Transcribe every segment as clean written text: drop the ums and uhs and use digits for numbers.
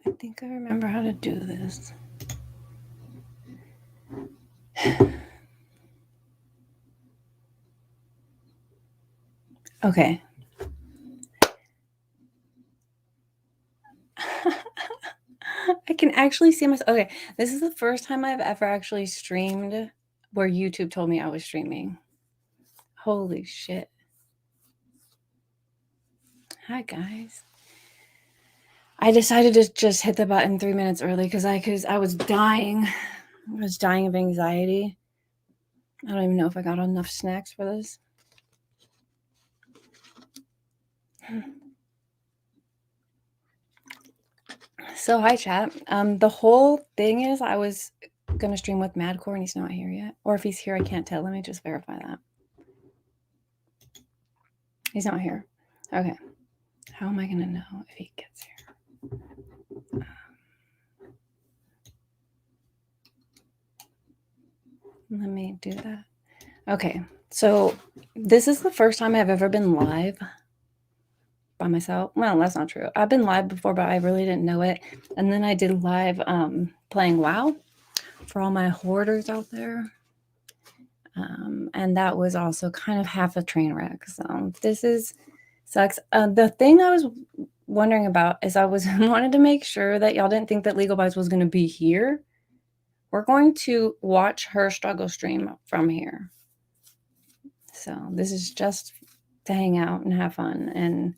I think I remember how to do this. Okay. I can actually see myself. Okay, this is the first time I've ever actually streamed where YouTube told me I was streaming. Holy shit. Hi, guys. I decided to just hit the button 3 minutes early because I was dying. I was dying of anxiety. I don't even know if I got enough snacks for this. So hi chat. The whole thing is I was gonna stream with Madcore and he's not here yet. Or if he's here, I can't tell. Let me just verify that. He's not here. Okay. How am I gonna know if he gets here? Let me do that. Okay. So this is the first time I've ever been live by myself. Well, that's not true. I've been live before, but I really didn't know it. And then I did live playing WoW for all my hoarders out there. And that was also kind of half a train wreck. So this sucks. The thing I was wondering about is I wanted to make sure that y'all didn't think that Legal Bytes was going to be here. We're going to watch her struggle stream from here. So this is just to hang out and have fun. And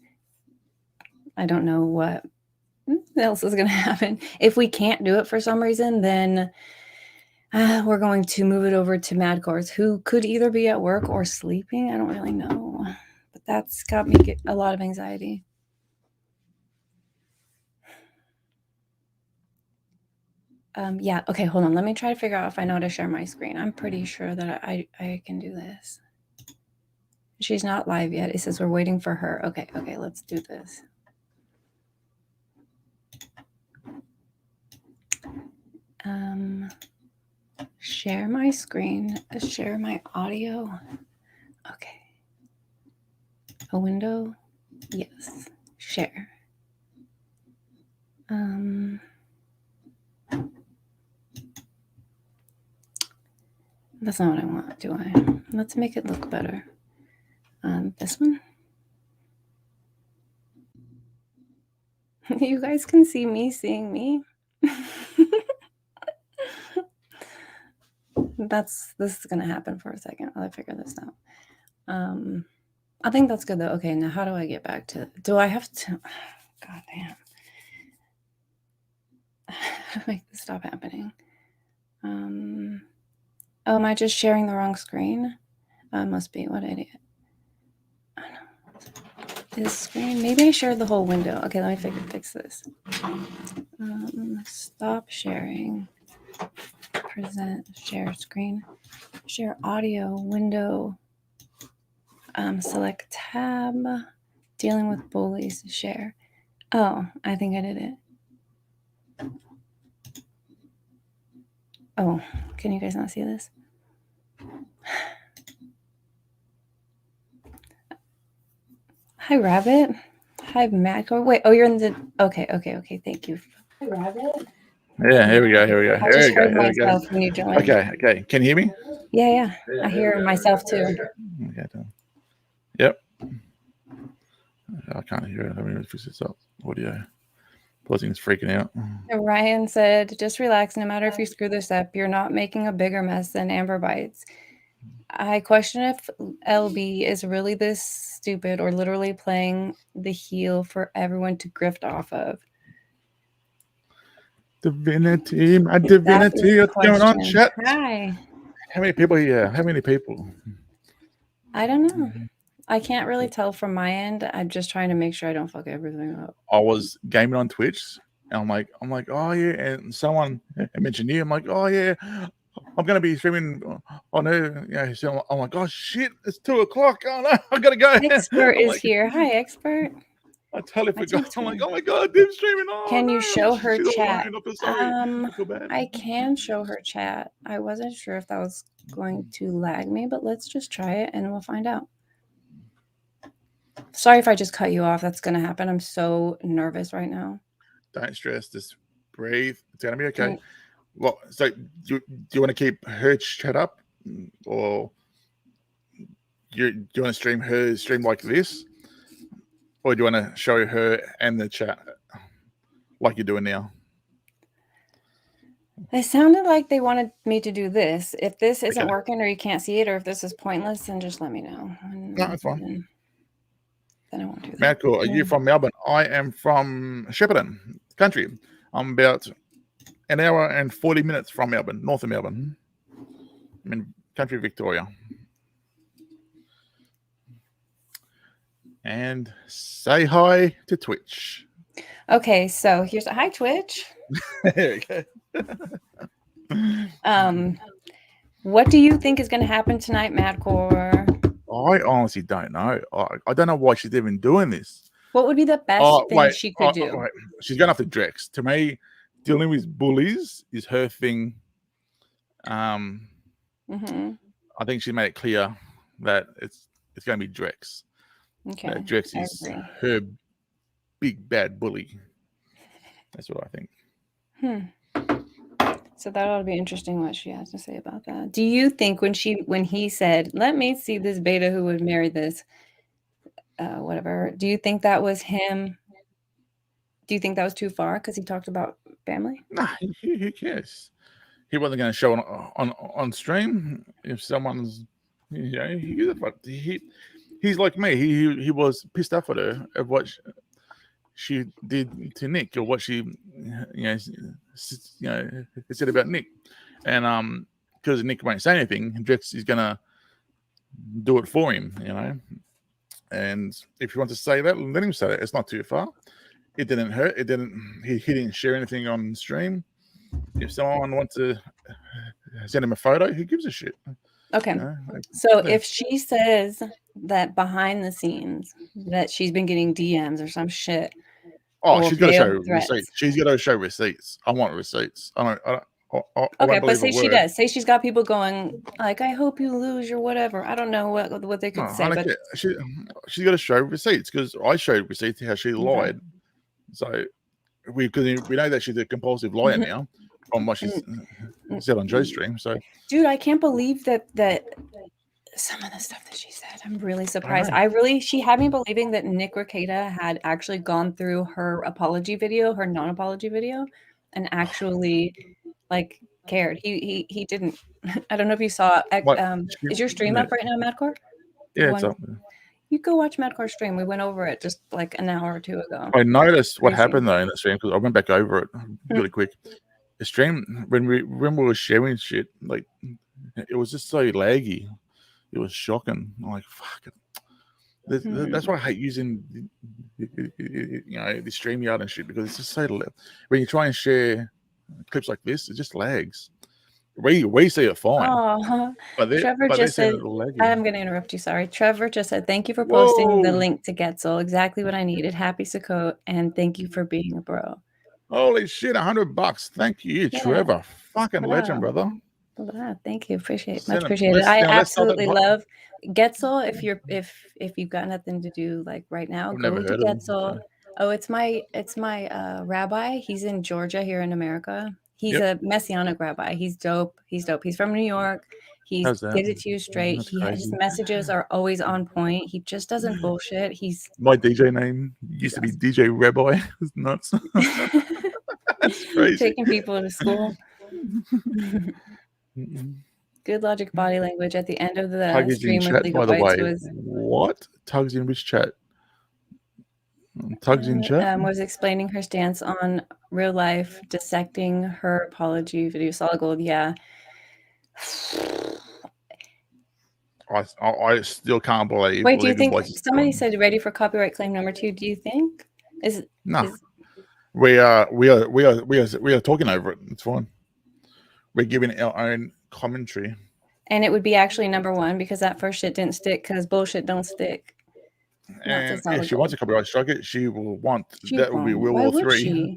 I don't know what else is going to happen. If we can't do it for some reason, then we're going to move it over to Madcore, who could either be at work or sleeping. I don't really know. But that's got me a lot of anxiety. Yeah, okay, hold on. Let me try to figure out if I know how to share my screen. I'm pretty sure that I can do this. She's not live yet. It says we're waiting for her. Okay, let's do this. Share my screen, share my audio. Okay. A window? Yes. Share. That's not what I want, do I? Let's make it look better. This one? You guys can see me seeing me. This is gonna happen for a second while I figure this out. I think that's good though. Okay, now how do I get back to? Do I have to? God damn! How to make this stop happening? Oh, am I just sharing the wrong screen? Must be. What idiot! Oh, no. This screen. Maybe I shared the whole window. Okay, let me fix this. Stop sharing. Present. Share screen. Share audio window. Select tab. Dealing with bullies. Share. Oh, I think I did it. Oh, can you guys not see this? Hi, Rabbit. Hi, Madcore. Wait, oh, you're in the... Okay, thank you. Hi, Rabbit. Yeah, here we go. I just heard myself when you joined. Okay. Can you hear me? Yeah. I hear myself too. Okay, done. Yep. I can't hear it. Let me fix this up. Audio. Pausing's freaking out. Ryan said, just relax. No matter if you screw this up, you're not making a bigger mess than Amber Bytes. I question if LB is really this stupid or literally playing the heel for everyone to grift off of. Divinity, my divinity. What's going on, chat? Hi. How many people here? How many people? I don't know. I can't really tell from my end. I'm just trying to make sure I don't fuck everything up. I was gaming on Twitch, and I'm like, oh yeah, and someone mentioned you. I'm like, oh yeah, I'm gonna be streaming on her. Yeah, so I'm like, oh shit, it's 2:00. Oh no, I gotta go. Expert is here. Hi, Expert. I totally forgot. I'm like, oh my god, Dim's streaming. Oh, can you show her chat? I can show her chat. I wasn't sure if that was going to lag me, but let's just try it and we'll find out. Sorry if I just cut you off. That's going to happen. I'm so nervous right now. Don't stress. Just breathe. It's gonna be okay. Can, Well, so do you want to keep her chat up, or do you want to stream her stream like this, or do you want to show her and the chat like you're doing now? It sounded like they wanted me to do this. If this isn't Okay. working or you can't see it or if this is pointless, then just let me know. No, that's fine. Then I won't do that. Madcore, are you from Melbourne? I am from Shepparton, country. I'm about an hour and 40 minutes from Melbourne, north of Melbourne. I'm in country Victoria. And say hi to Twitch. Okay, so here's a hi Twitch. There we go. What do you think is going to happen tonight, Madcore? I honestly don't know. I don't know why she's even doing this. What would be the best thing she could do? Wait. She's going after Drex. To me, dealing with bullies is her thing. I think she made it clear that it's going to be Drex. Okay. Drex is her big bad bully. That's what I think. So that ought to be interesting what she has to say about that. Do you think when he said, "Let me see this beta who would marry this," whatever? Do you think that was him? Do you think that was too far because he talked about family? Nah, who cares? He wasn't going to show on stream if someone's, he's like me. He was pissed off at her of what she did to Nick, or what she said about Nick, and because Nick won't say anything, Drex is gonna do it for him, And if he wants to say that, let him say it. It's not too far. It didn't hurt. It didn't. He didn't share anything on stream. If someone wants to send him a photo, who gives a shit? Okay. So if she says that behind the scenes that she's been getting DMs or some shit. Oh, she's got to show receipts. She's got to show receipts. I want receipts. Okay, but say she does. Say she's got people going like, "I hope you lose" or whatever. I don't know what they could say, but she's got to show receipts, because I showed receipts how she lied. So because we know that she's a compulsive liar now on what she's said on Joe's stream. So, dude, I can't believe that some of the stuff that she said. I'm really surprised. She had me believing that Nick Rekieta had actually gone through her apology video, her non-apology video, and actually cared. He didn't. I don't know if you saw. Is your stream up right now, Madcore? Yeah, it's up. You go watch Madcore stream. We went over it just like an hour or two ago. I noticed what happened though in the stream, because I went back over it really quick. The stream, when we were sharing shit, like, it was just so laggy. It was shocking. I'm like, fuck it. That's why I hate using the StreamYard and shit, because it's just so when you try and share clips like this, it just lags. We see it fine. But Trevor just said, I'm going to interrupt you. Sorry. Trevor just said, "Thank you for posting the link to Getzel. Exactly what I needed. Happy Sukkot, and thank you for being a bro." Holy shit, $100. Thank you, Trevor. Fucking legend, brother. Thank you. Much appreciated. I absolutely love Getzel. If you've got nothing to do like right now, go to Getzel. Oh, it's my rabbi. He's in Georgia here in America. He's a Messianic rabbi. He's dope. He's from New York. He gives it to you straight. His messages are always on point. He just doesn't bullshit. My DJ name used to be DJ Rabbi. It's nuts. That's crazy. Taking people to school. Good logic body language at the end of the stream with Legal Bytes was what? Tugs in which chat? Tugs in chat? Was explaining her stance on real life, dissecting her apology video. Solid gold, yeah. I still can't believe. Wait, do you think somebody said ready for copyright claim number 2? Do you think we are talking over it. It's fine. We're giving our own commentary, and it would be actually number 1 because that first shit didn't stick because bullshit don't stick. And if she wants a copyright strike it, she will want that will be World War III.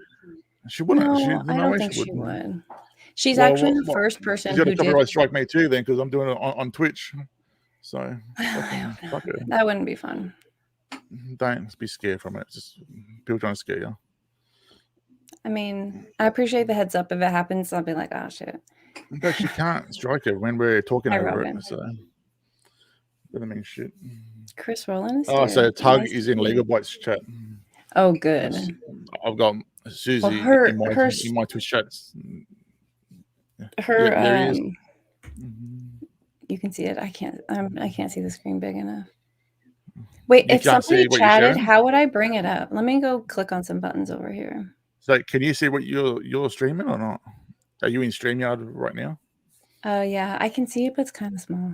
She wouldn't. No, I don't think she would. She's actually the first person who did copyright strike me too, then, because I'm doing it on Twitch. So that wouldn't be fun. don't be scared from it. It's just people trying to scare you. I mean, I appreciate the heads up. If it happens, I'll be like, oh shit. But you can't strike it when we're talking Hi, over Robin. it. So doesn't mean shit. Chris Rowland is Oh, here. so Tug Nice is to in meet you. Legal Bytes chat. Oh, good. I've got Susie Well, in my Twitch chats. Her there he is. You can see it. I can't see the screen big enough. Wait, You if can't somebody see what you're chatted, sharing? how would I bring it up? Let me go click on some buttons over here. So can you see what you're streaming or not? Are you in StreamYard right now? Yeah, I can see it, but it's kind of small.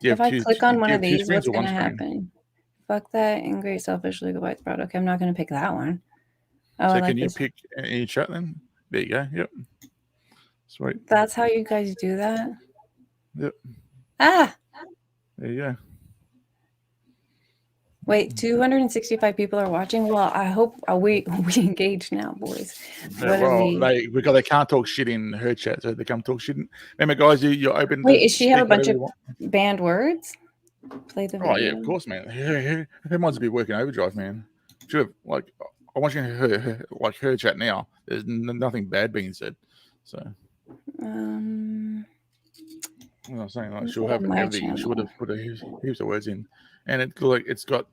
Do you If have I two, click on do one you of have two these, screens what's or one going to screen? happen? Fuck that and great selfish Legal Bytes proud. Okay, I'm not going to pick that one. Oh, So I like can you this. pick any chat then? There you go. Yep. Sweet. That's how you guys do that? Yep. Ah! There you go. Wait, 265 people are watching? Well, I hope we engage now, boys. Because they can't talk shit in her chat, so they come talk shit. Remember, guys, you're open to Wait, is she have a bunch of want. banned words? Play the video. Oh, yeah, of course, man. Her might be working overdrive, man. Should have, like, I'm watching her chat now. There's nothing bad being said. So, what I'm saying, like, she'll have everything. She would have put heaps of words in, and it's got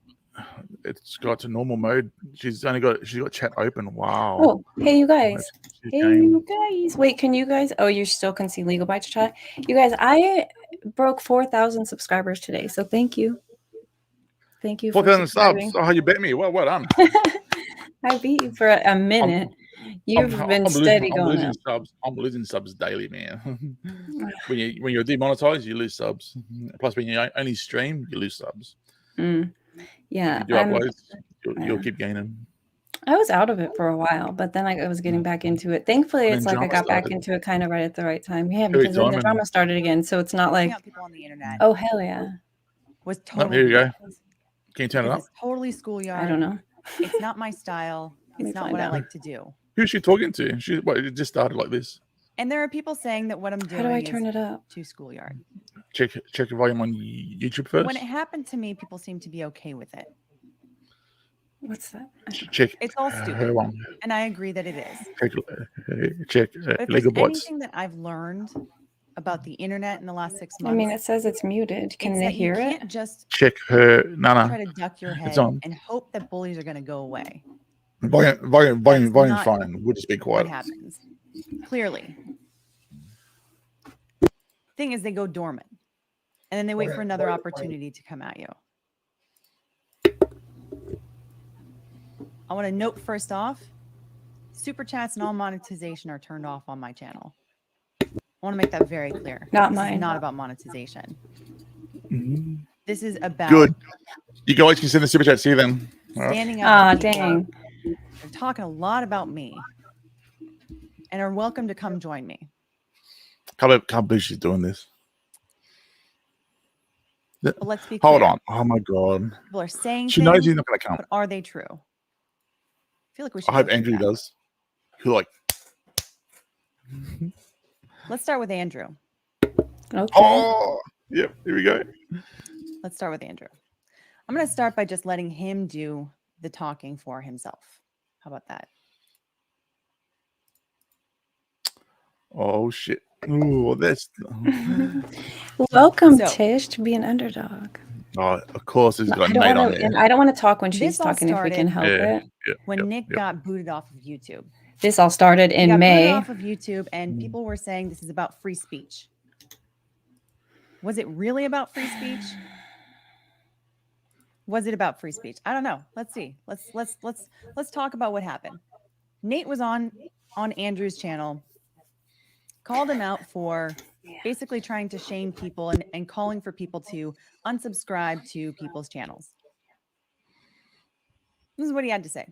a normal mode. She's got chat open. Wow. Oh, hey you guys. You guys. Wait, can you guys? Oh, you still can see Legal Bytes chat. You guys, I broke 4,000 subscribers today, so thank you. Thank you. 4,000 subs. Oh, you bet me. Well done. I beat you for a minute. You've been steady going up. I'm losing subs daily, man. when you're demonetized, you lose subs. Plus, when you only stream, you lose subs. Yeah, if you do uploads, you'll keep gaining. I was out of it for a while, but then I was getting back into it. Thankfully, it's like I got back into it kind of right at the right time. Yeah, because then the drama started again, so it's not like people on the internet. Oh hell yeah! Was totally. Here you go. Can you turn it up? It's totally schoolyard. I don't know. It's not my style. It's not what I like to do. Who's she talking to? It just started like this. And there are people saying that what I'm doing. How do I turn it up? To schoolyard. Check the volume on YouTube first. When it happened to me, people seem to be okay with it. What's that? Check. It's all stupid, and I agree that it is. Check. Legal Bytes. Anything that I've learned about the internet in the last 6 months. I mean, it says it's muted. Can they hear it? Can't just check her. No. Try to duck your head and hope that bullies are going to go away. Volume fine. We'll just be quiet. What happens? Clearly. Thing is, they go dormant, and then they wait for another opportunity to come at you. I want to note first off, super chats and all monetization are turned off on my channel. I want to make that very clear. Not mine. This is not about monetization. This is about good. You guys can send the super chats here then. Standing up. Dang. They're talking a lot about me, and are welcome to come join me. Can't believe she's doing this. But let's be clear. Hold on. Oh my god. People are saying she knows he's not going to come. But are they true? I feel like we should. I hope Andrew does. Who like? Let's start with Andrew. Okay. Oh, yep. Here we go. Let's start with Andrew. I'm going to start by just letting him do the talking for himself. How about that? Oh shit. Ooh, that's welcome, Tish, to be an underdog. Oh, of course, he's got Nate on there. I don't want to talk when she's talking if we can help it. When Nick got booted off of YouTube. This all started in May. Booted off of YouTube, and people were saying this is about free speech. Was it really about free speech? Was it about free speech? I don't know. Let's see. Let's talk about what happened. Nate was on Andrew's channel, called him out for basically trying to shame people and calling for people to unsubscribe to people's channels. This is what he had to say.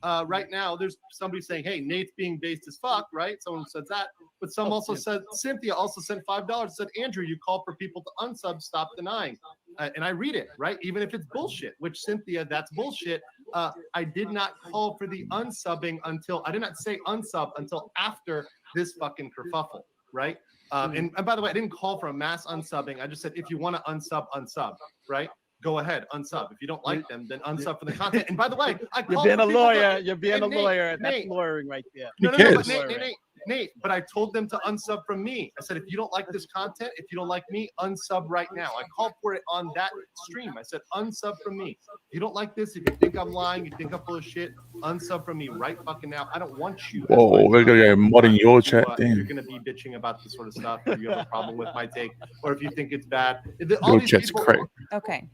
Right now, there's somebody saying, hey, Nate's being based as fuck, right? Someone said that. But some also said, Cynthia also sent $5, said, Andrew, you call for people to unsub, stop denying. And I read it, right? Even if it's bullshit, which Cynthia, that's bullshit. I did not call for the unsubbing I did not say unsub until after this fucking kerfuffle, right? And by the way, I didn't call for a mass unsubbing. I just said, if you want to unsub, right? go ahead, unsub. If you don't like them, then unsub for the content. And by the way, I You're called being for a people lawyer. to, You're being a Nate, lawyer. That's Nate. lawyering right there. No, Who but cares? Nate, but I told them to unsub from me. I said, if you don't like this content, if you don't like me, unsub right now. I called for it on that stream. I said, unsub from me. If you don't like this, if you think I'm lying, you think I'm full of shit, unsub from me right fucking now. I don't want you. Whoa, we're gonna go mod in your chat. If you're Damn. gonna be bitching about this sort of stuff, if you have a problem with my take, or if you think it's bad, Your chat's great. Okay.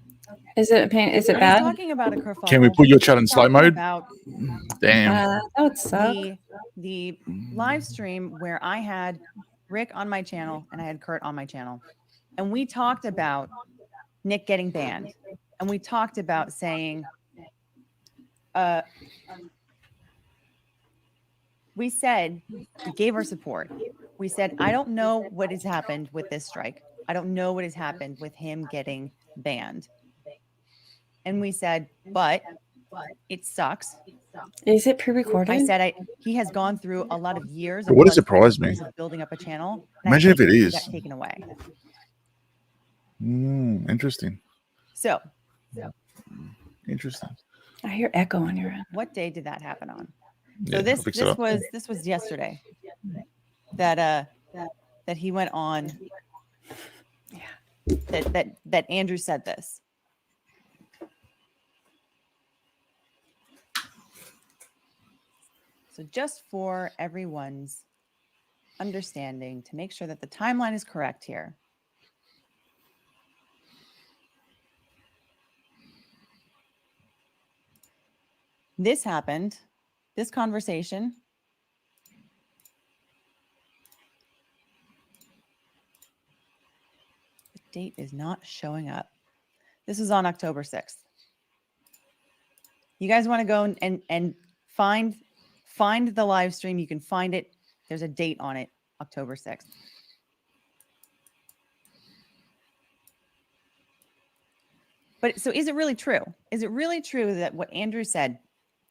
Is it a pain? Is it He's bad? talking about a kerfuffle. Can we put your chat in He's slow talking mode? About Damn. That would suck. the live stream where I had Rick on my channel and I had Kurt on my channel, and we talked about Nick getting banned, and we talked about saying, we said, we gave our support. We said, I don't know what has happened with this strike. I don't know what has happened with him getting banned. And we said, but it sucks. Is it pre-recorded? I said, he has gone through a lot of years. It would blood, surprise me. years of building up a channel. and I Imagine if hate it to see is. that taken away. Interesting. So, Interesting. I hear echo on your end. what day did that happen on? Yeah, So I'll fix it up. this was yesterday that he went on. That Andrew said this. So just for everyone's understanding, to make sure that the timeline is correct here. This happened, this conversation. The date is not showing up. This is on October 6th. You guys want to go and find the live stream, you can find it. There's a date on it, October 6th. But so is it really true? Is it really true that what Andrew said,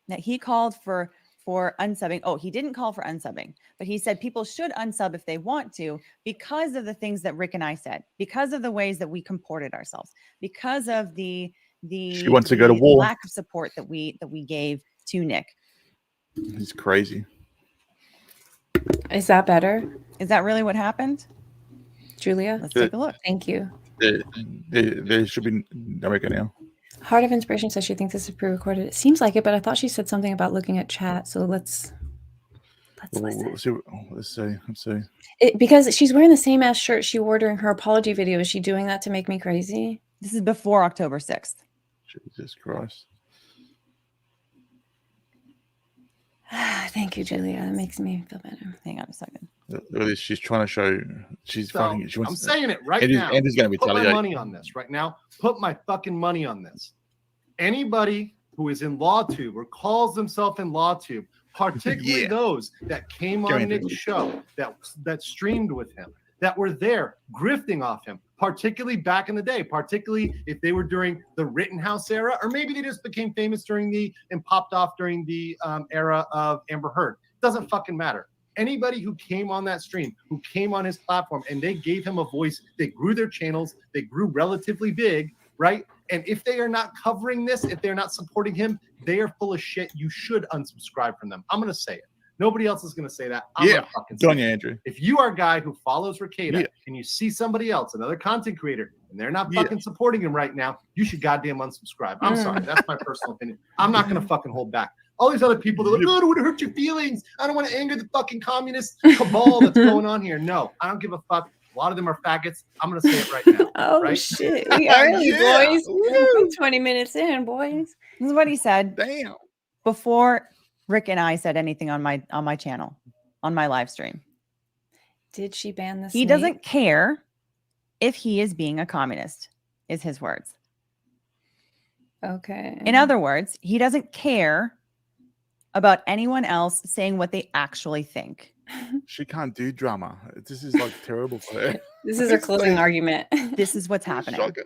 that he called for unsubbing? Oh, he didn't call for unsubbing, but he said people should unsub if they want to because of the things that Rick and I said, because of the ways that we comported ourselves, because of the She wants to go to war. lack of support that we gave to Nick. He's crazy. Is that better, Is that really what happened? Julia? Let's take a look. Thank you. There should be no record now. Heart of Inspiration says she thinks this is pre-recorded. It seems like it, but I thought she said something about looking at chat. So let's listen. Let's see. Because she's wearing the same ass shirt she wore during her apology video. Is she doing that to make me crazy? This is before October 6th. Jesus Christ. Thank you, Julia. That makes me feel better. Hang on a second. Look at this. She's trying to show. She's So, fucking. She wants I'm saying it right now. Andy's going to Put my retaliate. money on this right now. Put my fucking money on this. Anybody who is in LawTube or calls themselves in LawTube, particularly Yeah. those that came Go on ahead, Nick's show, that streamed with him, that were there grifting off him, particularly back in the day, particularly if they were during the Rittenhouse era, or maybe they just became famous and popped off during the era of Amber Heard. Doesn't fucking matter. Anybody who came on that stream, who came on his platform, and they gave him a voice, they grew their channels, they grew relatively big, right? And if they are not covering this, if they're not supporting him, they are full of shit. You should unsubscribe from them. I'm going to say it. Nobody else is going to say that. I'm Yeah. gonna fucking say Good on it. you, Andrew. If you are a guy who follows Ricada Yeah. and you see somebody else, another content creator, and they're not Yeah. fucking supporting him right now, you should goddamn unsubscribe. I'm sorry. That's my personal opinion. I'm not going to fucking hold back. All these other people, they're like, oh, I don't want to hurt your feelings. I don't want to anger the fucking communist cabal that's going on here. No, I don't give a fuck. A lot of them are faggots. I'm going to say it right now. Oh, right? shit. We early, Yeah. boys. Woo. We're 20 minutes in, boys. This is what he said Damn. before Rick and I said anything on my channel, on my live stream. Did she ban this? He doesn't care if he is being a communist, is his words. Okay. In other words, he doesn't care about anyone else saying what they actually think. She can't do drama. This is like terrible for her. This is her closing argument. This is what's happening. Shocking.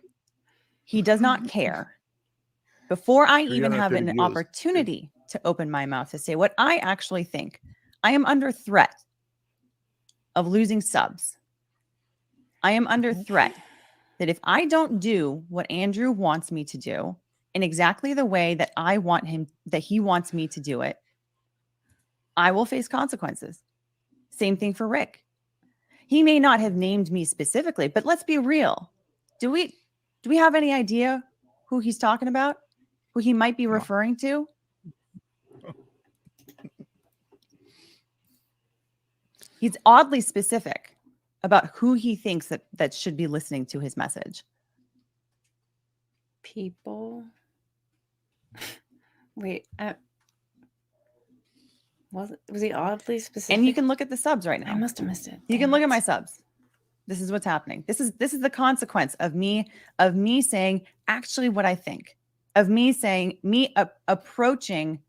He does not care. Before I even have 330 an viewers. opportunity to open my mouth to say what I actually think, I am under threat of losing subs. I am under threat that if I don't do what Andrew wants me to do in exactly the way that I want him, that he wants me to do it, I will face consequences. Same thing for Rick. He may not have named me specifically, but let's be real. Do we have any idea who he's talking about? Who he might be referring to? He's oddly specific about who he thinks that should be listening to his message. People. Wait, was he oddly specific? And you can look at the subs right now. I must have missed it. You Damn can look it. at my subs. This is what's happening. This is the consequence of me saying actually what I think, of me saying approaching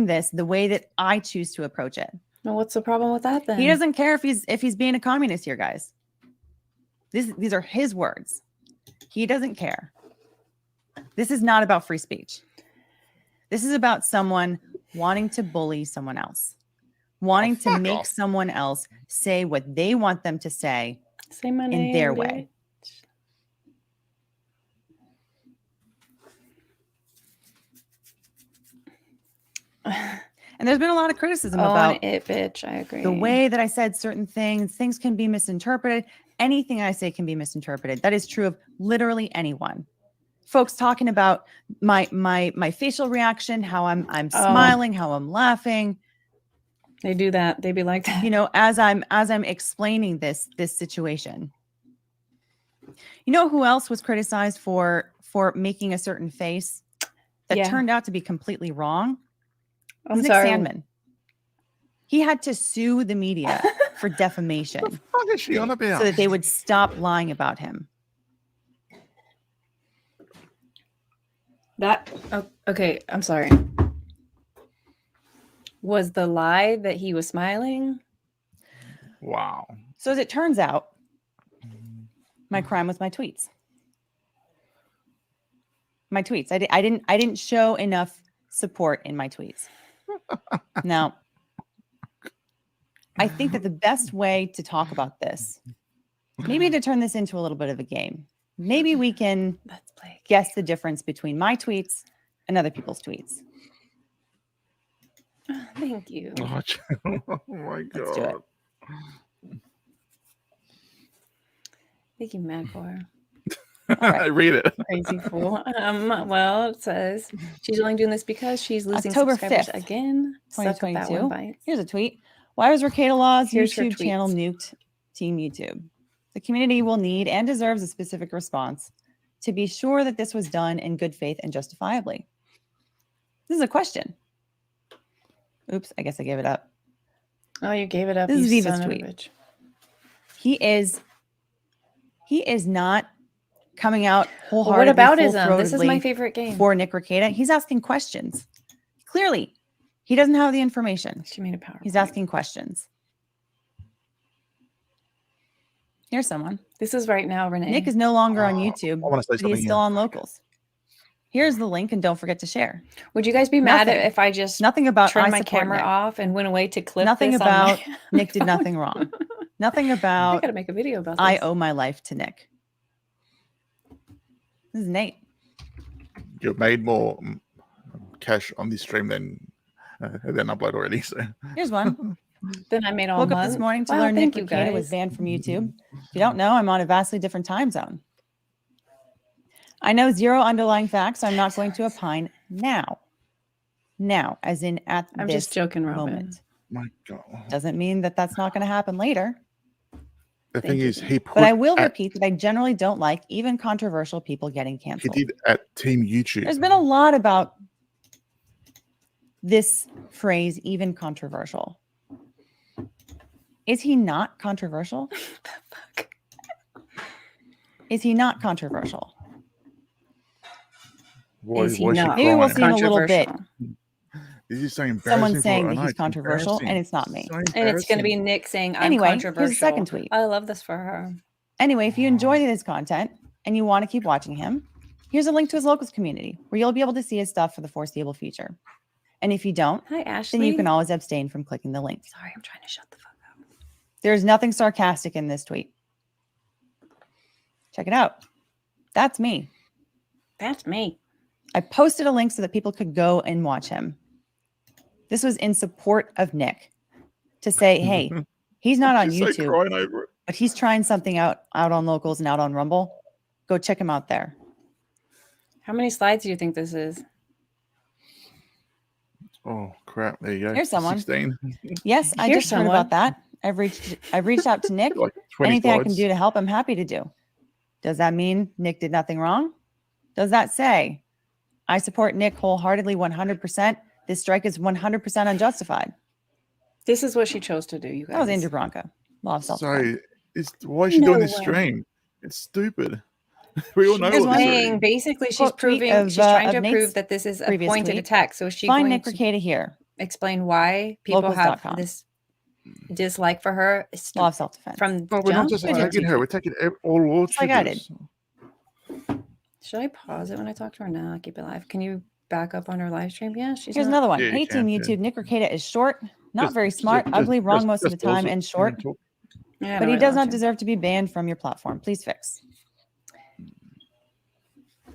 this the way that I choose to approach it. Well, what's the problem with that then? He doesn't care if he's being a communist here, guys. These are his words. He doesn't care. This is not about free speech. This is about someone wanting to bully someone else, wanting to make someone else say what they want them to say Say my name in their way. And there's been a lot of criticism about it, bitch. I agree. the way that I said certain things. Things can be misinterpreted. Anything I say can be misinterpreted. That is true of literally anyone. Folks talking about my facial reaction, how I'm smiling, how I'm laughing. They do that. They be like that. You know, as I'm explaining this situation. You know who else was criticized for making a certain face that turned out to be completely wrong? I'm Nick sorry. Sandman. He had to sue the media for defamation What the fuck is she on about? so that they would stop lying about him. Okay, I'm sorry. Was the lie that he was smiling? Wow. So as it turns out, my crime was my tweets. My tweets. I didn't show enough support in my tweets. Now, I think that the best way to talk about this, maybe to turn this into a little bit of a game, maybe we can Let's play. guess the difference between my tweets and other people's tweets. Thank you. Oh my god. Let's do it. Thank you, Madcore. I read it. Crazy fool. Well, it says she's only doing this because she's losing October subscribers 5th, again. Suck up that 2022. one bite. Here's a tweet. Why was Ricada Law's Here's her YouTube channel tweets. nuked? Team YouTube. The community will need and deserves a specific response to be sure that this was done in good faith and justifiably. This is a question. Oops, I guess I gave it up. Oh, you gave it up. This is you Viva's son of a tweet. bitch. He is not coming out Well, what wholeheartedly, about ism? This is my full-throatedly favorite game. for Nick Ricada. He's asking questions. Clearly, he doesn't have the information. She made a power. He's asking questions. Here's someone. This is right now, Renee. Nick is no longer on YouTube, I want to say but something he's still on Locals. Here's the link, and don't forget to share. Would you guys be mad Nothing. if I just Nothing about turned I my support camera Nick. off and went away to clip Nothing this about on my Nick did phone? nothing wrong. Nothing I about gotta make a video about this. I owe my life to Nick. This is Nate. You've made more cash on this stream than upload already. So Here's one. Then I made all Woke up month. this morning to Wow, learn Nick thank you, Ricada was guys. banned from YouTube. If you don't know, I'm on a vastly different time zone. I know zero underlying facts, so I'm not going to opine now. Now, as in at I'm this just joking, Robin. moment. my god. Doesn't mean that that's not going to happen later. The Thank thing you. is, he put But I will at, repeat that I generally don't like even controversial people getting he canceled. did at Team YouTube. There's been a lot about this phrase, even controversial. Is he not controversial? Is he not controversial? Why- Is he why she not? Maybe we'll crying? see in a little bit. Controversial. This is so embarrassing. Someone for saying her. that I know he's it's controversial, embarrassing. and it's not me. So And it's going to be embarrassing. Nick saying I'm Anyway, here's the controversial. second tweet. I love this for her. Anyway, if you enjoy his content and you want to keep watching him, here's a link to his Locals community where you'll be able to see his stuff for the foreseeable future. And if you don't, Hi, Ashley. then you can always abstain from clicking the link. Sorry, I'm trying to shut the fuck up. There's nothing sarcastic in this tweet. Check it out. That's me. That's me. I posted a link so that people could go and watch him. This was in support of Nick to say, hey, he's not on She's so YouTube, crying over it. but he's trying something out on Locals and out on Rumble. Go check him out there. How many slides do you think this is? Oh crap! There you go. Here's someone. 16. Yes, I Here's just heard someone. about that. I've reached out to Nick. Like 20 Anything I can slides. do to help, I'm happy to do. Does that mean Nick did nothing wrong? Does that say I support Nick wholeheartedly 100%? This strike is 100% unjustified. This is what she chose to do, you guys. That was Andrew Bronco. Law of self-defense. So, why is she No doing this way. stream? It's stupid. We all know Here's what one. this Saying is. basically she's Quote tweet proving of, she's trying to of prove Nate's that this is a previous pointed tweet. attack. So is she Find going Nick to Rekieta here. explain why people have Locals.com. this dislike for her Law of self-defense. from Oh, we're not jump? just Good job, attacking her. We're taking all law Just like I did. triggers. Should I pause it when I talk to her? No, I'll keep it live. Can you back up on her live stream? Yeah, she's Here's not- another one. Yeah, you Hey, can, Team yeah. YouTube. Nick Rekieta is short, not Just- very smart, just- ugly, wrong just- most of the just pause time, it and short. talk. Yeah, I But know he what does I not watch. deserve to be banned from your platform. Please fix.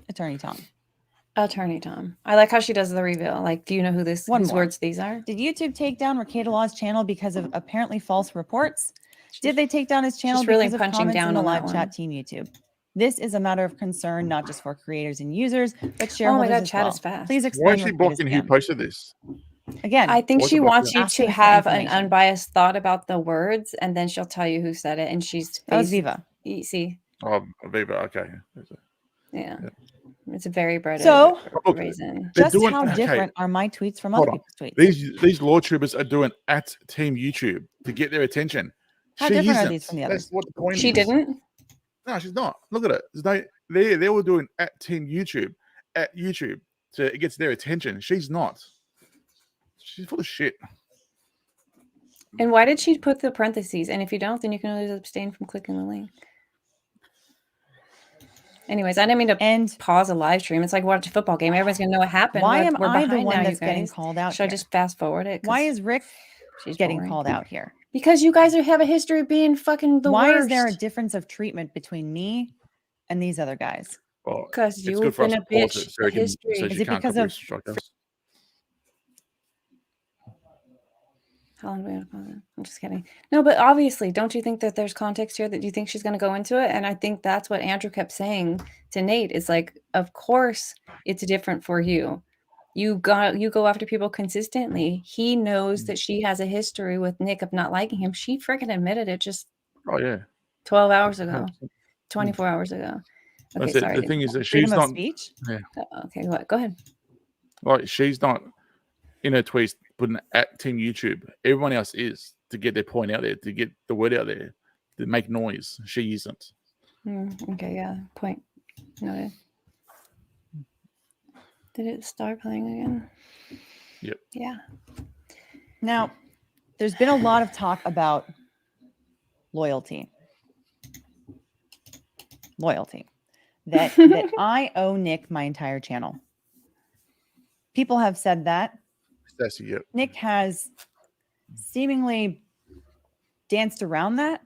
Attorney Tom. Attorney Tom. I like how she does the reveal. Like, do you know who this One whose more. words these are? Did YouTube take down Rekieta Law's channel because of apparently false reports? Did they take down his channel She's really because of punching comments down in the on that live chat one. team YouTube? This is a matter of concern, not just for creators and users, but Oh my shareholders God, as chat well. is fast. Please Why explain is she Rekieta's blocking who scam. posted this? Again, I think What's she the block wants here? you Asking to for have an information. unbiased thought about the words, and then she'll tell you who said it. And she's that was Viva. You see, Oh, Viva. Okay. yeah, it's a very British So, Look, reason. they're just doing- how okay, different are my tweets from hold other on. people's tweets? These law troopers are doing at Team YouTube to get their attention. How She different are isn't. these from the That's others? what the point She is. didn't. No, she's not. Look at it. They were doing at Team YouTube so it gets their attention. She's not. She's full of shit. And why did she put the parentheses? And if you don't, then you can always abstain from clicking the link. Anyways, I didn't mean to And pause a live stream. It's like watch a football game. Everyone's gonna know what happened. why We're- am we're I the behind one now, that's you getting guys. called out Should I here? just fast forward it? 'Cause Why is Rick she's getting boring. called out here? Because you guys have a history of being fucking the Why worst. is there a difference of treatment between me and these other guys? Well, Because it's you've good for us been a to pause bitch. it so it can- history. so Is she it can't because copy of- strike us. How long do we have to pause it? I'm just kidding. No, but obviously, don't you think that there's context here that you think she's going to go into it? And I think that's what Andrew kept saying to Nate. Is like, of course, it's different for you. You go after people consistently. He knows that she has a history with Nick of not liking him. She freaking admitted it just Oh yeah. 12 hours ago, 100%. 24 hours ago. Okay, That's it. sorry. The thing is that she's Freedom of not speech? Okay, what? Go ahead. like she's not in her tweets putting at Team YouTube. Everyone else is to get their point out there, to get the word out there, to make noise. She isn't. Okay, yeah. Point noted. Did it start playing again? Yep. Yeah. Now, there's been a lot of talk about loyalty. That I owe Nick my entire channel. People have said that. Sassy, yep. Nick has seemingly danced around that.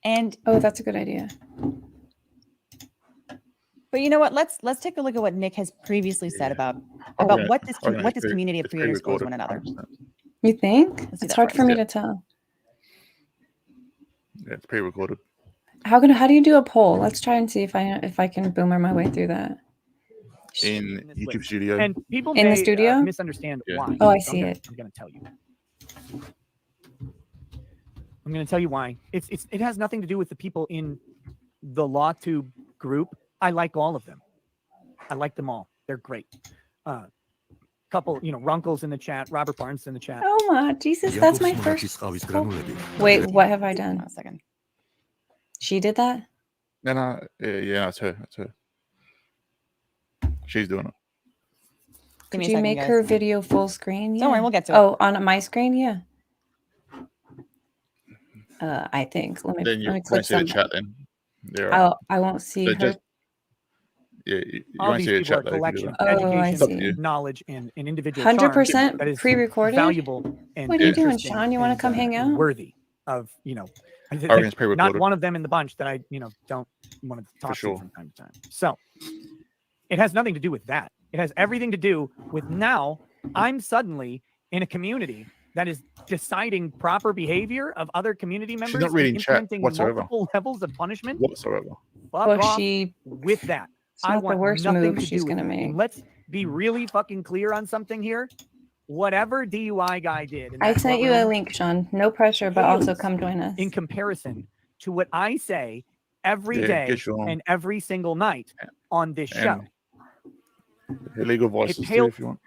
And Oh, that's a good idea. but you know what? Let's take a look at what Nick has previously said about Yeah. what this Oh, no, what it's this community of it's creators owes pre-recorded, one another. 100%. You think? Let's do It's that hard first. for me Yeah. to tell. Yeah, it's pre-recorded. How do you do a poll? Let's try and see if I can boomer my way through that. In this YouTube list. studio. And people In the may studio? misunderstand Yeah. why. Oh, I So see I'm it. going to tell you. I'm going to tell you why. It has nothing to do with the people in the LawTube group. I like all of them. I like them all. They're great. Couple, Runkle's in the chat. Robert Barnes in the chat. Oh my Jesus, that's my first. Wait, what have I Hold on done? a second. She did that? No, yeah, that's her. That's her. She's doing it. Give Could me a you second, make guys. her video full screen? Don't worry, Yeah. we'll get to it. Oh, on my screen, yeah. I think. Let me Then you click won't see the some. chat then. Yeah. I won't see So her. just- Yeah, you All won't these see the people are chat though. if you do collection that. of Oh, I education, see. knowledge, and individual 100% charm that is pre-recorded? valuable and What are you doing, interesting Sean? You wanna and, come hang and out? worthy. of, Everything's not pre-recorded. one of them in the bunch that I, don't want to talk sure. to from time to time. So it has nothing to do with that. It has everything to do with now I'm suddenly in a community that is deciding proper behavior of other community members not reading and chat implementing whatsoever. multiple levels of punishment. Whatsoever. Fuck Well, off she with that. it's I not the want worst nothing move to she's do with gonna it. make. And let's be really fucking clear on something here. Whatever DUI guy did, in I that sent you a courtroom link, Sean. No pressure, but also pales come join us. in comparison to what I say every Yeah, day get you on. and every single night on this show. Illegal voices too, pales. if you want.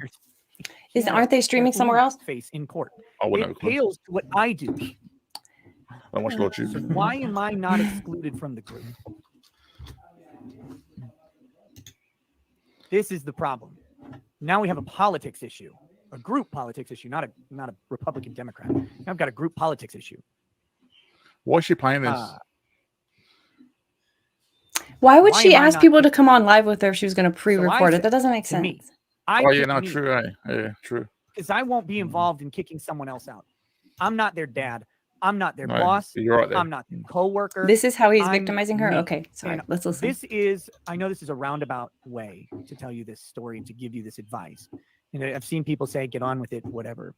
Aren't they streaming somewhere else? Face in court. I wouldn't It have a clue. pales to what I do. I watch So LordTube. why am I not excluded from the group? This is the problem. Now we have a politics issue, a group politics issue, not a Republican Democrat. Now I've got a group politics issue. Why is she playing this? Why would Why she am I ask not people to come on live with her if she was going to pre-record it? said That doesn't make to sense. me, Oh yeah, no, true. Yeah, true. Because I won't be involved in kicking someone else out. I'm not their dad. I'm not their No, boss. you're right there. I'm not their co-worker. This is how he's I'm victimizing her? me. Okay, sorry. And Let's listen. I know this is a roundabout way to tell you this story and to give you this advice. And I've seen people say, get on with it, whatever.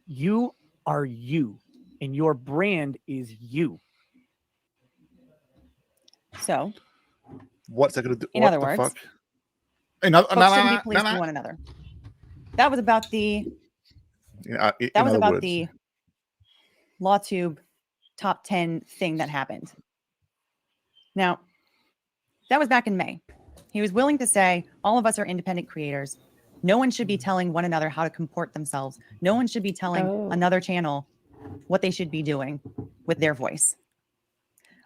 You are you, and your brand is you. So, What's that going to do? in What other the words, fuck? Hey, no, folks shouldn't be policing one another. That was about the the LawTube top 10 thing that happened. Now, that was back in May. He was willing to say, all of us are independent creators. No one should be telling one another how to comport themselves. No one should be telling another channel what they should be doing with their voice.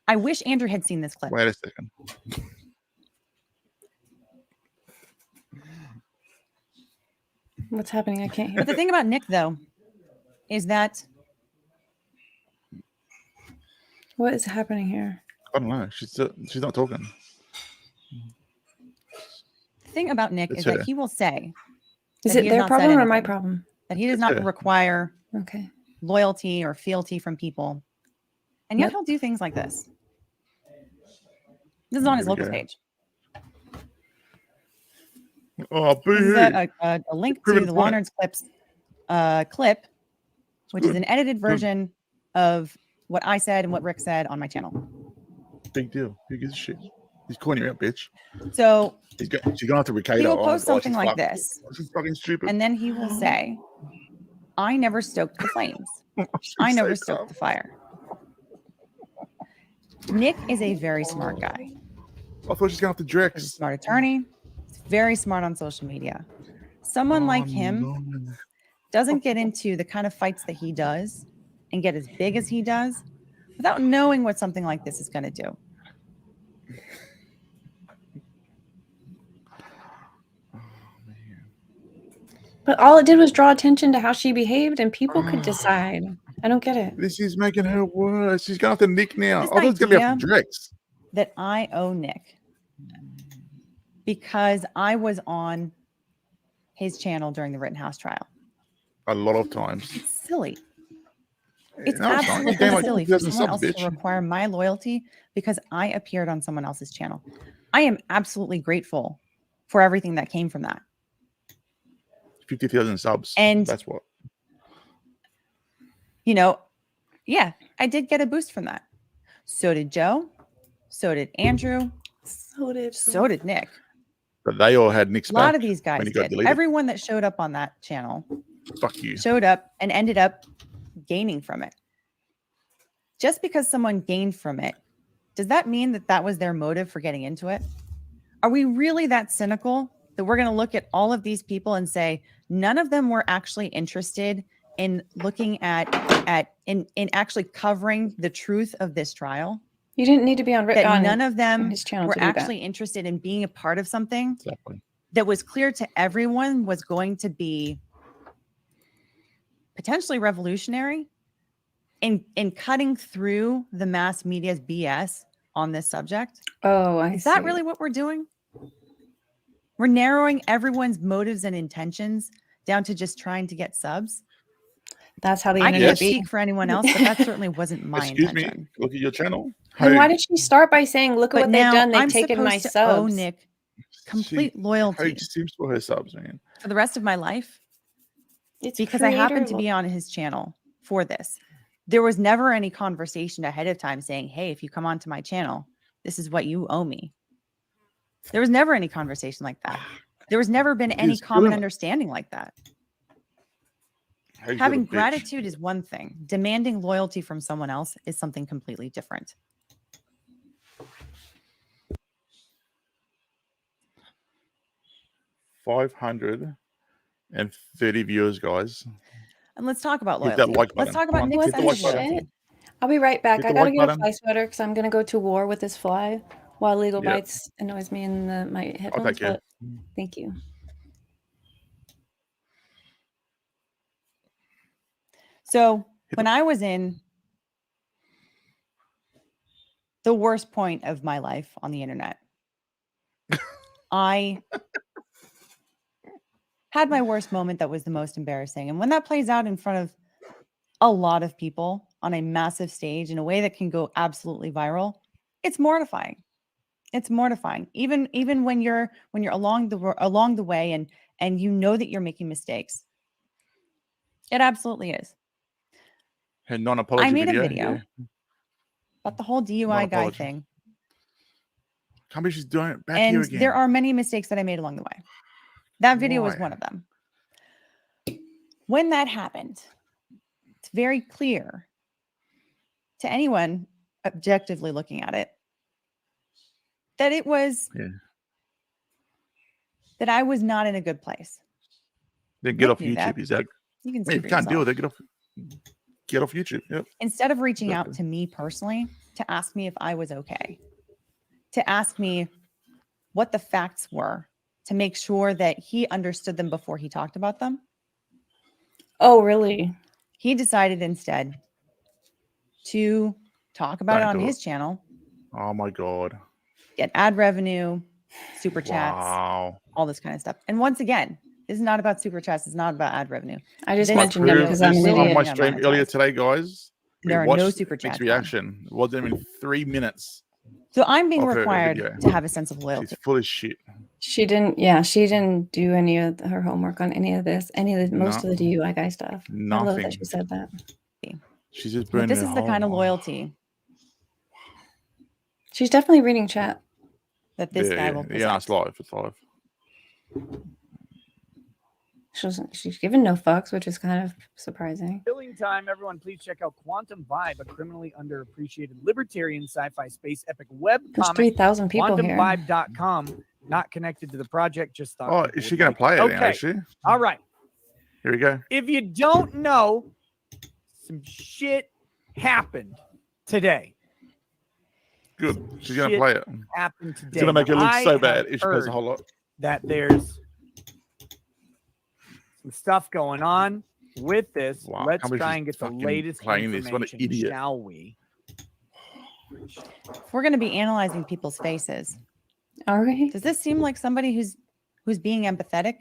I wish Andrew had seen this clip. Wait a second. What's happening? I can't hear. But the thing about Nick, though, is that What is happening here? I don't know. She's not talking. the thing about Nick It's is her. that he will say Is that it he has their not said problem or my anything, problem? that he does It's not her. require Okay. loyalty or fealty from people. And yet Yep. he'll do things like this. This is on his Here we locals go. page. Oh, This is boo! a link to Proven the point. Law Nerds Clips clip, which is an edited version of what I said and what Rick said on my channel. Big deal. Who gives a shit? He's calling you out, bitch. So She's going to have to recade he her. will post something she's like fucking- this, She's fucking stupid. and then he will say, I never stoked the flames. She's I never so stoked dumb. the fire. Nick is a very smart guy. I thought she's going to have to He's a Drex. smart attorney. He's very smart on social media. Someone like him No. doesn't get into the kind of fights that he does and get as big as he does without knowing what something like this is going to do. But all it did was draw attention to how she behaved, and people could decide. I don't get it. This is making her worse. She's going to have to Nick now. This I thought it was going to be after Drex. That I owe Nick because I was on his channel during the Rittenhouse trial. A lot of times. It's silly. It's No, it's not. You absolutely gained like silly for 2,000 someone else subs, to bitch. require my loyalty because I appeared on someone else's channel. I am absolutely grateful for everything that came from that. 50,000 subs. And- that's what. You know, yeah, I did get a boost from that. So did Joe. So did Andrew. So did Nick. But they all had Nick's A lot back of these guys when he got did. deleted. Everyone that showed up on that channel Fuck you. showed up and ended up gaining from it. Just because someone gained from it, does that mean that that was their motive for getting into it? Are we really that cynical that we're going to look at all of these people and say none of them were actually interested in looking at in actually covering the truth of this trial? You didn't need to be on That none of them his channel were to do that. actually interested in being a part of something Exactly. that was clear to everyone was going to be potentially revolutionary in cutting through the mass media's BS on this subject. Oh, I Is see. that really what we're doing? We're narrowing everyone's motives and intentions down to just trying to get subs. That's how the I internet can't be. speak for anyone else, but that certainly wasn't my Excuse intention. me. Look at your channel. Then why Hey, did she start by saying, "Look at But what they've now done. They've I'm taken my supposed to owe subs." Nick she complete loyalty Paige seems for her subs, man. for the rest of my life It's because I happen creator to be on his channel for this. There was never any conversation ahead of time saying, hey, if you come onto my channel, this is what you owe me. There was never any conversation like that. There was never been any He's common good. understanding like that. Hey, Having little bitch. gratitude is one thing. Demanding loyalty from someone else is something completely different. 530 viewers, guys. And let's talk about Hit that loyalty. like Let's button. talk about Come on, Nick's hit the end like of button. loyalty. I'll be right back. Hit I the gotta like get a button. fly sweater because I'm gonna go to war with this fly while Legal Yep. Bytes annoys me in my I'll headphones. take care. But thank you. So when I was in the worst point of my life on the internet, I had my worst moment that was the most embarrassing. And when that plays out in front of a lot of people on a massive stage in a way that can go absolutely viral, it's mortifying. It's mortifying. Even when you're along the way and you know that you're making mistakes. It absolutely is. Her non-apology I made video. a video Yeah. about the whole DUI guy Non-apology. thing. Can't believe she's doing it back here And again. there are many mistakes that I made along the way. That video was Why? one of them. When that happened, it's very clear to anyone objectively looking at it that it was that I was not in a good place. Then get Nick off knew that. YouTube. Is that You can see if for you can't deal yourself. with it, get off YouTube. Yep. Instead of reaching out Exactly. to me personally to ask me if I was okay, to ask me what the facts were, to make sure that he understood them before he talked about them, Oh, really? he decided instead to talk about it Don't on do his channel, Oh my god. get ad revenue, super chats, Wow. all this kind of stuff. And once again, this is not about super chats. It's not about ad revenue. I just This mentioned them video because Proved I'm this an will on my idiot. not stream monetize. earlier today, guys. There are watched no super Nick's chats. reaction. It wasn't even 3 minutes. So I'm being Of her required video. to have a sense of loyalty. She's full of shit. She didn't. Yeah, she didn't do any of her homework on any of this. Most No. of the DUI guy stuff. I love Nothing. that she said that. She's just But burning this her is the kind of home. loyalty She's definitely reading chat. that this guy will present. Yeah, it's live. It's live. She's given no fucks, which is kind of surprising. Filling time, everyone, please check out Quantum Vibe, a criminally underappreciated libertarian sci-fi space epic web There's comic. 3,000 people here. QuantumVibe.com. Not connected to the project, just thought. Oh, people is she would going like to play it? Okay. Now, is she? All right. Here we go. If you don't know, some shit happened today. Good. She's going to Shit play it. Happened today. It's going to make it look I so have bad if she plays a heard whole lot. that there's some stuff going on with this. Wow, Let's can't believe try she's and get the fucking latest playing this. What an information, idiot. shall we? If we're going to be analyzing people's faces, All right. does this seem like somebody who's being empathetic?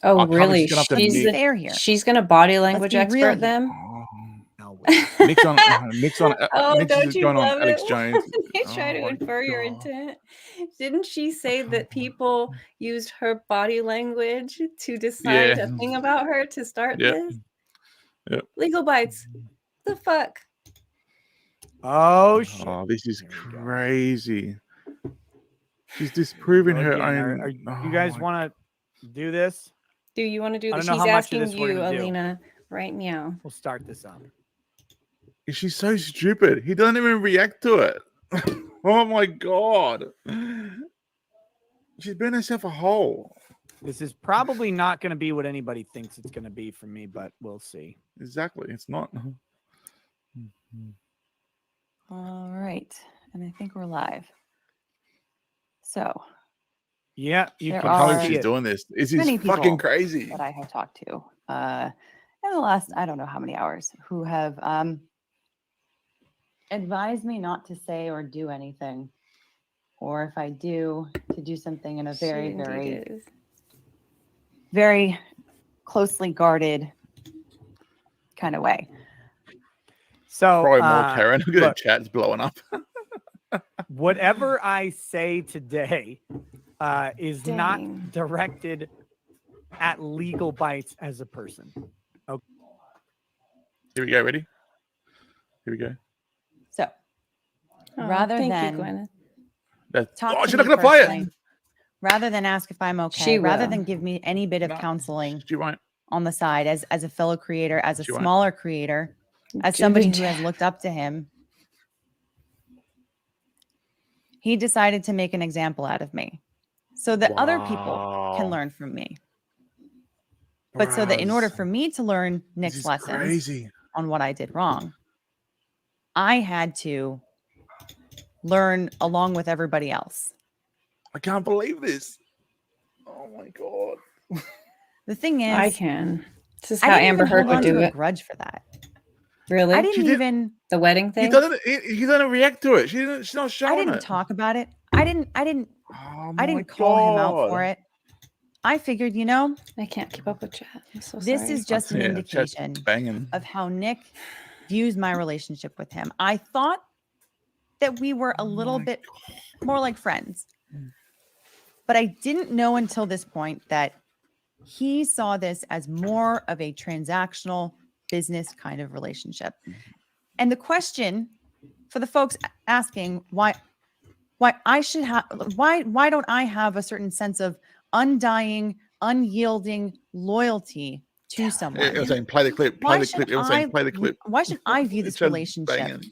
Oh, I can't believe really? she's gonna have to Let's be meet- fair here. She's gonna body language be real expert here. them. Oh. Now wait. Nick's on. Oh, Nick's don't just you going on love Alex it Jones. when they try Oh to my infer your God. intent? Didn't she say that people used her body language to decide Yeah. a thing about her to start Yep. this? Yep. Legal Bytes. The fuck? Oh shit! Oh, this is Here we go. crazy. She's disproving So her again, own. are oh you guys my- want to do this? Do you want to do I this? don't know She's how much of asking this we're you, gonna do. Alina, right now. We'll start this up. She's so stupid. He doesn't even react to it. Oh my god. She's burned herself a hole. This is probably not going to be what anybody thinks it's going to be for me, but we'll see. Exactly. It's not. All right. And I think we're live. So Yeah, you There can I can't are believe see she's it. doing this. This is many fucking people crazy. that I have talked to in the last, I don't know how many hours, who have advised me not to say or do anything. Or if I do, to do something in a She very, indeed very, is. very closely guarded kind of way. So Probably more, Karen. Look at the look, chat's blowing up. whatever I say today is Dang. not directed at Legal Bytes as a person. Here we go. Ready? Here we go. So Oh, rather thank than you, Gwyneth. That's, talk oh, to she's not me going to play personally, it. rather than ask if I'm okay, She rather will. than give me any bit of No, counseling She won't. on the side as a fellow creator, as a She won't. smaller creator, as Do somebody the who has chat. looked up to him, he decided to make an example out of me so that other people can Wow. learn from me. But so that in order Braz, for me to learn this Nick's is lessons crazy. on what I did wrong, I had to learn along with everybody else. I can't believe this. Oh my god. The thing is, I can. This is I how didn't Amber even Heard hold would on do to a it. grudge for that. Really? I didn't She did- even. The wedding He thing? doesn't. He doesn't react to it. She's not showing I didn't it. talk about it. I didn't Oh I my didn't call him out God. for it. I figured, you know, I can't keep up with chat. I'm so this sorry. is just an Yeah, chat's indication banging. of how Nick views my relationship with him. I thought that we were a little my bit more like friends. But I didn't know until this point that he saw this as more of a transactional business kind of relationship. And the question for the folks asking why I should have why don't I have a certain sense of undying, unyielding loyalty to someone? It was saying play the clip. Play Why the should clip. It was saying play the clip. Why should I view this Chat's relationship banging.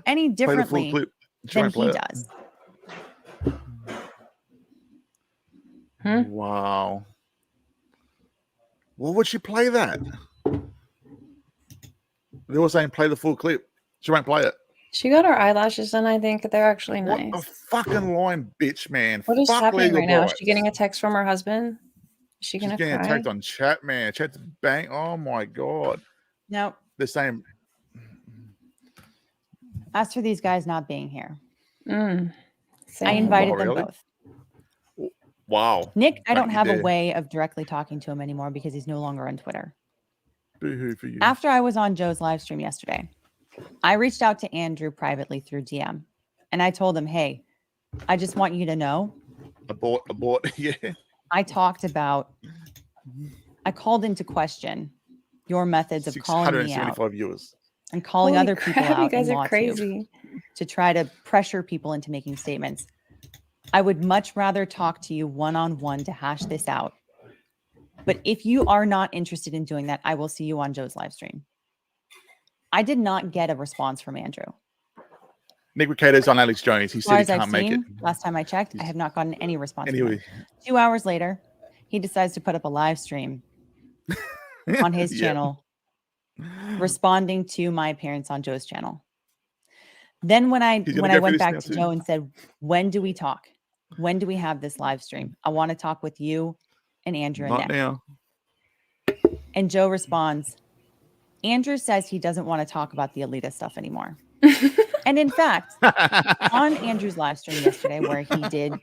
any Play the full differently clip. She than won't play he it. does? Wow. What would she play that? They were saying play the full clip. She won't play it. She got her eyelashes done. I think they're actually What a nice. fucking line, bitch, man. What is Fuck happening Legal right now? Is Bytes. she getting a text from her husband? Is she She's gonna getting cry? attacked on chat, man. Chat's bang. Oh my god. Now, The same. as for these guys not being here, Mm, I same. invited Wow, them really? both. Wow. Nick, I Don't don't you have a dare. way of directly talking to him anymore because he's no longer on Twitter. Boo-hoo for you. After I was on Joe's live stream yesterday, I reached out to Andrew privately through DM and I told him, hey, I just want you to know Abort. Yeah. I talked about, I called into question your methods of calling me out 675 viewers. and calling Holy other people crap, out you guys in are LawTube crazy. to try to pressure people into making statements. I would much rather talk to you one-on-one to hash this out. But if you are not interested in doing that, I will see you on Joe's live stream. I did not get a response from Andrew. Nick Ricardo's on Alex Jones. He As far said he as I've can't make it. seen, last time I checked, I have not gotten any response from him. Anyway. 2 hours later, he decides to put up a live stream on his Yeah. channel, responding to my appearance on Joe's channel. Then when I He's gonna when go I for went this back now to too. Joe and said, when do we talk? When do we have this live stream? I want to talk with you and Andrew and Not Nick. now. And Joe responds, Andrew says he doesn't want to talk about the elitist stuff anymore. And in fact, on Andrew's live stream yesterday, where he did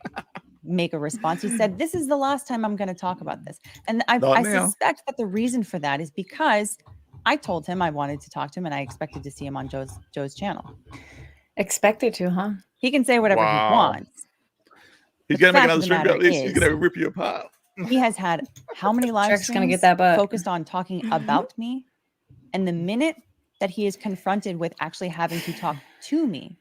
make a response, he said, this is the last time I'm going to talk about this. And I Not now. suspect that the reason for that is because I told him I wanted to talk to him and I expected to see him on Joe's channel. Expected to, huh? He can say whatever he Wow. wants. He's The gonna make fact another of the stream matter about this. He's is- gonna rip you apart. He has had how many live Shrek's gonna streams get that butt. focused on talking about me? And the minute that he is confronted with actually having to talk to me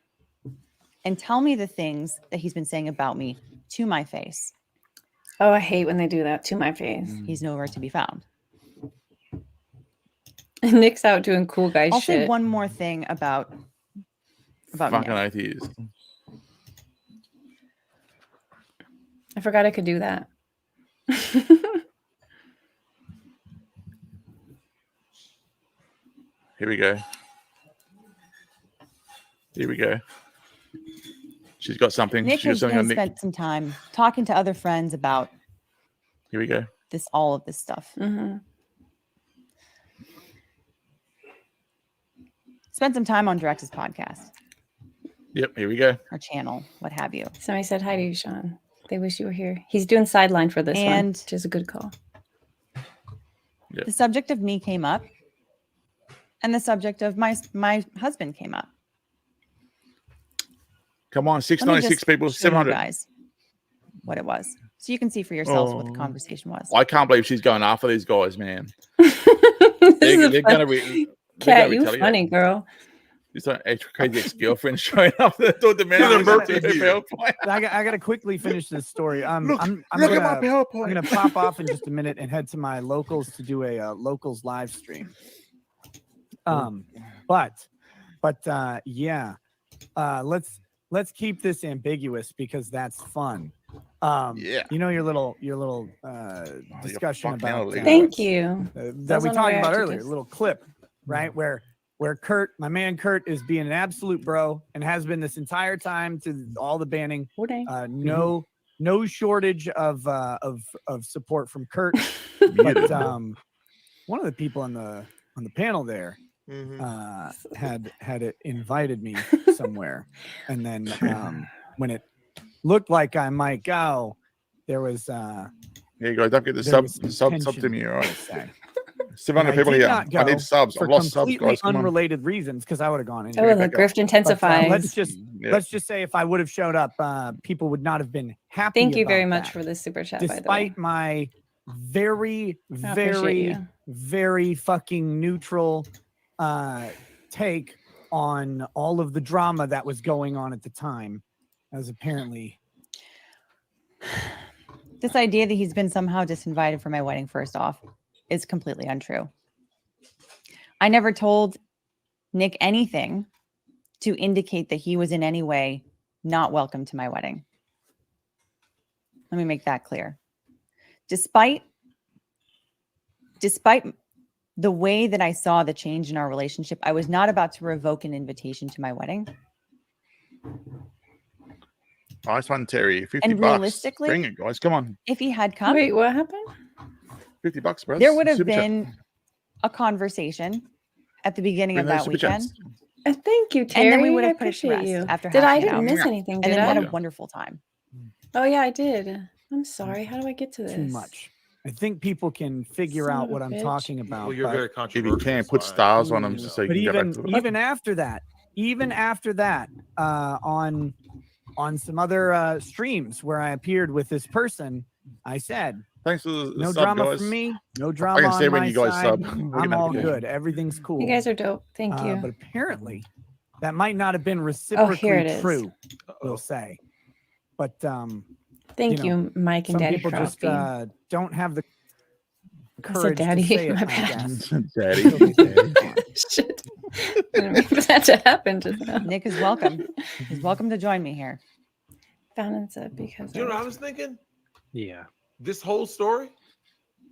and tell me the things that he's been saying about me to my face, Oh, I hate when they do that to my face. he's nowhere to be found. Nick's out doing cool guy I'll shit. say one more thing about Fucking Nick. ideas. I forgot I could do that. Here we go. Here we go. She's got something. Nick She got has, something on has Nick. spent some time talking to other friends about Here we go. all of this stuff. Mhm. Spent some time on Direx's podcast Yep. Here we go. or channel, what have you. Somebody said hi to you, Sean. They wish you were here. He's doing sideline for this one, And- which is a good call. The subject of me came up. And the subject of my husband came up. Come on, Let me 696 just people, show you 700. guys what it was, so you can see for yourselves what the Oh. conversation was. I can't believe she's going after these guys, man. This is They're fun- gonna be. Cat, you funny girl. It's an crazy ex-girlfriend showing up the door demanding birthday to here. PowerPoint. I got to quickly finish this story. Look, I'm look at my gonna PowerPoint. I'm gonna pop off in just a minute and head to my locals to do a locals live stream. But yeah, let's keep this ambiguous because that's fun. Yeah. You know your little discussion fucking about illegal. Thank you. that Those we on talked the about reaction earlier, to- little clip, right? Where Kurt, my man Kurt, is being an absolute bro and has been this entire time to all the banning. No shortage of support from Kurt. But one of the people on the panel there had it invited me somewhere, and then when it looked like I might go, there was Here you go. Don't get the there sub was some sub tension, to me. All I'll right. say. 700 I people did here. not I go need subs. for I've lost subs, completely guys. Come on. unrelated reasons because I would have gone Oh, anyway. the back up. grift But, intensifies. let's just say if I would have showed up, people would not have been happy. Thank you very about much that, for the super chat. By the way, despite my very, I appreciate very, you. very fucking neutral take on all of the drama that was going on at the time, as apparently This idea that he's been somehow disinvited for my wedding, first off, is completely untrue. I never told Nick anything to indicate that he was in any way not welcome to my wedding. Let me make that clear. Despite the way that I saw the change in our relationship, I was not about to revoke an invitation to my wedding. Nice one, Terry. 50 And bucks. realistically- Bring it, guys. Come on. If he had come, Wait, what happened? 50 bucks, bro. there would have Super chat. been a conversation at the beginning Bring of those that super weekend. chats. Thank you, Terry. And then we would I have put it to appreciate rest you. after Did I hashing it didn't out. miss anything? And Did then I? had a wonderful time. Oh yeah, I did. I'm sorry. How do I get to this? too much. I think people can figure Son out of a what I'm bitch. talking about. Well, you're but- very If controversial. you can, it's put fine. stars on them You so know. you but can go back to the even after that, on some other streams where I appeared with this person, I said, Thanks for the no sub, drama guys. from me, no drama can see on when my you guys side. sub. We I'm can all have a good. Everything's cool. You guys are dope. Thank you. But apparently, that might not have been reciprocally it is. true. We'll say, but Thank you know, you, Mike and some Daddy people just Crosby. don't have the I said courage daddy, to say it. my I bad. guess. Daddy. Until they say it. Shit. I didn't mean for that to happen just now. Nick is welcome. He's welcome to join me here. Fallon said because You know what I was thinking? Yeah. This whole story.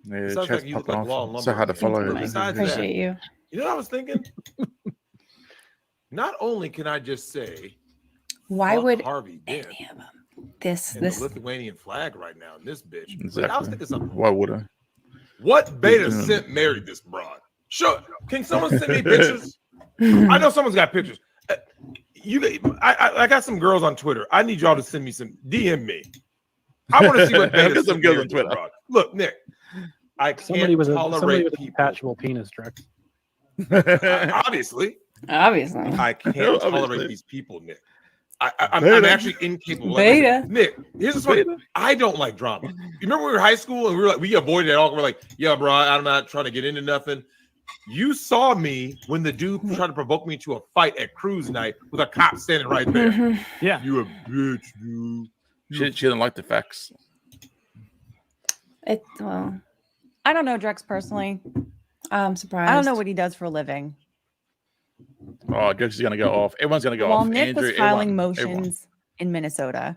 Yeah, It sounds chat's like you look popping like Law and off. So hard to Lumber. follow. But besides appreciate you. You know what I was thinking? Not only can I just say, Why fuck would Harvey Dent any of them this and this the Lithuanian flag right now in this bitch? Exactly. But I was thinking something. Why would I? What beta Yeah. simp married this broad? Sure. Can someone send me pictures? I know someone's got pictures. I got some girls on Twitter. I need y'all to send me some. DM me. I want to see what beta Got some simp girls married on this Twitter. broad. Look, Nick. I can't Somebody with a tolerate people. detachable penis, Drex. Obviously, obviously. I can't Obviously. tolerate these people, Nick. I'm Beta. actually incapable. Like, Beta. listen, Nick, here's the funny. I don't like drama. You remember when we were in high school and we avoided it all. We're like, yeah, bro, I'm not trying to get into nothing. You saw me when the dude tried to provoke me to a fight at cruise night with a cop standing right there. Mhm. Yeah. You a bitch, dude. She didn't like the facts. Well, I don't know Drex personally. I'm surprised. I don't know what he does for a living. Oh, Drex is going to go off. Everyone's going to go While off. Nick was Andrew, filing everyone. motions in Minnesota,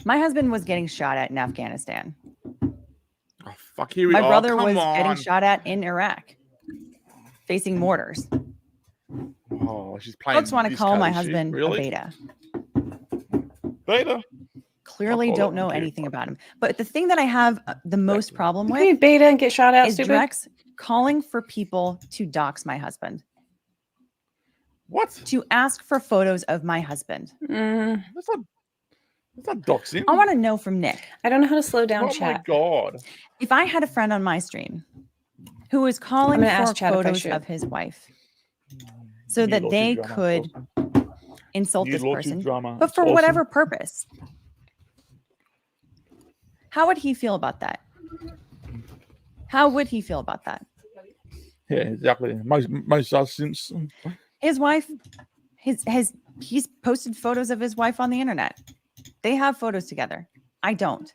my husband was getting shot at in Afghanistan. Oh, fuck, here we My are. brother Come was on. getting shot at in Iraq, facing mortars. Oh, she's playing. Folks want to this call card, my is she? husband Really? a beta. Beta? Clearly I'll don't know okay. anything about him. But the thing that I have the most problem You can be with beta and get shot at, is stupid. Drex calling for people to dox my husband, What? to ask for photos of my husband. That's not doxing. I want to know from Nick, I don't know how to slow down Oh my chat. god. if I had a friend on my stream who is calling gonna for ask Chad if I photos should. of his wife so New that lawsuit they drama. could insult New this lawsuit person, drama. but It's for awesome. whatever purpose. How would he feel about that? How would he feel about that? Yeah, exactly. Most us since His wife, he's posted photos of his wife on the internet. They have photos together. I don't.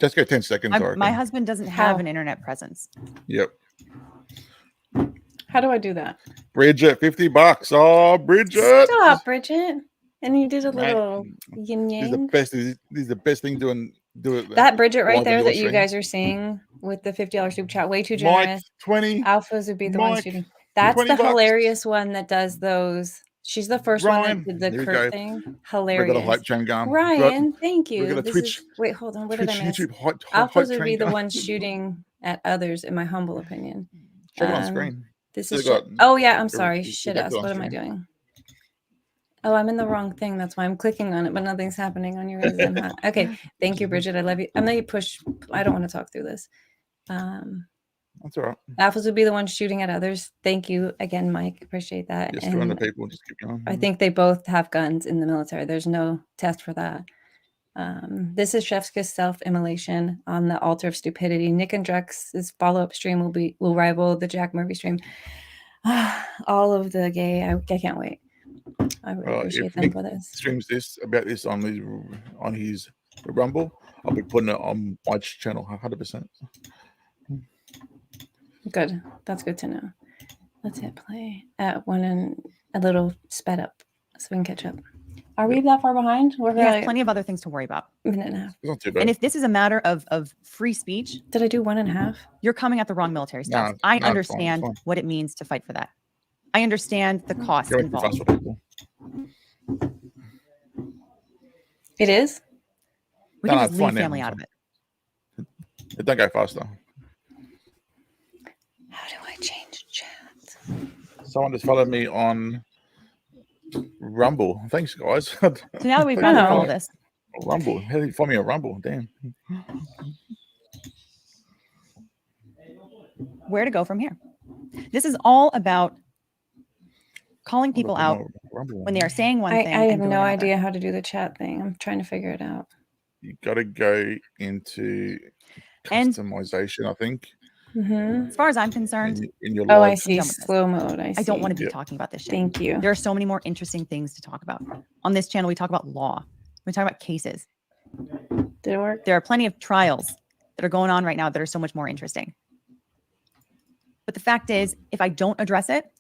just go 10 seconds. My husband doesn't have an internet presence. Yep. How do I do that? Bridget, $50. Oh, Bridget. Stop, Bridget. And you did a Mate, little yin This is the yang. best. This is the best thing doing. Do it. That Bridget right live on there your that you stream. guys are seeing with the $50 super chat, way too Mike, generous. 20. Alphas would be the one Mike, shooting. That's $20. the hilarious one that does those. She's the first Ryan, one that did there the we Kurt go. thing. We got a Hilarious. hype train going. Ryan, thank we you. got a This Twitch. is wait, hold on. What did Twitch, I miss? YouTube, hype Alphas would train be the going. ones shooting at others, in my humble opinion. Check it on screen. This So is they got- oh yeah, I'm they- sorry. they Shit got ass. it on What am I screen. doing? Oh, I'm in the wrong thing. That's why I'm clicking on it, but nothing's happening on your guys' end, huh? Okay. Thank you, Bridget. I love you. I'm gonna push. I don't want to talk through this. That's all right. Alphas would be the ones shooting at others. Thank you again, Mike. Appreciate that. Just And 200 people. Just keep going. I think they both have guns in the military. There's no test for that. This is Chefska's self-immolation on the altar of stupidity. Nick and Drex's follow-up stream will rival the Jack Murphy stream. All of the gay. I can't wait. I really appreciate if them Nick for this. streams this about this on his Rumble, I'll be putting it on my channel 100%. Good. That's good to know. Let's hit play at one and a little sped up so we can catch up. Are we that far behind? We're He has like plenty of other things to worry about. a minute and a half. It's not too bad. And if this is a matter of free speech, Did I do 1.5? you're coming at the wrong military stuff. No, I no, it's fine, understand it's fine. what it means to fight for that. I understand the cost Go too fast involved. for people. It is? We No, can no, just it's leave fine now, family it's out of fine. it. Don't go faster. How do I change chat? Someone just followed me on Rumble. Thanks, guys. So now that we've gone through all Wow. of this, Rumble. How did you find me on Rumble? Damn. where to go from here? This is all about calling people out Rumble. when they are saying one I thing. have and doing no another. idea how to do the chat thing. I'm trying to figure it out. You got to go into And- customization, I think. Mm-hmm. As far as I'm concerned, In your Oh, I live. see. done with this. Slow mode. I see. I don't want to be Yep. talking about this shit. Thank you. There are so many more interesting things to talk about. On this channel, we talk about law. We talk about cases. Did it work? There are plenty of trials that are going on right now that are so much more interesting. But the fact is, if I don't address it,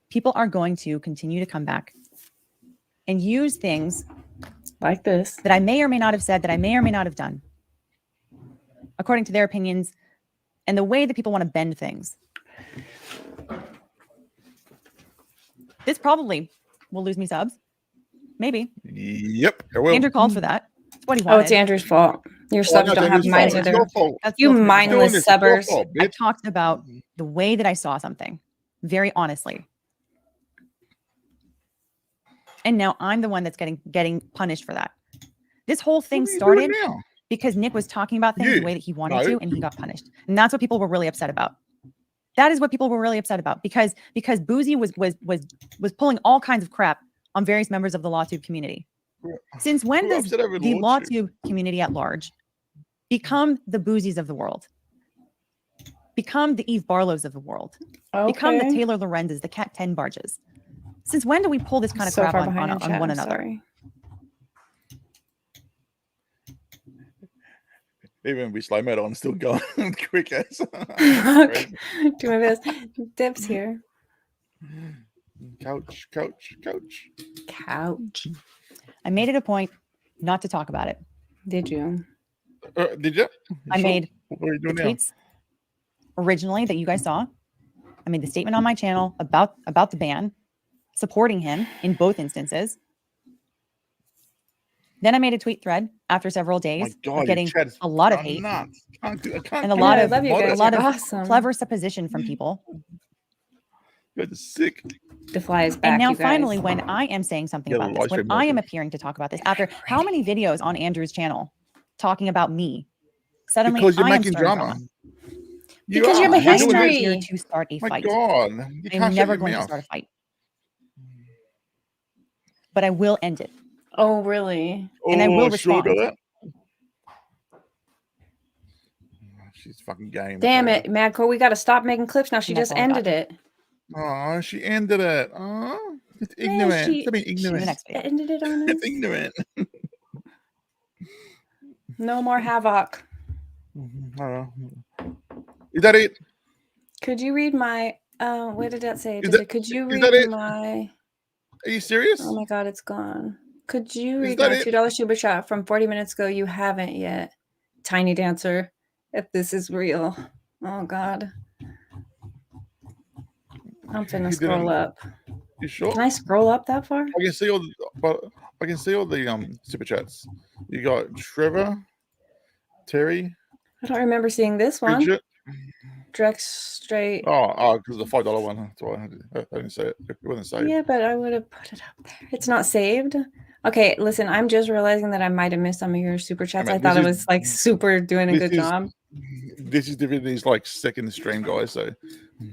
people are going to continue to come back and use things Like this. that I may or may not have said, that I may or may not have done, according to their opinions and the way that people want to bend things. This probably will lose me subs. Maybe. Yep. I will. Andrew called for that. That's what he Oh, wanted. it's Andrew's fault. Your Oh, subs no, don't have it's minds your fault. either. It's your fault. That's You still- Doing mindless this, it's your subbers. fault, I bitch. talked about the way that I saw something very honestly. And now I'm the one that's getting punished for that. This whole thing What are you doing started now? because Nick was talking about things You. the way that he wanted No. to, and he got punished. And that's what people were really upset about. That is what people were really upset about because Boozy was pulling all kinds of crap on various members of the LawTube community. Since when Who does upset over the LawTube? LawTube community at large become the Boozies of the world? Become the Eve Barlows of the world? Become the Okay. Taylor Lorenzes, the Cat 10 barges? Since when do we pull this kind of So crap far on behind in chat, one I'm another? sorry. Even we slow mode on, still going quick as. Do my best. Dip's here. Couch. Couch. I made it a point not to talk about it. Did you? Did you? I made What are you the doing now? tweets originally that you guys saw. I made the statement on my channel about the ban, supporting him in both instances. Then I made a tweet thread after several Oh my days God, of getting Chad's a lot of gone hate nuts. I can't and a do lot it. of I love you What guys. a lot You're of awesome. clever supposition from people. You're sick. The fly is back. And now you guys. finally, when I am saying something Yeah, about the this, live when stream I am working. appearing to talk about this, after how many videos on Andrew's channel talking about me, suddenly Because you're I am making starting drama. Because you have a You're I doing am not it. here history. to start a My fight. God, you I'm can't shut never your going to mouth. start a fight, but I will end it, Oh, really? and I will Sure about respond. that. She's fucking game. Damn it, Madcore, we got to stop making clips now. She And that's just all I got. ended it. Oh, she ended it. Oh, it's Man, ignorant. she Stop being See you in the ignorant. next video. ended it on us. It's ignorant. No more havoc. Oh. Is that it? Could you read my what did that say? Is that- Could you is that read it? my Are you serious? Oh my god, it's gone. Could you Is read that my it? $2 super chat from 40 minutes ago? You haven't yet. Tiny Dancer. If this is real. Oh god. I'm finna You scroll didn't- up. You sure? Can I scroll up that far? I can see all the, but I can see all the super chats. You got Trevor, Terry, I don't remember seeing this one. Bridget. Direct straight. Oh, because the $5 one. That's why I didn't say it. It wasn't saved. Yeah, but I would have put it up there. It's not saved. Okay, listen, I'm just realizing that I might have missed some of your super chats. mean, I thought it this was like super doing a this good is- job. This is Divinity's like second stream, guys. So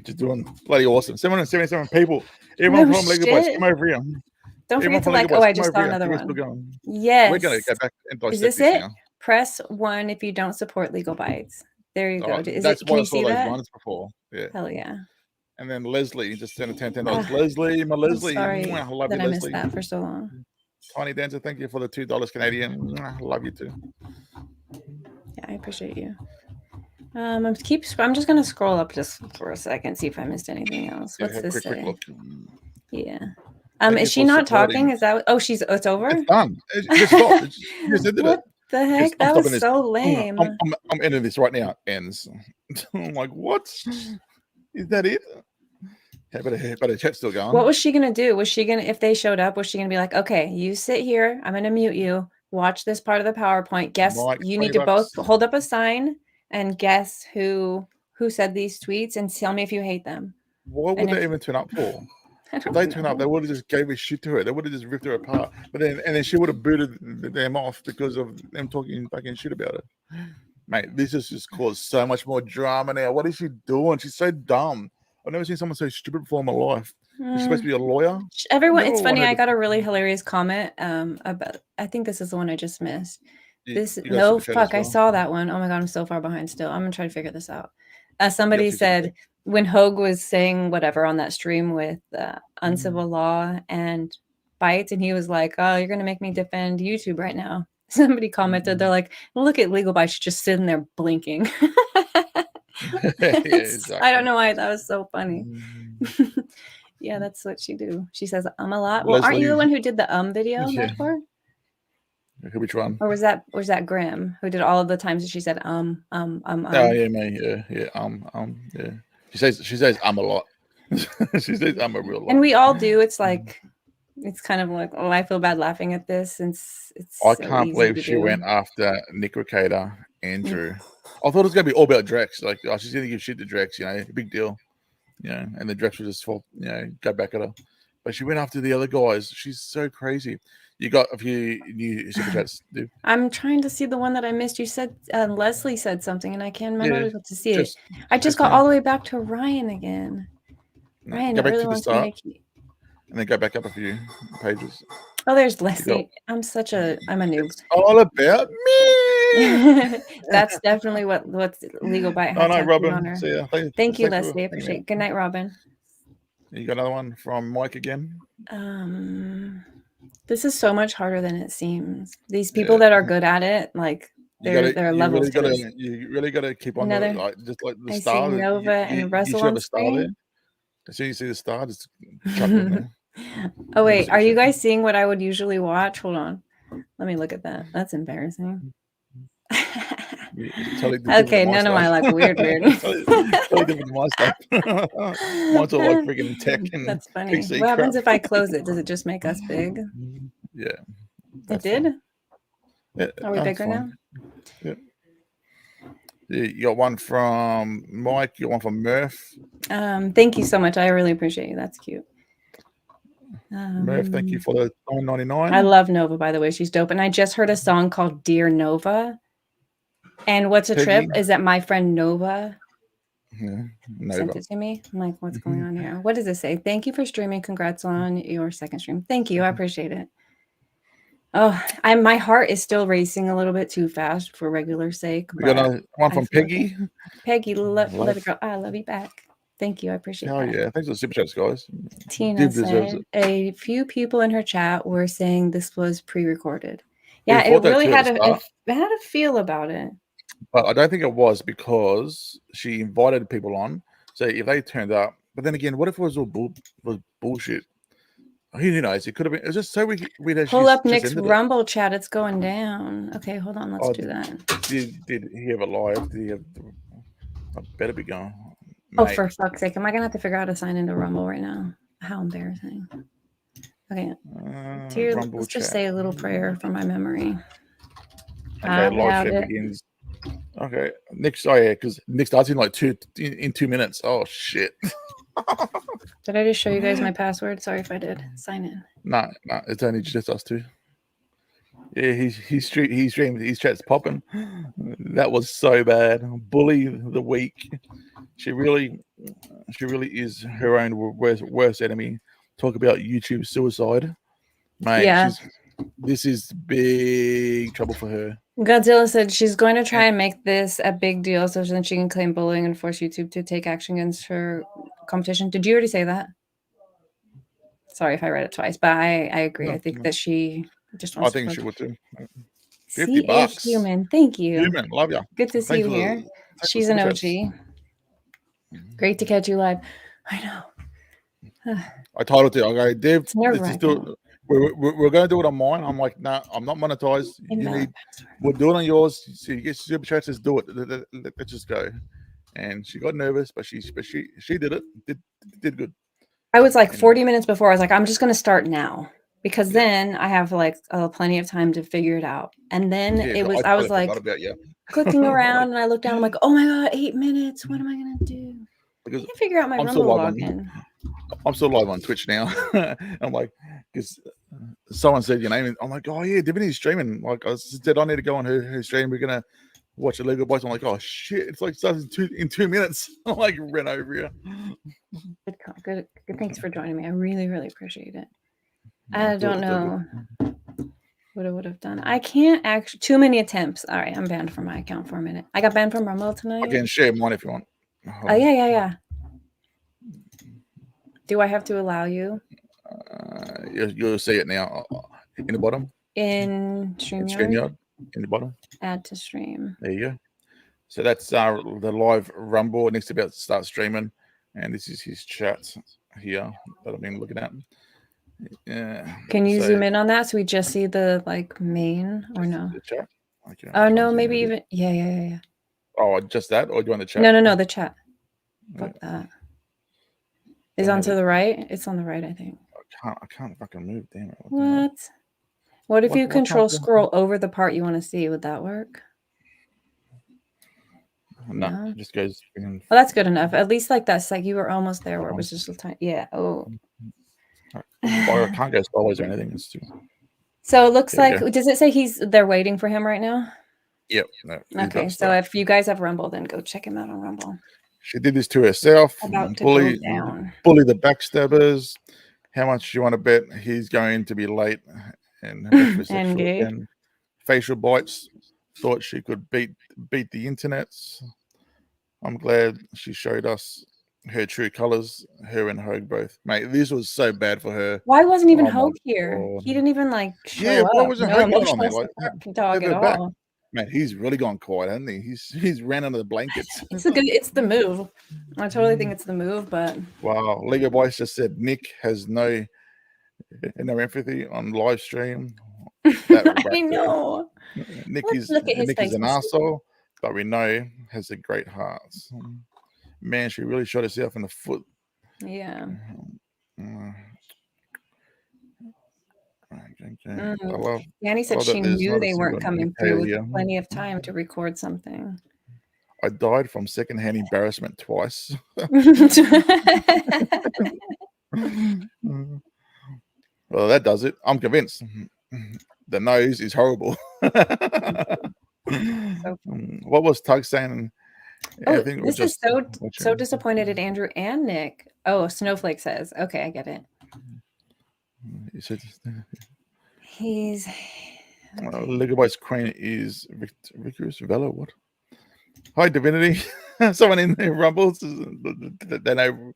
just doing bloody awesome. 777 people. Everyone No from Legal Bytes, shit. come over here. Don't Everyone forget to from like. Legal Oh, Bytes, I come just over saw here. another We're still one. going. Yes. We're gonna go back and dissect Is this this it? now. Press 1 if you don't support Legal Bytes. There you go. Oh, Is that's it? why Can I you saw see those that? ones before. Yeah. Hell yeah. And then Leslie just sent a $10. Ah, Leslie, my I'm Leslie. sorry Mwah, I love that you, I missed Leslie. that for so long. Tiny Dancer, thank you for the $2 Canadian. Mwah, I love you too. Yeah, I appreciate you. I'm just gonna scroll up just for a second, see if I missed anything else. Yeah, What's have a this quick say? look. Yeah. Thank you Is she for not supporting. talking? Is that oh it's over? It's done. It just stopped. You just ended What it. the heck? I'm That stopping was this. so lame. I'm ending this right now. Ends. I'm like, what? Is that it? Yeah, but the chat's still going. What was she gonna do? Was she gonna, if they showed up, was she gonna be like, okay, you sit here, I'm gonna mute you, watch this part of the PowerPoint, guess Mike, you 20 need to both bucks. hold up a sign and guess who said these tweets and tell me if you hate them. Why would And they if- even turn up for? I If don't they turn up, they know. would have just gave a shit to her. They would have just ripped her apart. But then she would have booted them off because of them talking fucking shit about it. Mate, this has just caused so much more drama now. What is she doing? She's so dumb. I've never seen someone so stupid before in my life. She's supposed to be a lawyer. Everyone, it's No funny. one I had- got a really hilarious comment about. I think this is the one I just missed. You- This you got a no super chat as fuck. I well. saw that one. Oh my god, I'm so far behind still. I'm gonna try to figure this out. Somebody two super said when Hogue was saying whatever on that stream with uncivil law and Bytes, and he was like, "Oh, you're gonna make me defend YouTube right now." Somebody commented, they're like, "Look at Legal Bytes just sitting there blinking." Yeah, exactly. I don't know why that was so funny. Yeah, that's what she do. She says a lot. Well, aren't you the Leslie- one who did the video, Yeah. Madcore? Which one? Or was that Grim who did all of the times that she said Oh yeah, me. Yeah. Yeah. She says I'm a lot. She says I'm a real lot. And we all do. It's like it's kind of like, oh, I feel bad laughing at this since it's I so can't easy believe to she do. went after Nick Ricator, Andrew. I thought it was gonna be all about Drex. Like, oh, she's gonna give shit to Drex, big deal. And the Drex would just fall, go back at her. But she went after the other guys. She's so crazy. You got a few new super chats, dude. I'm trying to see the one that I missed. You said Leslie said something, and I can't remember Yeah, able to see just- it. I just got now. all the way back to Ryan again. Ryan, Go I back really to the want to start make you. and then go back up a few pages. Oh, there's Leslie. I'm a noob. It's all about me. That's definitely what's Legal Byte Oh has no, tattooed on Robin. her. See ya. Thank you, thanks for Leslie. I hanging appreciate out. it. Good night, Robin. You got another one from Mike again. This is so much harder than it seems. These people that are good at it, like there are levels to this. You really gotta keep on Another- just like the I see star. Nova and Russell should have on a star there. screen. As soon as you see the star, just chuck it in there. Oh wait, Super are you chat. guys seeing what I would usually watch? Hold on. Let me look at that. That's embarrassing. It's totally different Okay, than none of my stuff. like weird. totally different than my stuff. Mine's all like freaking tech and That's funny. PC What happens crap. if I close it? Does it just make us big? Yeah. It that's did? fine. Yeah, Are we no, it's bigger now? fine. Yeah. You got one from Mike. You got one from Murph. Thank you so much. I really appreciate you. That's cute. Murph, thank you for the $9.99. I love Nova, by the way. She's dope. And I just heard a song called Dear Nova. And what's a trip Peggy. is that my friend Nova Yeah, Sent Nova. it to me. I'm like, what's going on here? What does it say? Thank you for streaming. Congrats on your second stream. Thank you. I appreciate it. Oh, my heart is still racing a little bit too fast for regular sake. We got But another one I from feel Peggy. it. Peggy, love Love. it, girl. I love you back. Thank you. I appreciate Oh that. yeah, thanks for the super chats, guys. Tina Div deserves said it. a few people in her chat were saying this was pre-recorded. We Yeah, it thought that really too at had the a start, it had a feel about it. but I don't think it was because she invited people on. So if they turned up, but then again, what if it was all bullshit? Who knows? It could have been. It's just so weird that Pull she's up just Nick's ended it. Rumble chat. It's going down. Okay, hold on. Let's Oh, do that. Did he have a live? Did he have? I better be going. Oh, Mate. for fuck's sake. Am I going to have to figure out how to sign into Rumble right now? How embarrassing. Okay. Dear, Rumble let's just chat. say a little prayer for my memory. Okay, Have live stream it. begins. Okay, Nick's. Oh yeah, because Nick starts in like 2 minutes. Oh shit. Did I just show you guys my password? Sorry if I did. Sign in. No, it's only just us two. Yeah, he's streamed. His chat's popping. That was so bad. Bully the week. She really is her own worst enemy. Talk about YouTube suicide, mate. Yeah. This is big trouble for her. Godzilla said she's going to try and make this a big deal so then she can claim bullying and force YouTube to take action against her competition. Did you already say that? Sorry if I read it twice, but I agree. No, I think no. that she just I wants think to. she would too. See $50. a human. Thank you. Human, love you. Good to see you here. She's an OG. Great to catch you live. I know. I told her to. I go, Dev, It's this is still, we're going to do it on mine. I'm like, no, I'm not monetized. We'll do it on yours. So you get super chats. Let's do it. Let's just go. And she got nervous, but she did it. Did good. I was like 40 minutes before. I was like, I'm just going to start now because then I have like plenty of time to figure it out. And then I was like clicking around and I looked down. I'm like, oh my God, 8 minutes. What am I going to do? Because I can't figure out my Rumble login. I'm still live on Twitch now. I'm like, because someone said your name, and I'm like, oh yeah, Divinity's streaming. Like I said, I need to go on her stream. We're gonna watch a Legal Bytes. I'm like, oh shit, it's like starts in 2 minutes. I'm like, ran over here. Good. Thanks for joining me. I really, really appreciate it. I don't know what I would have done. I can't actually. Too many attempts. All right, I'm banned from my account for a minute. I got banned from Rumble tonight. I can share mine if you want. Oh yeah. Do I have to allow you? You'll see it now in the bottom. In StreamYard? In the bottom. Add to stream. There you go. So that's the live Rumble. Next about to start streaming, and this is his chat here that I've been looking at. Yeah. Can you zoom in on that so we just see the like main or no? The chat. Okay, oh no, maybe even yeah. Oh, just that, or do you want the chat? No, the chat. Fuck that. Is on to the right? It's on the right, I think. I can't fucking move. Damn it. What if you control scroll over the part you want to see? Would that work? No, it just goes. Well, that's good enough. At least like that's like you were almost there where it was just a time. Yeah. Oh. I can't go sideways or anything. It's too... So it looks like, does it say they're waiting for him right now? Yep. No, okay. So if you guys have Rumble, then go check him out on Rumble. She did this to herself. Bully the backstabbers. How much you want to bet he's going to be late and facial bites? Thought she could beat the internets. I'm glad she showed us her true colors. Her and Hogue both, mate. This was so bad for her. Why wasn't even Hogue here? God. He didn't even like show up. Why wasn't Hogue on there? Like, dog at all. Man, he's really gone quiet, hasn't he? He's ran under the blankets. It's the move. I totally think it's the move, but wow. Legal Bytes just said Nick has no empathy on live stream. I know. Nick is an asshole, but we know has a great heart. Man, she really shot herself in the foot. Yeah. Yanni said she knew they weren't coming through with plenty of time to record something. I died from secondhand embarrassment twice. Well, that does it. I'm convinced. The nose is horrible. What was Tug saying? Oh, I think it was this is just so watching. disappointed at Andrew and Nick. Oh, Snowflake says. Okay, I get it. You said He's Legabytes Crane is Victorious Vela. What? Hi, Divinity. Someone in there rumbles. They know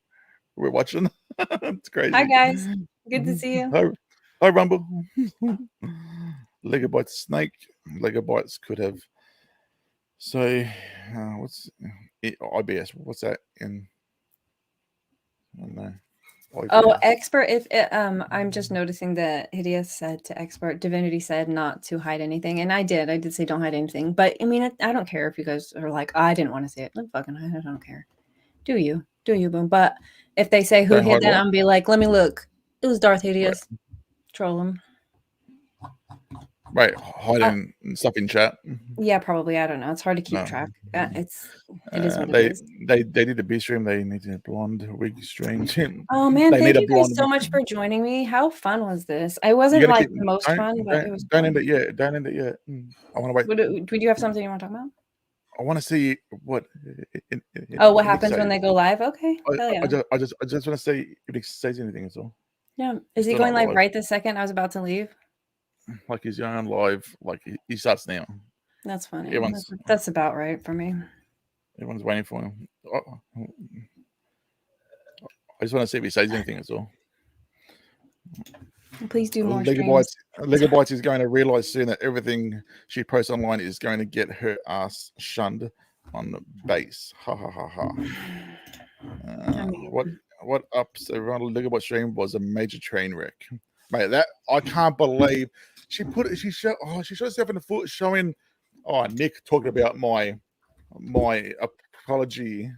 we're watching. It's crazy. Hi guys. Good to see you. Hi, Rumble. Legabytes Snake. Legabytes could have. So, what's IBS? What's that in? I don't know. Oh, IBS. expert. If I'm just noticing that Hideous said to expert, Divinity said not to hide anything, and I did say don't hide anything. But I mean, I don't care if you guys are like, I didn't want to say it. Look, fucking, I don't care. Do you, boom? But if they say who Don't hid hide that, what? I'm be like, let me look. It was Darth Hideous. Troll him. Right, hiding stuff in chat. Yeah, probably. I don't know. It's hard to keep No. track. It is what it They is. did a B stream. They need a blonde wig stream. Oh man, They thank need a you guys blonde so wig much stream. for joining me. How fun was this? I You wasn't gotta like keep- the most fun, but it was don't fun. end it yet. Don't end it yet. I want to wait. Would you have something you want to talk about? I want to see what. Oh, what happens when they go live? Okay, hell yeah. I just want to see if he says anything. That's all. Yeah, is he Still going not live live. right this second? I was about to leave. Like he's going live. Like he starts now. That's funny. Everyone's That's about right for me. everyone's waiting for him. I just want to see if he says anything. That's all. Please do more streams. Legabytes is going to realize soon that everything she posts online is going to get her ass shunned on the base. Ha ha ha ha. What ups around Legabyte stream was a major train wreck, mate. That I can't believe she showed herself in the foot showing. Oh, Nick talked about my apology.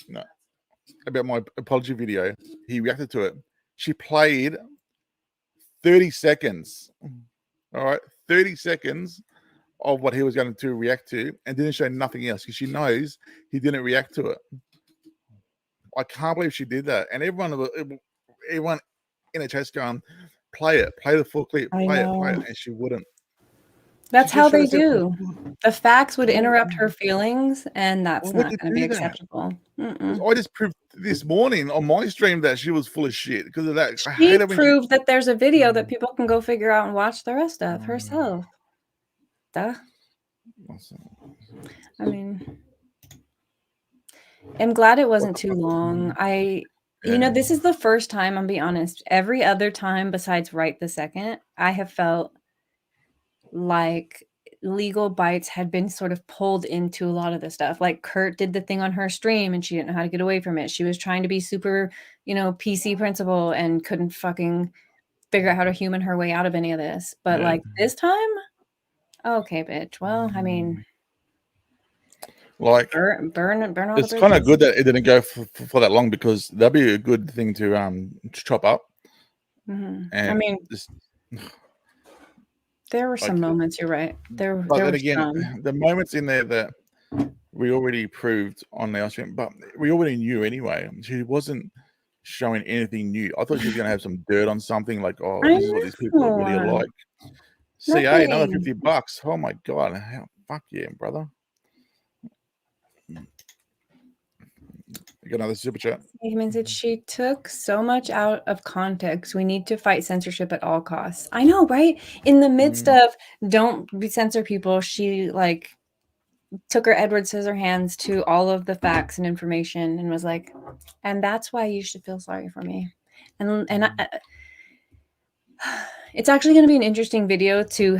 No, about my apology video. He reacted to it. She played 30 seconds. All right, 30 seconds of what he was going to react to and didn't show nothing else because she knows he didn't react to it. I can't believe she did that. And everyone in the chat's going, play the full clip, play it. And she wouldn't. That's how they do. The facts would interrupt her feelings, and that's not going to be acceptable. I just proved this morning on my stream that she was full of shit because of that. She proved that there's a video that people can go figure out and watch the rest of herself. Duh. I mean, I'm glad it wasn't too long. This is the first time, I'll be honest, every other time besides right this second, I have felt like Legal Bytes had been sort of pulled into a lot of the stuff. Like Kurt did the thing on her stream and she didn't know how to get away from it. She was trying to be super, PC principal and couldn't fucking figure out how to human her way out of any of this. But like this time, okay, bitch. Well, I mean, like burn all it's the kind of good that it didn't go for that long because that'd be a good thing to chop up. And I mean, there were some moments. You're right. But then again, the moments in there that we already proved on the stream, but we already knew anyway. She wasn't showing anything new. I thought she was going to have some dirt on something like, oh, this is what these people are really like. CA, another $50. Oh my god! Fuck yeah, brother. You got another super chat. Means that she took so much out of context. We need to fight censorship at all costs. I know, right? In the midst of don't censor people, she like took her Edward Scissorhands to all of the facts and information and was like, and that's why you should feel sorry for me. And it's actually going to be an interesting video to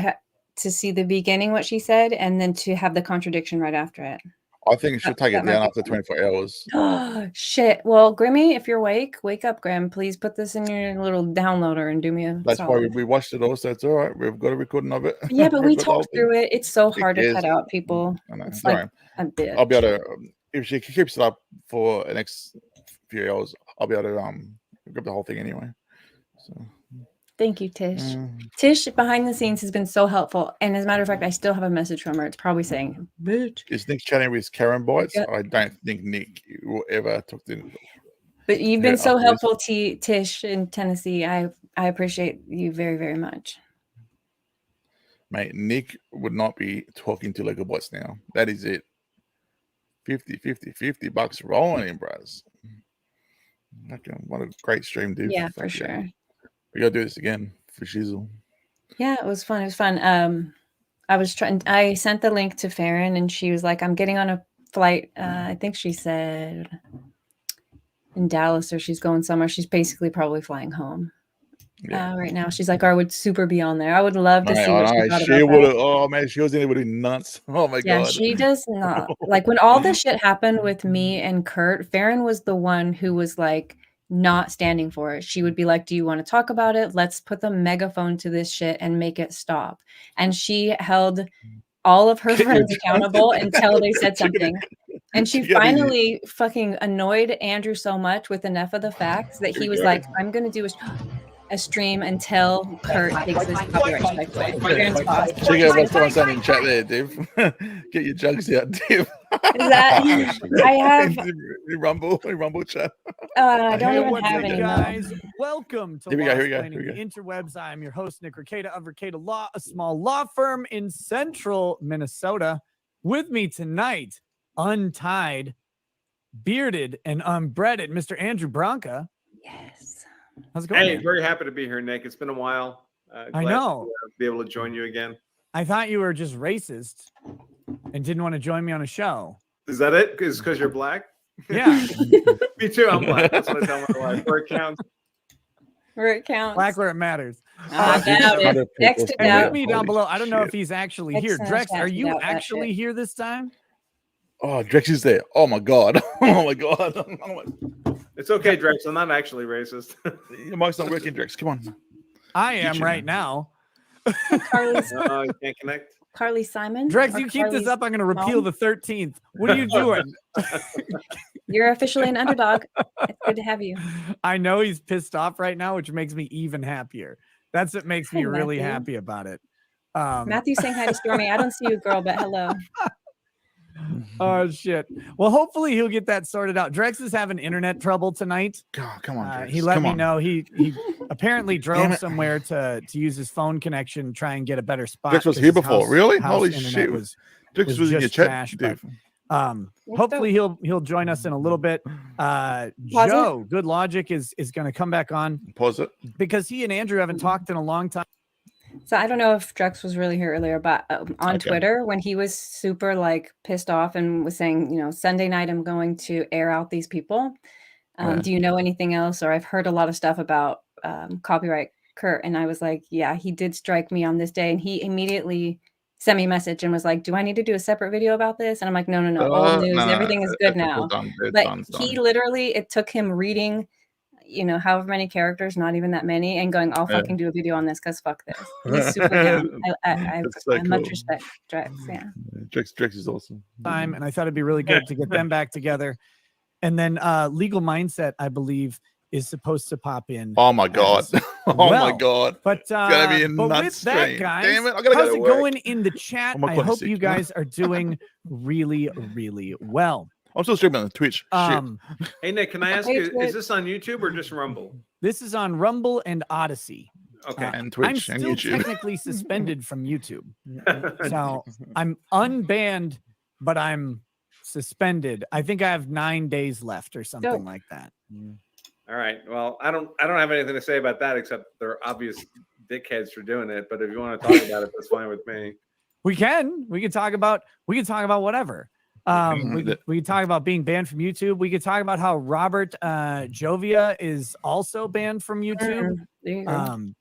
see the beginning, what she said, and then to have the contradiction right after it. I think she'll take it down after 24 hours. Oh, shit. Well, Grimmy, if you're awake, wake up, Grim. Please put this in your little downloader and do me a That's solid. why we watched it also. It's all right. We've got a recording of it. Yeah, but we talked through it. It's so hard to cut out, people. It's like a bitch. I'll be able to, if she keeps it up for the next few hours, I'll be able to grab the whole thing anyway. So. Thank you, Tish. Tish, behind the scenes, has been so helpful. And as a matter of fact, I still have a message from her. It's probably saying, bitch. Is Nick chatting with Karen Bytes? Yep. I don't think Nick will ever talk to him. But you've been so helpful, Tish, in Tennessee. I appreciate you very, very much. Mate, Nick would not be talking to Legal Bytes now. That is it. 50 bucks rolling in, bros. Okay, what a great stream, dude. Yeah, for Fuck sure. We gotta do this again for shizzle. Yeah, it was fun. It was fun. I sent the link to Farron and she was like, I'm getting on a flight. I think she said in Dallas or she's going somewhere. She's basically probably flying home right now. She's like, I would super be on there. I would love to see what she thought she about would that. have. Oh man, she was in it with nuts. Oh my Yeah, god. she does not. Like when all this shit happened with me and Kurt, Farron was the one who was like not standing for it. She would be like, do you want to talk about it? Let's put the megaphone to this shit and make it stop. And she held all of her friends accountable until they said something. And she finally fucking annoyed Andrew so much with enough of the facts that he was like, I'm going to do a stream until Kurt takes his copyright strike away. Check out what someone's saying in chat there, Dave. Get your jugs out, Dave. Is that I have Rumble chat. I don't even have any guys. Welcome to Here we go. the Interwebs. I'm your host, Nick Ricada of Ricada Law, a small law firm in central Minnesota. With me tonight, untied, bearded, and unbreaded, Mr. Andrew Branca. Yes. How's it going? Hey, man? very happy to be here, Nick. It's been a while. I know. To, be able to join you again. I thought you were just racist and didn't want to join me on a show. Is that it? Because you're black? Yeah. Me too. I'm black. That's what I tell my wife. Where it counts. Where it counts. Black where it matters. I doubt it. Next to And doubt. with me down below, I don't know if he's actually here. Next Drex, to are you doubt that actually shit. here this time? Oh, Drex is there. Oh my god. Oh my god. It's okay, Drex. I'm not actually racist. Your mic's not working, Drex. Come on. I am right now. Carly's, You can't connect. Carly Simon. Drex, or you keep this Carly's up, I'm going to repeal mom? the 13th. What are you doing? You're officially an underdog. It's good to have you. I know he's pissed off right now, which makes me even happier. That's what makes me Hi, really Matthew. happy about it. Matthew's saying hi to Stormy. I don't see you, girl, but hello. Oh, shit. Well, hopefully he'll get that sorted out. Drex is having internet trouble tonight. God, come on, Drex. He let Come me on. know he apparently Damn drove it. somewhere to use his phone connection, try and get a better spot. Drex was 'cause here his before. house- Really? house Holy internet shit. Was Drex was was in your just chat, trash, Dave. hopefully he'll join us in a little bit. Joe, Good Logic is going to come back on Pause it. because he and Andrew haven't talked in a long time. So I don't know if Drex was really here earlier, but on Okay. Twitter, when he was super like pissed off and was saying, Sunday night, I'm going to air out these people. Yeah. Do you know anything else? Or I've heard a lot of stuff about copyright Kurt. And I was like, yeah, he did strike me on this day. And he immediately sent me a message and was like, do I need to do a separate video about this? And I'm like, no, old news. Everything is good now. But he literally, it took him reading however many characters, not even that many, and going, I'll fucking do a video on this because fuck this. He's super down. I much respect Drex. Yeah. Drex is awesome. Time, and I thought it'd be really good to get them back together. And then Legal Mindset, I believe, is supposed to pop in. Oh my god. Oh my god. But, gonna be a but nuts with that, stream. guys, Damn it, I gotta go how's to it work. going in the chat? I'm I hope 26, you guys are doing really, really well. I'm still streaming on Twitch. Hey, Nick, can I ask you, is this on YouTube or just Rumble? This is on Rumble and Odyssey. Okay. And Twitch I'm and still YouTube. technically suspended from YouTube. So I'm unbanned, but I'm suspended. I think I have 9 days left or something Dope. like that. All right. Well, I don't have anything to say about that except they're obvious dickheads for doing it. But if you want to talk about it, that's fine with me. We can talk about whatever. We can talk about being banned from YouTube. We could talk about how Robert Jovia is also banned from YouTube. There you go.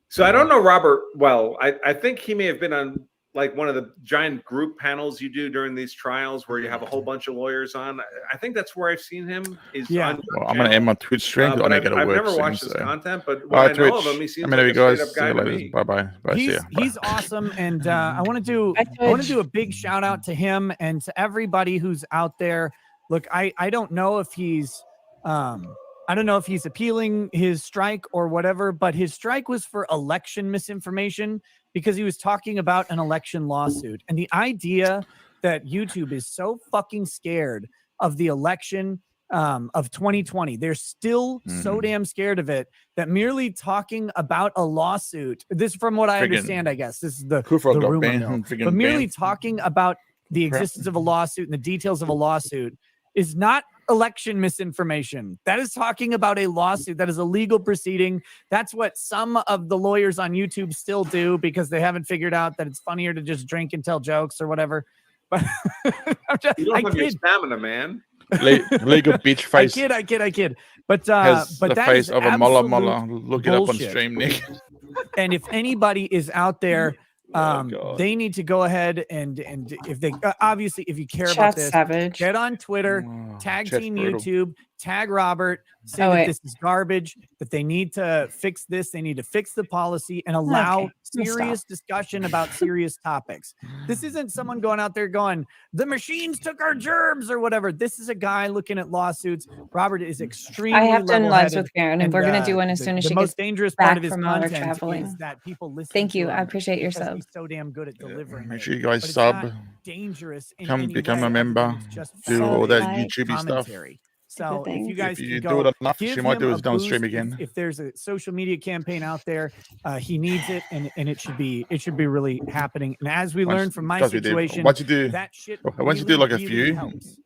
So I don't know Robert well. I think he may have been on like one of the giant group panels you do during these trials where you have a whole bunch of lawyers on. I think that's where I've seen him. Is Yeah. on your Well, I'm gonna end my Twitch stream. but I gotta I've work never soon, watched his so. content, but All when I right, know Twitch. of him, he seems I'm gonna like be a guys. straight up See guy you to later. me. Bye bye. Bye. See ya. He's awesome, and I want to do a big shout out to him and to everybody who's out there. Look, I don't know if he's appealing his strike or whatever, but his strike was for election misinformation because he was talking about an election lawsuit. And the idea that YouTube is so fucking scared of the election of 2020, they're still so damn scared of it that merely talking about a lawsuit, this from what I understand, I guess this is the Kufra got rumor banned mill, from friggin' but merely banned. talking about the existence of a lawsuit and the details of a lawsuit is not election misinformation. That is talking about a lawsuit. That is a legal proceeding. That's what some of the lawyers on YouTube still do because they haven't figured out that it's funnier to just drink and tell jokes or whatever. But You don't have your stamina, man. Legal bitch face. I kid. But Has but the that face is of a molla absolute molla. Look it up on bullshit. stream, Nick. And if anybody is out there, God. they need to go ahead and if they obviously if you care about Chat this, savage. get on Twitter, Oh, tag chat's Team brutal. YouTube, tag Robert, say Oh, that wait. this is garbage, that they need to fix this, they need to fix the policy and allow Okay, we'll serious discussion about serious topics. This isn't someone going out there going, the machines took our gerbs or whatever. This is a guy looking at lawsuits. Robert is extremely I have done lives level-headed, with Karen, and we're gonna do one as soon as the she most gets dangerous part back of his from all her content traveling. is that people listen Thank to you. him I appreciate your because sub. he's so damn good at delivering Make it. sure you guys But it's sub. not dangerous in Come any become way a other member. than it's just Do So all that like YouTubey stuff. commentary. So if you things. guys If can you go, do it enough, give she might him do a his down stream boost. again. If there's a social media campaign out there, he needs it, and it should be really happening. And as we learned from my Because we did. situation, Once you do, that shit once you do really, like a really few, helps.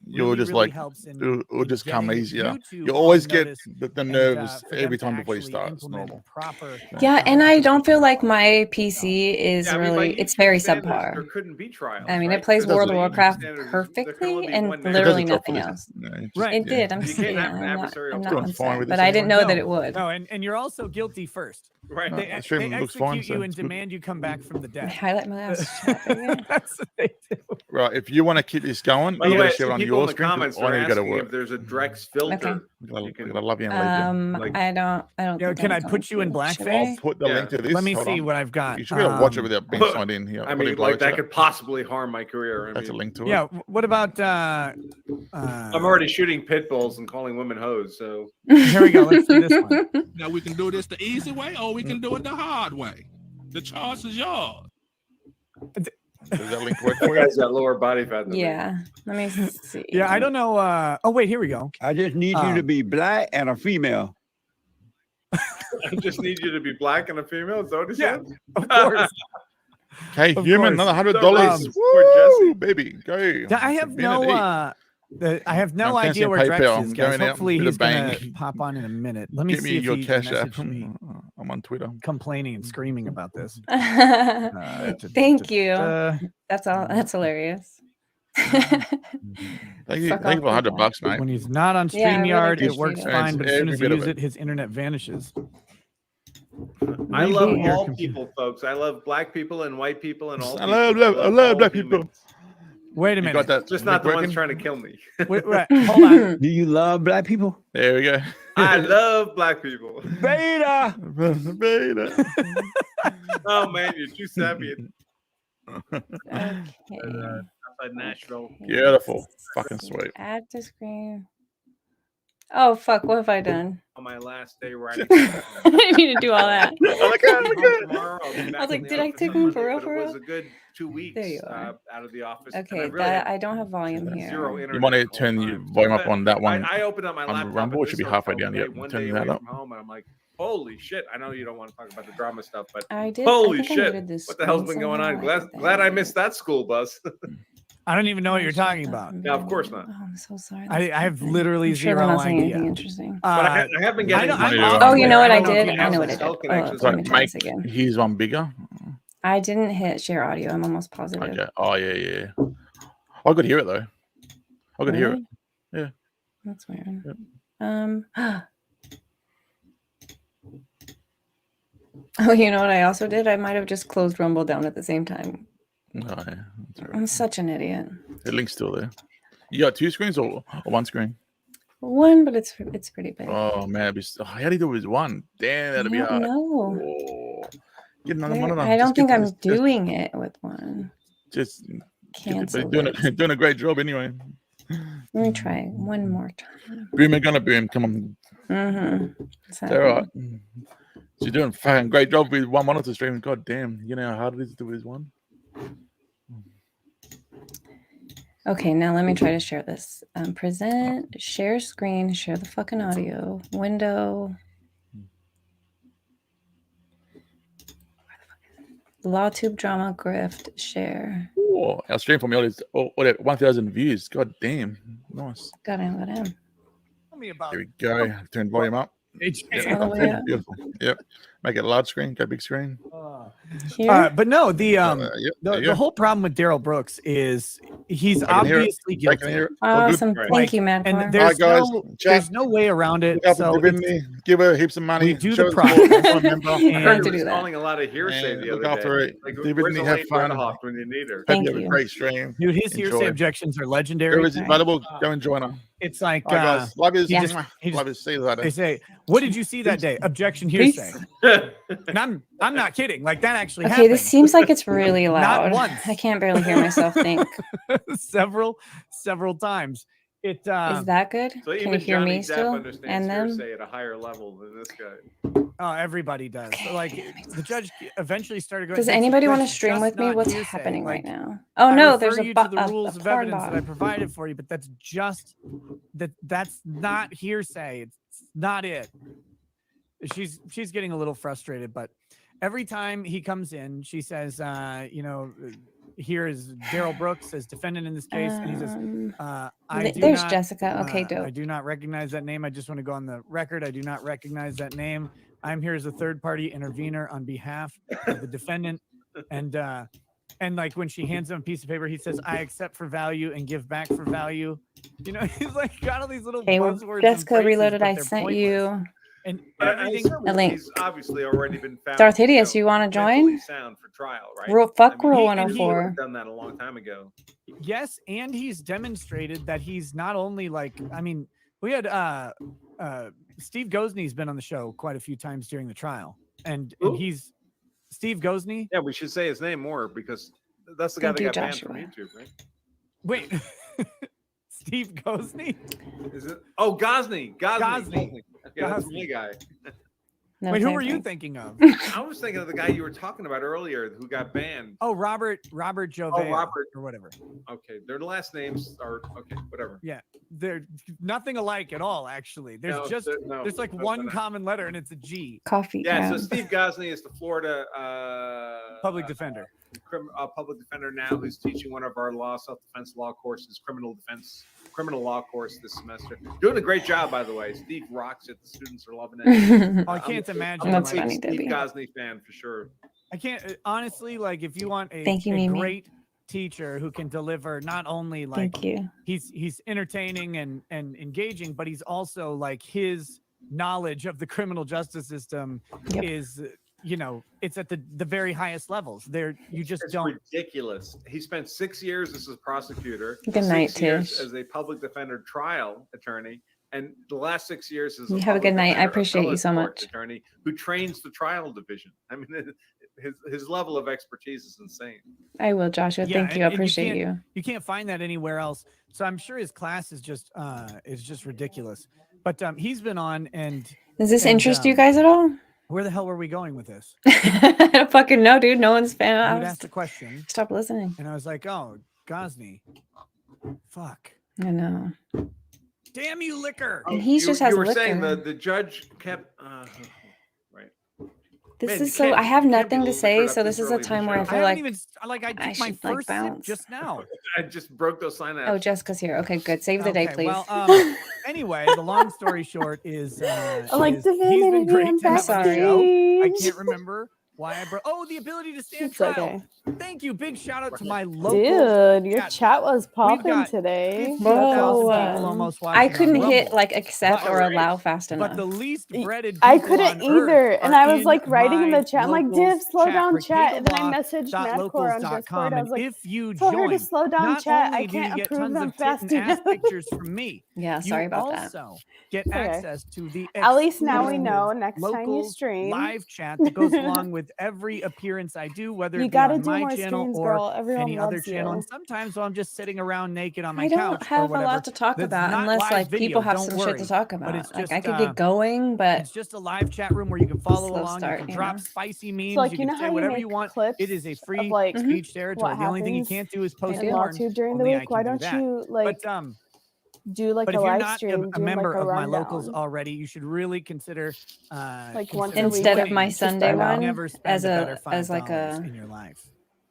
you'll Really, just really like helps in, it'll in just come getting easier. YouTube You always on get notice the and, nerves for every them time to before you actually start. It's implement normal. proper. Yeah, and I don't feel like my PC is Yeah, I mean, by really, it's YouTube very standards, subpar. There couldn't be trials. I mean, right? it plays Because World of by YouTube Warcraft standards, there can only perfectly be and one It narrative. literally does a job for nothing this. else. No, just- Right. It did. I'm You can't have an I'm adversarial not Doing fine upset, with but this I anyway. didn't know that No. it would. No, and you're also guilty first. Right. No, They, the stream they looks fine, execute so you and it's good. demand you come back from the dead. Highlight my last chat again. That's what they do. Right, if you want to keep this going, By you the got way, to share it on people in your the screen. 'Cause comments I are need to go to asking if work. there's a Drex filter. Okay. I You can- love you and leave you. Like- I don't Yo, think can I'm I going put you in to. Should blackface? I'll I? put the Yeah. link to this. Let me Hold see on. what I've got. You should be able to watch it without being signed in here. I I'll put it mean, in like private that chat. could possibly harm my career. I That's a mean, link to it. Yeah. What about? I'm already shooting pit bulls and calling women hoes. So Here we go. Let's do this one. Now we can do this the easy way, or we can do it the hard way. The choice is yours. Does that link work that for you? guy's got lower body fat than me. Yeah. Let me see. Yeah, I don't know. Oh wait, here we go. I just need you to be black and a female. I just need you to be black and a female. Is that what he Yeah. said? Of course. Hey, Of human, course. another $100. Poor Woo, baby, go. I have no. I have no I'm idea where canceling Drex PayPal. is, I'm guys. going out Hopefully with a he's gonna bang. pop on in a minute. Let me Give see me if your he cash app. messaged me I'm on Twitter. complaining and screaming about this. Thank you. That's all. That's hilarious. Thank you Fuck for off, $100, people. mate. When he's not on Yeah, I really StreamYard, it appreciate works it. fine, It's but as soon as every you bit of use it. it, his internet vanishes. I love Reboot your all computer. people, folks. I love black people and white people and all. I people. love all black people. humans. Wait a You minute. got that? Just not the link ones working? trying to kill me. Wait, hold on. Do you love black people? There we go. I love black people. Beta. Beta. Oh man, you're too savvy. Okay. Outside Nashville. Beautiful. Fucking sweet. Add to screen. Oh fuck! What have I done? On my last day riding. I didn't need to do all that. Tomorrow, I'll be I back was like, in the did I office take on one for Monday, real? but For it was real? a good 2 weeks There you are. out of the office. and I Okay, really had I don't have volume here. zero internet. You want to the whole turn time. your volume up on that one? I opened up my on laptop. Rumble, at it should be this halfway hotel down. today, Yep, one turn day that away up. from home, and I'm like, holy shit! I know you don't want to talk about the drama stuff, but I did. holy I think I shit! muted this What the hell's screen been going on? somehow. Glad I missed that school bus. I don't even know what you're talking about. No, of course not. Oh, I'm so sorry. I have literally I'm sure zero they're not saying idea. anything interesting. But I have been getting. Oh, you know what I did? if I know you what I know. did. Connections. Let me Like, try make this again. his one bigger. I didn't hit share audio. I'm almost positive. Okay. Oh yeah. I could hear it though. I could hear it. Really? Yeah. That's weird. Yep. Oh, you know what I also did? I might have just closed Rumble down at the same time. Oh, yeah. That's all right. I'm such an idiot. The link's still there. You got two screens or one screen? One, but it's pretty big. Oh man, how do you do it with one? Damn, that'd be hard. No. Oh. Get another one of them. I don't Just think get I'm this- doing it with one. Just Cancel. doing it. doing a great job anyway. Let me try one more time. Boom and gonna boom. Come on. Mm-hmm. It's all right. She's doing a fucking great job with one monitor stream. God damn, you know how hard it is to do with one. Okay, now let me try to share this. Present, share screen, share the fucking audio, window. LawTube drama grift, share. Oh, our stream from earlier is 1,000 views. God damn, nice. Got him. Tell me about There we go. Turn volume up. AJ. All the way up. Beautiful. Yep. Make it large screen. Go big screen. Here? But no, the Yep, there you the go. whole problem with Daryl Brooks is he's I can hear it. obviously I guilty. can hear it. It's all good. Awesome. Right. Thank you, And Madcore. there's guys, there's chat. no way around it. Look up So the it's, Divinity. Give her heaps of money. we do Show the us process. become a member. I And- heard to he do was that. calling a lot of hearsay And the look other after day. it. Like, Divinity, where's have Elaine fun. Brennehoff when you need her? Hope Thank you have you. a great stream. Dude, his hearsay Enjoy. objections are Whoever legendary. is available, go and join her. It's like All right, guys. Love you. he just- Love you. See you later. they say, "What did you see that day?" Objection, Peace. hearsay. And I'm not kidding. Like that actually Okay, happened. this seems like it's really Not loud. once. I can't barely hear myself think. several times. It Is that good? So Can even you hear Johnny me Depp still? understands And then hearsay at a higher level than this guy. everybody does. Okay, Like that makes the judge eventually started going. does "That's- anybody want to that's stream just with me? not What's hearsay." happening right Like, now? Oh I no, there's refer a, you to the a rules of porn evidence that I bot. provided for you, but that's just that's not hearsay. It's not it. She's getting a little frustrated, but every time he comes in, she says, here is Daryl Brooks as defendant in this case, and he says, I do There's not, Jessica. Okay, I dope. do not recognize that name. I just want to go on the record. I do not recognize that name. I'm here as a third party intervener on behalf of the defendant. And like when she hands him a piece of paper, he says, I accept for value and give back for value. You know, he's like got all these little Okay, well, buzzwords. and Jessica phrases, Reloaded, but I they're sent pointless. you. And I everything. assume A link. He's obviously already been found. Darth Hideous, you want to mentally join? sound for trial, right? Rule he would 104. have done that a long time ago. Yes, and he's demonstrated that he's not only like, I mean, we had Steve Gosney's been on the show quite a few times during the trial, and he's Steve Gosney. Yeah, we should say his name more because that's the guy Thank that you, got banned Joshua. from YouTube, right? Wait, Steve Gosney? Is it? Oh, Gosney. Gosney. Okay, that's my guy. No, Wait, who same were you thing. thinking of? I was thinking of the guy you were talking about earlier who got banned. Oh, Robert Jove Robert. or whatever. Okay, their last names are okay, whatever. Yeah, they're nothing alike at all. Actually, there's No, just no, there's like that's one not- common letter, and it's a G. Coffee. Yeah, so crowd. Steve Gosney is the Florida Public defender. Public defender now who's teaching one of our self-defense law courses, criminal law course this semester. Doing a great job, by the way. Steve rocks it. The students are loving it. Oh, I can't imagine. I'm a That's big funny, Steve Debbie. Gosney fan for sure. I can't honestly like if you want a, Thank you, a Mimi. great teacher who can deliver not only like Thank you. he's entertaining and engaging, but he's also like his knowledge of the criminal justice system Yep. is it's at the very highest levels. There you just It's don't. ridiculous. He spent 6 years as a prosecutor, Good night, 6 years Tish. as a public defender trial attorney, and the last 6 years as You a have a good public night. I defender, appreciate you appellate so court much. attorney who trains the trial division. I mean, his level of expertise is insane. I will, Joshua. Yeah, Thank you. I and appreciate can't- you. You can't find that anywhere else. So I'm sure his class is just ridiculous. But he's been on, and Does this and, interest you um, guys at all? where the hell were we going with this? I don't fucking know, dude. No one's fan. You I would was- ask the question, Stop listening. and I was like, "Oh, Gosney, fuck, I know. damn you, liquor." And he just has You were saying liquor. the judge kept right. This Man, you is so. can't- I have you can't nothing be to liquored say. up So this this is a early in the time where I show. I feel haven't like. even I I took my should, like, first sip bounce. just now. I just broke those sign-ups. Oh, Jessica's here. Okay, good. Save the day, Okay, please. well, anyway, the long story short is, like is the he's been great to have on the Sorry. show. I backstage. can't remember why I broke. Oh, the ability to stand It's trial. okay. Thank you. Big shout out to my local. Dude, your chat. chat was popping got today. 15,000 Whoa. people almost watching I on couldn't hit Rumble. like accept But- or allow fast enough. But the least breaded I people couldn't on earth either, and are I was in like writing in my the chat. I'm like, locals Div, slow down Rick chat. And then I Gigalaw messaged Madcore on Discord. locals.com. I was And like, if you tell her to join, slow down not chat. only I do you can't get approve tons them of tit fast and ass enough. pictures from me, yeah, sorry you about that. also get Okay. access to the At least now we exclusive know next time you locals stream. live chat that goes along with every appearance I do, whether You it be gotta on do my more channel streams, or girl. Everyone any other loves channel. you. And sometimes while I'm just sitting around naked on my I don't couch or have a whatever, lot to talk that's about not unless live like video, people have don't some shit worry. to talk But about. it's Like just, I could get going, but it's just a live chat room where you can follow Slow along. start, you can you drop know? spicy memes. So, like, you you can know say how whatever make you want. clips It is a free of, like, speech territory. what The only thing you happens can't do is post in porn. LawTube during the Only I week? can Why do don't that. you like But do like but a if you're live not stream a doing member like a of my rundown? locals already, you should really consider Like once consider a week instead of or my joining. just Sunday start out. one Never spend as a better as like $5 a in your life.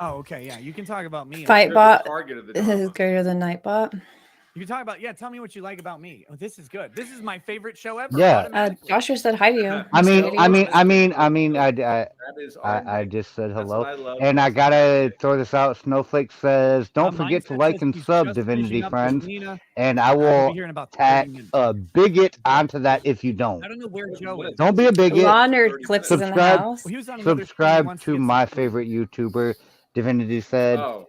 Oh, okay, yeah. You can talk about me. Fight You're the bot target of the is drama. greater than Nightbot. You can talk about, yeah, tell me what you like about me. Oh, this is good. This is my favorite show ever. Yeah. automatically. Joshua said hi to you. I Mr. mean, Idiot. That is our I Nick. just said That's hello, what I love. and I That's what I gotta like. throw this out. Snowflake says, "Don't forget to Mindset like says and he's sub, just Divinity finishing up with friends." Lena. And I We'll will be here in about 30 tack minutes. a bigot onto that if you don't. I don't know where Joe is. Don't be a bigot. Law Nerd Clips is in the Subscribe. house. Well, he was on another stream. He Subscribe wants to get my some food. favorite YouTuber. Divinity said, Oh,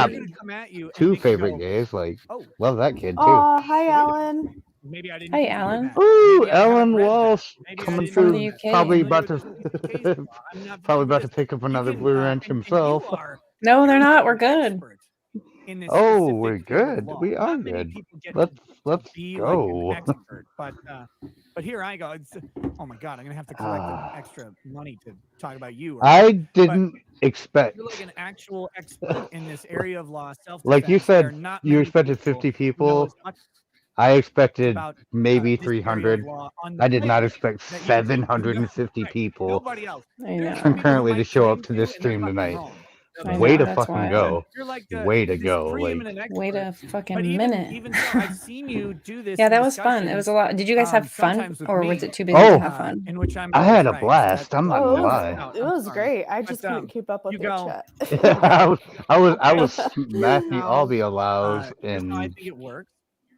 top gonna come at you and two make you favorite go, gays. Like, oh, love that kid too. Oh, hi, Alan. maybe I didn't. Hi, consider Alan. that. Ooh, Maybe I haven't Ellen read that. Walsh Maybe I coming didn't From through. the know UK. that. Probably I'm about familiar with the UK's to, law. I'm not probably familiar about with to pick up this. You another can, blue wrench and himself. you are No, they're an not. We're good. expert. in this Oh, specific we're field of good. law. We are Not many good. people get Let's to be go. like an expert, but here I go. It's, oh my god, I'm gonna have to collect extra money to talk about you. I didn't expect. You're like an actual expert in this area of law, self-defense. Like you There are said, not you many expected people 50 who know people. as much I expected about maybe this area of 300. law on the I did not planet expect that you do. 750 Right. people Nobody else. I There's know. some people who concurrently to might show claim up to this and they're stream fucking tonight. wrong. I Way know, to that's fucking why. go. You're like Way to this go. Like, preeminent expert. Wait a But fucking even minute. so, I've seen you do this. Yeah, in that was fun. It was a discussions, lot. Did you guys have fun, sometimes with or was me, it too busy to have oh, fun? in which I'm I had always a right. blast. I'm not Oh, gonna lie. it was great. I just couldn't keep up with you your go, chat. I was smacking all the allows here's how I and think it works.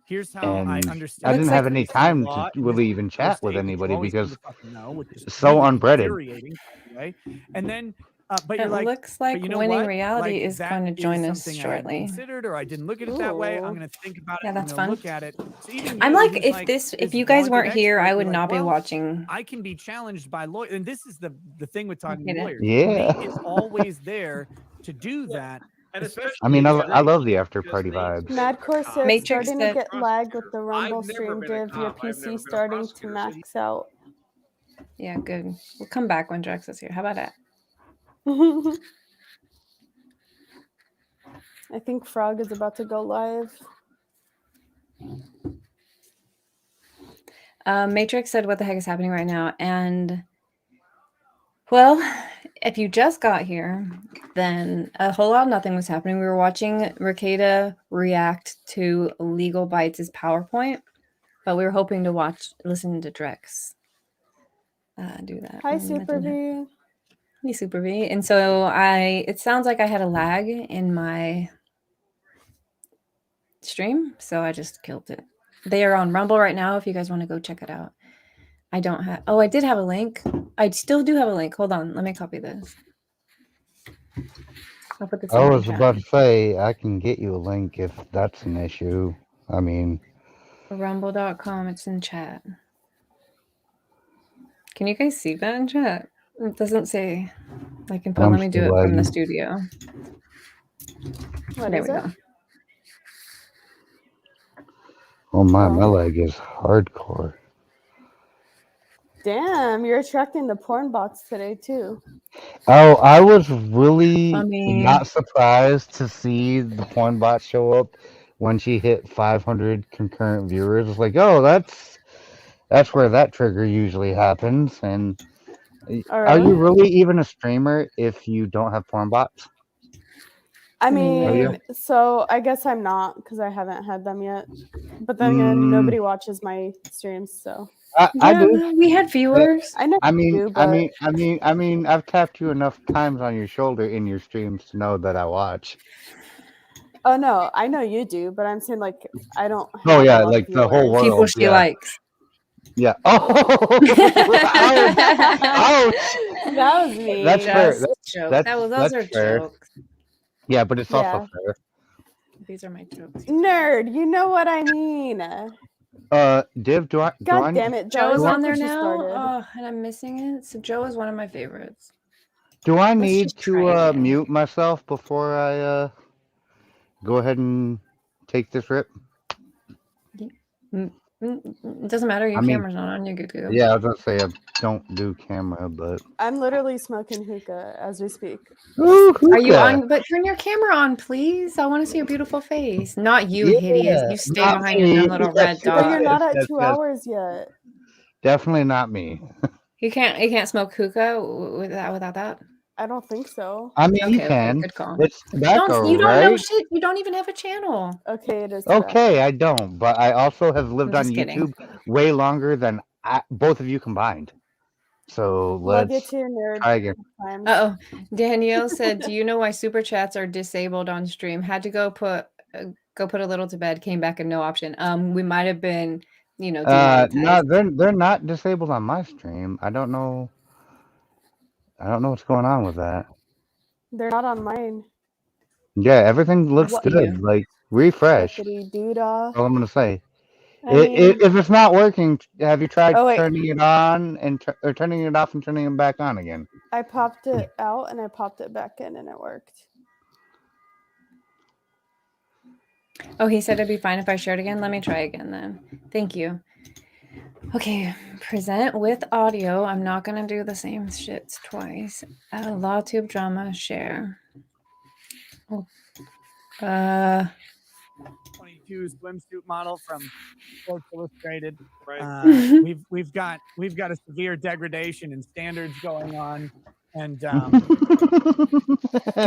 Here's how I and understand. I didn't have any the time law to in really this even particular chat with state, which you anybody always seem because to fucking know, which is so really unbreaded. infuriating, by the way. And then, but It you're like, looks like but you know Winning what? Reality Like, is that going to is join us something I hadn't shortly. considered, or I didn't look at it that way. I'm Ooh. going to think about it. Yeah, I'm that's going to fun. look at it. So even I'm you, like, who's if this, if this you guys vaunted weren't here, expert, I you're would like, not be well, watching. I can be challenged by lawyers, and this is the thing with talking Get to it? lawyers. Yeah. Nate is always there to do that. And especially I mean, I extreme, love the after because party Nate's vibes. been a Madcore cop, said Matrix starting to said- get lag with the Rumble I've never stream been a div, your cop. I've never PC been a starting to prosecutor, so max out. Yeah, good. We'll come back when Jax is here. How about that? I think Frog is about to go live. Matrix said, "What the heck is happening right now?" And well, if you just got here, then a whole lot of nothing was happening. We were watching Ricada react to Legal Bytes' PowerPoint, but we were hoping to listen to Drex do that. Hi, and that Super didn't happen. V. Hey, Super V. And so it sounds like I had a lag in my stream, so I just killed it. They are on Rumble right now if you guys want to go check it out. I don't have, I did have a link. I still do have a link. Hold on, let me copy this. I'll put this in I my was chat. about to say I can get you a link if that's an issue. I mean, Rumble.com, it's in chat. Can you guys see that in chat? It doesn't say. I can put, let me do still it from the lagging. studio. What There is we it? go. Oh my Oh. leg is hardcore. Damn, you're attracting the porn bots today too. Oh, I was really I mean- not surprised to see the porn bot show up when she hit 500 concurrent viewers. It's like, oh, that's where that trigger usually happens. And are you really even a streamer if you don't have porn bots? I mean, mean, so I guess I'm not because I haven't had them yet. But then again, nobody watches my streams, so I do. We had viewers. I know. I mean, you do, but I mean, I've tapped you enough times on your shoulder in your streams to know that I watch. oh no, I know you do, but I'm saying like I don't. Oh have yeah, a lot like of the whole viewers. world. People she yeah. likes. Yeah. Oh, ouch! That was me. That's fair. That's a joke. That's Those are fair. jokes. Yeah, but it's Yeah. also fair. These are my jokes. Nerd, you know what I mean. Div, do I? God damn it, Joe's Look on there what you now. started. Oh, and I'm missing it. So Joe is one of my favorites. Do I Let's need just try it to again. mute myself before I go ahead and take this rip? It doesn't matter. Your I mean, camera's not on. You're good to go. Yeah, I was gonna say I don't do camera, but I'm literally smoking hookah as we speak. Are you on? But turn your camera on, please. I want to see your beautiful face. Not you, hideous. You stay not behind your dumb me. little red But you're dot. not at yes, 2 yes. hours yet. Definitely not me. You can't smoke hookah without that. I don't think so. I mean, you Okay, can. good call. It's tobacco, You don't know right? shit. You don't even have a channel. Okay, it is. Okay, I don't, but I also have lived I'm on just kidding. YouTube way longer than both of you combined. So Love you let's too, nerd. try again. Uh oh. Danielle said, "Do you know why super chats are disabled on stream? Had to go put a little to bed. Came back and no option. We might have been, No, demonetized. they're not disabled on my stream. I don't know what's going on with that. They're not on mine. Yeah, everything looks What? good. Like refresh. Doodah. That's all I'm gonna say. I mean, If it's not working, have you tried Oh, wait. turning it on and or turning it off and turning it back on again? I popped it out and I popped it back in and it worked. Oh, he said it'd be fine if I shared again. Let me try again then. Thank you. Okay, present with audio. I'm not gonna do the same shits twice. LawTube drama share. Oh, 22 swimsuit model from Sports Illustrated. Right. We've got a severe degradation in standards going on, and Can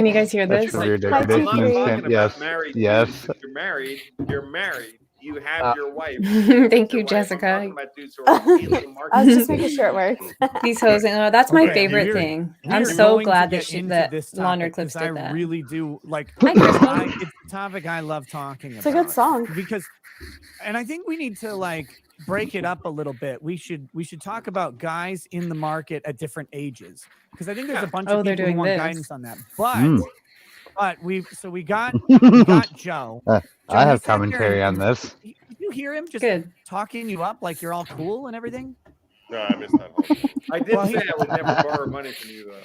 you guys hear That's this? severe Hi, I'm not degradation. T3. talking Yes. about married. Yes. dudes. If you're married. You're married. You have your wife. Thank Your you, wife. I'm Jessica. talking about dudes who are in the market. I was just making sure it worked. These hoes, that's my Okay, favorite we're- thing. we I'm are so going to glad get that into that this Launder topic Clips 'cause did I that. really do like. Hi, Kristen. It's a topic I love talking about. It's a good song. because, and I think we need to like break it up a little bit. We should talk about guys in the market at different ages, because I think there's a bunch Oh, of they're people who doing want this. guidance on that. But Mm. we got Joe. I Joe, have he sat there commentary and- on this. Did you hear him just Good. talking you up like you're all cool and everything? No, I missed that whole thing. I did Well, say I would never borrow money from you, though.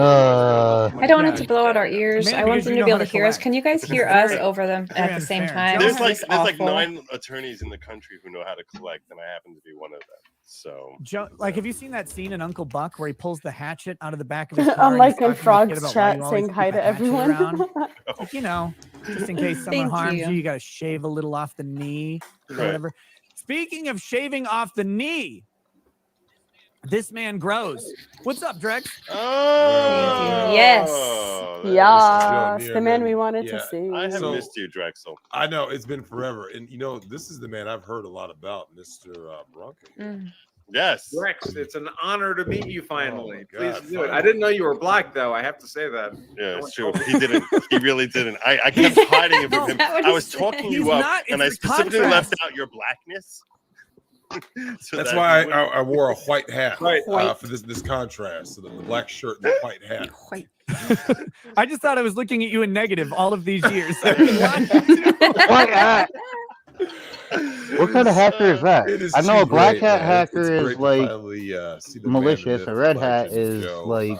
I don't want it Yeah. to blow out our ears. Man, I want because them you to know be how able to to hear us. collect. Can you guys It's hear us very- over them very at the same unfair. time? Joe There's has- like Awful. 9 attorneys in the country who know how to collect, and I happen to be one of them. So, Joe, like, have you seen that scene in Uncle Buck where he pulls the hatchet out of the back of his car? I'm like and in he's talking to the kid Frog's about why chat you always saying hi keep a to hatchet everyone. around? Like, you know, just in case someone Thank harms you. you, you got to shave a little off the knee or Right. whatever. Speaking of shaving off the knee, this man grows. What's up, Drex? oh, Yes. Yes, the man Neerman. we wanted Yeah, to see. I have So- missed you, Drexel. I know it's been forever, and you know this is the man I've heard a lot about, Mr. Bronco. Mm. Yes, Rex, it's an honor to meet you finally. Oh my Please God, do it. I finally. didn't know you were black, though. I have to say that. yeah, No it's one true. told me. He didn't. He really didn't. I kept hiding it No, from him. that what I he was said? talking He's you up, not, and I it's the specifically contrast. left out your blackness. So That's that why he wouldn't- I wore a white hat Right. for this contrast. So the black shirt and the white hat. White. I just thought I was looking at you in negative all of these years. White hat. What kind of hacker is that? It is I know a too black great, hat man. It's hacker is great to like finally, see the man, the malicious. myth, A red the hat legend, is Joe. like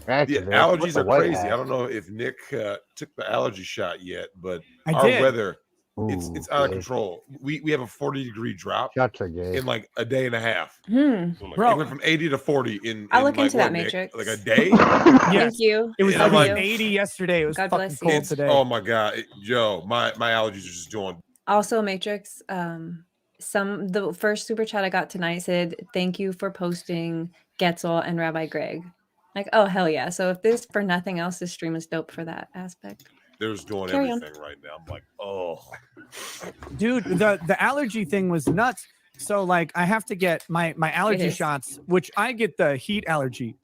The activist. allergies What's a are white crazy. hat? I don't know if Nick took the allergy shot yet, but I our did. weather Ooh, it's out of gay. control. We have a 40-degree drop Shots are gay. in like a day and a half. Hmm. Oh my Bro. It went from 80 to 40 in. I'll in look like, into that, what, Nick? Matrix. Like a day. Yes. Thank you. It was And I'm like like- 80 yesterday. It was God fucking bless you. cold It's- today. Oh my god, Joe, my allergies are just doing. Also, Matrix. The first super chat I got tonight said, "Thank you for posting Getzel and Rabbi Greg." Like, oh hell yeah! So if this for nothing else, this stream is dope for that aspect. They're just doing Carry on. everything right now. I'm like, oh, Dude, the allergy thing was nuts. So like I have to get my allergy is. shots, which I get the heat allergy.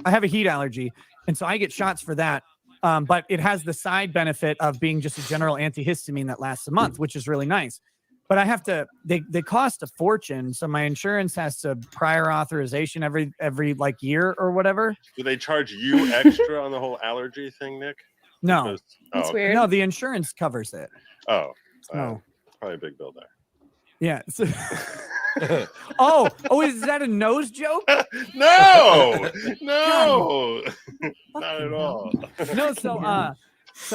I have a heat allergy, and so I get shots for that. But it has the side benefit of being just a general antihistamine that lasts a month, which is really nice. But I have to they cost a fortune, so my insurance has to prior authorization every like year or whatever. Do they charge you extra on the whole allergy thing, Nick? No, Because- That's oh, weird. no, the insurance covers it. Oh, No. it's probably a big bill there. Yeah. Oh, is that a nose joke? No, no, not at all. No, so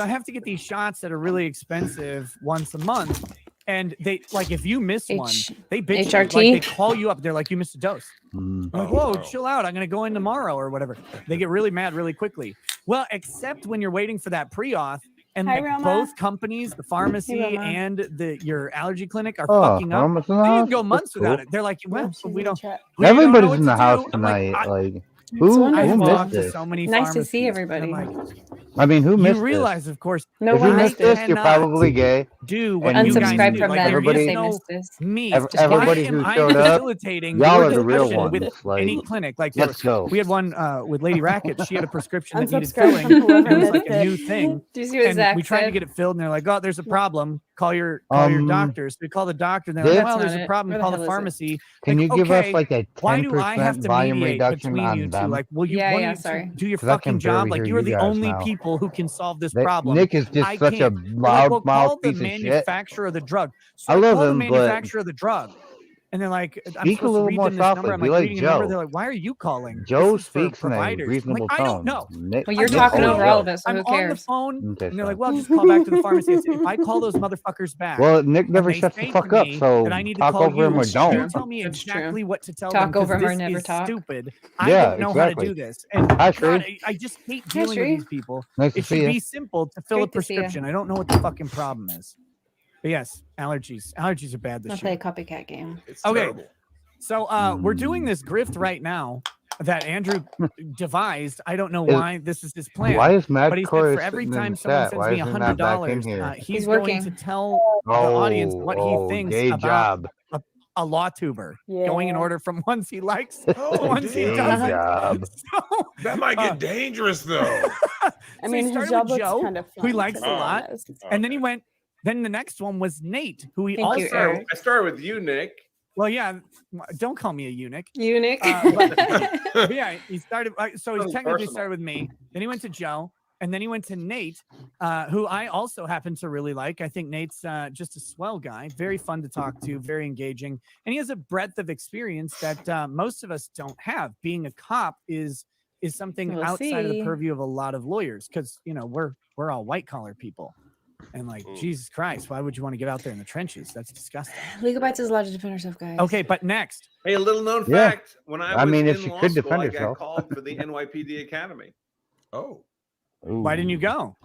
I have to get these shots that are really expensive once a month, and they like if you miss one, they bitch you. Like HRT? they call you up. They're like, you missed a dose. Mm. I'm like, whoa, chill out. I'm gonna go in tomorrow or whatever. They get really mad really quickly. Well, except when you're waiting for that pre-auth. And Hi, like, Roma. both companies, the pharmacy Hey, Roma. and your allergy clinic, are Oh, fucking up. Roma's in the They can house? go months That's without cool. it. They're like, well, She's we in the don't. chat. we don't know Everybody's what in the to house do. I'm like, tonight. I- Like, It's who wonderful. missed talked to this? so many Nice to see pharmacies, everybody. and I'm like, I mean, who you missed realize, of course, No this? If one you missed missed this, it. you're cannot probably gay. do what And you guys Unsubscribe do. from Like, them there if is they no missed this. me. Everybody I who am showed up, facilitating y'all your are the real discussion with ones. any Like, clinic. Like let's go. we had one with Lady Racket. She had a prescription that needed Unsubscribe filling. from whoever It was like missed a it. new thing. Do you see what And Zach we tried to said? get it filled, and they're like, "Oh, there's a problem. Call your doctor." So we call the doctor, and they're This- like, "Well, That's there's not a it. problem. Where the Call hell the is it? pharmacy." Can Like, you give okay, us like a why do I have 10% to volume mediate reduction between you on two? them? Like, will you Yeah, one yeah, of you sorry. do your 'Cause I fucking can job? barely Like, hear you are you the guys only now. people who can solve this They- problem. Nick is just I such a can't. They're like, well, loud mouth call the piece of shit. manufacturer of the drug. So I love call the him, but manufacturer of the drug. And they're like, I'm Speak a supposed to little read more them this number. softly. I'm Be like like reading a number. Joe. They're like, why are you calling? Joe This is for speaks in a providers. I'm reasonable like, I don't tone. know. Nick, I Well, you're just talking know. over all of it, so I'm who on the cares? phone, Okay, and they're like, so- well, just call back to the pharmacy. I said, if I call those motherfuckers back, Well, Nick and never they shuts say the to fuck up, me so that I need to talk call over him you, or That's don't. you true. tell me That's true. exactly what to tell Talk them over because him or this never is talk. stupid. I Yeah, don't know how to exactly. do this. And Hi, God, Shree. I just hate Hi, dealing with Shree. these people. Nice to It see should you. be simple to fill a Great to see ya. prescription. I don't know what the fucking problem is. But yes, allergies. Allergies are bad I'll this play a year. copycat game. It's Okay. terrible. So we're doing this grift right now that Andrew devised. I don't know Is- why this is his plan. Why is But he said Madcore for every sitting in time the someone chat? sends Why me is he not back in $100, here? he's He's going working. to tell the audience what he thinks gay about job. a law tuber going in Yeah. order from ones he likes to Oh, ones he damn. Gay doesn't. job. So, That might get dangerous though. I so mean, he his started job with looks Joe, kind of who he fun, likes to a be lot, honest. and then he went. Then the next one was Nate, who he Thank you, also. Eric. I started with you, Nick. Well, yeah, don't call me a eunuch. Eunuch. But yeah, he started. So he Nothing technically personal. started with me. Then he went to Joe, and then he went to Nate, who I also happen to really like. I think Nate's just a swell guy, very fun to talk to, very engaging, and he has a breadth of experience that most of us don't have. Being a cop is something We'll outside of the see. purview of a lot of lawyers, because we're all white collar people. And like, Jesus Christ, why would you want to get out there in the trenches? That's disgusting. Legal Bytes is allowed to defend herself, guys. Okay, but next. Hey, a little known Yeah. fact: when I I was mean, if in she law could school, defend I herself. got called for the NYPD Academy Oh. Why didn't you go?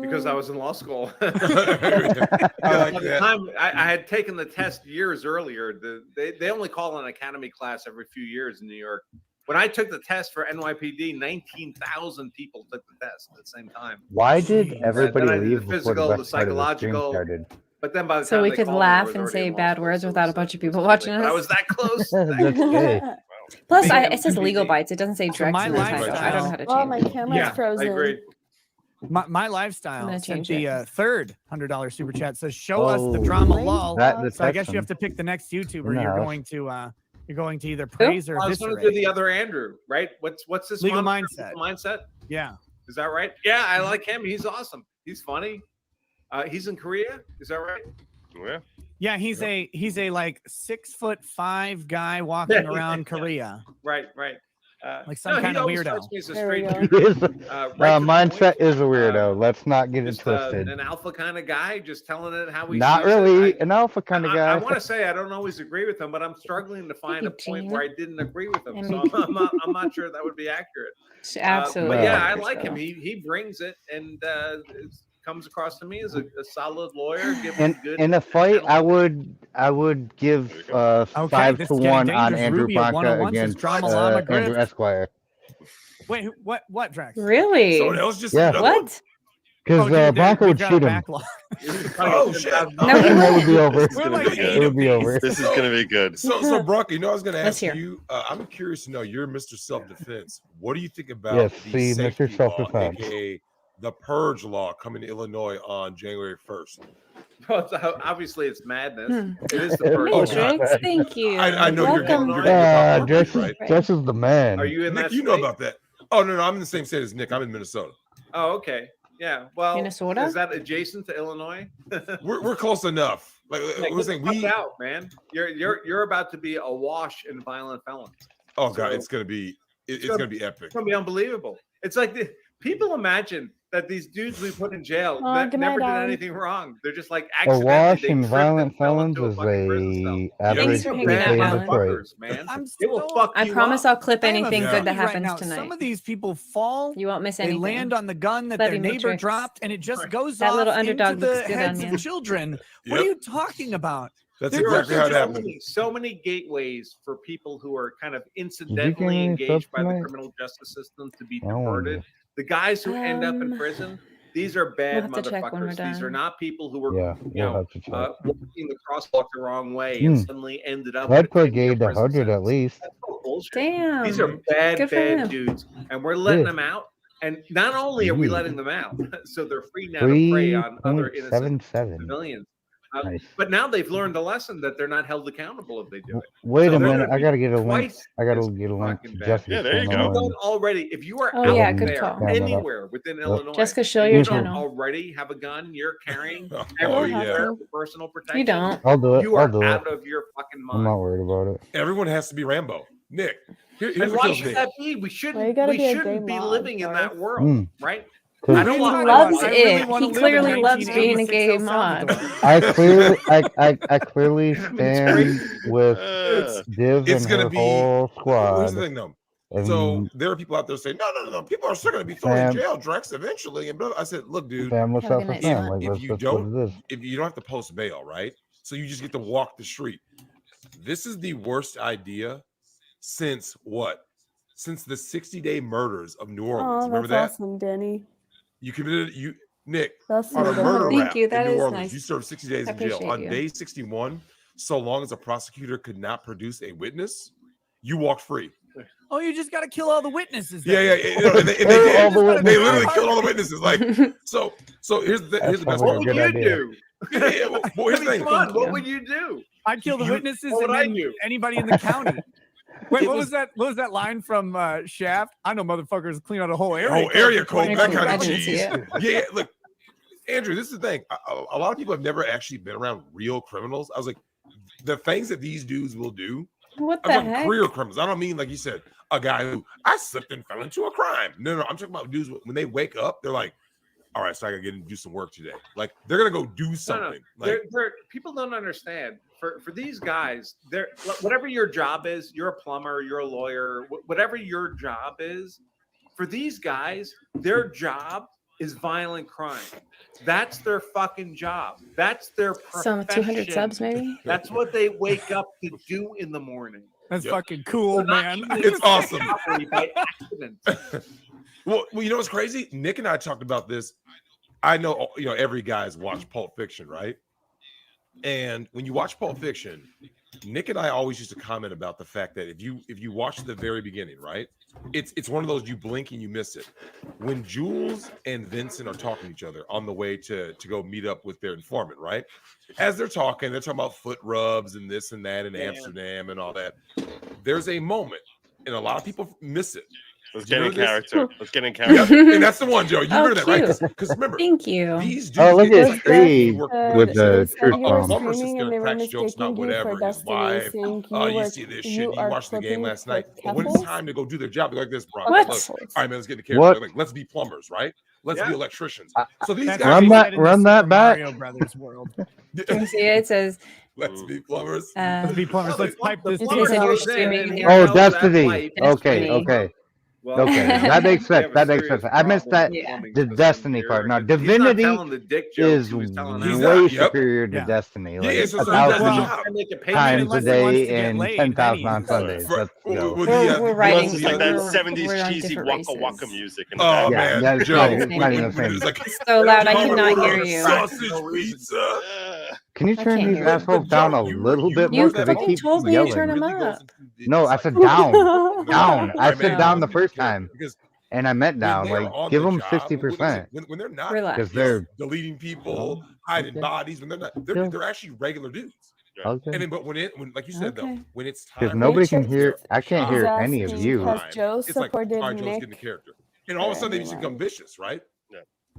because I was in law school. I like By the that. time I had taken the test years earlier, they only call an academy class every few years in New York. When I took the test for NYPD, 19,000 people took the test at the same time. Why did Jeez. everybody Then I did the leave before the physical, the best part of the stream psychological. started? But then by the So time we they could called me, I laugh was and already say in law bad school, words so it without a was, bunch of it was people too watching late. But I us. was that close. That's gay. Plus, Being it says legal NYPD. bites. It doesn't say So Drex my in the title. I don't know how to Oh, change my it. camera's Yeah, I frozen. I agree. My I'm lifestyle gonna sent change the it. third $100 super chat. Says, show us the Oh, drama my lull. that So I guess you detection. have to pick the next In YouTuber the you're house. going to either praise or I was going to do eviscerate. the other Andrew, right? What's this Legal one? Mindset. Legal Mindset. Yeah. Is that right? Yeah, I like him. He's awesome. He's funny. He's in Korea. Is that right? Yeah. Yeah, he's a like 6'5" guy walking around Korea. Right. Like some he kind of always weirdo. strikes me as a There we straight go. dude. Right to the Mindset point. is a weirdo. Let's not get it Just twisted. an alpha kind of guy, just telling it how he Not sees it. really an alpha kind of guy. I want to say I don't always agree with him, but I'm struggling to find a point Gene. where I didn't agree with him. So MVP. I'm not sure that would be accurate. Absolutely. But yeah, I You're like so- him. He brings it and comes across to me as a solid lawyer. Giving good In a fight, I would give Okay, 5 this to is getting 1 on dangerous. Andrew Ruby at Bonka 101 says against drama llama Andrew grift. Esquire. Wait, what, Drax? Really? Someone else just Yeah. another one? What? Because dude, Bonka we've would got a shoot him. backlog. Oh shit! No, he And that would be over. We're like It would be over. This is gonna be good. So Brock, you know, I was going to Let's ask hear. you. I'm curious to know. You're Mr. Self-Defense. What do you think about Yes, the see, Mr. safety law, Self-Defense. aka the Purge law, coming to Illinois on January 1st? Obviously, it's madness. Hmm. It is the first. Oh, Matrix, thank you. I know you're Welcome. getting top Dress right? is the man. Are you in Nick, that? you know state? about that? Oh no, I'm in the same state as Nick. I'm in Minnesota. Oh, okay. Yeah. Well, Minnesota? is that adjacent to Illinois? We're close enough. Like Like, we're saying, we. out, man. You're about to be awash in violent felons. Oh god, So- it's gonna be it's So- gonna be epic. It's gonna be unbelievable. It's like people imagine that these dudes we put in jail Oh, that good never night, did Alan. anything wrong. They're just like A accidentally wash they and tripped violent and fell felons into a is fucking prison cell. a Thanks average for They're hanging out, weekday in Alan. Detroit. motherfuckers, man. I'm They will still- fuck I you promise up. I'll clip I have a anything Yeah. good that feeling right happens now, tonight. Some of these people fall. You won't miss They anything. land on the gun that Love their you, neighbor Matrix. dropped, and it just goes That off little into underdog the looks good heads on of you. children. What Yep. are you talking about? That's There exactly are how it so happens. So many gateways for people who are kind of give incidentally me any engaged subs by the tonight? criminal justice system to be I don't wanna diverted. The guys who end up in prison, these are bad We'll have to check when we're motherfuckers. These are done. not people who were, Yeah, you we'll know, have to check. walking the crosswalk the wrong way and Hmm. suddenly ended up. I'd with a put 10-year Gade to prison 100 at sentence. least. That's all bullshit. Damn. These are bad, Good for bad him. dudes, and we're letting Yeah. them out. And not only are we Yeah. letting them out, so they're free now to prey on other innocent 3.77. civilians. Nice. But now they've learned a lesson that they're not held accountable if they do it. Wait So a they're minute. gonna I be gotta get a link. twice I gotta as get a link to fucking bad. Jessica's Yeah, there you If channel. you don't and- already, if you are Oh, out yeah, good there call. Yeah, but anywhere within Illinois, Jessica, show and your you don't channel. already have a gun, you're carrying Oh, everywhere yeah. for personal protection. You don't. I'll do it. You I'll are do it. out of your fucking I'm not mind. worried about it. Everyone has to be Rambo. Nick, here's And what why kills should Nick. that be? We Why you shouldn't. gotta We be a shouldn't gay be mod, living in that Garth? world, right? Cause I don't He want. loves I really it. wanna He live in clearly loves being a 1986 gay El mod. Salvador. I clearly stand with Div It's and gonna her be. whole Well, here's squad. the thing, though. So And there are people out there saying, no. People are still going to be thrown in Sam- jail, Drex, eventually. And blah, blah. I said, look, dude, Sam, what's Have a up good for night, Sam? son. Like, if that's you what don't, it is. if you don't have to post bail, right? So you just get to walk the street. This is the worst idea since what? Since the 60-day murders of New Orleans. Oh, Remember that's that? awesome, Denny. You committed Nick That's on a sweet of murder you. rap Thank you. That in New is Orleans. nice. You served 60 days I in jail. appreciate On you. day 61, so long as a prosecutor could not produce a witness, you walked free. Oh, you just got to kill all the witnesses. Yeah, then. yeah. You know, and they All the witnesses. they literally killed all the witnesses. Like, so here's the That best sounds part. like What a would good you idea. do? Well, here's the thing. Come on, Thank what you. would you do? I'd kill the You- witnesses what and would I then do? anybody in the county. Wait, It what was- was that? What was that line from Shaft? I know motherfuckers clean out a whole area. Whole area code, that Thank you. kind I of didn't see cheese. it. Yeah, look, Andrew, this is the thing. A lot of people have never actually been around real criminals. I was like, the things that these dudes will do. What I'm the talking heck? career criminals. I don't mean like you said, a guy who I slipped and fell into a crime. No, I'm talking about dudes when they wake up, they're like, all right, so I gotta get in and do some work today. Like they're gonna go do something. Like People don't understand. For these guys, they're whatever your job is, you're a plumber, you're a lawyer, whatever your job is. For these guys, their job is violent crime. That's their fucking job. That's their profession. Some 200 subs, maybe. That's what they wake up to do in the morning. That's Yep. fucking cool, man. it's awesome. By accident. Well, you know what's crazy? Nick and I talked about this. I know, every guy's watched Pulp Fiction, right? And when you watch Pulp Fiction, Nick and I always used to comment about the fact that if you watch the very beginning, right? It's one of those you blink and you miss it. When Jules and Vincent are talking to each other on the way to go meet up with their informant, right? As they're talking about foot rubs and this and that in Amsterdam and all that. There's a moment, and a lot of people miss it. Let's get in Remember this? character. Let's get in Yeah, character. and that's the one, Joe. You Oh, remember that, right? cute. Because remember, Thank you. these dudes Oh, look get at like Steve work with the said truth you were bomb. Plumber's just screaming and gonna they were crack jokes mistaking about you whatever, for his Destiny, wife. saying You were- see this you shit. You are watched the game clipping last for night. But when it's Keffels? time to go do their job, they're like this, bro. What? Look, all right, man, let's get in the character. What? Like, let's be plumbers, right? Let's be electricians. I- So these That's guys Run what that- they said in the run that Super back. Mario Brothers world. Can you see it? It says, let's be plumbers. Let's be plumbers. Let's pipe this. It says you're streaming here. Oh, Destiny. Okay, Destiny. okay. Well, Okay, that makes sense. That makes sense. I missed that. Yeah. The Destiny part. Now, He's not Divinity telling the dick jokes, is he was telling way us. not, yep. superior to Yeah. Destiny. Yeah, Like it's just- 1,000 well, times a unless he wants to day get and laid, 10,000 then on he's- Sundays. Let's go. We're writing. It's like that we're 70s on cheesy different waka races. waka music. In the Oh background. Yeah, man, that's Joe, not even- not even the when it same. was like, It's so loud, I "Come cannot on, hear you. Sausage pizza. Can you I turn can't these hear it. assholes down a little bit more? You Because they fucking keep told me to yelling. turn them up. No, I said down. Down. I Right, said man, down the you first get it. time. Because And I meant when down. they're Like, on give the them job, 50%. when they're not Relax. Because they're deleting people, hiding Okay. bodies, when they're actually regular dudes. okay. And then, but when like you said though, Okay. when it's time, Because nobody can Rachel- hear. I can't hear He's any of asking, you. has Joe it's like, all supported right, Joe's getting the Nick? character, and all of a sudden they just become vicious, right?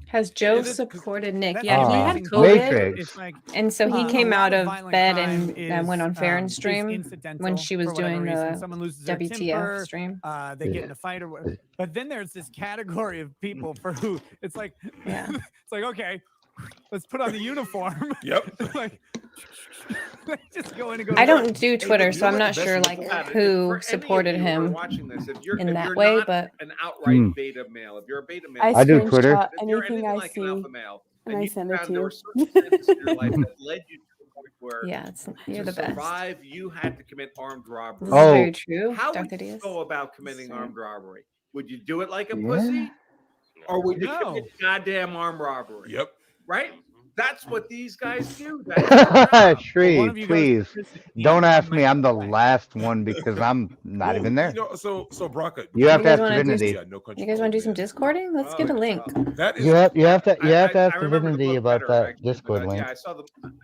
Has Joe It is- 'cause- supported Nick? That's Yeah, the he had amazing COVID, part. Matrix. It's like and so he a came lot out of violent bed crime and went on is, Farron's is stream incidental when she was for whatever doing reason. the Someone loses their WTF temper, stream. they get in a fight or whatever. But then there's this category of people for who it's like, Yeah. it's like, okay, let's put on the uniform. Yep. Like, just go in and go. I to work. don't do Twitter, so I'm not sure like who supported him in that way, but an outright beta male, if you're a beta male, I do Twitter. screenshot if you're anything anything I like an see, alpha male, and I you send it found to there you. were circumstances in your life that led you to the point where yeah, it's you're to the best. survive, you had to commit armed robbery. This is Oh. very true, How Dr. would you Diaz. go about committing Same. armed robbery? Would you do it like a Yeah. pussy, or would you No. commit goddamn armed robbery? Yep. Right? That's what these guys do. That's their job. Shree, please don't ask me. I'm the last one because I'm not even there. You know, so Bronca, You have to ask wanna do Divinity. some- You guys want to do some Discording? Let's get a link. That is You have to ask I remember the Divinity book about better, that actually, Discord but, link. Yeah,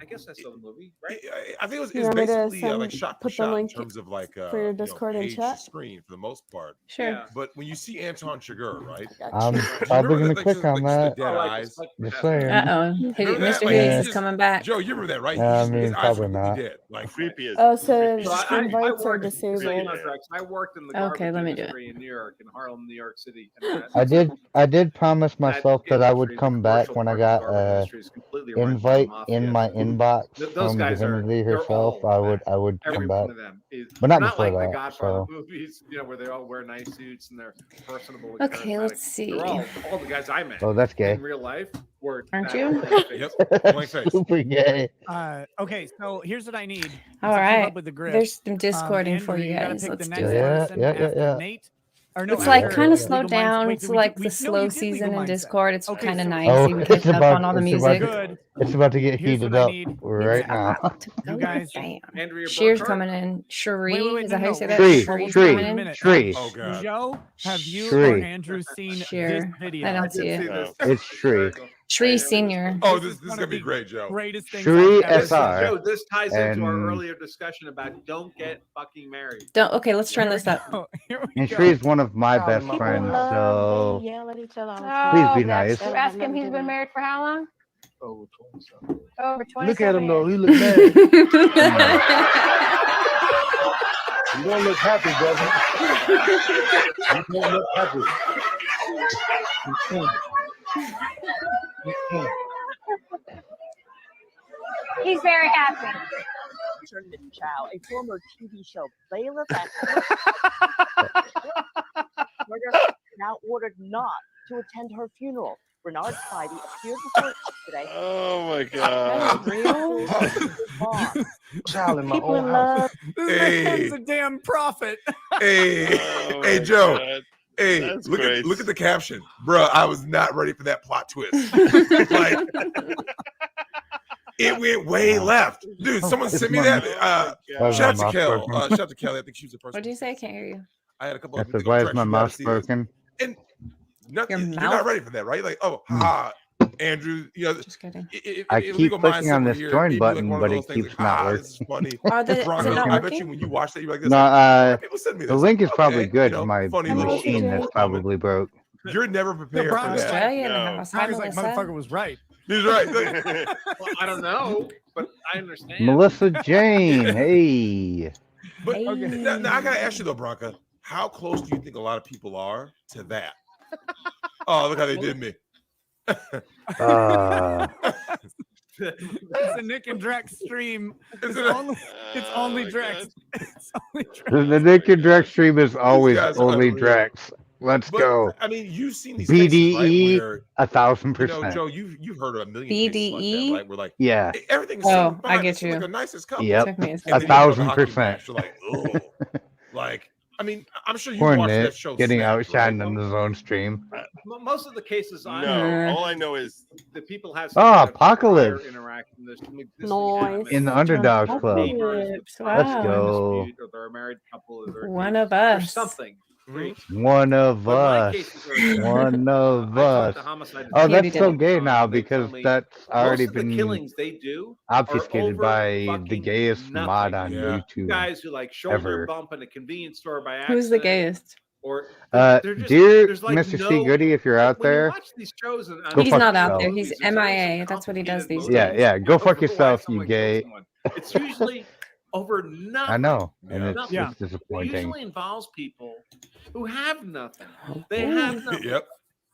I guess I saw the movie, right? I think You it's want me to basically like send- shot for put the shot in link terms of like for your Discord and page to chat? screen for the most part. Sure. Yeah. But when you see Anton Chigurh, right? I'm you probably remember gonna that, click just, on like, that. the dead eyes. Just saying. Uh-oh. Remember that? Mr. Like, Hughes he's is coming back. Joe, you remember that, right? I His mean, eyes probably were completely not. dead. Like creepy as Oh, so So invites are worked- disabled. I worked in the Okay, garbage let me do industry in New York, in Harlem, New York City. And I did promise myself that I would industry, the come back commercial when I part of the got garbage a industry is completely run by the invite mafia. in my inbox Those from guys are Divinity they're herself. all I would every come back, one of them is, but not they're before like the that. Godfather So movies, where they all wear nice suits and they're personable. And Okay, charismatic. let's see. They're all the guys I met. Oh, that's gay. In real life, were Aren't that you? blank face. Yep, blank face. super gay. Okay, so here's what I need. All to keep right. up with the grip. There's some Discording for Andrew, you gotta guys. pick Let's the do next it. person after yeah. Nate. Or no, It's like after kind of Legal slowed Minds. down. Wait, It's did we like do- the no, slow we did Legal season in Mindset. Discord. It's Okay, kind of so- nice. Oh, You can it's catch up about on all the it's music. about it's about to get Here's heated what I up need. right now. You guys, Bam. Andrea Sheer's Burkhart? coming in. Cherie, wait, is that how you say that? Shree, Cherie's Shree, coming in. Shree. Oh god. Joe, have you Shree. or Andrew seen this Sure. video? I don't see it. It's Shree. Shree Senior. Oh, This this is is one gonna of be the great, Joe. Greatest things Shree I've ever This, seen. SR. Joe, this ties into our And- earlier discussion about don't get fucking married. Don't. Okay, let's turn this up. Here we And go. Shree is one of my best friends, so yell at each other all the please time. be nice. You ask him he's been married for how long? Over 20 Over 20. Look at him though. He look mad. You don't look happy, brother. You don't look happy. He's very happy. Tournament child, a former TV show bailiff at murder, now ordered not to attend her funeral. Bernard Spidey appeared before today. Oh my That's real. Child in my People own in house. love. This man's a damn prophet. Hey, Oh hey, my Joe. God. Hey, That's look great. at look at the caption, bro. I was not ready for that plot twist. Like, it went way left, dude. Someone It's sent me my- that. Why is Shout my out to Kel. mouth broken? Shout out to Kelly. I think she was the person. What do you say? I can't hear you. I had a couple I of said, why is my mouth mouth broken? And nothing, Your you're mouth? not ready for that, right? Like, oh, Andrew, Just kidding. I keep clicking on this join button, but it keeps not This is funny. Are the, is Bronco, it not I bet you working? when you watch that, you're like this. No, like, people send me the this. link is Okay, probably good. you know, My funny little machine Easter that's egg probably broke. You're never prepared for Bronco's that. Australia in the No. house. Hi, Bronco's like, Melissa. motherfucker was right. He's right. Well, I don't know, but I understand. Melissa Jane, hey. But Hey. now I gotta ask you though, Bronca, how close do you think a lot of people are to that? Oh, look how they did me. It's a Nick and Drex stream. It's it? only, it's only Oh my Drex. It's only Drex. The Nick and Drex stream is always guys are only unreal. Drex. Let's But go. I mean, you've seen these cases, BDE, right? Where, 1000%. Joe, you've heard of a million cases like BDE? that, right? Where like Yeah, everything's Oh, fine. I get It's like you. the nicest couple. yep, Took me a And second. then you go to the hockey 1000%. match, you're like, oh, like I mean, I'm sure you Poor watched that Nick show. getting Snapped, outshined right? on his own stream. Most of the cases I No, know, all I know is the people have Oh, some kind of Apocalypse. prior interaction. There's some existing Nice. habits. In the Underdogs Club. Neighbors, Let's there's a go. dispute, or they're a married couple, or they're One of engaged, or us. something. Great. One of But my us. cases are- One of I us. talked to homicide Oh, Katie that's so did. gay now They tell because me that's already most of the been killings they do obfuscated over by the fucking gayest mod nothing. on Yeah. YouTube. guys who like shoulder Ever. bump in a convenience store by accident. Who's the gayest? Or Dear there's like Mr. no, C. Goody, if you're out when you there, watch these shows and Go He's fuck not out yourself. there. He's movies, there's always MIA. some That's what he does these complicated days. yeah, go over fuck why yourself, you someone gay. killed someone. It's usually over nothing. I know, and Yeah. it's, Yeah. it's It disappointing. usually involves people who have nothing. They have nothing Yep.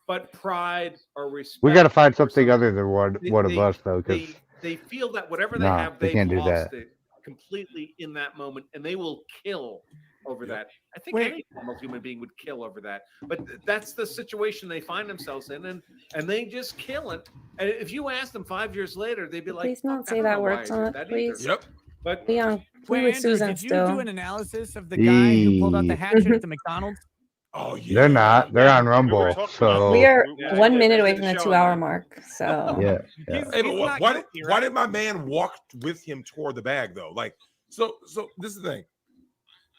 but pride or respect. We got to find for something something. other than one of us, though, because They feel that whatever they Nah, have, we they've can't do lost that. it completely in that moment, and they will kill over Yep. that. I think Wait. any normal human being would kill over that. But that's the situation they find themselves in, and they just kill it. And if you ask them 5 years later, they'd be like, Please not "Fuck, I say don't that know word why I did on it, that either." please. Yep. But Leon, Wait, we with Andrew, Susan did you still. do an analysis of the guy who pulled out the hatchet at the McDonald's? Oh yeah. They're not. They're on Rumble. talking So We are Yeah, 1 yeah, minute they away did from a the show 2 on hour that. mark. So yeah. He's, Hey, but he's why, not why, guilty, did, why right? did my man walk with him toward the bag though? Like, so this is the thing.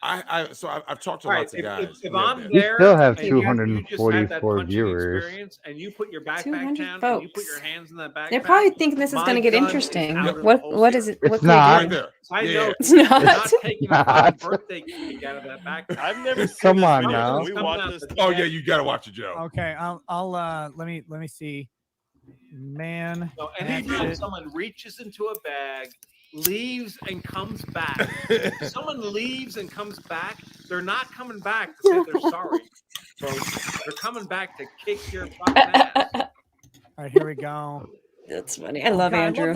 I've talked to All right, lots of guys. if who have I'm this. We there still have and you just had that 244 punching viewers. experience and you put your backpack 200 down and you put folks. your hands in that backpack, They're probably thinking this is my going to get gun is interesting. out of the What is holster. it? It's What can not. we Right do? there. I Yeah. know It's I'm not. not taking a fucking Not. birthday cake out of that backpack. I've never seen Come this on video. now. Can we Coming watch out this? the Oh back. yeah, you gotta watch it, Joe. Okay, let me see. Man, No, hatchet. anytime someone reaches into a bag, leaves and comes back, someone leaves and comes back, they're not coming back to say they're sorry, folks. They're coming back to kick your fucking ass. All right, here we go. That's funny. I love Okay, Andrew.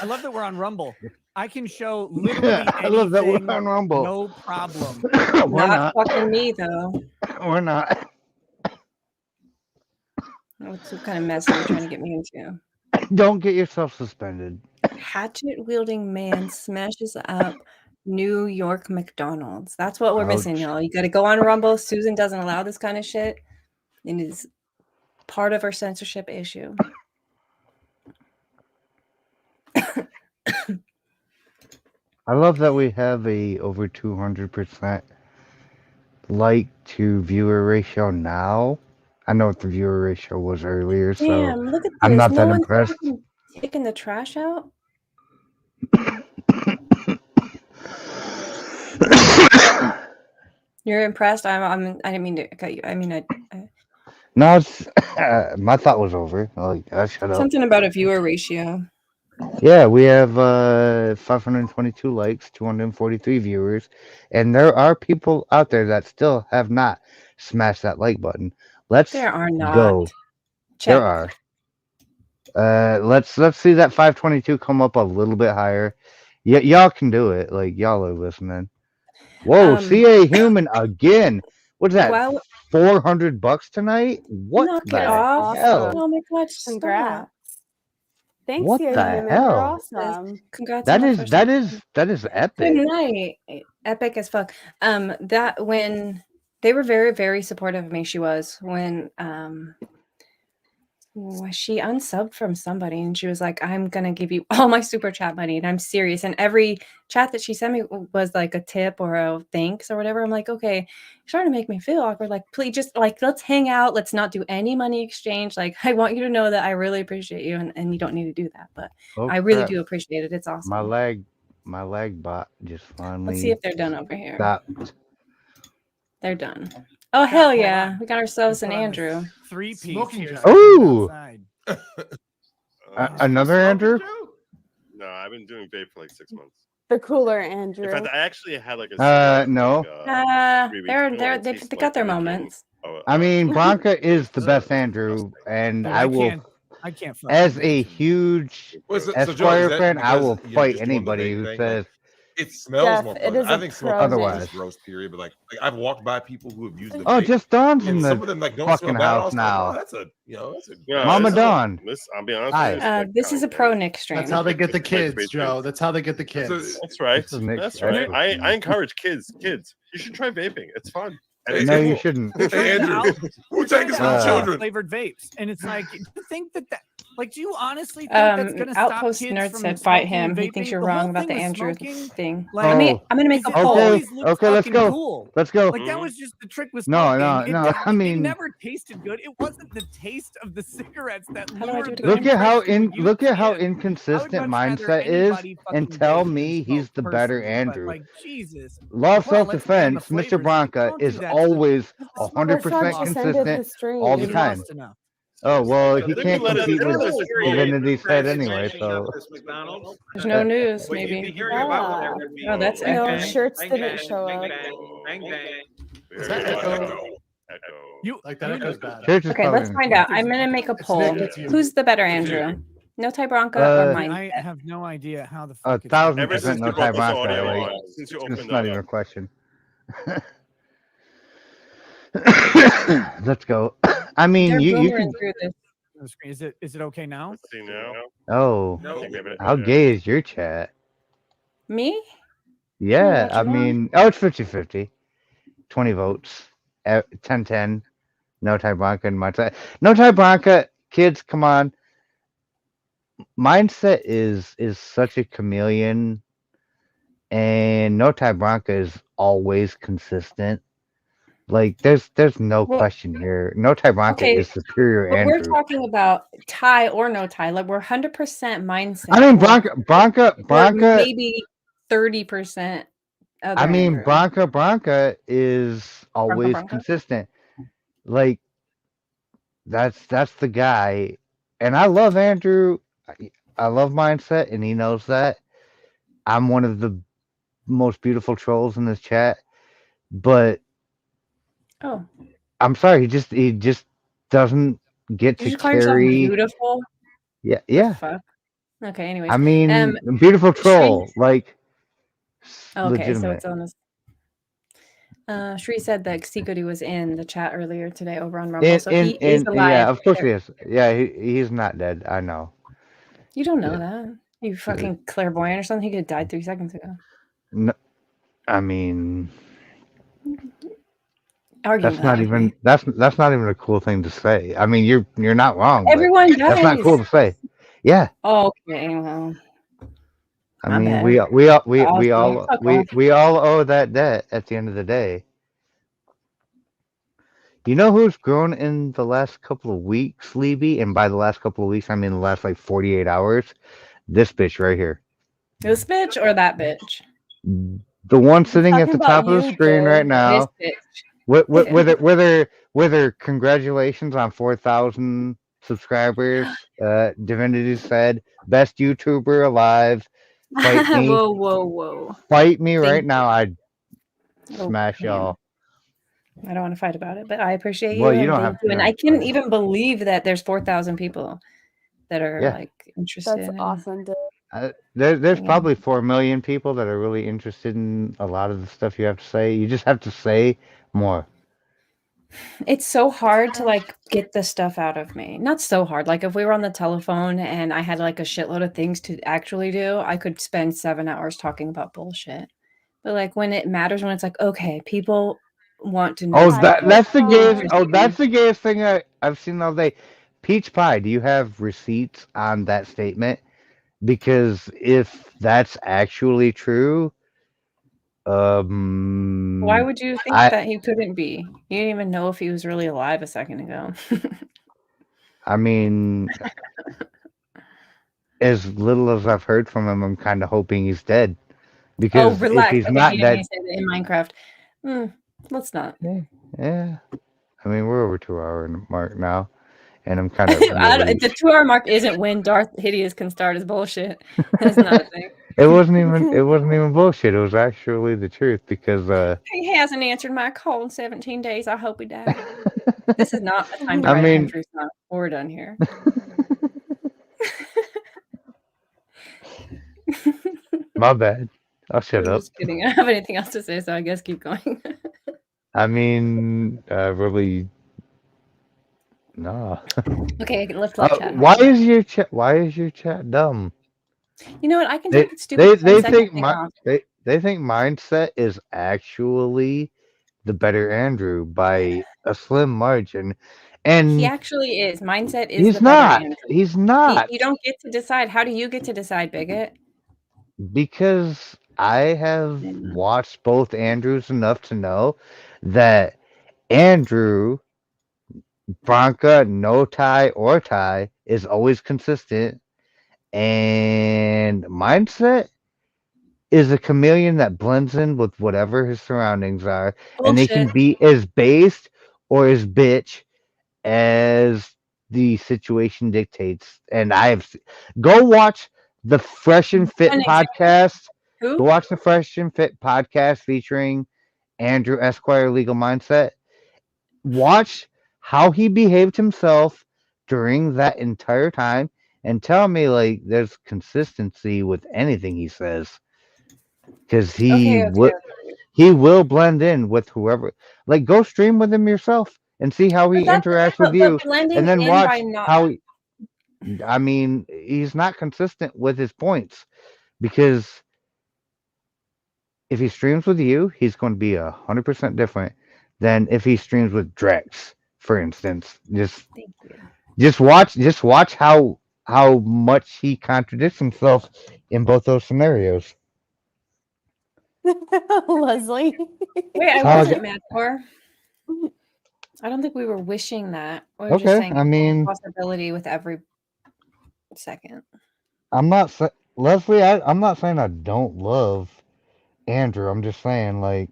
I love that we're on Rumble. I can show literally I love that we're anything, on Rumble. no problem. We're Not not. fucking me though. We're not. What kind of mess are you trying to get me into? Don't get yourself suspended. Hatchet wielding man smashes up New York McDonald's. That's what we're missing, Ouch. y'all. You got to go on Rumble. Susan doesn't allow this kind of shit. It is part of our censorship issue. I love that we have a over 200% like to viewer ratio now. I know what the viewer ratio was earlier, so Damn, look at this. I'm not No that one's impressed. fucking taking the trash out. You're impressed. I didn't mean to cut you. I mean, I No, it's my thought was over. Like, shut up. something about a viewer ratio. Yeah, we have 522 likes, 243 viewers, and there are people out there that still have not smashed that like button. Let's There are not. go. Check. There are. Let's see that 522 come up a little bit higher. Y'all can do it. Like, y'all are listening. Whoa, CA Human again. What's that? Well, $400 tonight? What knock the it off. hell? Oh my god, Congrats. Thanks, What CA the Human. hell? You're awesome. Congrats That on the is first that one. is that is Good epic. night. Epic as fuck. That when they were very, very supportive of me, she was when she unsubbed from somebody and she was like, I'm gonna give you all my super chat money, and I'm serious. And every chat that she sent me was like a tip or a thanks or whatever. I'm like, okay, you're starting to make me feel awkward. Like, please just like let's hang out. Let's not do any money exchange. Like, I want you to know that I really appreciate you, and you don't need to do that. But Oh, I really crap. do appreciate it. It's awesome. My lag bot just finally Let's see if they're done over here. stopped. They're done. Oh hell yeah. We got ourselves an Andrew. 3-piece. Smoking here. Joe. Ooh. Outside. Another Andrew? No, I've been doing vape for like 6 months. The cooler Andrew. In fact, I actually had like a No. 3 weeks ago, and They it tasted got their like moments. I mean, Blanca is the best Andrew, and Dude, I will, I can't fuck as with a it. huge Well, so, Joe, Esquire is that fan, I because will you're fight just doing the anybody vape who thing? says It smells Jeff, more it pleasant. is I a think smoking pro Otherwise. is gross, period. But like I've walked by people who have used the Oh, vape, just Dawn's in and the some of them like don't fucking smell bad. I house was like, now. oh, that's a Yeah, Mama it's- Dawn. Listen, I'll be honest Hi. with you. it's like This is a kinda pro like- Nick stream. That's how they get the It's kids, like Joe. That's how they get the kids. That's right. This is Nick's That's right. special. I encourage kids. Kids, you should try vaping. It's fun. And No, it's you cool. shouldn't. Hey, Andrew, we're taking Trying to some outlaw children. flavored vapes, and it's like, do you think that like, do you honestly think that's gonna stop Outpost kids Nerd from said fight smoking and him. He vaping? thinks you're The wrong whole about the thing with Andrew smoking, thing. like, I'm gonna make is a it poll. always looks Okay, let's fucking go. cool. Let's go. Like that was just the trick with No, smoking. no, It no, didn't- I mean- it never tasted good. It wasn't the taste of the cigarettes that How do I do lured it the Look at how impression you look at how in. I would inconsistent much rather mindset is, anybody and fucking tell vape than me he's smoke the better personally, but, Andrew. like, Jesus. Law of Come on, let's ban the self-defense, Mr. flavors. Bronca Don't do is that to the- always the smokers. 100% That's why just ended the consistent stream. all the They time. lost enough. Oh well, So he they can't let us- compete they're with let us hear you. Divinity's head Guys anyway. finishing So up this McDonald's. There's no news, What you'd be maybe. hearing about Yeah. there would be Oh, that's bang, No, bang, shirts bang, didn't bang, show bang, up. bang, bang, bang. Is that echo? Echo. You Like that echo's bad. Church is Okay, probably let's in- find out. I'm gonna make a It's poll. Nick, it's you. Who's the better It's you. Andrew? No Ty Bronca or Uh, mine? I have no idea how the A fuck it's 1000% Ever since no you Ty brought this Bronca. audio Like, on, since you it's opened not that even a up. question. Let's go. I mean, They're you boomering can. through this. on the screen. Is it okay now? Let's see now. Oh, No. how gay is your chat? Me? Yeah, watch I it on. mean, oh, it's 50-50. 20 votes. 10-10. No tie Bronca and mindset. No tie Bronca. Kids, come on. Mindset is such a chameleon, and no tie Bronca is always consistent. Like there's no Well, question here. No tie Bronca okay, is superior but we're Andrew. talking about tie or no tie. Like we're 100% mindset. I mean or Bronca. maybe 30% other I mean Andrew. Bronca is always Bronca. consistent. Like that's the guy, and I love Andrew. I love mindset, and he knows that. I'm one of the most beautiful trolls in this chat, but Oh, I'm sorry, he just doesn't get did to you call yourself carry. beautiful? Yeah, The yeah. fuck? Okay, anyways. I mean, beautiful troll, Shri, like okay, so legitimate. it's on this. Shri said that Secody was in the chat earlier today over on Rumble, so he is alive. Yeah, of course he is. Yeah, he's not dead. I know. You don't know that. You fucking clairvoyant or something. He could have died 3 seconds ago. No, I mean, Arguing that's not with even me. that's not even a cool thing to say. I mean, you're not wrong, but Everyone that's not dies. cool to say. Yeah. Okay, well. I My mean, bad. we all owe that debt at the end of the day. You know who's grown in the last couple of weeks, Levy? And by the last couple of weeks, I mean the last like 48 hours. This bitch right here. This bitch or that bitch? The one sitting at talking the about top of the you, screen right dude. now. This bitch. With her congratulations on 4,000 subscribers. Divinity said, best YouTuber alive. Fight me. Whoa. Fight me Thank right now. I'd Oh, smash y'all. I don't want to fight about it, but I appreciate you Well, you and don't thank have you. to. And I couldn't even believe that there's 4,000 people that are Yeah. like interested. That's awesome. There's Yeah. probably 4 million people that are really interested in a lot of the stuff you have to say. You just have to say more. It's so hard to like get the stuff out of me. Not so hard. Like if we were on the telephone and I had like a shitload of things to actually do, I could spend 7 hours talking about bullshit. But like when it matters, when it's like, okay, people want to know. Oh, that's the gayest. Oh, interesting. that's the gayest thing I've seen all day. Peach pie. Do you have receipts on that statement? Because if that's actually true, Why would you think that he couldn't be? You didn't even know if he was really alive a second ago. I mean, as little as I've heard from him, I'm kind of hoping he's dead. Because relax. if he's Okay, not he didn't dead, even say that in Minecraft. Let's not. yeah. I mean, we're over 2-hour mark now, and I'm kind of The 2-hour mark isn't when Darth Hideous can start his bullshit. That's not a thing. It wasn't even bullshit. It was actually the truth because He hasn't answered my call in 17 days. I hope he died. This is not a time to I write mean- entries. We're done here. my bad. I'll shut I'm up. just kidding. I don't have anything else to say, so I guess keep going. I mean, really, nah. Okay, let's let chat. Why is your chat dumb? You know what? I can They take the stupid they 10-second think thing off. they think mindset is actually the better Andrew by a slim margin, and He actually is. Mindset is he's the better not. Andrew. He's not. You don't get to decide. How do you get to decide, bigot? Because I have watched both Andrews enough to know that Andrew, Bronca, no tie or tie, is always consistent, and mindset is a chameleon that blends in with whatever his surroundings are, and they can Bullshit. be as based or as bitch as the situation dictates. And go watch the Fresh and Fit An example. podcast. Who? Go watch the Fresh and Fit podcast featuring Andrew Esquire Legal Mindset. Watch how he behaved himself during that entire time and tell me like there's consistency with anything he says. Because he will blend in with whoever. Like go stream with him yourself and see how he interacts with you, and then watch how he, I mean, he's not consistent with his points because if he streams with you, he's going to be 100% different than if he streams with Drex, for instance. Thank you. Just watch how much he contradicts himself in both those scenarios. Leslie. Wait, I How wasn't I Madcore. I don't think we were wishing that. We were just Okay, saying I mean, possibility with every second. I'm not Leslie. I'm not saying I don't love Andrew. I'm just saying like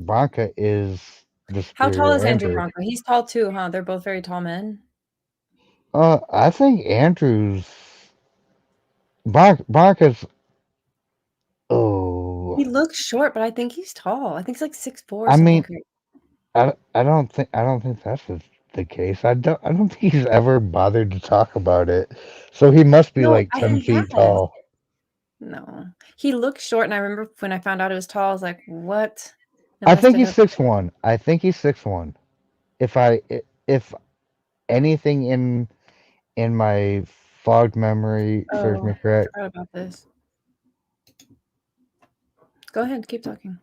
Bronca is the How tall superior is Andrew Andrew. Bronco? He's tall too, huh? They're both very tall men. I think Andrew's Bronca's. Oh, He looks short, but I think he's tall. I think he's like 6'4", I something mean, crazy. I don't think that's the case. I don't think he's ever bothered to talk about it. So he must be No, like I 10 he feet has. tall. No, he looks short, and I remember when I found out it was tall, I was like, "What?" It I must think have he's 6'1". I think he's 6'1". If anything in my fogged memory serves Oh, me I correct. forgot about this. Go ahead, keep talking.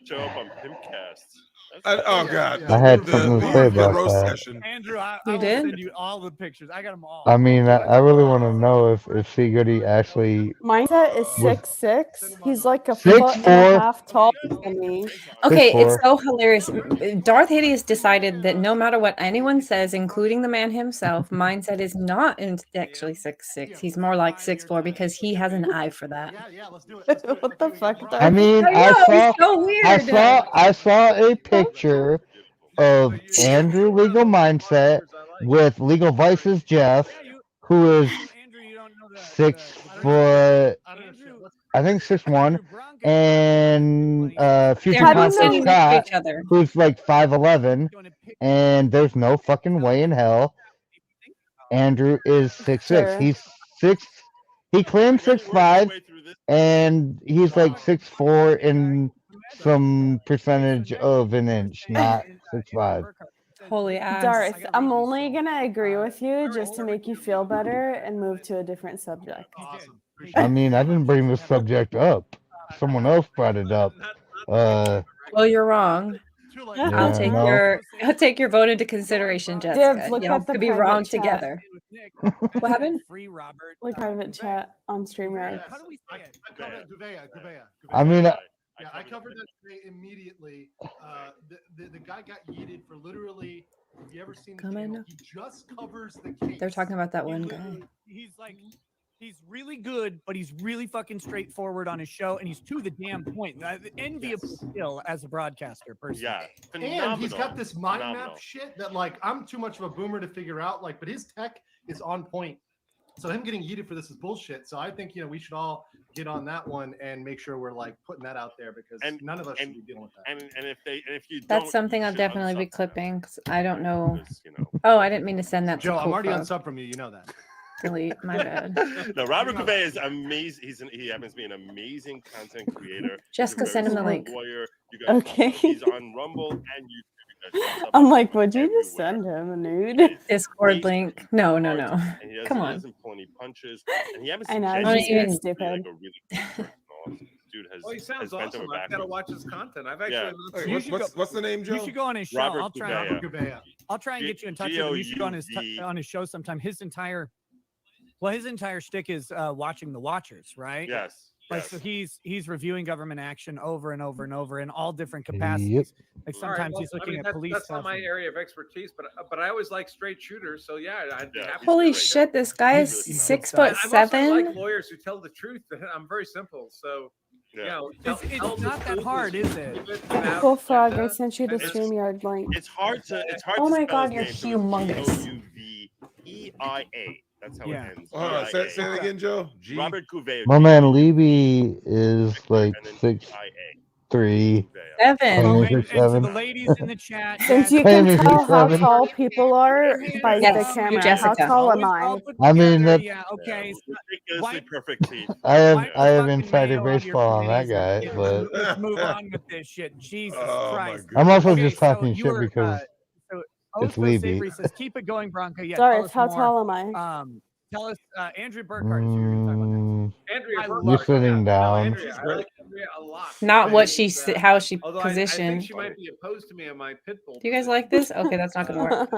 Show up on Pimpcast. Oh God! I had something to say about roast that. session. Andrew, I You will did? send you all the pictures. I got them all. I mean, I really want to know if C Goody actually Mindset is was 6'6". He's like a 6'4". foot and a half taller than me. Okay, it's 6'4". so hilarious. Darth Hideous decided that no matter what anyone says, including the man himself, mindset is not actually 6'6". He's more like 6'4" because he has an eye for that. What the fuck, I Darth? mean, I know, it's so weird. I saw a picture of Andrew Legal Mindset with Legal Vices Jeff, who is 6', I think 6'1", and Future They're not Concepts standing next to Cat, each other. who's like 5'11", and there's no fucking way in hell Andrew is 6'6". Sure. He's 6. He claims 6'5", and he's like 6'4" in some percentage of an inch, not 6'5". Holy ass. Darth, I'm only gonna agree with you just to make you feel better and move to a different subject. I mean, I didn't bring this subject up. Someone else brought it up. Well, you're wrong. I'll Yeah, take your vote into consideration, Jessica. look Y'all at the could be private wrong chat. together. What happened? Like private chat on StreamYard. I mean, Yeah, I covered that today immediately. The guy got yeeted for literally. Have you ever seen the channel? He just covers the case. They're talking about that one guy. He's like, he's really good, but he's really fucking straightforward on his show, and he's to the damn point. Enviable skill as a broadcaster, personally. Yeah, And he's got this mind map shit that like I'm too much of a boomer to figure out. Like, but his tech is on point. So him getting yeeted for this is bullshit. So I think we should all get on that one and make sure we're like putting that out there because none of us should be dealing with that. And if you That's something I'll definitely be clipping because I don't know. Oh, I didn't mean to send that Joe, to I'm already Coco. unsub from you. You know that. Delete. My bad. No, Robert Covey is amazing. He happens to be an amazing content creator. Jessica, send him the link. Lawyer. You guys, Okay. He's on Rumble and YouTube. I'm like, would you just send him a nude? Discord link. No. And he Come on. doesn't pull any punches. And he happens I to know, I genuinely was just being be stupid. like a really good person. Dude has, Well, he sounds has bent awesome. over I've got to backwards. watch his content. I've Yeah. actually. What's the name, Joe? You should go on his show. Robert I'll try. Gouveia. I'll try and get you in touch with him. You should go on his Gouveia. show sometime. His entire shtick is watching the Watchers, right? Yes. Like so, he's reviewing government action over and over and over in all different capacities. Like All right, sometimes well, he's looking at that's, police That's stuff. not my area of expertise, but I always like straight shooters. So yeah, I'd be happy. Holy shit! This guy is He's 6'7". I also like lawyers who tell the truth. I'm very simple. So It's not that hard, is it? Cool Frog, I sent you the StreamYard link. It's hard to. Oh to my spell God, his you're name, so it's humongous. Gouveia. That's how it ends. Hold on, say it again, Joe. Robert Gouveia. my man Levy is like 6'3". Seven. And to 6'7". the ladies in the chat, Since you Claiming can he's tell how 7. tall people are by Yes, the camera, how Jessica. tall am I? I mean, that yeah, okay. Ridiculously perfect teeth. I have Wipe the I have fucking insider mayo on your baseball on that panties guy, and but let's move on with this shit. Jesus Oh, my Christ. goodness. I'm also Okay, just so talking you shit were, because so it's Oathful Levy. Savory says, keep it going, Bronco. Yeah, tell Darth, us how more. tall am I? Tell us, Andrew Burkhart is who you're talking about. Andrea, I Burkhart, You're sitting No, down. Andrea, I like Andrea a lot. Not what things she that- how she although I think positioned. she might be opposed to me on my pit bull. Do you guys like this? Okay, that's not gonna work.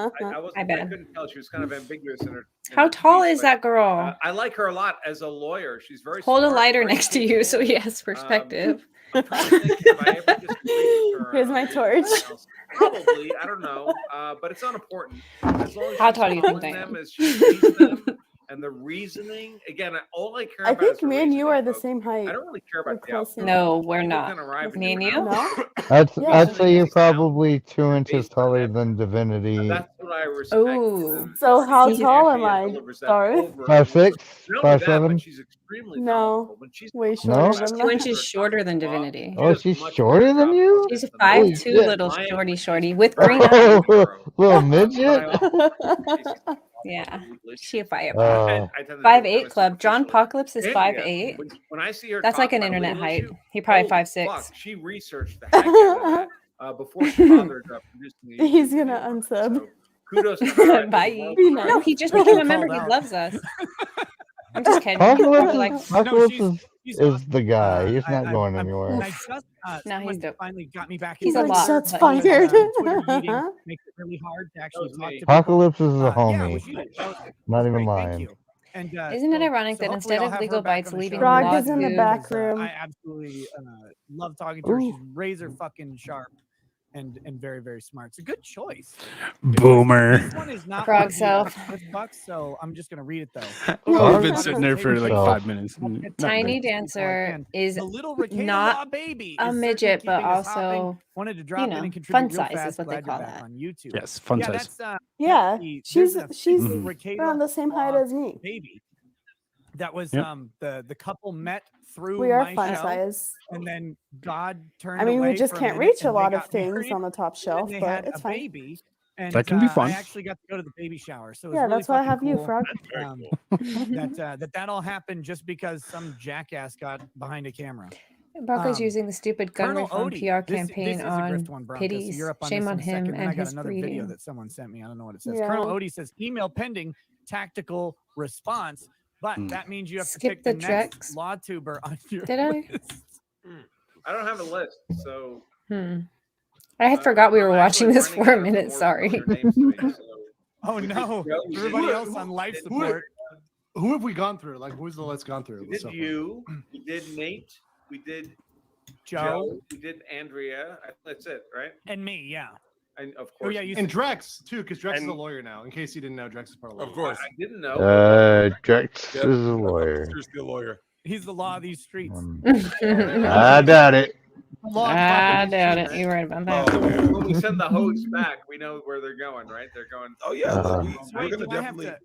I bet. couldn't tell. She was kind of ambiguous in her. in How her tall speech, is but, that girl? I like her a lot as a lawyer. She's very Hold a smart, lighter very next to you so he capable. has perspective. I'm trying to think if I ever disagreed with her Here's on my anything torch. else. Probably, I don't know, but it's unimportant. As long as How she's tall do you think following I them am? as she sees them, and the reasoning. Again, all I care I about is think the me and you reasoning, are the folks. same height. I don't really care We're about the close outcome. enough. No, we're People not. can arrive at Me and you? different No? outcomes. Yeah. I'd say you're Reasoning is probably 2 inches based on taller evidence. than Divinity. That's what I respect. Ooh. So how He's- tall am Andrea I, delivers that Darth? over and 5'6", over. Not only that, 5'7". but she's extremely No, knowledgeable. When she's way No? shorter She's than 2 that. inches shorter than Divinity. Oh, she's shorter than you? She's Holy 5'2", shit. little shorty with green eyes. Oh, little midget. Yeah, she a fire. Uh, 5'8" club. John Apocalypse is 5'8". When I see her, That's like talk an about internet legal height. issue, He probably holy 5'6". fuck, she researched the heck out of that before she bothered producing the He's gonna unsub. So kudos to her. I think Bye. the world No, he just became a member. He loves us. I'm just kidding. Apocalypse, Like, Apocalypse is the guy. He's not going And anywhere. I just No, he's someone dope. finally got me back. He's into a lot, Twitter, but Shots because, fired. Twitter meeting makes it really hard to actually talk to people. Apocalypse is a Yeah, it homie. was you. That was Not even great. Thank lying. you. And Isn't it ironic that hopefully instead I'll of have her Legal back Bytes on the leaving show Frog Law is in the to- back room. I absolutely love talking to her. Ooh. She's razor fucking sharp and very, very smart. It's a good choice. Boomer. This one is not Frog one of the self. bucks, so I'm just gonna read it though. Oh, we've been sitting there for like So- 5 minutes. Tiny Nothing. Dancer is The little Ricana not Law baby a is midget, certainly but keeping us hopping. also, Wanted to drop in and fun contribute real size fast. is what they Glad you're call back that. on YouTube. Yes, fun Yeah, size. that's Yeah, there's a she's Mhm. Ricana around the same height Law as me. baby. That was Yep. the couple met through We are my fun show, size. and then God turned. I mean, we away just for a can't minute, reach a and they lot of got things married, on the top and shelf, they but had it's a fine. baby. And That can be fun. I actually got to go to the baby shower, so it was Yeah, really that's why I fucking have you, cool. Frog. That all happened just because some jackass got behind a camera. Broncos Um, using the stupid gun Colonel reform Odie, PR this campaign is a on grift one, Bronco, so pities. you're up on Shame this on in a second. him Then I and got his another video breeding. that someone sent me. I don't know what it says. Yeah. Colonel Odie says email pending tactical response, but that means you have to Skip pick the the next Drex. law tuber on your Did I? list. I don't have a list, so I had forgot we were I'm watching actually this running for a out of minute. more Sorry. familiar names to me, so- Oh no! Everybody else on life support. Who have we gone through? Like, who's the list gone through? We did you. We did Nate. We did Joe. We did Andrea. That's it, right? And me, yeah. And of Oh course. yeah, you And said Drex too, because Drex is And- a lawyer now. In case you didn't know, Drex is part of the law. Of course. I didn't know. Drex Yep. is a lawyer. You're still a lawyer. he's the law of these streets. I doubt it. I doubt it. You're right about that. Oh, man. When we send the host back, we know where they're going, right? They're going. Oh yeah, Uh, we're Wait, gonna do I have definitely. to?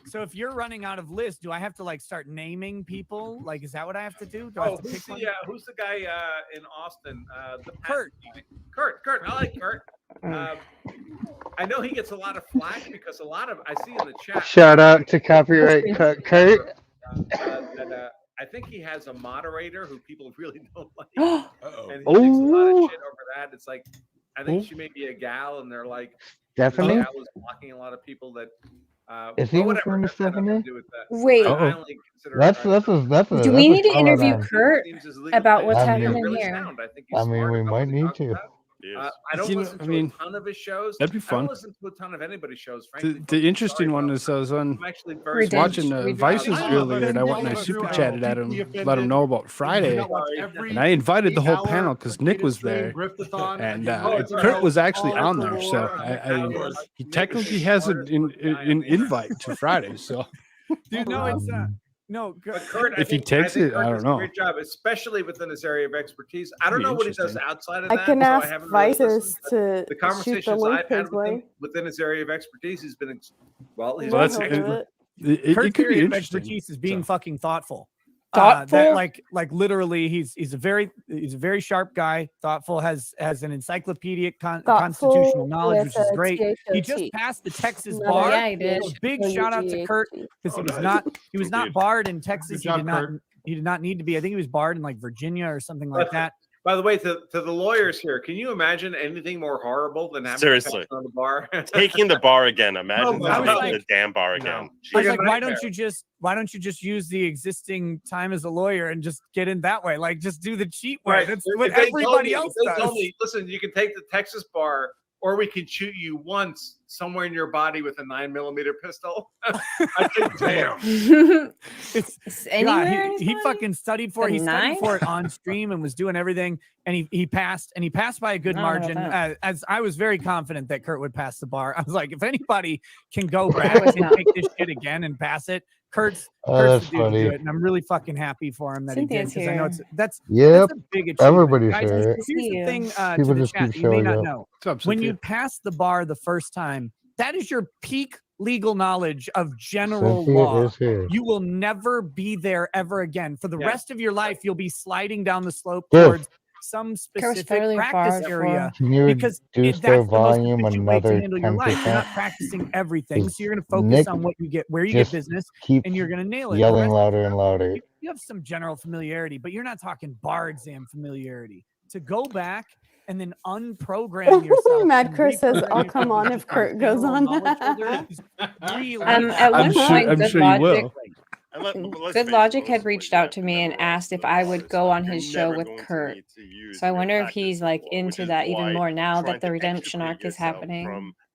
So if you're running out of lists, do I have to like start naming people? Like, is that what I have to do? Do I Oh, have to pick one? who's the guy in Austin? The Kurt. Kurt. I like Kurt. I know he gets a lot of flack because a lot of I see in the chat. Shout out to copyright cut Kurt. That, I think he has a moderator who people really don't like, Uh-oh. and he takes a lot Ooh. of shit over that. It's like I think she may be a gal, and they're like Stephanie? The gal is blocking a lot of people that. Is he but whatever, referring to that's got nothing Stephanie? do with that. Wait. I Uh-oh. only consider That's her- a. Do we need to interview Kurt Seems as legal about as what's I happening mean- really here? sound. I think he's I mean, smart we about might what he need talks to. about. I don't You know, listen I to mean, a ton of his shows. that'd be I fun. don't listen to a ton of anybody's shows. Frankly, The folks. I'm interesting sorry one about is I was on I'm actually very watching Redemption. Vices I know, earlier, but and I then went and I all of super us chatted are at him, deeply let him know about You Friday, know, like every and I invited the whole 8-hour panel because Nick was stream, there, Griftathon, and you know, it's Kurt was about actually all on the there, so lore of the hours. he technically has an invite to Friday. So Dude, no, it's no. But Kurt, If he takes it, I don't does a know. Great job, especially within his area of expertise. I don't Be know what he does interesting. outside of I that. can so I ask haven't really Vices listened, but to the shoot the conversations link I've had his with him way. within his area of expertise, he's been he's Well, Yeah, that's he'll do it. it Kurt's could be area of interesting. expertise is being fucking thoughtful. Thoughtful? That like literally, he's a very sharp guy. Thoughtful, has an encyclopedic constitutional knowledge, which is great. He just passed the Texas No, bar. yeah, he did. So big shout out to Kurt because he was not barred in Texas. Good job, He did not need to be. I think he was barred in like Virginia or something like that. By the way, to the lawyers here, can you imagine anything more horrible than having Seriously. sex on the bar? Taking the bar again. Imagine my taking God. the damn bar No. again. I was Like a like, why don't nightmare. you just use the existing time as a lawyer and just get in that way? Like, just do the cheat way. That's If what they told everybody me- else if they does. told me, listen, you can take the Texas bar, or we can shoot you once somewhere in your body with a 9mm pistol. I think, damn. It's anywhere in his he body? fucking studied for it. The He studied knife? for it on stream and was doing everything, and he passed, and he passed by a good I don't know about margin. that. As I was very confident that Kurt would pass the bar. I was like, if anybody can go I back was and not. take this shit again and pass it, Kurt's That's the dude to do funny. it, and I'm really fucking happy for him that he did, Cynthia's because I know here. that's Yep. a big achievement. Everybody's Guys, here. Nice to here's see the you. thing to People the just chat keep that you may showing not up. know. What's up, When Cynthia? you pass the bar the first time, that is your peak legal knowledge of general Cynthia law. is here. You will never be there ever again. For the Yeah. rest of your life, you'll be sliding down the slope Dude. towards some specific totally practice barred area, Can you because reduce that's the the most volume efficient way to another handle your life. You're not 10%? practicing everything, so you're going to focus Nick on what you get, where you get just business, keeps and you're going to nail it. The yelling rest of louder the and time, louder. you have some general familiarity, but you're not talking bar exam familiarity. To go back and then unprogram yourself. and Madcore says, reprogram "I'll yourself come to on just if a Kurt goes general on." knowledge holder is really At one sure- point, I'm Good sure you Logic, will. And but let's Good face it, Logic most had of what reached you out have to to me and memorize asked if those I would words. go on You're his show never with going to Kurt. need to use So I your wonder if practice he's like law, which into is that even why more now trying that the to redemption extricate arc is yourself happening.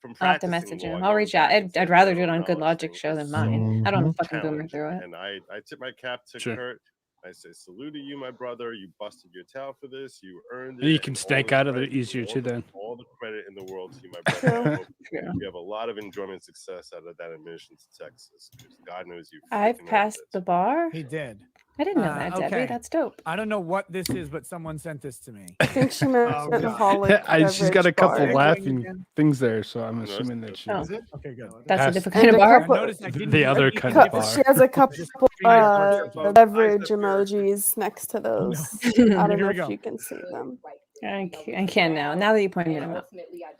from I'll have to practicing message law him. and I'll going reach out. back into I'd rather do it general on Good knowledge Logic things show is than so mine. I don't Mhm. fucking boomer through it. And I tip my cap to Sure. Kurt. I say salute to you, my brother. You busted your tail for this. You earned it. And you can and all snake the out of it credit- easier too then. All the credit in the world to you, my brother. I hope True. you have a lot of enjoyment and success out of that admission to Texas. Because God knows you. I've freaking earned passed it. the bar. He did. I didn't know that, Debbie. Okay. That's dope. I don't know what this is, but someone sent this to me. I think she meant Oh, the God. Holic She's got a beverage couple bar. laughing things there, so I'm No, it's assuming good. that she Oh, Okay, good. that's a passed different kind And of a bar. couple. I noticed I didn't the use other any kind of different- She has a couple Just stream beverage emojis next to those. I Here don't know we if go. you can see them. I can now. Now that you pointed them out.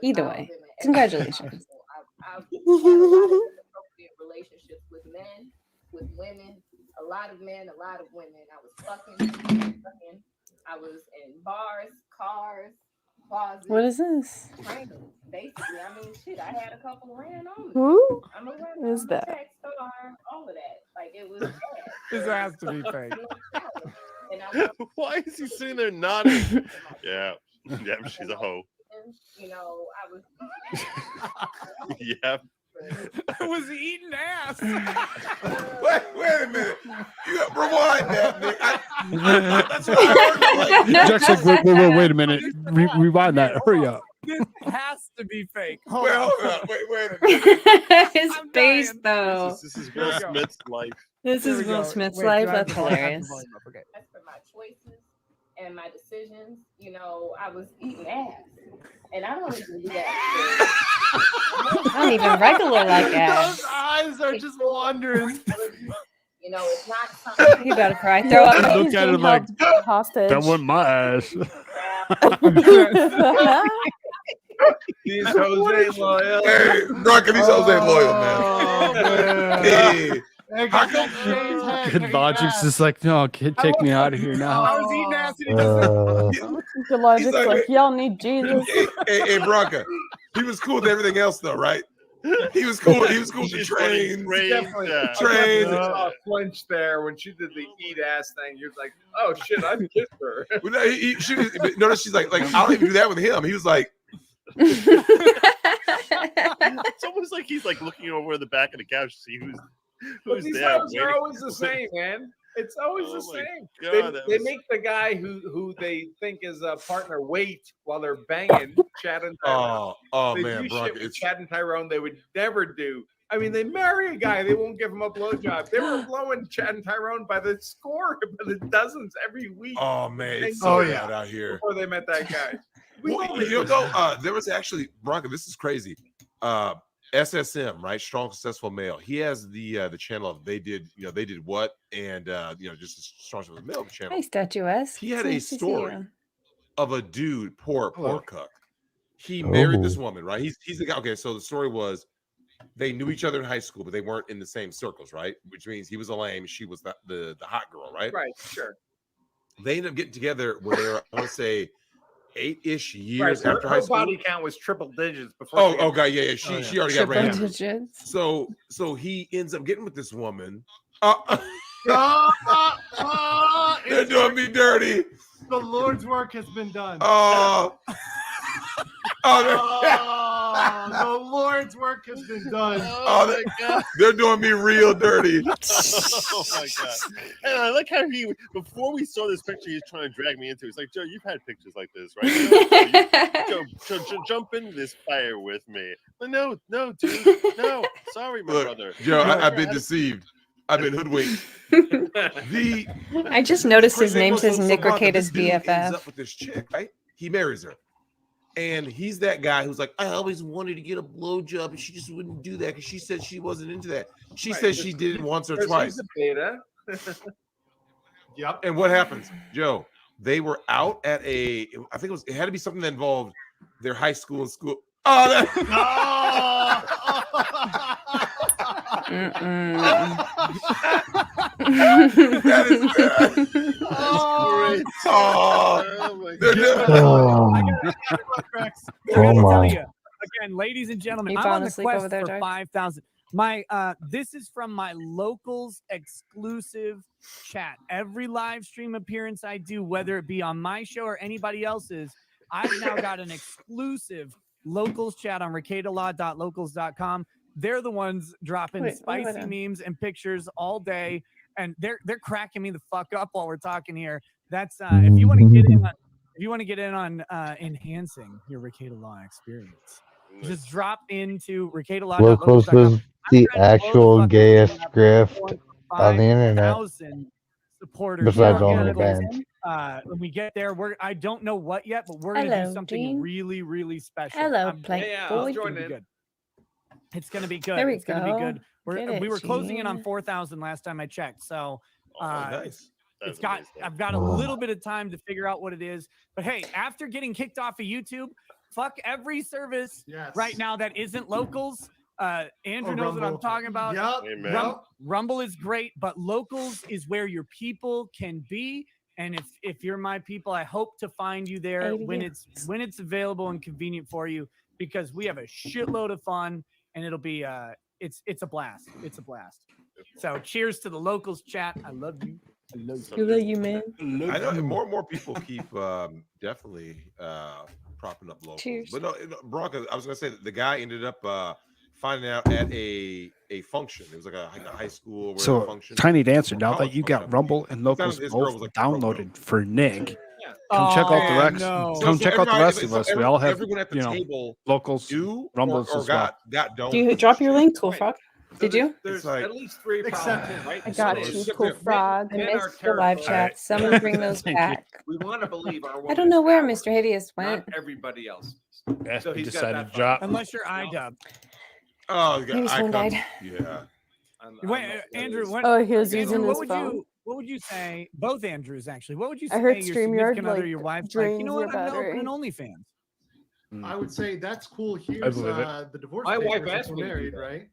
Either way, congratulations. I've had a lot of inappropriate relationships with men, with women, a lot of men, a lot of women. I was fucking. I was in bars, cars, closets. What is this? Trainers, basically. I mean, shit. I had a couple ran on me. Who I'm a is that? tech star, all of that. Like it was bad. This has to be fake. And I Why is he sitting there nodding? Yeah, she's a hoe. you know, I was. Yep. I was eating ass. Wait a minute. You got rewind that, Nick. That's what I heard. Jack's like, wait a minute. Rewind that. Hurry up. This has to be fake. Well, wait a minute. His face, though. This is Will Smith's life. This Here is we Will go. Smith's Wait, life. do I have That's the volume? I have the hilarious. volume up. Okay. As for my choices and my decisions, you know, I was eating ass. And I don't even do that. Not even regular like ass. Those eyes are just wandering. You know, it's not something. You better cry. Throw up. Look He's at being him like, held hostage. that wasn't my ass. These Jose loyal. Hey, Bronco, these Jose loyal, Oh, man. Hey, How come Good Logic's just like, no, kid, take me out of here I now. was eating ass and he just The logic's He's like- like, y'all need Jesus. hey, Bronco. He was cool with everything else, though, right? He was cool. He was cool with the trains. Definitely Trains. flinched there when she did the eat ass thing. He was like, "Oh shit, I kissed her." Well, no, but notice she's like, I don't even do that with him. He was like, It's almost like he's like looking over the back of the couch to see But who's these there. hoes are always the same, man. It's always Oh the my same. God, They make the guy who they think is a partner wait while they're banging Chad and Tyrone. oh They man, do Bronco, shit with it's Chad and Tyrone they would never do. I mean, they marry a guy, they won't give him a blowjob. They were blowing Chad and Tyrone by the score, by the dozens every week. oh man, it's Oh, so yeah. bad out here. Before they met that guy. Well, you know, there was actually Bronco. This is crazy. SSM, right? Strong Successful Male. He has the channel of they did what, and just a Strong Successful Male channel. Hi, statuesque. He had It's a nice to see story you. of a dude, poor Hello. cuck. He married this Oh. woman, right? He's the guy. Okay, so the story was they knew each other in high school, but they weren't in the same circles, right? Which means he was a lame, she was the hot girl, right? Right, sure. They ended up getting together when they were, I want to say, 8-ish Right, years so after her high school. body count was triple digits before. Oh, she got God, yeah. She already got Triple ran. digits. So he ends up getting with this woman. They're doing me dirty. The Lord's work has been done. The Lord's work has been done. Oh my God. They're doing me real dirty. Oh my God. And I like how before we saw this picture, he's trying to drag me into it. He's like, Joe, you've had pictures like this, right? Joe, jump into this fire with me. Like, no, dude. No. Sorry, my brother. Joe, I've been deceived. I've been hoodwinked. I just noticed his name says Nick Martha, Ricada's this dude ends BFF. up with this chick, right? He marries her. And he's that guy who's like, I always wanted to get a blowjob, and she just wouldn't do that because she said she wasn't into that. She said she did it once or twice. He's a beta. Yep. And what happens, Joe? They were out at I think it had to be something that involved their high school and school. Oh, that. That is great. I gotta tell you again, ladies and gentlemen, You I'm falling on the asleep quest over there, for Jack? 5,000. This is from my locals exclusive chat. Every live stream appearance I do, whether it be on my show or anybody else's, I've now got an exclusive locals chat on ricadalaw.locals.com. They're the ones dropping spicy memes and pictures all day, and they're cracking me the fuck up while we're talking here. That's if you want to get in on enhancing your Ricada Law experience, just drop into Locals ricadalaw.locals.com. is the actual gayest grift on the internet. 5,000 supporters. Besides on owning a Locals. band. When we get there, I don't know what yet, but we're gonna do Hello, something Dean. really, really special. Hello, I'm- Plank I'll Boy. join It's gonna be in. good. It's gonna be good. There we It's gonna be go. good. Get We it, were closing in on Gene. 4,000 last time I checked. So nice. I've got a little bit of time to figure out what it is. But hey, after getting kicked off of YouTube, fuck every service right now that isn't locals. Andrew knows what I'm talking about. Yep. Rumble is great, but locals is where your people can be. And if you're my people, I hope to find you there when it's available and convenient for you, because we have a shitload of fun and it'll be it's a blast. It's a blast. So cheers to the locals chat. I love you. I love you, man. I know more and more people keep definitely propping up locals. Cheers. But no, Bronco, I was gonna say that the guy ended up finding out at a function. It was like a high school So, function. tiny dancer, or now that college you got function. Rumble and Locals His girl was both like, downloaded for Nick, come check out the rest. So Come check out the everybody- rest so of us. We all have, everyone at the table Locals, do Rumbles or as well. got Do you drop your link, Cool Frog? Did you? There's like- at least 3 Accept problems, it. right? I got So you, there's- Cool Frog. I men are missed the live terrified. chat. Someone bring those Thank you. back. We want to believe our woman I don't know where is Mr. Hideous powerful, went. not everybody else. Yeah, So he he's got decided that to drop. Unless you're iDub. Oh, Maybe someone died. Yeah. Wait, Andrew, what? Oh, he was Andrew, using what his would phone. what would you say? Both Andrews, actually. What would you say? I heard your StreamYard, significant other, like, your wife's like, you know drains what? your I'm gonna open battery. an OnlyFans. I would say that's cool. I Here's believe it. the divorce My wife papers if asked we're me to do married, that. right?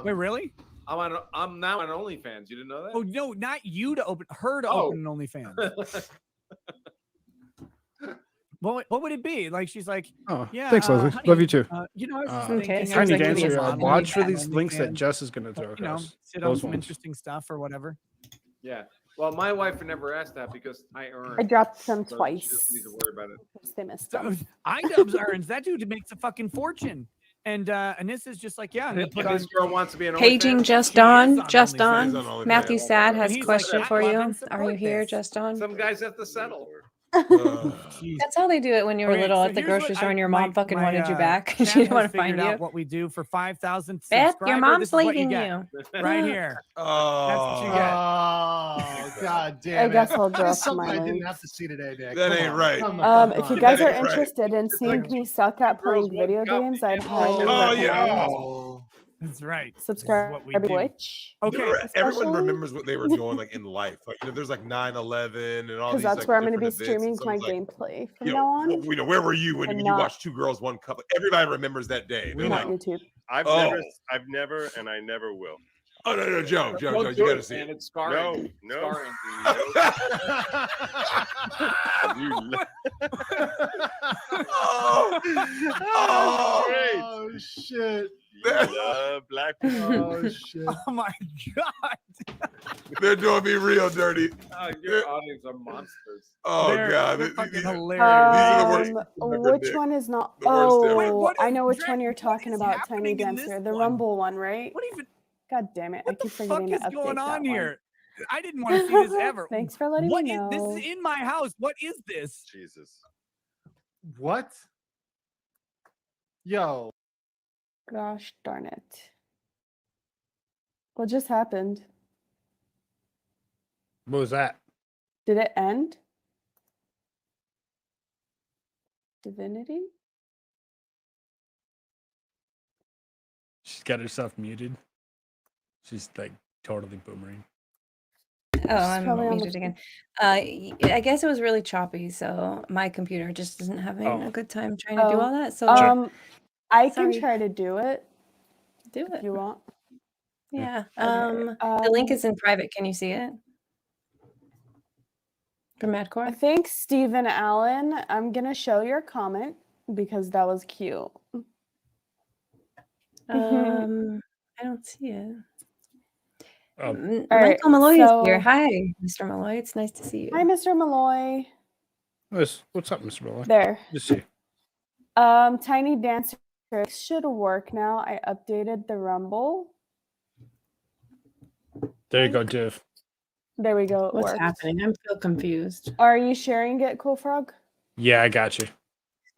Wait, really? I'm now on OnlyFans. You didn't know that? Oh no, not you to open, her to Oh. open an OnlyFans. What would it be? Like she's like, Oh, yeah. thanks, Leslie. honey, Love you too. You know, I was just Okay, thinking, sounds Tiny like dancer, modeling watch for on these links that OnlyFans, Jess is going to throw you know, across. sit on Those some ones. interesting stuff or whatever. Yeah. Well, my wife never asked that because I earned. I dropped them so she twice. doesn't need to worry about it. Because they missed So, them. iDubbbz earns that dude makes a fucking fortune, and this is just like, yeah, I'm gonna And put on. this girl wants to be an Paging OnlyFans. just She is on, on just OnlyFans. He's on. on OnlyFans. Matthew Sad has And a he's question like, for "I you. love and Are you support here, this." just on? Some guys have to settle. Jeez. That's how they do it when you were Okay, little so at the here's what grocery store I- and your mom fucking my, wanted you back. chat She didn't has want to figured find out you. what we do for 5,000 Beth, subscribers. your mom's This is what you leaving get you. right here. Oh, That's what you get. Oh, God damn I it. guess I'll This drop is something my I didn't links. have to see today, Nick. That Come ain't on, right. come If you on. guys That are ain't right. interested in seeing me suck at Girls playing want video cup. games, I'd highly Oh, recommend yeah. That's right. This is subscribe what we to do. Twitch. Okay. Everyone especially. remembers what they were doing like in life. Like, you know, there's like 9/11 and all Because these that's like where I'm going to be different events, and streaming my someone's like, gameplay from Yo, now on. you know, where were you when and you not- watched Two Girls, One Cup? Everybody remembers that day. They're Not like, YouTube. I've Oh. never, and I never will. Oh no, Joe, Don't you do gotta it, see man. it. It's scarring. No. Scarring. Oh, shit. Love black people. Oh, shit. Oh my god. They're doing me real dirty. Your audience are monsters. Oh god, They're fucking hilarious. These are the worst. Which one is not? The worst ever. Oh, what I is know which Drake- one you're what talking is about, Tiny happening in this Dancer, the one? Rumble one, right? What even? God damn it! I What the keep fuck forgetting is to update going on that one. here? I didn't want to see this ever. Thanks for letting What me is know. this is in my house? What is this? Jesus. What? Yo. Gosh darn it! What just happened? What was that? Did it end? Divinity? She's got herself muted. She's like totally boomering. Oh, I'm probably on the muted again. I guess it was really choppy, so my computer just isn't having Oh. a good time trying to do all that. So I can Sorry. try to do it do if it. you want. Yeah. Okay, The link is in private. Can you see it? From I Madcore? think Stephen Allen. I'm gonna show your comment because that was cute. I don't see it. Oh. Michael right, Malloy is here. so- Hi, Mr. Malloy. It's nice to see you. Hi, Mr. Malloy. What's up, Mr. Miller? There. Just see. Tiny Dancer should work now. I updated the Rumble. There you go, Div. There we go. It What's worked. happening? I'm so confused. Are you sharing it, Cool Frog? Yeah, I got you.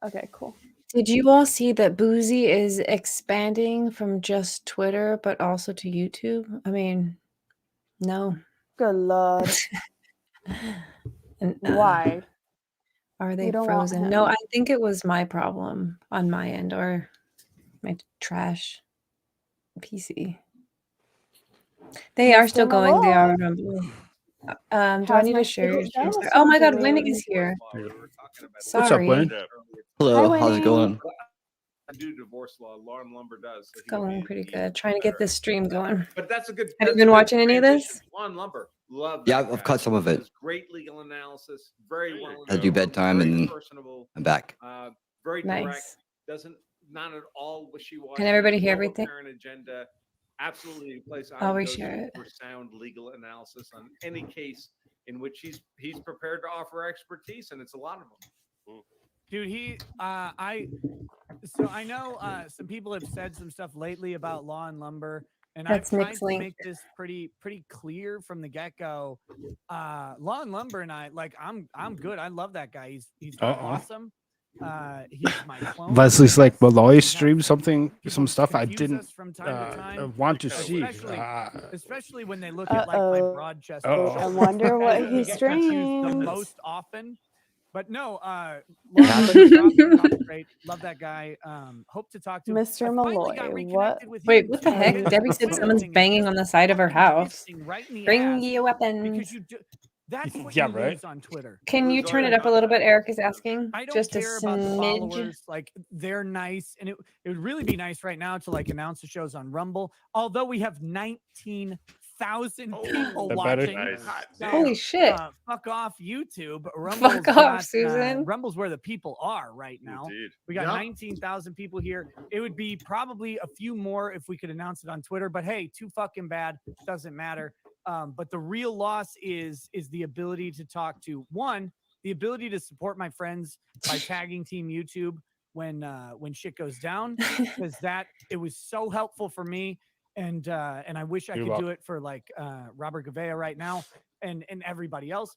Okay, cool. Did you all see that Boozy is expanding from just Twitter, but also to YouTube? I mean, no. Good lord. And, Why? Are they don't want frozen? No, him. I think it was my problem on my end or my trash PC. They are still Mr. going. They are Malloy. Rumble. Do I How's need my to share your secret screen? dinosaur Oh my god, doing? Winning is here. What's up, Sorry. Wayne? Hello, Hi, how's Winnie. it going? I do divorce law. Lauren Lumber does. So It's going pretty good. Trying to get this stream going. But that's a good. Have you that's been a good watching any of transition. this? Lauren Lumber, love. Yeah, that I've guy. caught some of it. Does great legal analysis. Very well. I do informed, bedtime very and then personable. I'm back. Very Nice. direct. Doesn't not at all wishy-washy. Can everybody hear no everything? apparent agenda. Absolutely, a place I I'll would go reshare to it. for sound legal analysis on any case in which he's prepared to offer expertise, and it's a lot of them. Dude, I know some people have said some stuff lately about Law and Lumber, and That's I've tried Nick's to link. make this pretty clear from the get-go. Law and Lumber and I'm good. I love that guy. He's awesome. He's my clone. Leslie's like Malloy We have streamed some stuff I confuse didn't us from time to time, want to see. especially when they look at like my broad chest. I wonder what he We get confused the streams. most often. But no, great. Love that guy. Hope to talk to him. Mr. I finally Malloy, got what? reconnected with Wait, him, what the too. heck? His Debbie said Twitter someone's thing is banging just on the side of her fucking house. hissing right in the Bring ass your weapon. because that's what Yeah, you right. lose on Twitter. Can you turn it up a little bit? Eric is asking. I don't Just a care about the smidge. followers. Like they're nice, and it would really be nice right now to like announce the shows on Rumble. Although we have 19,000 people That better? watching. Nice. So, Holy shit. fuck off, YouTube. Fuck off, Susan. Rumble's where the people are right now. Indeed. We got Yep. 19,000 people here. It would be probably a few more if we could announce it on Twitter. But hey, too fucking bad. Doesn't matter. But the real loss is the ability to talk to the ability to support my friends by tagging Team YouTube when shit goes down, because it was so helpful for me. And I wish I You're could welcome. do it for like Robert Gavea right now and everybody else.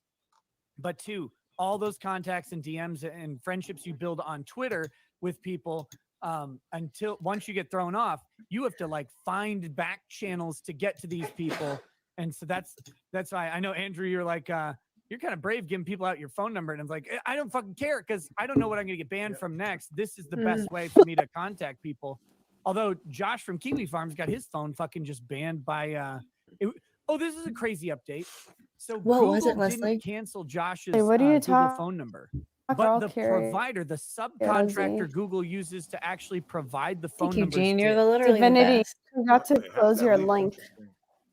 But two, all those contacts and DMs and friendships you build on Twitter with people, until once you get thrown off, you have to like find back channels to get to these people. And so that's why I know, Andrew, you're like you're kind of brave giving people out your phone number, and I'm like, I don't fucking care because I don't know what I'm gonna get banned from next. This is the best way for me to contact people. Although Josh from Kiwi Farms got his phone fucking just banned by this is a crazy update. So What Google was it, Leslie? didn't cancel Josh's Hey, what are you Google phone number. But the Carrie. provider, the subcontractor Google uses to actually provide the phone Thank you, numbers Gene. to You're literally the Divinity, best. you got to close your link.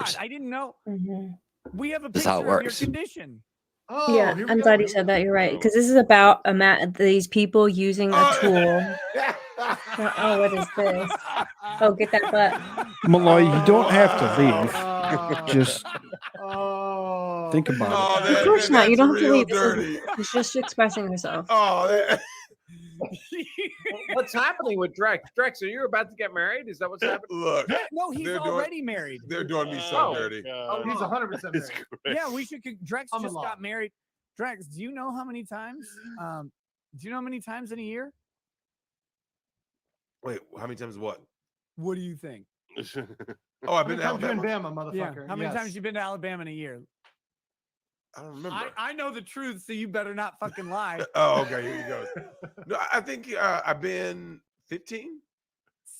users. I didn't know. Mhm. We have a That's how it picture of your works. condition. Oh, Yeah, here we I'm go, glad you here said we that. You're right, go. because this is about these people using a Oh, tool. Oh, what is this? Oh, get that butt. Malloy, you don't have to leave. Just think about it. Of course not. You don't have to real leave. dirty. It's just expressing yourself. Oh, What's happening with Drex? Drex, are you about to get married? Is that what's happening? Look, No, he's already married. They're doing me so dirty. Oh, he's 100% married. Yeah, we should. Drex I'm just in got love. married. Drex, do you know how many times? Do you know how many times in a year? Wait, how many times what? What do you think? Oh, I've been to How many times you in Alabama. Bama, Yeah. motherfucker? How many Yes. times you been to Alabama in a year? I don't remember. I know the truth, so you better not fucking lie. Oh, okay. Here you go. No, I think I've been 15.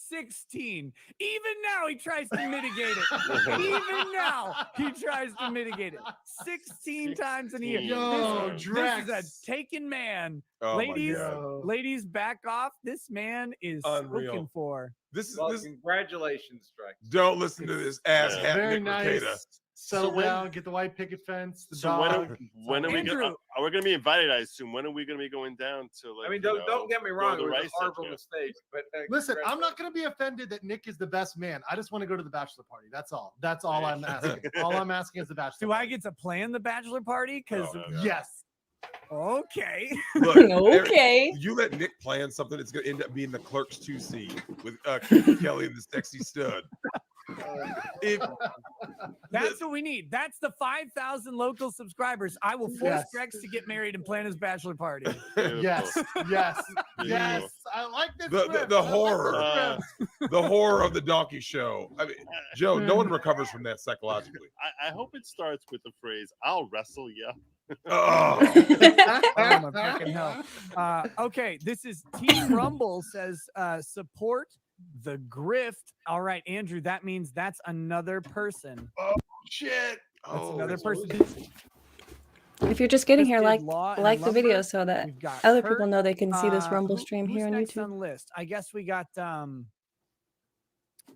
16. Even now, he tries to mitigate it. Even now, he tries to mitigate it. 16 times in a year. Yo, this Drex. is a taken man. Oh, my ladies, God. ladies, back off. This man is Unreal. spoken for. This is Well, this. congratulations, Drex. Don't listen to this ass hat Very Nick nice. Mercado. Settle So when- down, get the white picket fence, the So dog. when are we Andrew. gonna? Are we gonna be invited? I assume. When are we gonna be going down to? Like, I mean, you don't know, get me go wrong. to It the was a rice horrible center? mistake. But Listen, I'm not going to be offended that Nick is the best man. I just want to go to the bachelor party. That's all. That's all I'm asking. All I'm asking is the bachelor Do I party. get to plan the bachelor party? Because Yes. okay. Look, Okay. You let Nick plan something, it's going to end up being the Clerks 2 seed with Keith Kelly and the sexy stud. If That's what we need. That's the 5,000 local subscribers. I will force Yes. Drex to get married and plan his bachelor party. Yes. Yes. Yes. I like this. the script. the I like horror, this script. the horror of the donkey show. I mean, Joe, no one recovers from that psychologically. I hope it starts with the phrase "I'll wrestle ya." Oh, Oh, my fucking hell. Okay, this is Team Rumble says support the grift. All right, Andrew, that means that's another person. oh shit! That's Oh, another person. If you're just getting here, Twisted like Law and the Lumber. video so that We've got other Kurt. people know they can see this Rumble Who- stream who's here on next YouTube. on the list? I guess we got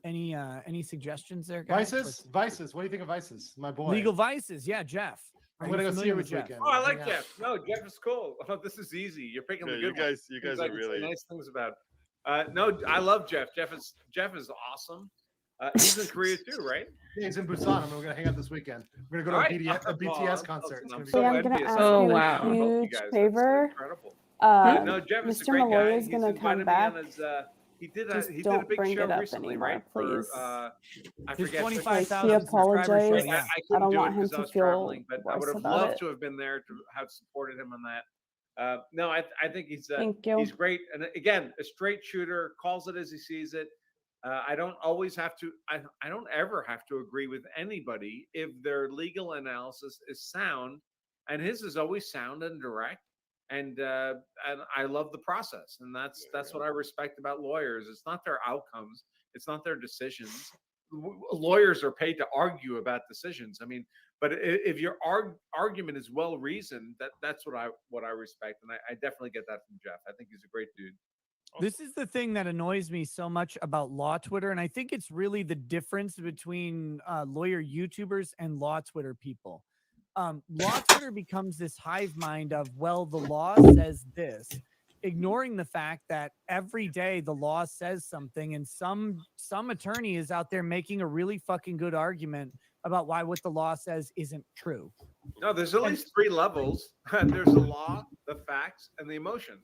any suggestions there, guys? Vices? Vices. What do you think of Vices? My boy. Legal Vices, yeah, Jeff. I'm Are going you to go see familiar him with this Jeff? weekend. Oh, I like Yeah. Jeff. No, Jeff is cool. Oh, this is easy. You're picking the Yeah, good you ones. guys Things are I can say really. nice things about. No, I love Jeff. Jeff is awesome. He's in Korea too, right? Yeah, he's in Busan, and we're going to hang out this weekend. We're going to go to a BTS concert. It's I'm gonna be so Yeah, I'm envious. gonna ask Oh, you wow. a I love you huge guys. That's favor. incredible. No, No, Jeff is a Mr. great Malloy guy. is He's gonna invited come me back. on his. He did Just a don't big bring show it up recently, anymore, right? please. I His forget. 25,000 He subscriber show. apologized. Yeah. I I couldn't don't do it want him because I to was feel traveling, but I worse would have about loved it. to have been there to have supported him on that. No, I think he's Thank you. he's great, and again, a straight shooter, calls it as he sees it. I don't always have to. I don't ever have to agree with anybody if their legal analysis is sound, and his is always sound and direct. And I love the process, and that's what I respect about lawyers. It's not their outcomes, it's not their decisions. Lawyers are paid to argue about decisions. I mean, but if your argument is well reasoned, that's what I respect, and I definitely get that from Jeff. I think he's a great dude. This is the thing that annoys me so much about law Twitter, and I think it's really the difference between lawyer YouTubers and law Twitter people. Law Twitter becomes this hive mind of, well, the law says this, ignoring the fact that every day the law says something, and some attorney is out there making a really fucking good argument about why what the law says isn't true. No, there's at least three levels. There's the law, the facts, and the emotion.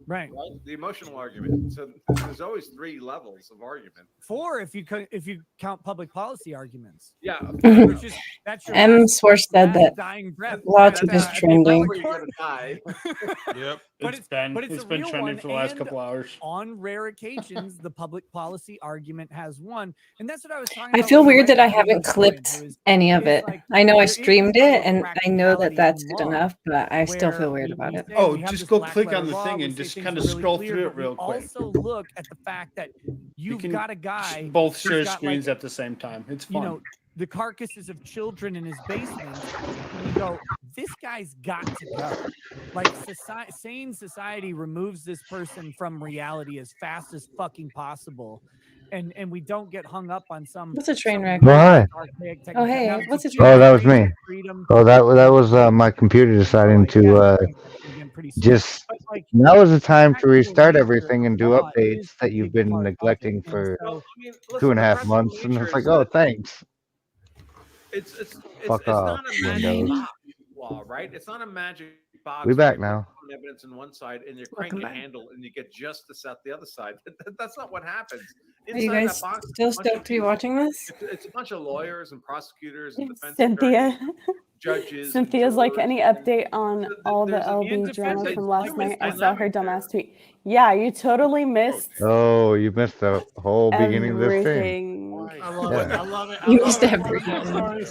Right. The emotional argument. So there's always three levels of argument. 4 if you count public policy arguments. Yeah. Which is, that's your M. last Source said that dying breath. LAWTISM is trending. Where you're gonna die. Yep. But It's been a trending real for one, the last and couple hours. On rare occasions, the public policy argument has won, and that's what I was talking I about. feel with weird that I Reddit haven't video clipped point, is any of it. like, I know I there is streamed this it, level of and I know that practicality that's in good law enough, but I still where feel weird we about it. say Oh, we have just this go black click letter on the law, thing we and say just things kinda are really scroll clear, through it but we real quick. Also, look at the fact that you've can got a guy Both who's share got, screens like, at the same time. It's you fun. know, the carcasses of children in his basement, and you go, this guy's got to go. Like, sane society removes this person from reality as fast as fucking possible, and we don't get hung up on some. What's a train wreck? Why? Oh, hey, what's a train Oh, wreck? that was me. Oh, that was my computer deciding to just. Now is the time to restart everything and do updates that you've been neglecting for Well, I mean, listen, 2.5 the principal months, and nature it's like, is oh, that- thanks. Fuck it's off, not a magic Windows. box law, right? It's not a magic box. We back where you now. put evidence on one side and you crank Welcome a back. handle and you get justice out the other side. That's not what happens. Are you guys still stoked to be watching this? It's a bunch of lawyers and prosecutors and defense Cynthia. attorneys, judges. Cynthia's like, any update on all the LB drama defense- from last human night? I saw her dynamic dumbass tweet. Yeah, you totally missed Oh, you missed the whole beginning of this thing. everything. I love it. I love it. You missed everything.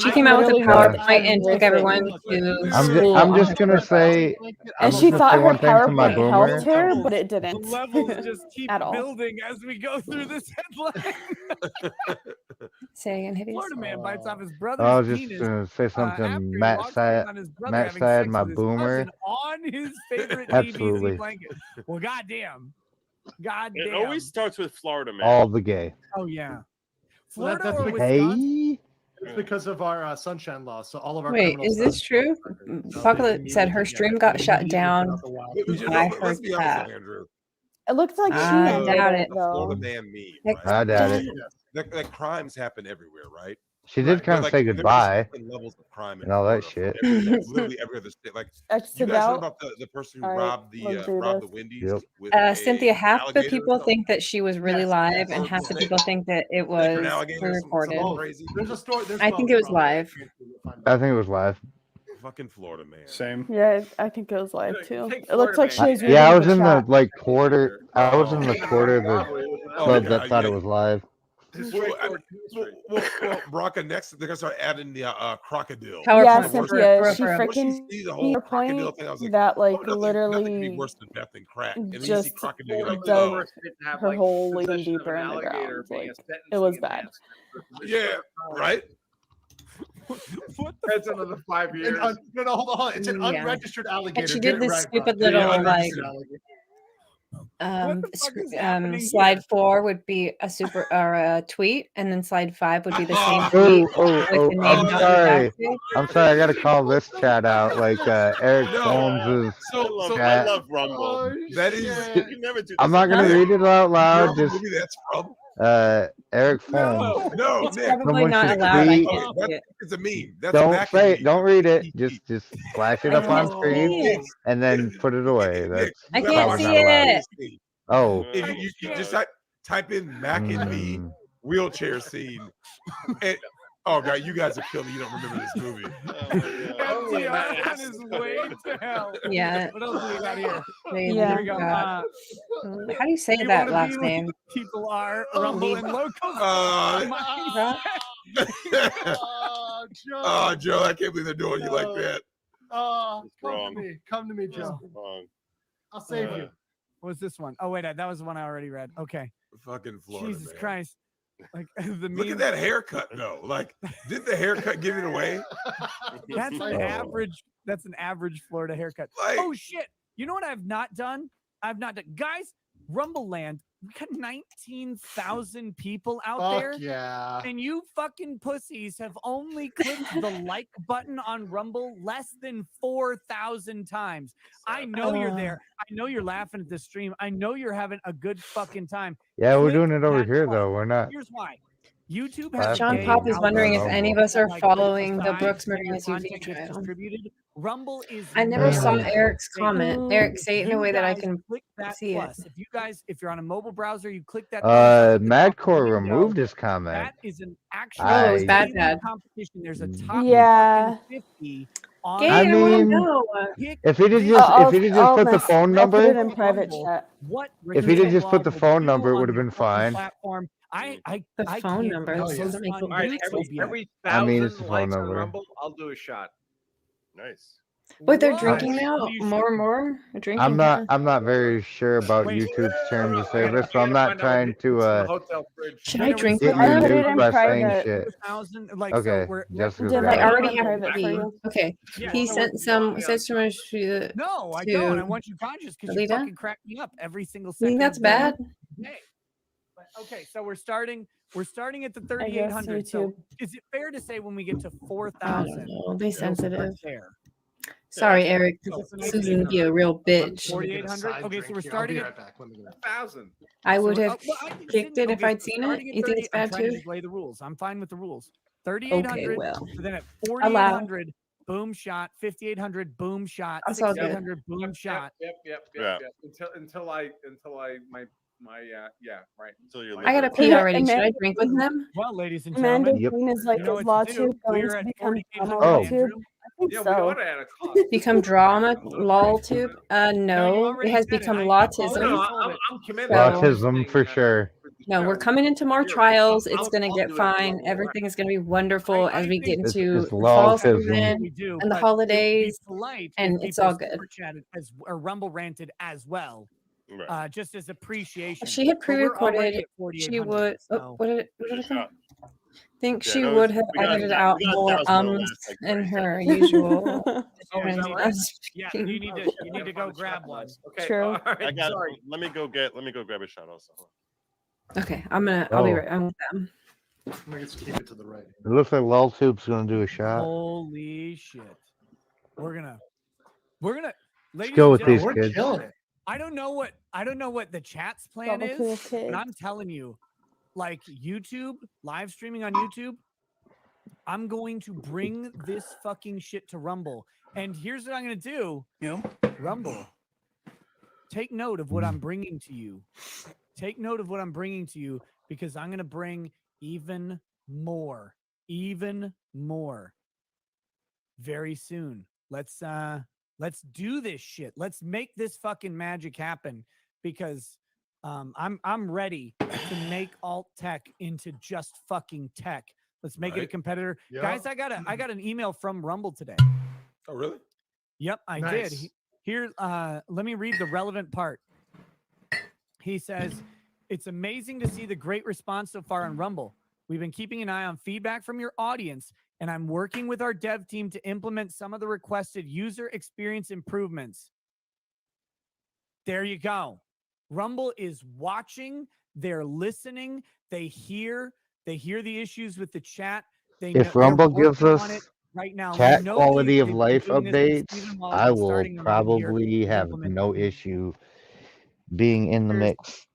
She came out with a literally PowerPoint and took everything. everyone to I'm school. just gonna say, And I'm she just gonna thought say her one thing to my PowerPoint boomer. helped her, but it The didn't. levels just keep At all. building as we go through this headline. Say again, Hibbies. Florida man bites off his I brother's was just penis gonna say after something. he Matt walks in side, on his brother Matt having side, sex my with his boomer. cousin on his favorite Absolutely. DBZ blanket. Well, goddamn. It Goddamn. always starts with Florida man. All the gay. Oh, yeah. Well, Florida that's or because- Wisconsin? Hey, It's because of our sunshine law. So all of our Wait, criminal is stuff- this true? Bucklet said her stream got shut down by her Let's be honest, cat. Andrew. It looked like she I ended doubt it it. The though. Florida man meme, Heck, right? I doubt it. That crimes happen everywhere, right? She did kind of say there's goodbye different levels of crime in and all that Florida shit. from literally every other state. Like, Exit you guys heard out. about the person who All right, robbed let's do the this. Wendy's Yep. with Cynthia, a half the alligator? people think that she was really Yes, live, yes. and half the They- people think that it Like was an alligator, pre-recorded. something crazy. There's a story. There's I think both, it was probably. live. I think it was live. Fucking Florida man. Same. Yeah, I think it was live too. Take It looked like she Florida was man. reading Yeah, I was the in chat. the like quarter. I was in the quarter of the Oh, club yeah, that thought yeah. it was live. Well, Bronca, next they're gonna start adding the crocodile. Yeah, The worst- Cynthia, she Once freaking sees the made whole a crocodile point thing, I was like, that like nothing could be literally worse than death and crack. And then you see just crocodile, you're like, dug oh, her hole even deeper in the ground. Like it was bad. yeah, right. That's another 5 years. No, hold on. It's an Yeah. unregistered alligator. And she Get did it this right, stupid bro. little Unregistered like alligator. slide 4 would be a super or a tweet, and then slide 5 would be the same Oh, tweet. oh, with oh! the name I'm down the sorry. back. I'm sorry. I gotta call this chat out. Like Eric Holmes's I chat. love Rumble. That is. You can never do I'm this. not gonna read it out loud. Just Maybe that's from. Eric Holmes. No, It's Nick. probably Someone not should allowed. I tweet- can't Oh, see it. it's a meme. That's Don't back say in it. Don't read it. Just flash it I up on can't screen see it. and then put it away. That's I you can't gotta watch see that it. scene. oh. If you just type in Mac and me wheelchair scene, and oh god, you guys are killing me. You don't remember this movie. FTR on his way to hell. Yeah. What else do we got here? Yeah. Here we go. How do you say you that wanna last be name? like People are Rumble and Locals. Oh, Joe, I can't believe they're doing you like that. Come wrong. to me. Come to me, Joe. Wrong. I'll save you. What's this one? Oh wait, that was the one I already read. Okay. Fucking Florida. Jesus man. Christ. Like the Look meme- at that haircut though. Like, did the haircut give it away? That's an average. That's an average Florida haircut. Like- Oh shit! You know what I've not done? I've not done, guys. Rumble Land. We got 19,000 people out Fuck there, yeah. and you fucking pussies have only clicked the like button on Rumble less than 4,000 times. I know you're there. I know you're laughing at the stream. I know you're having a good fucking time. Yeah, we're Click doing it over that here button. though. We're not. Here's why. YouTube has John gay Pop is wondering if algorithms any of us are like following the decide Brooks when Murray your YouTube content gets channel. distributed. Rumble is I never saw very Eric's safe. comment. Eric, say it in a You way that I guys can click that see it. plus. If you're on a mobile browser, you click that. thumbs up at the top of the Madcore window. removed his comment. That is an actual Oh, it was bad, daily bad. competition. There's a top Yeah. 50 on. Gay, I I want to mean, know. if he did just put the phone I'll put it number, in private chat. What if he did just put the Log will phone do number, it on would have your been fucking fine. Platform. I The I phone can't number post doesn't make on it All right, YouTube. every I mean, 1,000 it's the phone likes on number. Rumble, I'll do a shot. Nice. Wait, they're What? drinking now? What are you More and more? Drinking. I'm huh? not very sure about Wait. YouTube's terms of I service, so gotta I'm not find out trying what's to in the hotel fridge. Should I drink get with your I put them? it in news by saying private. shit. 1,000, like, Okay, so we're Jessica's Did got I I it. already put it in have private a for key. you? Okay. Yeah, He so sent so much to. No, I to don't. I want you conscious because you Alita? fucking crack me up every single You second. think that's of the bad? day. But, okay, so we're starting at the I guess 3,800. So YouTube. is it fair to say when we get to I don't 4,000? know. Be sensitive. There. Sorry, Eric. Susan, be a real bitch. 4,800. Okay, so we're starting at 1,000. I would have well, I can kicked send- it if okay, I'd so seen it. starting at You think 30, it's I'm bad trying to too? display the rules. I'm fine with the rules. 3,800. Okay, well, Then at allow. 4,800, boom shot. 5,800, boom shot. That's all good. 6,800, boom shot. Yep. Until I my yeah, right. I gotta pee already. Should I drink with them? Well, ladies and Amanda gentlemen, Queen is like, you know is what to do. LawTube going We're to at become 4,800, drama Andrew. LawTube? I think Yeah, we so. ought to add a cost. Become drama LOLTube? No, it already has said it. become I LAWTISM. No, I'm committed. So- Autism for sure. No, we're coming into more trials. It's gonna get fine. Everything is gonna be wonderful as we get into It's the fall LAWTISM. season We do, and the but holidays, it would be polite and if it's people all good. super chatted or Rumble ranted as well, just as appreciation. She had But we're already pre-recorded. at She 4,800, would. so- Oh, what did it come? I think Yeah, she no, would it's- have we got- edited we out got more 1,000 on last in her usual. Oh, is that right? us Yeah, speaking. you need to go grab one. Okay. True. All right, I got. sorry. Let me go grab a shot also. Okay, I'll be Oh. right. I'm with them. Let's keep it to the right. It looks like LOLTube's gonna do a shot. Holy shit. We're gonna ladies go and with these gentlemen, kids. Killing it. I don't know what the chat's plan Double is, cool kids. but I'm telling you, like YouTube, live streaming on YouTube, I'm going to bring this fucking shit to Rumble. And here's what I'm gonna do. Rumble, take note of what I'm bringing to you. Take note of what I'm bringing to you, because I'm gonna bring even more very soon. Let's do this shit. Let's make this fucking magic happen, because I'm ready to make alt tech into just fucking tech. Let's make it a competitor. Yeah. Guys, I got an email from Rumble today. Oh, really? Yep, I Nice. did. Here, let me read the relevant part. He says, "It's amazing to see the great response so far on Rumble. We've been keeping an eye on feedback from your audience, and I'm working with our dev team to implement some of the requested user experience improvements." There you go. Rumble is watching, they're listening, they hear the issues with the chat. If Rumble gives us right now. chat We know quality of they've been life doing this with updates, Stephen Wall I and will starting around here probably to have implement no issue being in the mix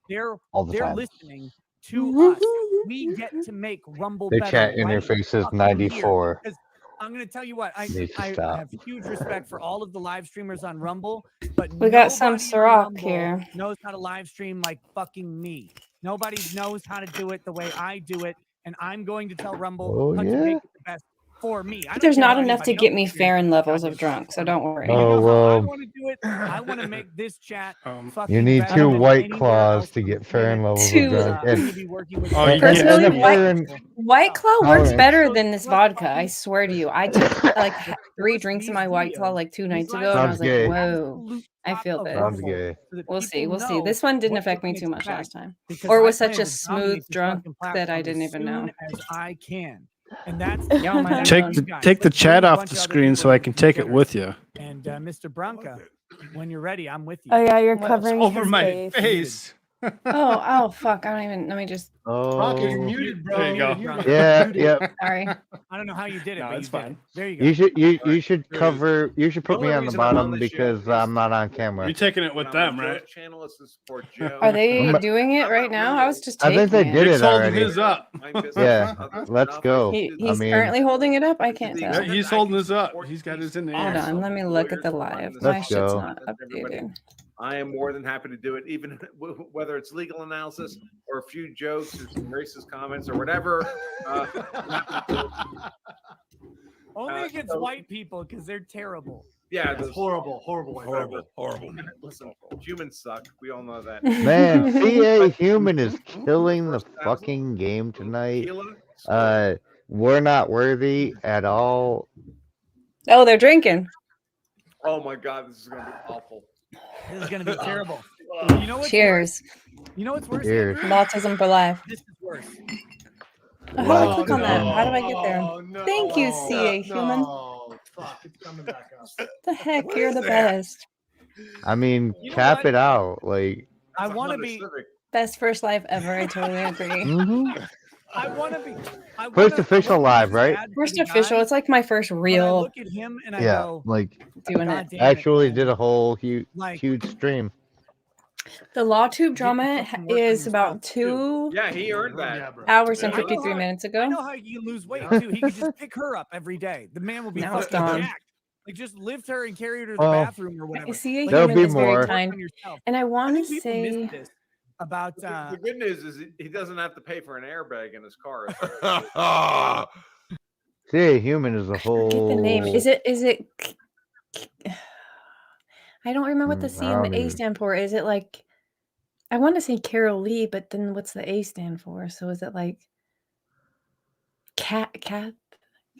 all the they're time. listening to us. We get to make Rumble The better. chat right interface is fucking 94. here. 'Cause I'm going to tell you what, I Needs to stop. have huge respect for all of the live streamers on Rumble, but We got some nobody on Ciroc Rumble here. knows how to live stream like fucking me. Nobody knows how to do it the way I do it, and I'm going to tell Rumble Oh, how to yeah? make it the best for me. I don't There's care not about enough to anybody get me else's fair experience. levels of drunk, so don't worry. You know Oh, how I well. want to do it? I want to make this chat fucking You need better 2 than White anywhere Claws else to on the get fair and planet. levels Two. of drunk. I'm And, going to be working with Personally, and a fair and White Claw works tolerance. better than this vodka. I swear to you. I took like 3 drinks of my White Claw like 2 nights ago, and I Sounds was like, gay. "Whoa, I feel good." Sounds gay. We'll see. We'll see. This one didn't affect me too much last time, because or I was such plan a to smooth dominate this drunk fucking that I platform didn't as even soon know. as I can. And that's Y'all might Take know. the guys. take the Let's bring chat a off bunch the of other screen people so I to can take it consider. with you. And Mr. Branca, when you're ready, I'm with you. Oh yeah, you're What? covering Over his my face. face. Oh, fuck! I don't even. Let me just. Rocket, you're Oh, muted, bro. There you go. Branca. yeah, yep. Sorry. I don't know how you did it, No, but it's you did fine. it. There you go. You should cover. You should put only me on the reason I'm on bottom this show because is I'm not on to- camera. You're taking it with on them, Joe's right? channel is to support Joe. Are they I'm- doing it right now? I was just I taking think they it. did Nick's it holding already. his up. Yeah, let's go. He's I mean, currently holding it up. I can't the tell. Yeah, extent he's I holding can his up. support He's got these his in the Hold air. on. Let me look at the live. Let's My go. shit's not Everybody. updated. I am more than happy to do it, even whether it's legal analysis or a few jokes or some racist comments or whatever. Only against so- white people because they're terrible. Yeah, It's those- horrible, horrible. Horrible. Listen, humans suck. We all know that. man, CA Human is killing the fucking game tonight. We're not worthy at all. Oh, they're drinking. Oh my god, this is gonna be awful. This is going to be terrible. You know what's Cheers. worse? You know what's worse? Cheers. Andrew? Autism for life. This is worse. How do I click on that? How do I get there? No, Thank you, CA Human. No, fuck, it's coming back up. The heck, What you're is the that? best. I mean, You know cap what? it out. Like, I That's a want to Honda be. Civic. Best first live ever. I totally agree. mhm. I want to be. First official live, right? First official. It's like my first I real look at him and I Yeah, go, like doing God it. damn it, actually man. did a whole Like- huge stream. The LawTube drama fucking work on is about yourself, too. 2 Yeah, he earned that. hours and I know 53 how- minutes I ago. know how you lose weight too. He could just pick her up every day. The man will be Now it's fucking gone. jacked. Like just lift her and carry her to the Well, bathroom or whatever. I see a Like, There'll human be that's very more. kind. on yourself. And I I want to think people miss say, this about The good news is he doesn't have to pay for an airbag in his car. See, a human is a forget the name. whole. Is it? I don't remember what the C I and don't the A even. stand for. Is it like, I want to say Carol Lee, but then what's the A stand for? So is it like Cat? I don't know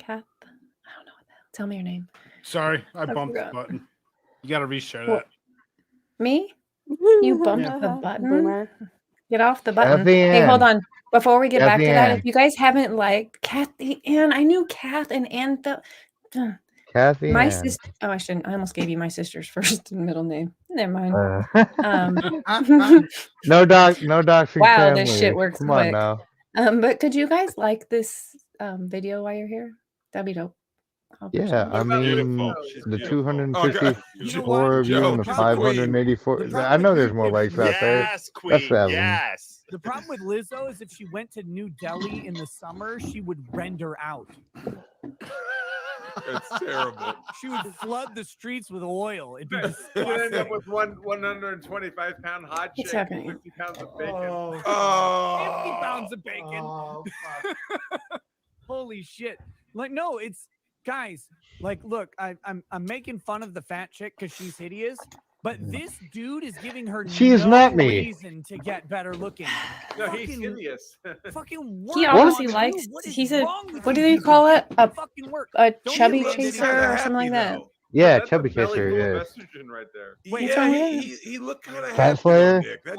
what the hell. Tell me your name. Sorry, I bumped the forgot. button. You got to reshare Well, that. Me? You bumped the button? Boomer. Get off the button. Kathy Hey, hold Ann. on. Before we get back Kathy to that, Ann. if you guys haven't liked Kathy Ann, I knew Kath and Ann. Kathy My Ann. sister. Oh, I shouldn't. I almost gave you my sister's first and middle name. Never mind. No doxing Wow, family. this shit works Come on quick. now. But could you guys like this video while you're here? That'd be dope. Yeah, I mean, the 254 of you and the 584. I know there's more likes out there. Yes, Queen. That's 7. Yes. The problem with Lizzo is if she went to New Delhi in the summer, she would render out. That's terrible. She would flood the streets with oil. It'd be You could end up disgusting. with 125-pound hot What's chick, happening? 50 pounds of bacon. 50 pounds of bacon. Holy shit. Like, no, it's guys, like, look, I'm making fun of the fat chick because she's hideous, but this dude is giving her She's no not me. reason to get better looking. No, he's Fucking- hideous. Fucking He work obviously on likes. you. What is He's a. wrong with What do you they people? call it? Fucking work. A Don't chubby you love this chaser guy? or something like that. Yeah, That's chubby a belly chaser, full of yeah. estrogen right there. Wait, What's wrong with him? He looked kind of Fat Slayer? Huh?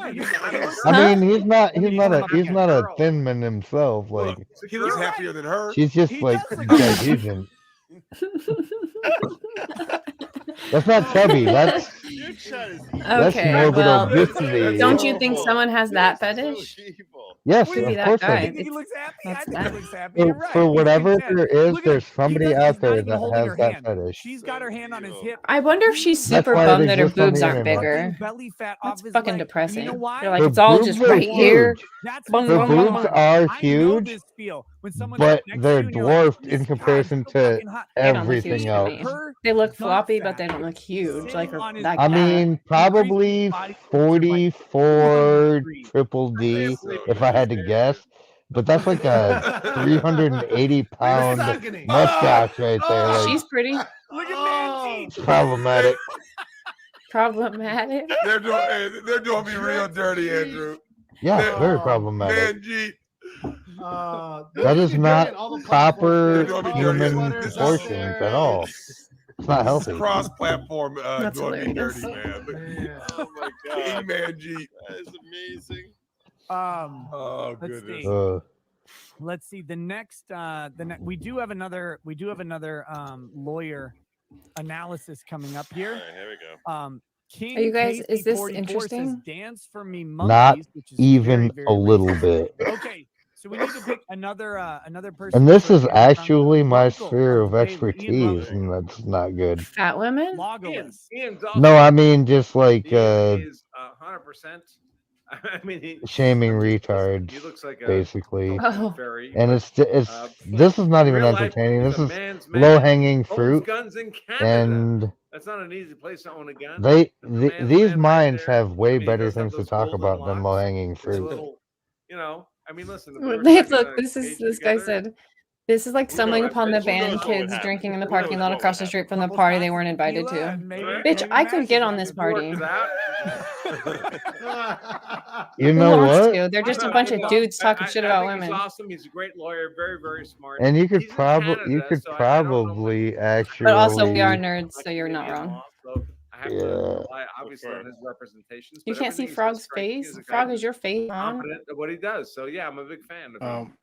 I mean, he's not Okay. a thin man himself. Look, Like, he looks happier than her. she's just He like does look digestion. That's not chubby. That's Your chat is Okay, morbid well, obesity. don't you think someone has that fetish? Yes, Could be of that course guy. I You think he looks happy? I That's think bad. he looks happy. You're right. For He's whatever content. there is, Look at there's him. somebody He's out not there even that holding has her that hand. fetish. She's got her hand on his hip. I wonder if she's That's super why it bummed that her exists on boobs the aren't internet. bigger. Belly fat That's off his fucking leg. depressing. You know why? They're like, Her it's all boobs just are right here. huge. That's Bum, Her bum, bum, boobs bum. are I know huge, this feel when someone's but next they're to you and you're like, dwarfed this in guy's comparison so to fucking hot. They don't look huge everything to else. me. Her They look gut floppy, but fat they don't look huge. Like sitting on his that I guy. mean, probably body parts are like 44 triple D if I had to guess. But that's like a 380-pound mustache right there. Like, She's pretty. Look at man it's problematic. Problematic. They're doing me real dirty, Andrew. Yeah, very problematic. Man, G. That is not proper They're doing me human dirty. proportions at all. It's not healthy. Cross-platform That's doing me hilarious. dirty, man. Oh my god. Man, G. That is amazing. Oh, let's goodness. see. Let's see. The next we do have another lawyer analysis coming up here. All right, here we go. King Are you guys- is this KC44 says, interesting? dance for me Not monkeys, which is even very, very a little racist. bit. Okay, so we need to pick another person. And this for is the actually my Local sphere of Daily. Ian expertise, Logan. and that's not good. Fat women? Logoless. Ian's awesome. No, I mean just like Ian is 100%. I mean, shaming he retards, looks like a basically. Oh. fairy. And it's this is not even real life, entertaining. he's This a is man's man. low hanging Owns fruit, guns in Canada. and That's not an easy place to own a gun. these minds have way I mean, he better does have things to those talk golden about than locks. low hanging It's a fruit. little, you know, I mean, listen. Look, this guy said, this is like stumbling upon the who knows band what would kids happen? drinking in the Who parking knows lot what across would the street from happen? the party they weren't invited Tequila to. and maybe- Bitch, maybe I could get mashes on it. this party. You Who know wants what? to? They're just a bunch of dudes talking shit about I think women. He's awesome. He's a great lawyer. Very, very smart. And you could He's in probably Canada, so I don't know probably actually. But also, we are nerds, so you're not Canadian wrong. law, so I have to rely, obviously, on his representations. You but can't see everything he says Frog's strikes me face. as a guy Frog, who's is your face on? confident at what he does. So yeah, I'm a big fan of him.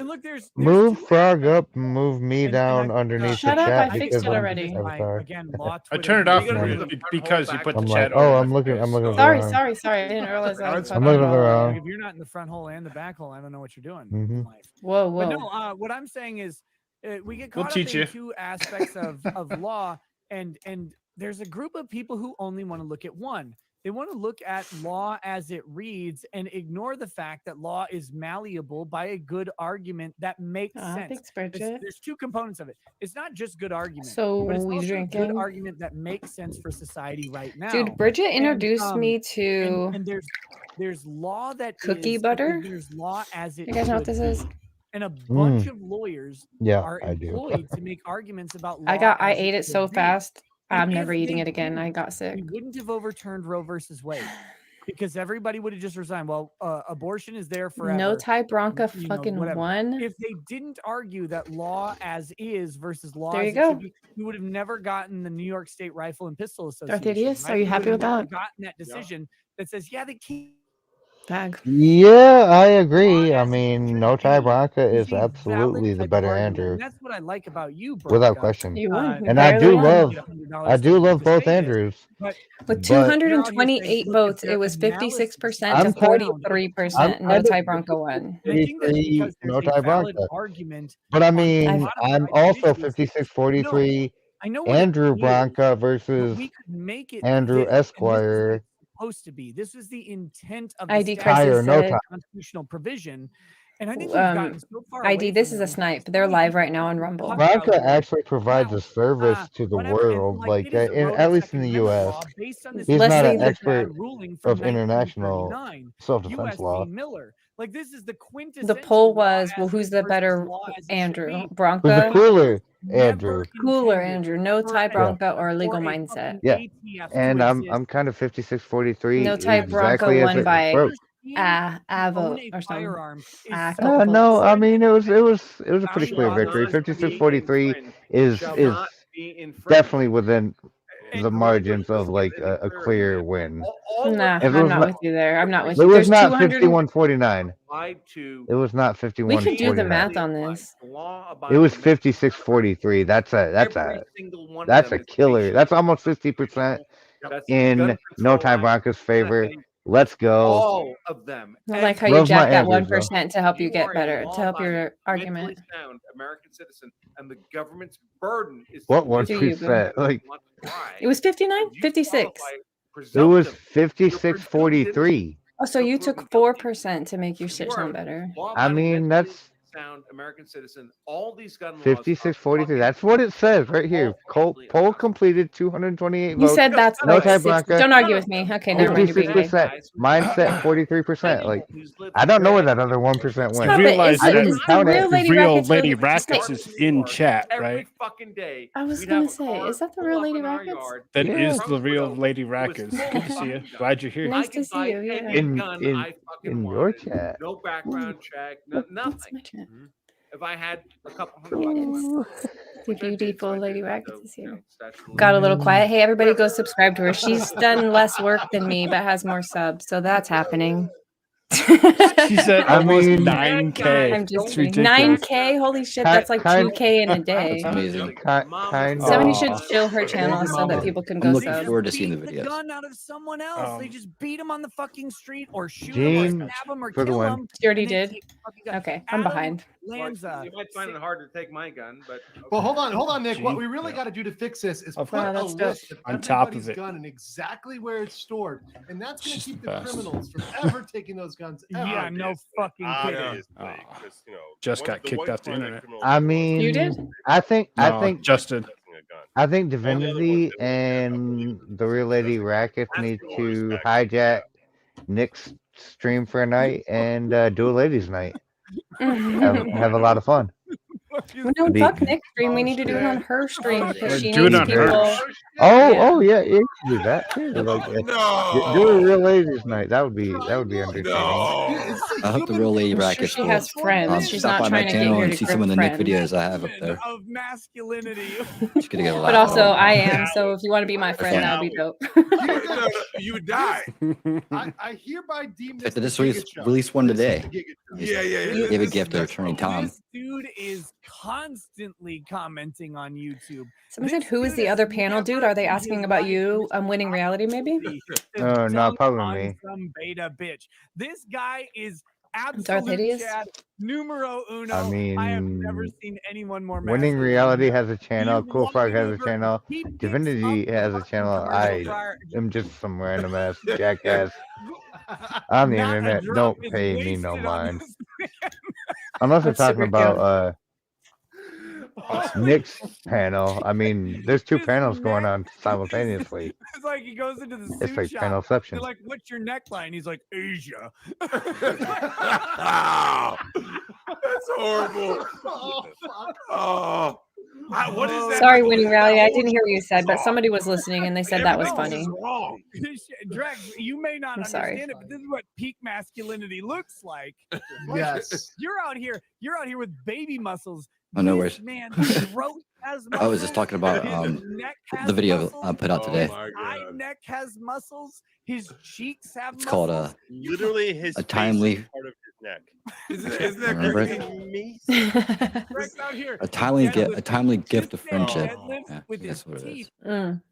And look, there's Move Frog up and move me down underneath the Shut up, chat I fixed because it I'm already. Avatar. Again, law I Twitter. turned it off You gotta No. do the because you back- put I'm the like, chat oh, over. I'm looking at the Sorry, wrong. sorry. I didn't realize I was I'm looking at the Like, wrong. if you're not in the front hole and the back hole, I don't know what you're doing Mhm. in life. Whoa, But whoa. no, what I'm saying is we get We'll caught up teach in you. two aspects of law, and there's a group of people who only want to look at one. They want to look at law as it reads and ignore the fact that law is malleable by a good argument that makes sense. Thanks, Bridget. There's two components of it. It's not just good argument, So but it's we also a good drinking? argument that makes sense for society right now. Dude, Bridget And, introduced me to and there's law that cookie is, butter. there's law as it You guys know what should this is? be. And a bunch of lawyers Yeah, are I do. employed to make arguments about law. I as ate it should so be. fast. And I'm never if eating they it again. I didn't, got sick. we wouldn't have overturned Roe versus Wade because everybody would have just resigned. Well, abortion is there forever. No Ty Bronca you know, fucking whatever. won. If they didn't argue that law as is versus law There as you it go. should be, we would have never gotten the New York State Rifle and Pistol Association. Darthadius, right? are you We happy would with have never that? gotten that decision that says, yeah, they can't. Bag. Yeah, I agree. I mean, No Ty Bronca is a absolutely the type of better argument. Andrew, And that's what I like about you, without Bronca. question. You won. You And I barely do won. love, $100 I do to love both say this, Andrews. but With But you're out here saying, 228 look, if votes, there it was a malice 56% to I'm kind of, 43%. I'm No kind Ty of Bronca won. And I think that's 43 because No there's Ty a valid Bronca. argument But I on a mean, lot of I'm sides of also issues. 56-43 I know what it Andrew is, Bronca but versus we could make it Andrew this, and this is what Esquire. it's supposed to be. This is the intent of the ID statute, Crisis No said, Ty. constitutional provision. And I think we've gotten so far away ID, this from is that. a snipe. They're live right now on Rumble. Bronca actually provides Now, a service to the whatever, and world, like like it is in, erode at the least Second in the Amendment U.S. law based on this He's not Leslie, an bad expert ruling from of international 1939, self-defense U.S. law. v. Miller. Like this is the The quintessential poll law was, well, as who's is the versus better law as it should Andrew? be. Who's the Bronca? cooler Never Andrew? Cooler intended Andrew. No for Ty a Bronca or legal for a mindset. fucking Yeah, ATF and to I'm exist. kind of 56-43 No Ty Bronca exactly as won it by broke. Own a a vote or something. firearm is A so couple No, votes. I mean it was a pretty founding clear Shall victory. not be 56-43 infringed. is Shall is not be infringed. definitely within And the margins of like Let me a clear clear again. win. All Nah, of It I'm was not not. with you there. I'm not with It you. was There's not 200. 51-49. applied to It was not We could do the 51-49. math on this. It was 56-43. That's every single one of that's them a is killer. based That's almost 50% That's in gun No control Ty act, Bronca's favor. nothing. Let's go. All of them. I like how you Love my jack that Andrews, though. 1% to help you You get are a better, to help your law-abiding, argument. mentally sound American citizen, and the government's burden is What to 1%? Like It was 59? 56. it was 56-43. Oh, so you took 4% to make your shit sound better. I mean that's sound American citizen. All these gun laws 56-43. That's what it says right here. Poll completed 228 You votes. said that's No like Ty 6. Bronca. Don't argue with me. Okay, never mind. You're being gay. 56%. Mindset 43%. Like I don't know where that other 1% went. Stop it. realize I that didn't count it. Lady real Rackets Lady really- Rackets is in chat, right? fucking day. I was we'd gonna have a say, car is that the pull real up Lady in our Rackets? yard. That Yeah. is the Trump real would Lady was Rackets. full Good to of see you. fucking Glad you're here. Nice I to could see buy you, yeah. any In- gun in- I fucking in wanted. your chat. No background check, no, nothing. my chat. If I had a couple $100 The beautiful Lady Rackets is here. statute of Got a little quiet. Hey, everybody go subscribe to her. She's done less work than me, but has more subs. So that's happening. She said I almost mean- 9K. I'm just It's kidding. ridiculous. 9K? Holy shit, that's like 2K in a day. That's amazing. Kind Somebody of. should chill her channel so that people can go I'm looking sub. forward to seeing the The videos. gun out of someone else. They just beat him on the fucking street or shoot him Gene or stab him or for the kill win. him. She already and they did. take the fucking gun. Okay, I'm Adam behind. Lanza. You might find it hard to take my gun, but Well, hold on, Nick. What we really got to do to fix this is Of put a course. That's list of On top of everybody's it. gun and exactly where it's stored, and that's going to She's keep the the best. criminals from ever taking those guns. Ever. Yeah, no fucking kidding. Obviously, Oh. 'cause, you know, Just one- got the kicked one off the crime that internet. criminals I do is mean, You did? I think No, Justin. possessing a gun. I think All the other ones Divinity that we have, I believe, and the real Lady possessing Rackets That's need the to worst act. hijack Nick's stream for a night and do a ladies' night. Have a lot of fun. No, Be- fuck Nick's stream. We need to do it on her stream because she Do it needs on her. people. Oh, yeah, you can do that too. Like, No. do a real ladies' night. That would be entertaining. No. I hope the real Lady I'm sure Rackets she will has friends. She's stop not by my trying to get channel here and to see some of group the Nick friends. videos I have up there. Of masculinity. She's gonna get a laugh. But also, out of I it. am. So if you want to be my friend, fun. that would be dope. No, you would die. I hereby deem this. But this the release, Giga Show. release one This is today. the Giga Show. Yeah. Give a gift to returning Tom. This dude is constantly commenting on YouTube. Someone said, "Who is the other panel dude?" Are they asking about you? Winning reality, maybe? No, Dunk probably on me. Some beta bitch. This guy is Absolute Hideous? Chad, numero uno. I mean, I have never seen anyone more Winning masculine. Reality has a channel. You Cool walk Frog has a over, channel. he picks Divinity up the has a fucking channel. commercial I fryer. am just some random ass jackass on the Not a internet. drop Don't is pay me no wasted on mind. this man. Unless we're That's talking super about Oh, Nick's panel. I mean, there's two his panels going neck- on simultaneously. It's like he goes into the It's suit like shop. They're panelception. like, "What's your neckline?" He's like, "Asia." That's horrible. Oh, what is that? Sorry, about- Winning that Rally. I whole didn't hear what you said, but song? somebody was listening and they said that was Everything funny. is wrong. Drex, you may not I'm sorry. understand it, but this is what peak masculinity looks like. Yes. You're out here with baby muscles. Oh, no This worries. man, his throat has muscles. I was just talking about his neck has the video muscles, I put out today. his eye neck has muscles. His cheeks have It's muscles. called Literally, his a face timely- is part of his neck. Isn't that Remember it? crazy? Drex out here. a timely deadlifting. gift of This man friendship. deadlifts Yeah, with his that's what it is. teeth. Mm.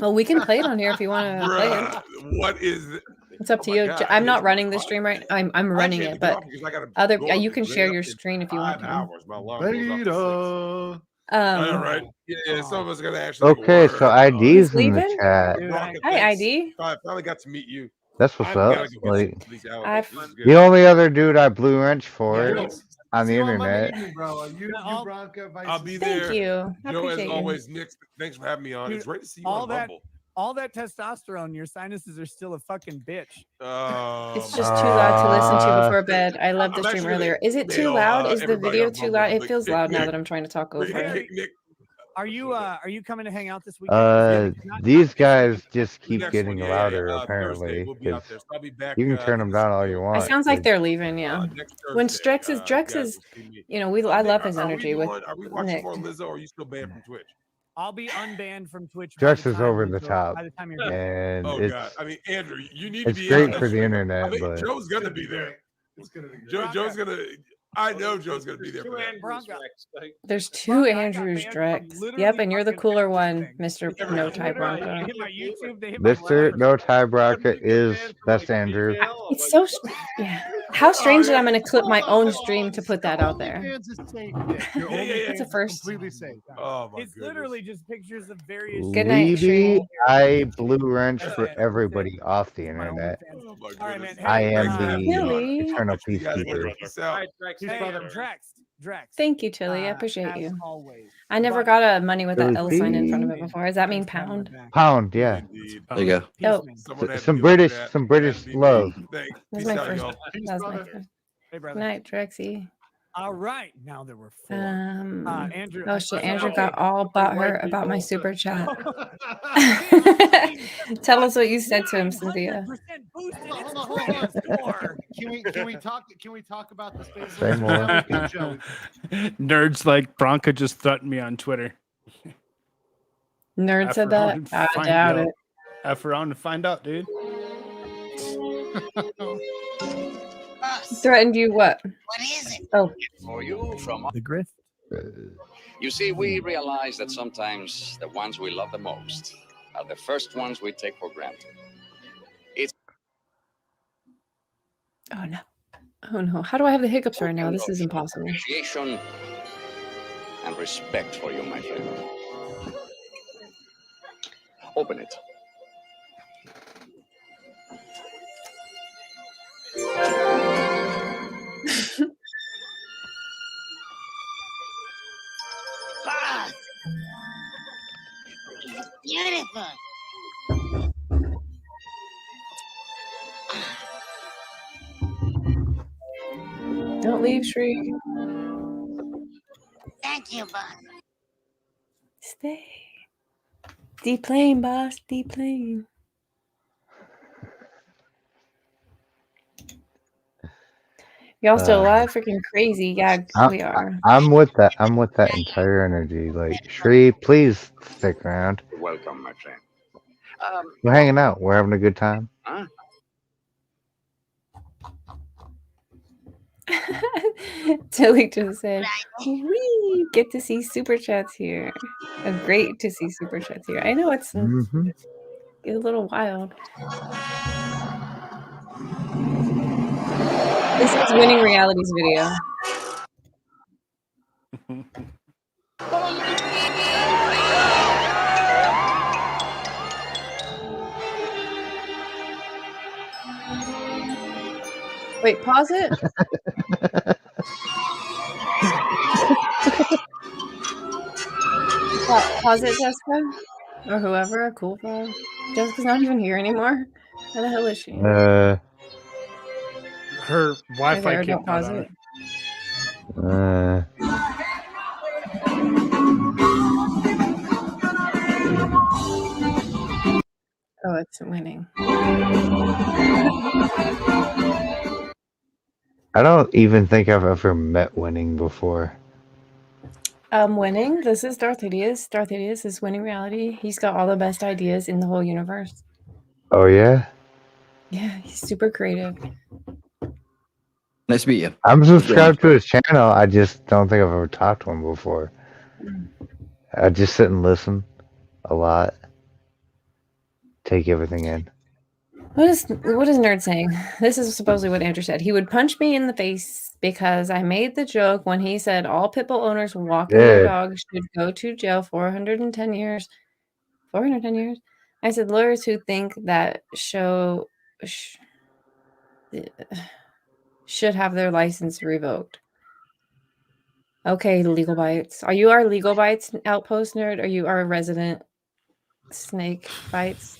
Well, we can play it on here if you want to play it. Bruh, what is it? It's up to Oh my you. God, I'm I not hate running the this stream right. I'm running can't it, get but off because I gotta other go you up can and share get your up in screen if you want 5 to. hours. My alarm goes off at 6. Later. I know, right? Yeah, some of us gotta actually Okay, so ID's Who's in the leaving? chat. Bronca, Hi, thanks. ID. I finally got to meet you. That's what's I've up. gotta go Like, get some of these alligators. I've- This is good. the only other dude I blue wrench for Yeah, on the see you on Monday internet. evening, bro. You Bronca, Vice. I'll be Thank there. you. I Joe, as appreciate you. always, Nick, thanks for having me on. Dude, It's great to see you all on that- Rumble. All that testosterone, your sinuses are still a fucking bitch. It's just too loud to listen to before bed. I loved the I'm stream actually earlier. Is it too email, loud? Is the everybody video on too Rumble, loud? It like, feels hey, loud now Nick, that I'm trying to talk over Hey, it. Nick, Are you coming to hang out this weekend? These guys just keep next getting one, louder, Thursday, apparently. we'll be out 'Cause there. So I'll be back. you can turn them down all you It want. sounds like 'cause they're leaving. Yeah. Next When Thursday, Drex is you guys will see me. you know, I Nick, love his are we energy with are we watching Nick. more Lizzo, or are you still banned from Twitch? I'll be unbanned from Twitch. Drex is over the top, By the time you're done. and Oh it's God! I mean, Andrew, you need to it's be. great out for the there. internet, I mean, but Joe's gonna be there. It's gonna be Joe's gonna. I know Joe's gonna be there. For that. Bronca. There's two Andrews, Drex. Yep, and you're the cooler one, Mr. No Tie Bronco. They hit my YouTube. They hit my Mr. No Tie Bronca is best Andrew. It's so yeah. How strange that I'm going to clip my own stream to put that out there. OnlyFans is safe, Nick. Your OnlyFans That's a is first. completely safe. Oh my It's literally just pictures of various. Good night, Levy, Shane. I blue wrench for everybody off the internet. Oh my All right, man. I Hey, am Really? the eternal You guys later. peacekeeper. Peace out. Hey, Drex. Thank you, Tilly. I Uh, appreciate as you. always. I never got a money with that Tilly L sign in front of it P. before. Does that mean pound? Pound, yeah. Indeed. There you go. Oh, Someone had to Some be like British, that. some Had British to be love. me. Thanks. that's Peace my out, first. y'all. That was my first. Hey, Good brother. night, Drexy. All right. Now there were four. Andrew. Oh shit, Andrew got all about her about my super chat. Tell us what you said to him, Cynthia. Hold on. Can we talk about the space? Say more. Nerds like Bronca just threatened me on Twitter. Nerd F said around that? and I find doubt out. it. F around and find out, dude. Threatened you what? What is it? Oh, For you from the grift. You see, we realize that sometimes the ones we love the most are the first ones we take for granted. It's oh no. Oh no. How do I have the hiccups right now? This is impossible. appreciation and respect for you, my friend. Open it. Ah! Beautiful. Don't leave, Shri. Thank you, boss. Stay. Deplane, boss. Deplane. Y'all still alive? Freaking crazy. Yeah, we are. I'm with that. I'm with that entire energy. Like, Shri, please stick around. You're welcome, my friend. We're hanging out. We're having a good time. Huh? Tilly just said, "We get to see super chats here. Great to see super chats here." I know it's a little wild. This is Winning Reality's video. Wait, pause it. Pause it, Jessica, or whoever. Cool frog. Jessica's not even here anymore. Where the hell is she? Her Right Wi-Fi there, kicked don't pause out on it. her. Oh, it's winning. I don't even think I've ever met Winning before. Winning. This is Darth Hideous. Darth Hideous is Winning Reality. He's got all the best ideas in the whole universe. Oh yeah? Yeah, he's super creative. Nice to meet you. I'm subscribed to his channel. I just don't think I've ever talked to him before. I just sit and listen a lot. Take everything in. What is Nerd saying? This is supposedly what Andrew said. He would punch me in the face because I made the joke when he said all pit bull owners walking their Yeah. dogs should go to jail 410 years. 410 years? I said lawyers who think that should have their license revoked. Okay, Legal Bytes. Are you our Legal Bytes outpost nerd? Or are you our resident snake bites?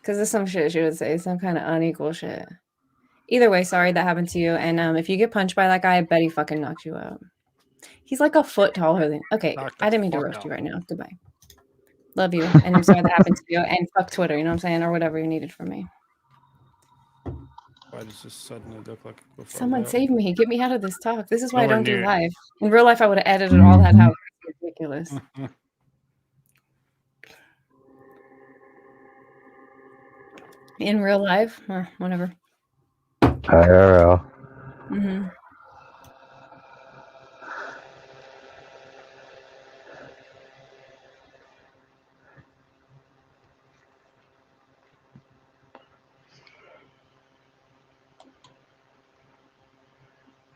Because there's some shit she would say, some kind of unequal shit. Either way, sorry that happened to you. And if you get punched by that guy, I bet he fucking knocks you out. He's like a foot taller than. Okay, I didn't mean to roast you right now. Goodbye. Love you, and I'm sorry that happened to you. And fuck Twitter, you know what I'm saying, or whatever you needed from me. Why does this suddenly look like before Someone that? save me. Get me out of this talk. This is why I Nowhere don't do near. live. In real life, I would have edited all that out. It's ridiculous. In real life, whatever. IRL. Mm-hmm.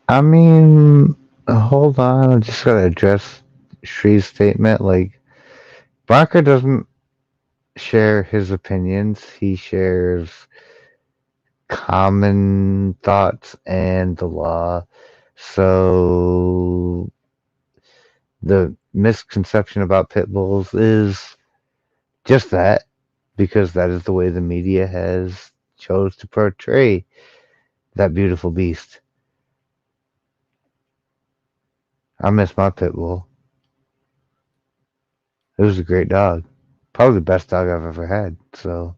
I mean, hold on. I just gotta address Shree's statement. Like, Barker doesn't share his opinions. He shares common thoughts and the law. So the misconception about pit bulls is just that, because that is the way the media has chose to portray that beautiful beast. I miss my pit bull. It was a great dog. Probably the best dog I've ever had. So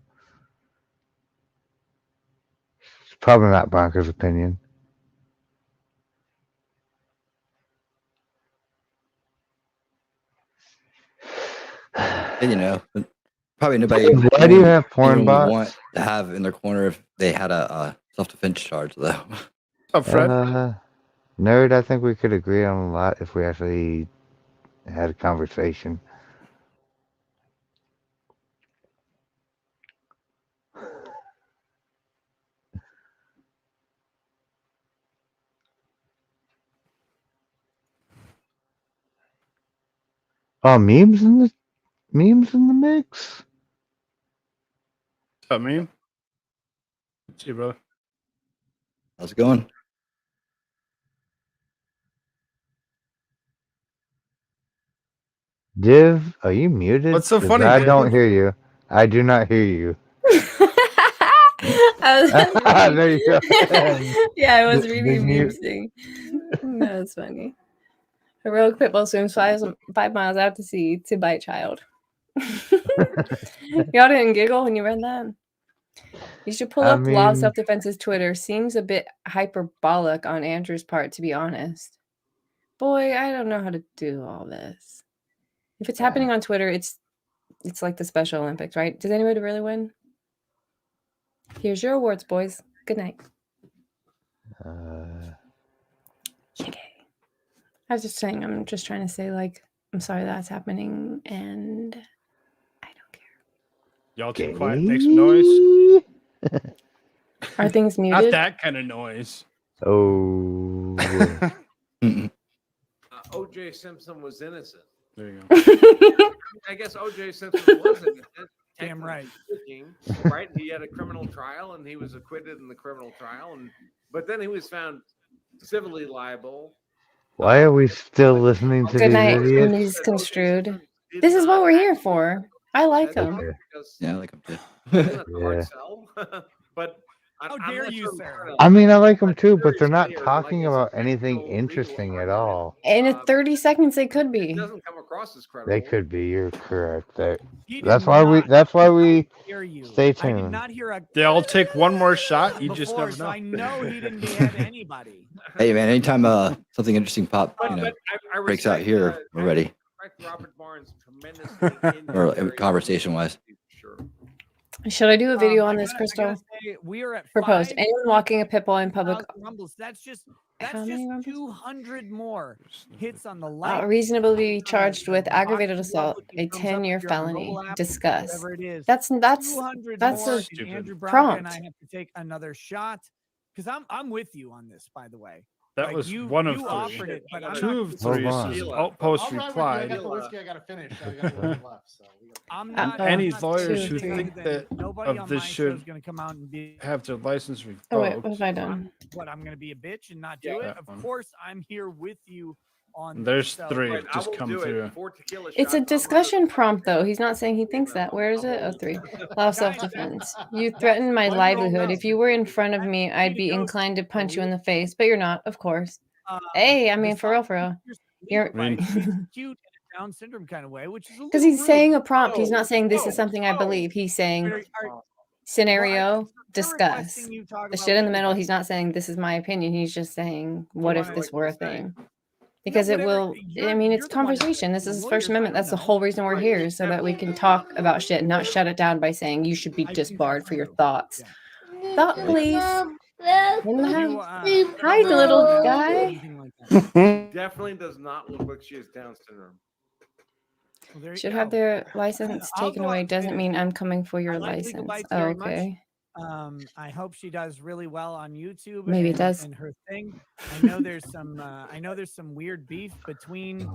it's probably not Bronker's opinion. And you know, probably nobody Why do you have porn anyone would bots? want to have in their corner if they had a self-defense charge, though. Nerd, I think we could agree on a lot if we actually had a conversation. Oh, memes in the mix. What's up, meme? See you, brother. How's it going? Div, are you muted? What's so 'Cause funny, I Div? don't hear you. I do not hear you. I was There you go. Yeah, I was The reading mute. memes thing. That's funny. Heroic pitbull swims 5 miles out to sea to bite child. Y'all didn't giggle when you read that? You should pull I up Law of mean- Self-Defense's Twitter. Seems a bit hyperbolic on Andrew's part, to be honest. Boy, I don't know how to do all this. If it's happening on Twitter, it's like the Special Olympics, right? Does anybody really win? Here's your awards, boys. Good night. I was just saying, I'm just trying to say, like, I'm sorry that's happening, and Y'all too quiet. Make some noise. are things Not muted? that kind of noise. Oh. O.J. Simpson was innocent. There you go. I guess O.J. Simpson was innocent. Damn right. Speaking, right? He had a criminal trial and he was acquitted in the criminal trial, but then he was found civilly liable. Why are we still listening to Good these night, idiots? misconstrued. This is what we're here for. I like them. Okay. Yeah, I like them too. Isn't it a hard Yeah. sell? But How dare you, sir? I mean, I like them too, but they're not talking about anything interesting at all. And in 30 seconds, they could be. doesn't come across as credible. They could be. You're correct. He That's did why we. not That's why we hear you. stay I did tuned. not hear a They'll take one more shot. You just before, never so know. I know he didn't behead anybody. Hey man, anytime something interesting But breaks out here, we're ready. Robert Barnes tremendously Or conversation wise. Should I do a video on this, Crystal? We are at Proposed. Anyone walking a pit bull in public? rumbles. That's just How many 200 more hits on the like. Reasonably be charged with aggravated assault, a 10-year felony. Discuss. Whatever it is. That's 200 a more, and Andrew Bronca prompt. and I have to take another shot because I'm with you on this, by the way. That Like, was you- one of you three. offered it, but I'm Two not- of three. Hold Says on. Outpost I'll drive with you. I replied. got the whiskey I got to finish. I got one left. So I'm Uh, not. Any I'm not lawyers saying who that think that nobody of on this my show is should going to come out and be. have their license revoked. Oh wait, what have I done? What I'm going to be a bitch and not do it? that Of one. course, I'm here with you on. There's this, so- three have just come through. It's a discussion prompt, though. He's not saying he thinks that. Where is it? Oh, 3. Law of self-defense. You threaten my livelihood. If you were in front of me, I'd be inclined to punch you in the face, but you're not, of course. Hey, I mean, for real. You're cute in a Down syndrome kind of way, which is because he's saying a prompt. He's not saying this is something I believe. He's saying Are- scenario, discuss. requesting you talk The about shit in the legal middle, he's not saying this is my opinion. He's just saying, what if this were a thing? Because it will, I mean, it's conversation. This is his First Amendment. That's the whole reason we're here, so that we can talk about shit and not shut it down by saying you should be disbarred for your thoughts. Thought police. In the house. Hi, little guy. Definitely does not look like she has Down syndrome. Should have their license taken away. Doesn't mean I'm coming for your like Legal license. Bytes Oh, very much. okay. I hope she does really well on YouTube. Maybe it and, does. And her thing. I know there's some. I know there's some weird beef between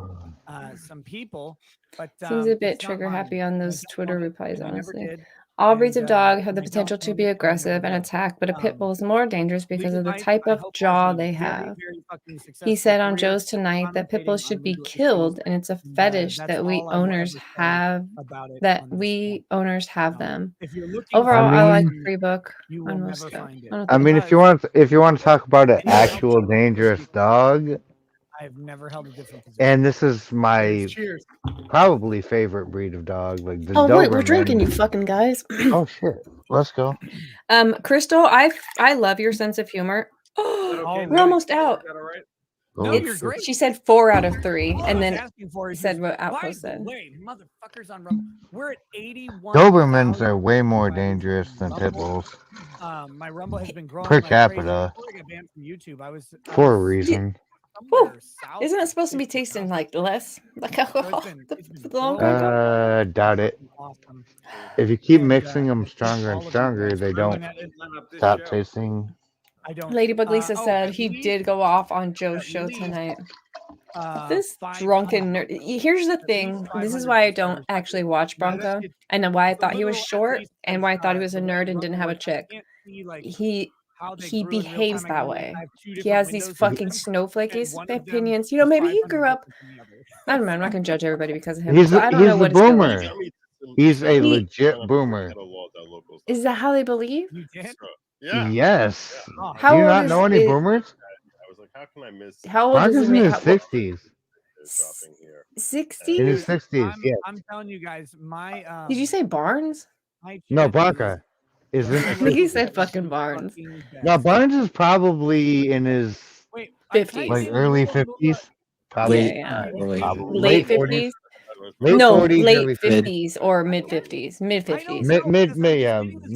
some people, but Seems a bit it's not trigger mine. happy on I those don't Twitter want it, replies, and I never honestly. did. All breeds of And, dog have the I don't potential to and be I never aggressive and will. attack, but a pit bull is more dangerous because Legal of the Bytes, type I of hope, has jaw a they very, have. very fucking He successful said on career Joe's tonight that pit bulls commentating should on be legal issues. killed, and it's a fetish that's that we all I will owners ever say have. about it That on this we owners have them. If you're looking Overall, for I like mean- free book you will on never most stuff. find it. I don't I think mean, it's- if you want to talk about an actual dangerous dog, I've never held a different position. and this is my Cheers. probably favorite breed of dog, like the Oh wait, we're Doberman. drinking, you fucking guys. Oh shit, let's go. Crystal, I love your sense of humor. We're almost out. No, It's, she said 4 out of 3, All I and was then asking for is said just, what by Outpost the said. way, motherfuckers on Rumble, we're at 81. Dobermans are way more dangerous than pit bulls My Rumble has been growing per like capita crazy. Before I got banned from YouTube, I was for a reason. Whew. Isn't it supposed to be tasting like less like alcohol? The longer it goes? Doubt it. If you keep mixing them stronger and stronger, they don't stop tasting. I don't. Ladybug Lisa said he did go off on Joe's show tonight. This drunken nerd. Here's the thing. This is why I don't actually watch Bronco, and why I thought he was short, and why I thought he was a nerd and didn't have a chick. He behaves that way. He has these fucking snowflake opinions. You know, maybe he grew up. I don't know. I'm not gonna judge everybody because of him. He's So I don't know a what his feelings boomer. are. He's a legit boomer. Is that how they believe? Yeah. Yes. How Do you old not is know any it- boomers? I was like, how can I miss? How old is Bronco's he? in his How- 60s. 60? In his 60s, yes. I'm telling you guys, my Did you say Barnes? No, Bronco is in I his think you 60s. said fucking Barnes. No, Barnes is probably in his 50s. like early 50s. Probably, Yeah. probably Late 40s. 50s? Late No, 40s, late early 50s or mid 50s. Mid 50s.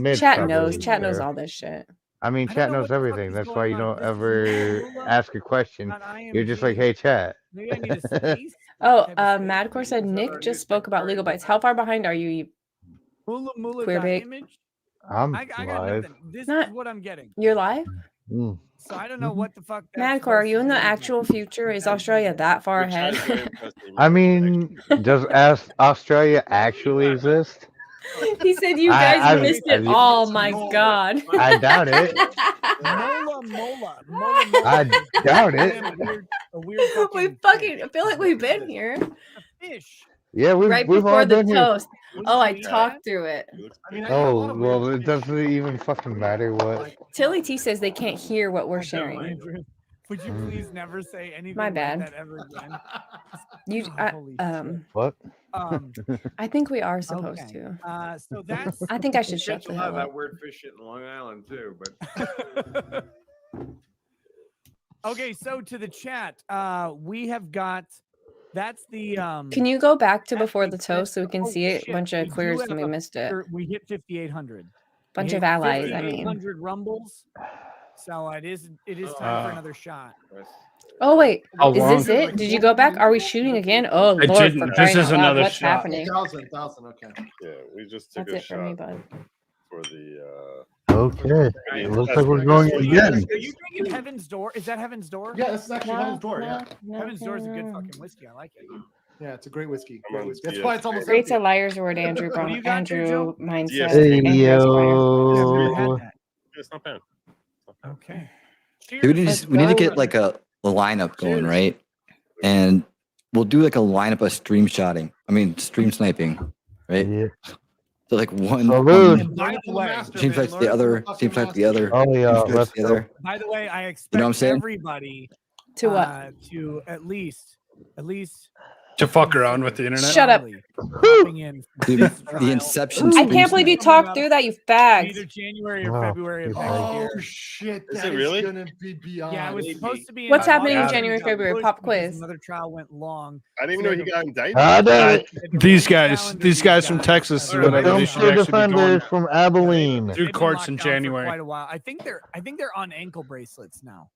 Mid. Chat probably knows. Chat knows there. all this shit. I mean, chat knows everything. That's why you don't ever ask a question. You're just like, hey, chat. Oh, Madcore said Nick just spoke about Legal Bytes. How far behind are you queer bait? I'm I got live. nothing. This Not- is what I'm getting. You're live? So I don't know what the fuck. Madcore, are you in the actual future? Is Australia that far ahead? I mean, does Australia actually exist? He said you guys I missed it all. My God. I doubt it. Mola. I doubt it. A weird We fucking I feel like we've been here. Fish. Yeah, Right we've before all the been here. toast. Oh, I talked through it. Oh, well, it doesn't even fucking matter what. Tilly T says they can't hear what we're sharing. Andrew, would you please never say anything My bad. like that ever again? You, What? I think we are supposed to. So that's. I think I should shut Catch the a lot of hell that up. weird fish shit in Long Island too, but Okay, so to the chat, we have got. That's the. Can you go back to before the toast so we can see it? Bunch of queers and we missed it. We hit 5,800. Bunch of allies, I mean. 5,800 rumbles. So it is time for another shot. Oh wait, How is this long? it? Did you go back? Are we shooting again? Oh I Lord, didn't. for This crying is out loud, another what's shot. happening? 1,000, okay. Yeah, we just took That's a it for me, shot bud. for the. Okay, it looks like we're going again. Are you drinking Heaven's Door? Is that Heaven's Door? Yeah, this is actually Heaven's Door. Yeah. Heaven's Door is a good fucking whiskey. I like it. Yeah, it's a great whiskey. Great whiskey. That's Yeah. why it's almost Great's a empty. liar's word, Andrew. What do you got there, Andrew Joe? mindset. Hey, Andrew's fire. yo. It's not bad. Okay. We need to get like a lineup going, right? And we'll do like a lineup of stream shotting. I mean, stream sniping, right? Yeah. So like one Salute. By the way, team fights the other, team fights the other. Oh yeah, team fights let's the go. other. by the way, I expect You know what I'm saying? everybody To what? to at least To fuck around with the internet. Shut up. popping in for this The trial. Inception. I stream can't believe you snipe. talked through that, you fags. Either January or Oh, February of people. next Oh year. shit! Is That it really? gonna be beyond. Yeah, it was supposed to be. What's happening in August, January, it got February? pushed Pop because quiz. Another trial went long. I didn't even So know he got indicted. I done it. These guys from Texas or whatever, they should Dumpster actually be going defenders from Abilene. through They've been courts locked in down for January. quite a while. I think they're on ankle bracelets now.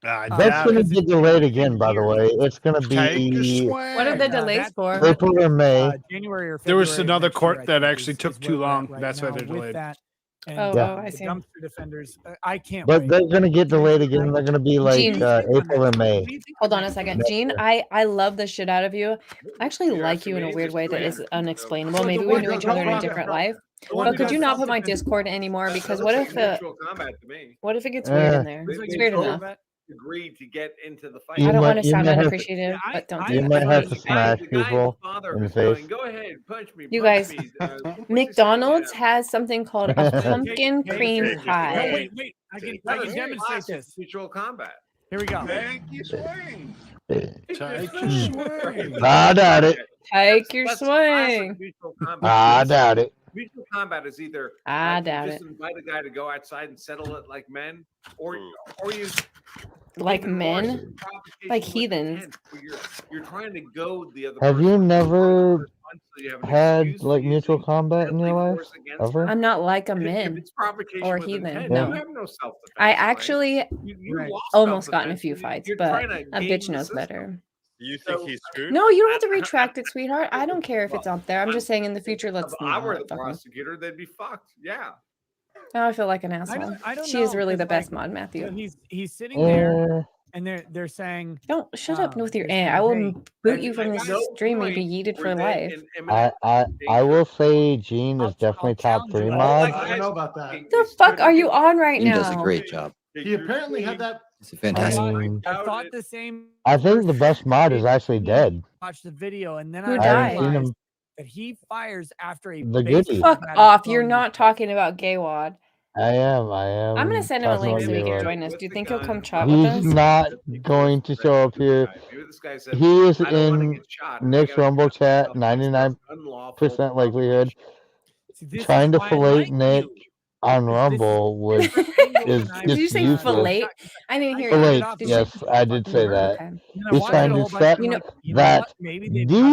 That's Yeah, gonna get delayed again, by the way. It's gonna take your be swing. What are the delays for? April or May. January or February. There was of another next court year, I that think, actually is took where too we're at long. right That's why now they're with delayed. that. And Oh, Yeah. I the see. dumpster defenders. I can't But wait. they're gonna get delayed again. They're gonna be like Gene. April or May. Hold on a second. Gene, I love the shit out of you. I actually like you in a weird way that is unexplainable. Maybe we knew each other in a different life. But could you not put my Discord anymore? Because what if mutual combat to me? what if it gets weird in there? They- It's they weird both enough. Agreed to get into the fight. You I don't might- want to you sound might have to- unappreciative, but don't do You that. might have to The smash guy- people father in the was going, face. Go ahead, punch me. You punch guys, me. What's he saying? McDonald's has something called a pumpkin cream No, pie. wait. I can demonstrate Classic this. Mutual combat. Here we go. Take your swing. Take your swing. I doubt it. Take your That's swing. classic mutual combat. I doubt it. Mutual combat is either I you doubt just it. invite a guy to go outside and settle it like men, or you Like even worse, men? provocation Like with heathens. intent, where you're trying to goad the other Have person you to never punch so you have an had excuse like for mutual using combat in your deadly life? force against Ever? I'm not like a If man it's provocation or with heathen. intent, No. you have no self-defense. I right? actually You lost almost got in a self-defense. few fights, You're but trying to a game bitch the knows system. better. You think he's screwed? No, you don't have to retract it, sweetheart. I don't care if it's out there. I'm just saying in the future, let's If I were the not fucking. prosecutor, they'd be fucked. Yeah. Now I feel like an asshole. I don't She is know, really 'cause, the best like, mod, Matthew. So he's sitting there, Uh, and they're saying, Don't shut up with your they're I saying, will "Hey, boot you from this no stream and be point yeeted were for they life. in imminent I will say Gene is definitely top challenge 3 you. mod. I don't know about that. The fuck are you on right He does a now? great job. He apparently had that. It's fantastic. I thought the same. I think the best mod is actually dead. Watch the video, and then Who I I haven't seen realized him. that he fires after a The base goodie. Fuck combat off. is You're thrown not talking about Gay Wad. I am. I'm gonna send him a talking link about so he can Gaylord. join us. Do you think he'll come chat with He's us? not going to show up here. Maybe this guy said, He is I don't wanna in get shot. I Nick's gotta Rumble protect chat, myself. 99% likelihood. See, this Trying is to why I fillet like Nick you. on Rumble was is Did you just say useless. fillet? I didn't hear Fillet, you. Did you yes, I did say that. Okay. And I He's watched trying it a to whole bunch, set and I'm like, you know that what? Maybe they've got it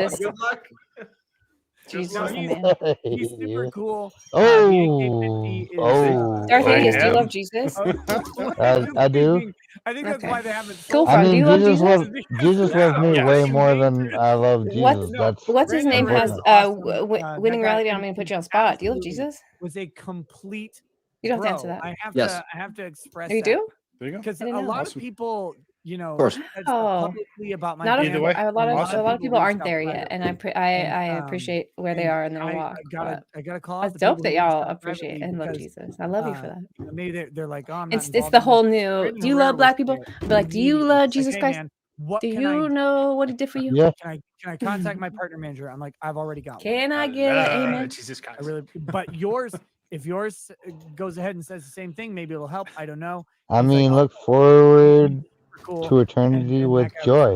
Jesus. Good luck. Jesus, No, man. he's super cool. Oh, oh, Darthinius, do you oh. love Jesus? I do. I think that's Okay. why they haven't Cool sold I frog, do mean, you love Jesus Jesus? loves Jesus loves me way more than I love Jesus. What's his name has unfortunate. winning reality. I'm going to put you on spot. Do you love Jesus? Was a complete You don't have to bro, answer that. Yes. I have to express Oh, you that. do? There you go. Because I a didn't know. lot Awesome. of people, you know, course. said stuff Oh. publicly about my Not a, Either band, way, a lot of awesome. a lot of people reached aren't out there yet, and I and, appreciate where they and are in their walk. I gotta call out That's the dope people that who reached y'all out appreciate privately and love because, Jesus. I love you for that. you know, maybe they're like, oh, I'm not It's involved the in this. whole new. Brandon Do you Herrera love black was people? there But like, do you immediately. love It's like, Jesus hey, Christ? man, what Do can I you know what he did for you? Yeah. can I contact my partner manager? I'm like, I've already got one. Can I get an amen? Jesus Christ. I really, but yours, if yours goes ahead and says the same thing, maybe it'll help. I don't know. I He's like, mean, "Oh, look forward cool." to eternity and with that guy was joy.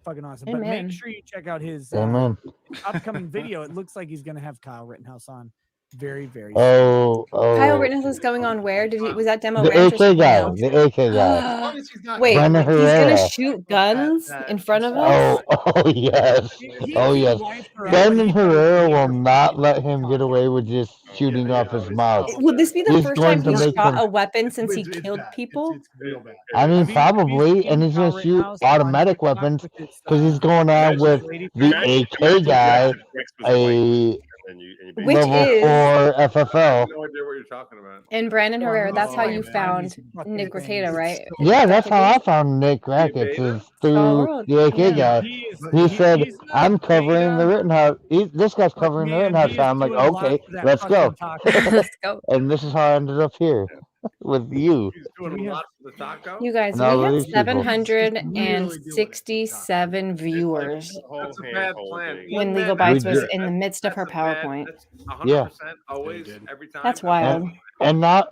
fucking awesome. But Amen. make sure you check out his Amen. upcoming video. It looks like he's gonna have Kyle Rittenhouse on very, very Oh, Kyle oh. Rittenhouse is going on where? Was that Demo The Ranch or AK something guy. else? The AK guy. As long as he's not Wait, Brandon he's gonna Herrera. shoot guns in front of us? Oh, oh yes. Oh yes. Brandon Herrera will not let him get away with just shooting off his mouth. Would this be the He's first going time to he's make shot him. a weapon since he killed people? I mean, probably, and he's gonna shoot automatic weapons because he's going on with the AK guy, a Which level is 4 I FFL. have no idea what you're talking about. And Brandon Herrera. That's how Oh, you man, found these fucking Nick things. Recato, right? Yeah, that's Decade how I News? found Nick Rackets is Small through world. the AK Yeah. guy. He said, "I'm covering the Rittenhouse. This guy's covering the Rittenhouse." I'm like, "Okay, let's go." Let's go. And this is how I ended up here with you. He's doing a lot for the taco. You guys, No, we have these people. 767 viewers That's a bad plan. when One Legal man Bytes at a was did. in the midst of her That's a bad- PowerPoint. That's Yeah. 100% always every time. That's wild. And now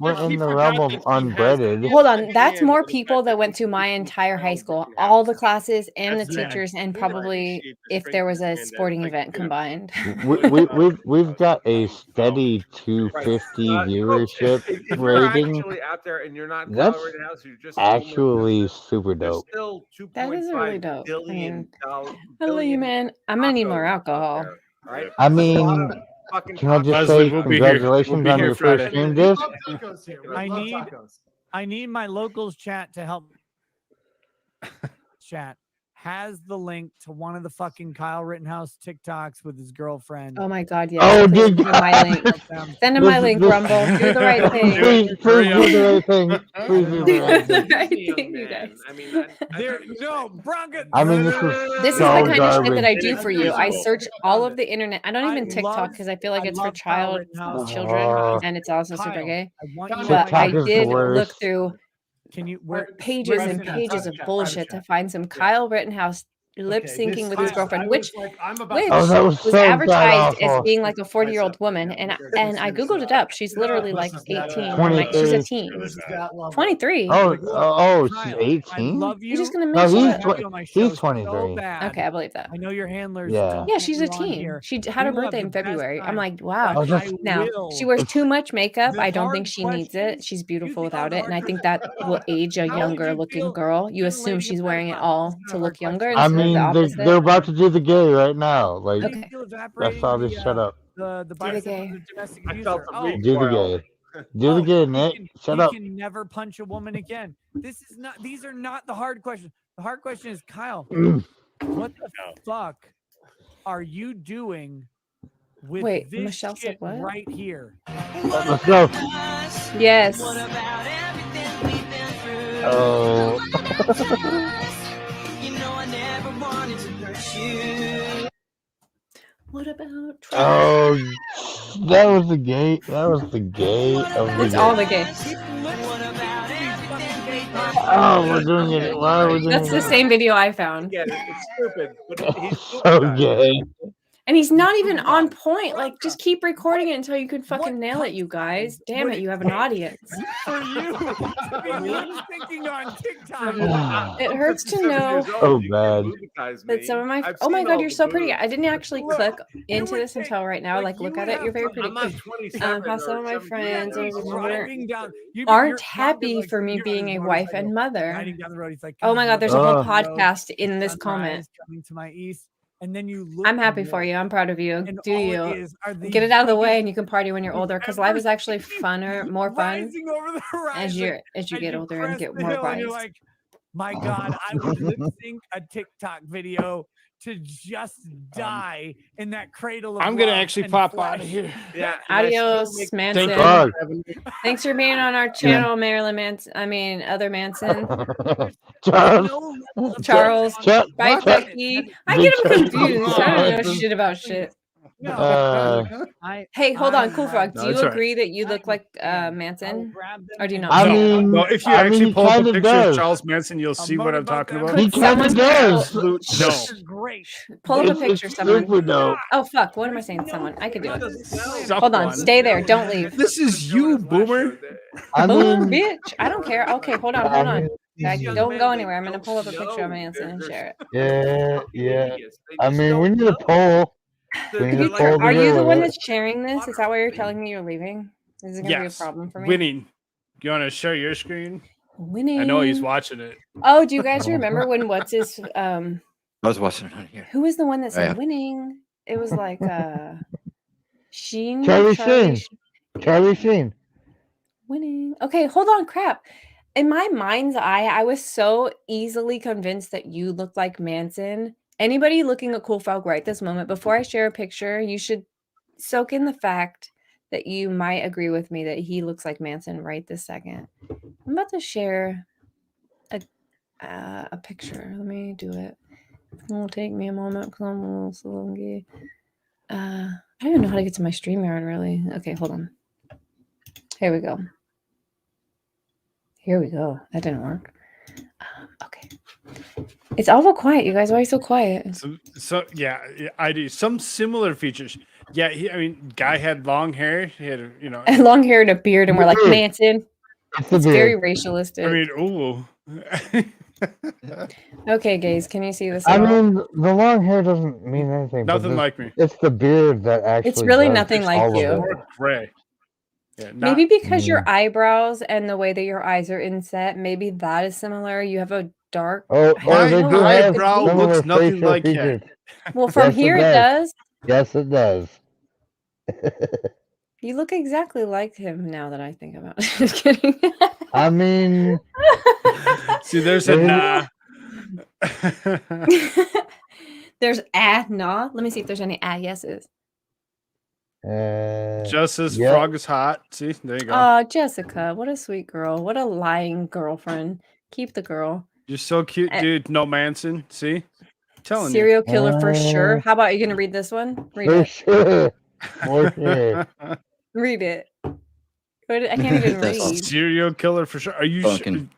we're in the realm of unbreaded. Hold on, that's more people that went to my entire high school, all the classes and the teachers, and probably if there was a sporting event combined. We've got a steady 250 viewership If you're rating. actually out there and you're not That's Kyle Rittenhouse, you're just actually super there's dope. still That is really dope. I mean, I love you, billion man. I'm gonna need more alcohol. right? I There's a lot mean, of fucking can I just tacos. say We'll be here. congratulations We'll be on here your Friday. first stream disc? I need my locals chat to help. Chat has the link to one of the fucking Kyle Rittenhouse TikToks with his girlfriend. Oh my god, yes. Oh, Please dude, send him my link. Send him my link, Rumble. Do the right thing. Please do the right thing. Please do the right Do the thing. right thing, you guys. I mean, No, Bronco. I mean, This is so the kind of shit that I garbage. do for you. I search all of the internet. I don't even TikTok because I feel like it's for children, and it's also super gay. But I TikTok is the did look worst. through Can you pages and pages of bullshit to find some Kyle Rittenhouse lip syncing with his girlfriend, which Oh, that was so advertised as god-awful. being like a 40-year-old woman, and I googled it up. She's literally like 18. I'm like, she's a teen. 23. Oh, she's 18? You're just gonna No, make shit up. he's 23. Okay, I believe that. I know your handlers. Yeah. Yeah, she's a don't want you on teen. here. She had her We will have birthday in the best February. I'm time. like, wow. Oh, that's- Now, will- she wears too much makeup. The I don't hard think she needs it. questions- She's beautiful without it. And I think that will age a younger looking girl. You assume she's wearing it all to look younger I instead of the mean, opposite. they're about to do the gay right now. Like, Okay. that's how they shut up. The bites gay. of the domestic I felt abuser. the Oh, weak Do the coil. gay. Do the gay, you Nick. can- Shut you up. can never punch a woman again. This is not. These are not the hard questions. The hard question is, Kyle, what the fuck are you doing with Wait, this Michelle said shit what? right here? Let's go. Yes. Oh. What about Oh, that was the gay. That was the gay of the It's gay. all the gay. Oh, we're doing it. Why are we doing That's the it? same video I found. Yeah, it's stupid, but he's So gay. And he's not even on point. Like, just keep recording it until you can fucking nail it, you guys. Damn it, you have an audience. For you to be lip syncing on TikTok. It hurts to know Oh, bad. that some of my oh my god, you're so pretty. I didn't actually click into this until right now. Like, look at it. You're very pretty. How some of my friends aren't happy for me being a wife and mother. Riding down the road, he's like, Oh my god, there's a whole Oh. podcast in this comment. coming to my east, and then you look. I'm happy for you. I'm proud of you. And Do all it you is are these get it out of the way fucking and you can party when you're older? Because life is actually funner, more fun rising over the horizon as you get older and crest get the more hill and you're wise. like, my God, I would lip sync a TikTok video to just die in that cradle of I'm gonna love actually and pop flesh. out of here. Yeah. and I still Adios, make- Manson. Thank you. Thanks for being on our channel, Marilyn Manson. I mean, other Manson. Charles. Charles. Chuck. Bye, Chuck. Chucky. I get him Chucky confused. I don't know Manson. shit about shit. Hey, hold on, Cool Frog. Do No, you it's all right. agree that you look like Manson? Or do you not? I No, mean, no, if you I mean, actually he pull up a kinda picture does. of Charles Manson, you'll see what I'm talking about. He kind of does. Absolute no. Great. Pull up a It's picture, someone. super dope. Oh, fuck. What am I saying? Someone. I could do it. Suck Hold on. one. Stay there. Don't leave. This is you, Boomer. I Boomer, mean, bitch. I don't care. Okay, hold on. Hold on. Don't go anywhere. I'm going to pull up a picture of Manson and share it. yeah. I mean, we need a poll. We need a poll to Are you go the with one it. that's sharing this? Is that why you're telling me you're leaving? Is it going to be a Yes. problem for me? Winning. You want to share your screen? Winning. I know he's watching it. Oh, do you guys remember when what's his I was watching it on here. who was the one that said Yeah. winning? It was like Sheen. Charlie Sheen. Sheen. Charlie Sheen. Winning. Okay, hold on, crap. In my mind's eye, I was so easily convinced that you looked like Manson. Anybody looking at Cool Frog right this moment, before I share a picture, you should soak in the fact that you might agree with me that he looks like Manson right this second. I'm about to share a picture. Let me do it. It'll take me a moment because I'm a little sluggy. I don't even know how to get to my StreamYard, really. Okay, hold on. Here we go. Here we go. That didn't work. Okay. It's awful quiet, you guys. Why are you so quiet? So yeah, I do some similar features. Yeah, I mean, guy had long hair. He had, And long hair and a beard, and we're like, Manson. It's very racialistic. I mean, ooh. Okay, guys, can you see this? I at all? mean, the long hair doesn't mean anything. but Nothing this- like me. It's the beard that actually. It's really does nothing like all of you. it. Or gray. Yeah, Maybe because your eyebrows and the way that your eyes are inset, maybe that is similar. You have a dark. Oh, I they don't do know. have eyebrow similar looks nothing facial like features. Well, from Yes, here it does. Yes, it does. You look exactly like him now that I think about it. Just kidding. I mean, see, there's a nah. There's nah. Let me see if there's any yeses. Justice yeah. Frog is hot. See, there you go. Oh, Jessica, what a sweet girl. What a lying girlfriend. Keep the girl. You're so cute, dude. No Manson. See, telling Serial killer for sure. How about you gonna read this one? Read for it. sure. For sure. Read it. I can't even That's read. Serial killer for sure. Are you Fucking-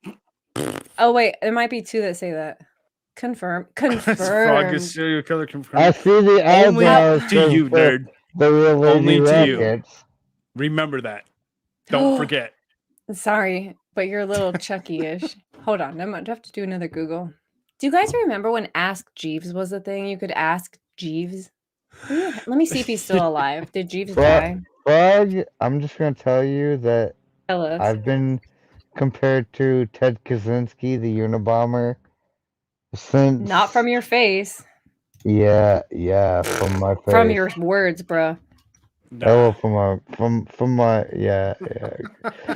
Oh wait, there might be two that say that. Confirm. Frog Confirm. is serial killer confirmed. I see the Only eyebrows. to you, for nerd. The real lady Only to you. rackets. Remember that. Don't forget. Sorry, but you're a little Chucky-ish. Hold on, I'm gonna have to do another Google. Do you guys remember when Ask Jeeves was a thing? You could ask Jeeves. Let me see if he's still alive. Did Jeeves die? Frog, I'm just gonna tell you that Tell us. I've been compared to Ted Kaczynski, the Unabomber, since. Not from your face. Yeah, from my face. From your words, bro. Oh, from my yeah.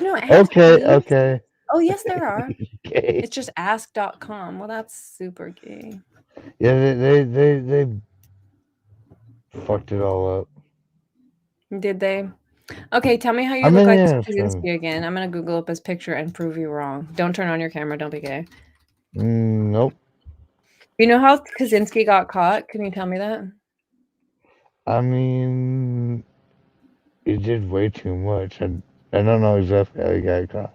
No, Ask Okay, Jeeves. okay. Oh, yes, there are. Okay. It's just ask.com. Well, that's super gay. Yeah, they fucked it all up. Did they? Okay, tell me how you I look mean, like yeah, Kaczynski again. I'm gonna Google up his picture and prove you wrong. Don't turn on your camera. Don't be gay. Nope. You know how Kaczynski got caught? Can you tell me that? I mean, he did way too much. I don't know exactly how he got caught.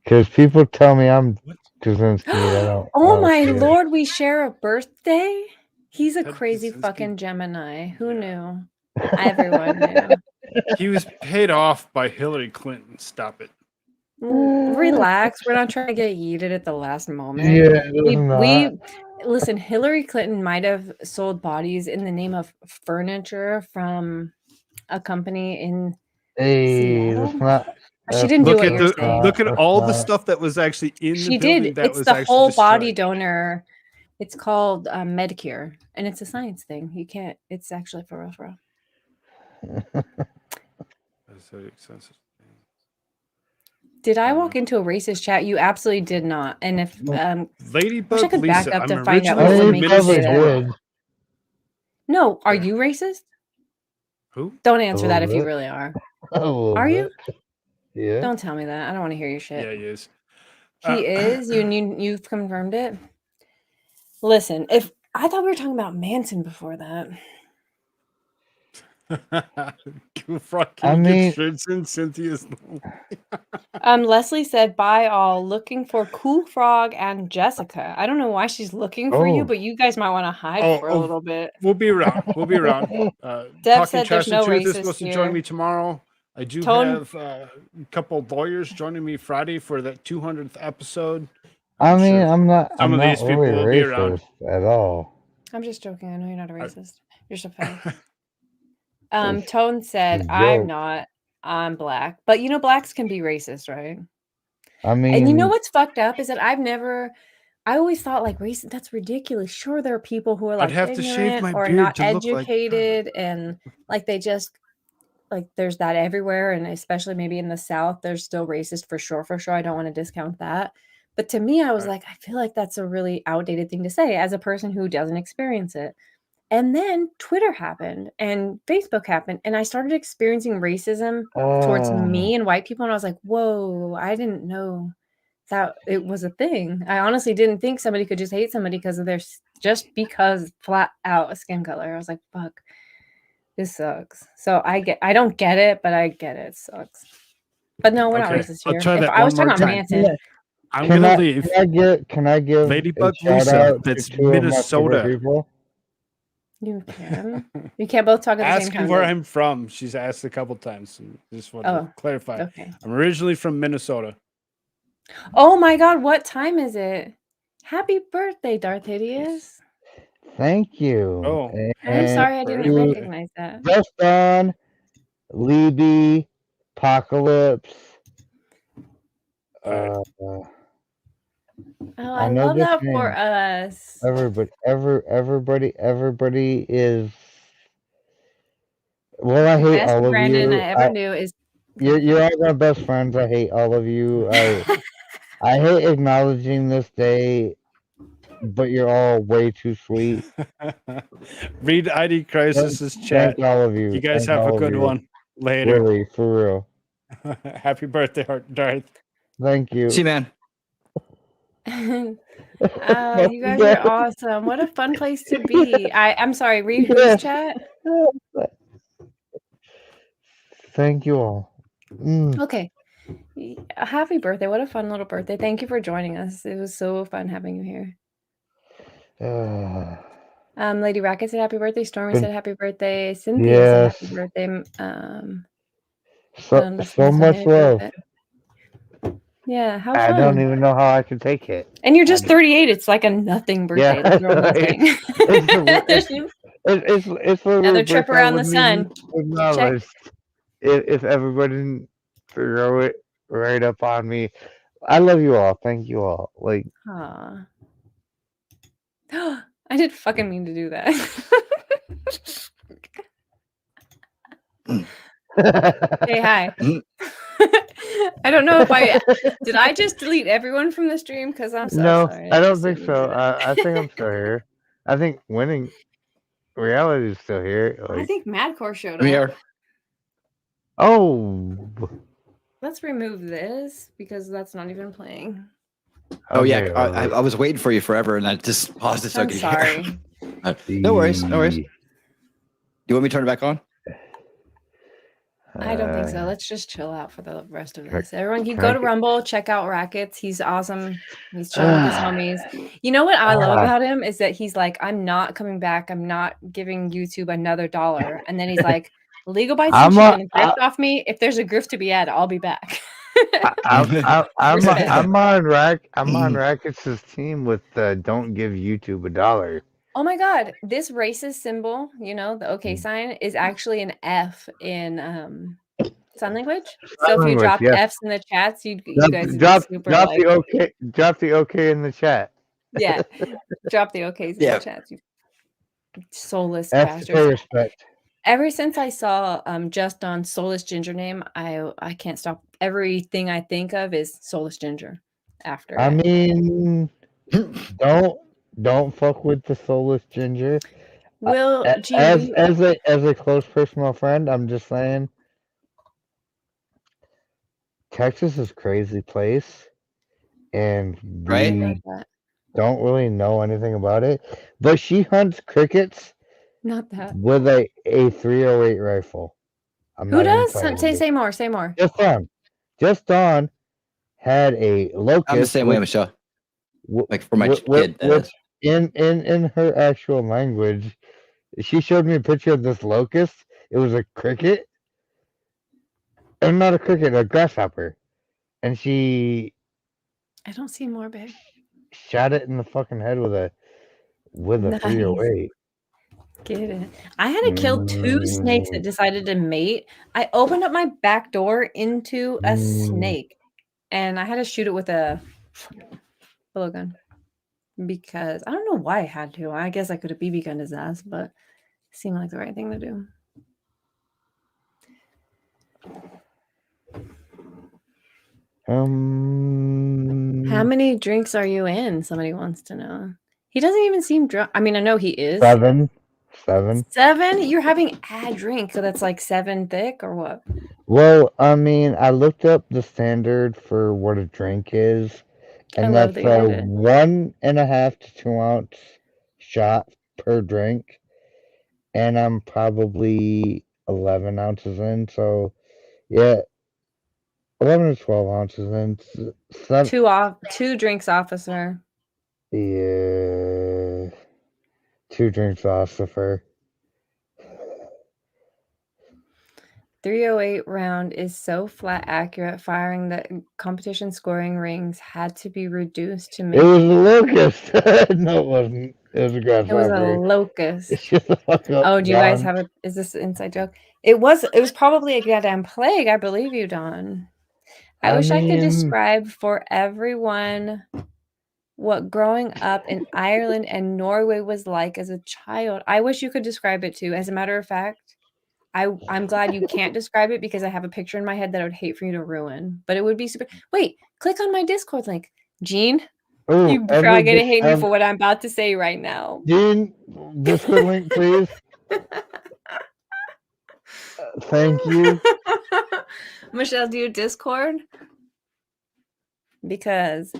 Because people tell me I'm Kaczynski. I don't. Oh my see it. lord, we share a birthday? He's a Ted crazy Kaczynski. fucking Gemini. Who knew? Everyone knew. He was paid off by Hillary Clinton. Stop it. Relax. We're not trying to get yeeted at the last moment. Yeah, we listen, Hillary Clinton might have sold bodies in the name of furniture from a company in Hey, Seattle? that's not. She didn't do Look what at you're the saying. look at That's all the not- stuff that was actually in She the building did. that It's was the actually whole body destroyed. donor. It's called Madcore, and it's a science thing. You can't. It's actually for real, for real. That's so expensive. Did I walk into a racist chat? You absolutely did not. And if wish I Ladybug could back Lisa, up to I'm find out originally what would from make you say that. Minnesota. No, are you racist? Who? Don't answer A that little if you bit. really are. A little Are you? bit. Yeah. Don't tell me that. I don't want to hear your shit. Yeah, he is. He is. You've confirmed it. Listen, if I thought we were talking about Manson before that. Can I you mean- get shirts in Cynthia's? Leslie said, "Bye all. Looking for Cool Frog and Jessica." I don't know why she's looking for you, Oh. but you guys might want to hide for a little bit. We'll be around. We'll be around. Deb Talking said Trash there's no and Truth is racist supposed to here. join me tomorrow. I do Tone- have a couple of lawyers joining me Friday for that 200th episode. I mean, sure I'm not. some I'm of not these people really will be around. racist at all. I'm just joking. I know you're not a racist. You're so funny. It's Tone said, a "I'm joke. not. I'm black." But you know, blacks can be racist, right? I And you know mean, what's fucked up is that I always thought like race. That's ridiculous. Sure, there are people who are I'd like have to shave ignorant my or beard not to look like- educated, and like they just like there's that everywhere, and especially maybe in the South, there's still racist for sure. For sure, I don't want to discount that. But to me, I was like, I feel like that's a really outdated thing to say as a person who doesn't experience it. And then Twitter happened and Facebook happened, and I started experiencing racism towards me and white people, and I was like, whoa, I didn't know that it was a thing. I honestly didn't think somebody could just hate somebody because of just because flat out skin color. I was like, fuck, this sucks. So I don't get it, but I get it. It sucks. But no, we're not Okay, racist I'll here. try If that I was one talking more about time. Manson, I'm can gonna I, leave. Can I give Ladybug a shout Lisa, out that's to two of my Minnesota. favorite people? you can. You can't both talk at the same Asking time. where though. I'm from. She's asked a couple times. And just want to Oh, clarify. okay. I'm originally from Minnesota. Oh my God, what time is it? Happy birthday, Darth Hideous. Thank you. Oh, I'm sorry I didn't to recognize that. Justin, Libby, Apocalypse. Oh, I I know love this that name. for us. Everybody is. Well, I hate Best all of Brandon you. I ever knew is You're all my best friends. I hate all of you. I hate acknowledging this day, but you're all way too sweet. Read ID Crisis's chat. Thank all of you. You guys Thank have all a of good you. one. Later. Really, for real. Happy birthday, Darth. Thank you. See, man. you guys are awesome. What a fun place to be. I'm sorry, read whose chat? Thank you all. Okay. Happy birthday. What a fun little birthday. Thank you for joining us. It was so fun having you here. Lady Racket said happy birthday. Stormy Good- said happy birthday. Cynthia said happy Yes. birthday. So much love. Yeah, how I fun. don't even know how I can take it. And you're just 38. It's like a nothing birthday. Yeah, Like you're nothing. It's for Another trip around the sun. Check. If everybody didn't throw it right up on me, I love you all. Thank you all. Like, Aw. I didn't fucking mean to do that. Say hi. I don't know if did I just delete everyone from the stream? Because I'm so no, sorry. I don't just think didn't so. do that. I think I'm still here. I think winning reality is still here. I Like, think Madcore showed We up. are. oh, Let's remove this because that's not even playing. Oh yeah, okay, I was waiting for you forever, and I just paused it so I I'm could sorry. hear. No worries, no worries. You want me to turn it back on? I don't think so. Let's just chill out for the rest of can I- this. Everyone, you can go I to get- Rumble, check out Rackets. He's awesome. He's chilling with his homies. You know what I love about him is that he's like, I'm not coming back. I'm not giving YouTube another $1. And then he's like, Legal Bytes I'm thinks a- you can grift off me. If there's a grift to be had, I'll be back. I'm on Rackets' team with Don't Give YouTube $1. Oh my God, this racist symbol, you know, the OK sign is actually an F in sign language. So if you language, drop yes. F's in the chats, you guys would Drop be super the like, OK. Drop the OK in the chat. yeah, drop the OKs in Yeah. the chats. You soulless Ask to pay bastards. respect. Ever since I saw Just on Soulless Ginger name, I can't stop. Everything I think of is Soulless Ginger. After I it. mean, don't fuck with the soulless ginger. Will G, As a close personal friend, I'm just saying, Texas is a crazy place, and Right? we don't really know anything about it. But she hunts crickets Not that. with a 308 rifle. I'm Who not even does? playing Say with you. say more. Say more. Just Dawn had a locust. I'm the same way, Michelle. Like for my kid, that is. In her actual language, she showed me a picture of this locust. It was a cricket. Or not a cricket, a grasshopper. And she I don't see more, babe. shot it in the fucking head with a Nice. 308. Get it. I had to kill 2 snakes that decided to mate. I opened up my back door into a snake, and I had to shoot it with a blowgun because I don't know why I had to. I guess I could have BB gunned his ass, but it seemed like the right thing to do. How many drinks are you in? Somebody wants to know. He doesn't even seem drunk. I mean, I know he is. 7. 7? You're having a drink, so that's like 7 thick or what? Well, I mean, I looked up the standard for what a drink is, and love that's that you a did. 1.5 to 2 ounce shot per drink, and I'm probably 11 ounces in. So, yeah, 11 to 12 ounces in. 2 drinks, officer. Yeah, 2 drinks, officer. 308 round is so flat accurate. Firing that competition scoring rings had to be reduced to make It was a locust. No, it wasn't. It was a It was a grasshopper. locust. Shut the fuck up, Oh, do you guys Don. have a? Is this an inside joke? It was probably a goddamn plague. I believe you, Don. I wish I could describe for everyone what growing up in Ireland and Norway was like as a child. I wish you could describe it too. As a matter of fact, I'm glad you can't describe it because I have a picture in my head that I would hate for you to ruin. But it would be super. Wait, click on my Discord link, Gene. Ooh, You probably gonna hate me for what I'm about to say right now. Gene, Discord link, please. Thank you. Michelle, do you Discord? Because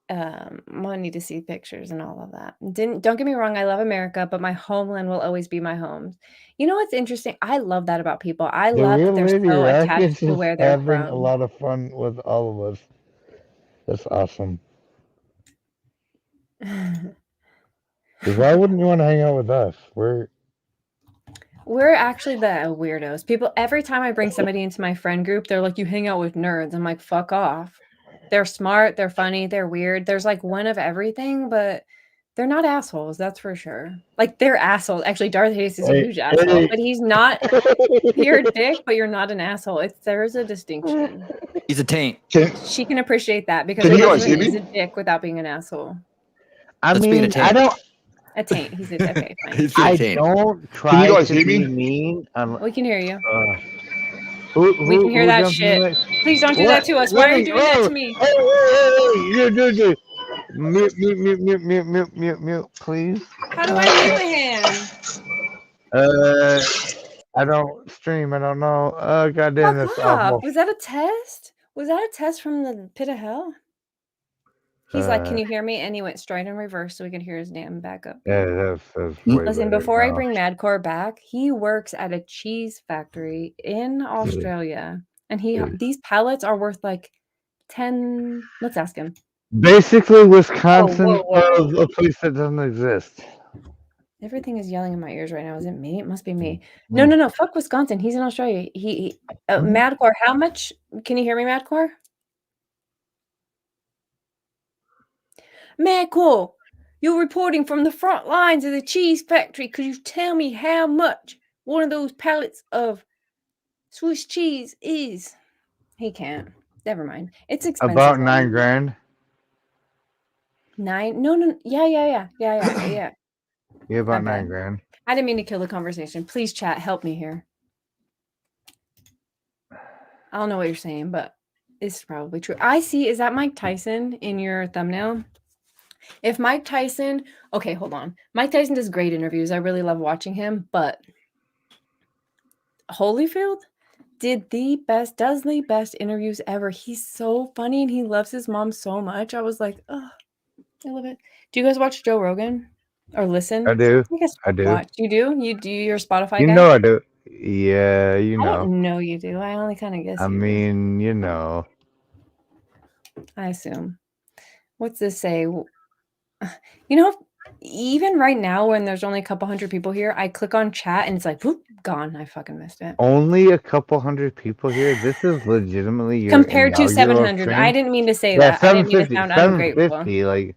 I need to see pictures and all of that. Don't get me wrong, I love America, but my homeland will always be my home. You know what's interesting? I love that about people. I The love real that they're lady so Rack is attached to just where they're having a from. lot of fun with all of us. That's awesome. Why wouldn't you want to hang out with us? We're actually the weirdos. People, every time I bring somebody into my friend group, they're like, you hang out with nerds. I'm like, fuck off. They're smart, they're funny, they're weird. There's like one of everything, but they're not assholes, that's for sure. Like, they're assholes. Actually, Darth Hayes is a huge asshole, but he's not. You're a dick, but you're not an asshole. There's a distinction. He's a taint. She can appreciate that because Can her you guys husband hear is me? a dick without being an asshole. I mean, I don't. A taint. He's a okay, fine. I don't try guys to hear be me? mean. We can hear you. We can hear that shit. Please don't do that to us. Why are you doing that to me? Dude. Mute, please. How do I mute him? I don't stream. I don't know. Goddamn, that's Fuck off. awful. Was that a test? Was that a test from the pit of hell? He's like, can you hear me? And he went straight in reverse so we could hear his damn backup. Yeah, that's way Listen, better before I now. bring Madcore back, he works at a cheese factory in Australia. And these pallets are worth like 10. Let's ask him. Basically, Wisconsin whoa. of a place that doesn't exist. Everything is yelling in my ears right now. Is it me? It must be me. No. Fuck Wisconsin. He's in Australia. Madcore, how much? Can you hear me, Madcore? Madcore, you're reporting from the front lines of the cheese factory. Could you tell me how much one of those pallets of Swiss cheese is? He can't. Never mind. It's expensive. About $9,000. 9? No. Yeah. Yeah, about My bad. $9,000. I didn't mean to kill the conversation. Please, chat, help me here. I don't know what you're saying, but it's probably true. I see. Is that Mike Tyson in your thumbnail? If Mike Tyson, okay, hold on. Mike Tyson does great interviews. I really love watching him, but Holyfield does the best interviews ever. He's so funny and he loves his mom so much. I was like, oh, I love it. Do you guys watch Joe Rogan or listen? I do. I guess I do. watch. You do? You do your Spotify You guy? know I do. Yeah, you I know. don't know you do. I only kind of guess I you do. mean, you know. I assume. What's this say? You know, even right now when there's only a couple hundred people here, I click on chat and it's like, whoop, gone. I fucking missed it. Only a couple hundred people here. This is legitimately your Compared to inaugural 700. stream. I didn't mean to say Yeah, that. I didn't mean to 750, sound ungrateful. 750. Like,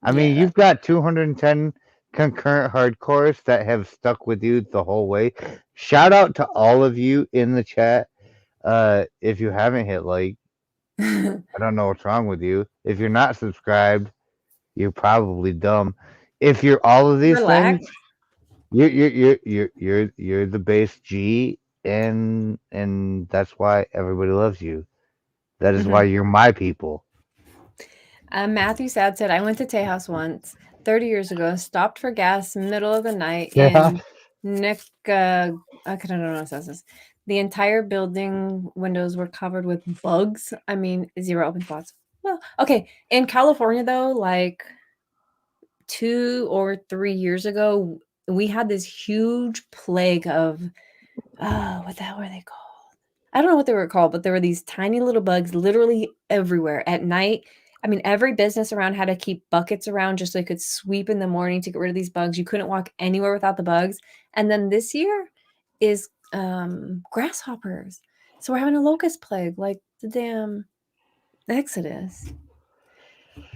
I mean, you've got 210 concurrent hardcores that have stuck with you the whole way. Shout out to all of you in the chat. If you haven't hit like, I don't know what's wrong with you. If you're not subscribed, you're probably dumb. If you're all of these Relax. things, you're the base G, and that's why everybody loves you. That is why you're my people. Matthew Sad said, I went to Tejas once, 30 years ago, stopped for gas middle of the night Yeah. in Nick. I don't know what says this. The entire building windows were covered with bugs. I mean, 0 open spots. Well, okay. In California, though, like 2 or 3 years ago, we had this huge plague of, what the hell were they called? I don't know what they were called, but there were these tiny little bugs literally everywhere at night. I mean, every business around had to keep buckets around just so they could sweep in the morning to get rid of these bugs. You couldn't walk anywhere without the bugs. And then this year is grasshoppers. So we're having a locust plague, like the damn Exodus.